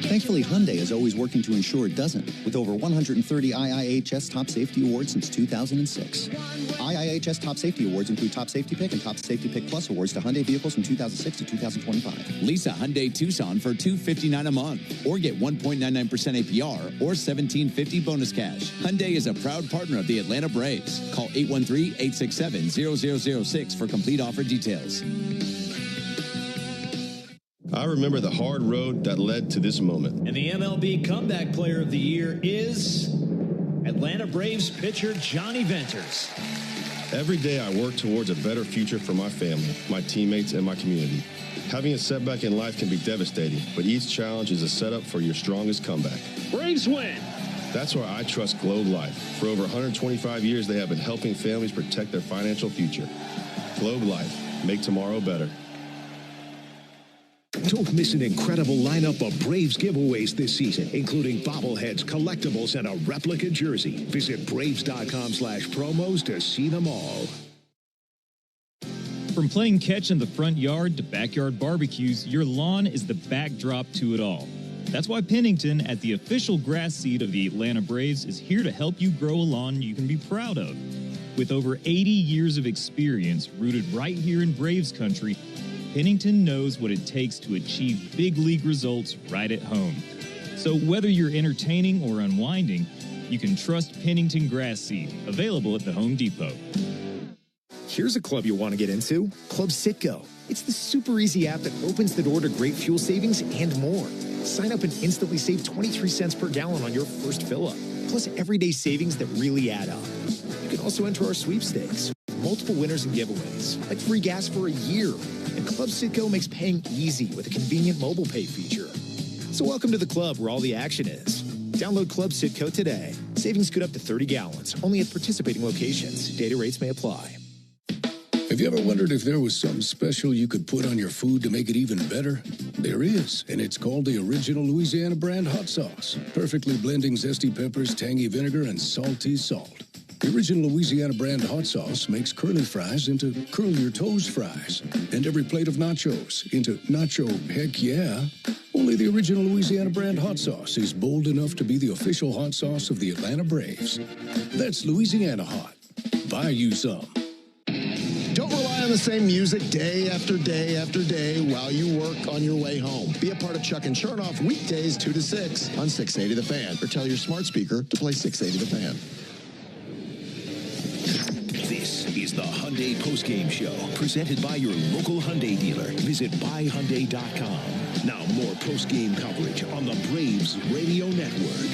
Thankfully, Hyundai is always working to ensure it doesn't, with over 130 IIHS Top Safety Awards since 2006. IIHS Top Safety Awards include Top Safety Pick and Top Safety Pick Plus awards to Hyundai vehicles from 2006 to 2025. Lease a Hyundai Tucson for $259 a month, or get 1.99% APR or $17.50 bonus cash. Hyundai is a proud partner of the Atlanta Braves. Call 813-867-0006 for complete offer details. I remember the hard road that led to this moment. And the MLB Comeback Player of the Year is Atlanta Braves pitcher Johnny Venters. Every day I work towards a better future for my family, my teammates, and my community. Having a setback in life can be devastating, but each challenge is a setup for your strongest comeback. Braves win! That's why I trust Globe Life. For over 125 years, they have been helping families protect their financial future. Globe Life. Make tomorrow better. Don't miss an incredible lineup of Braves giveaways this season, including bobbleheads, collectibles, and a replica jersey. Visit Braves.com/promos to see them all. From playing catch in the front yard to backyard barbecues, your lawn is the backdrop to it all. That's why Pennington, at the official grass seed of the Atlanta Braves, is here to help you grow a lawn you can be proud of. With over 80 years of experience rooted right here in Braves country, Pennington knows what it takes to achieve big league results right at home. So whether you're entertaining or unwinding, you can trust Pennington Grass Seed, available at the Home Depot. Here's a club you'll want to get into, Club Citgo. It's the super easy app that opens the door to great fuel savings and more. Sign up and instantly save 23 cents per gallon on your first fill-up, plus everyday savings that really add up. You can also enter our sweepstakes. Multiple winners and giveaways, like free gas for a year. And Club Citgo makes paying easy with a convenient mobile pay feature. So welcome to the club where all the action is. Download Club Citgo today. Savings good up to 30 gallons, only at participating locations. Data rates may apply. Have you ever wondered if there was something special you could put on your food to make it even better? There is, and it's called the Original Louisiana Brand Hot Sauce. Perfectly blending zesty peppers, tangy vinegar, and salty salt. The Original Louisiana Brand Hot Sauce makes curly fries into curl your toes fries, and every plate of nachos into nacho heck yeah. Only the Original Louisiana Brand Hot Sauce is bold enough to be the official hot sauce of the Atlanta Braves. That's Louisiana Hot. Buy you some. Don't rely on the same music day after day after day while you work on your way home. Be a part of Chuck and Chernoff weekdays 2 to 6 on 680 The Fan, or tell your smart speaker to play 680 The Fan. Hyundai postgame show, presented by your local Hyundai dealer. Visit buyhyundai.com. Now more postgame coverage on the Braves Radio Network.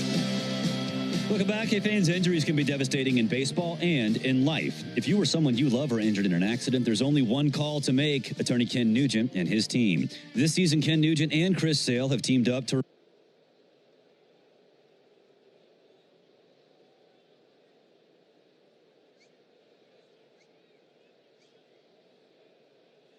Welcome back. Hey, fans, injuries can be devastating in baseball and in life. If you or someone you love are injured in an accident, there's only one call to make. Attorney Ken Nugent and his team. This season, Ken Nugent and Chris Sale have teamed up to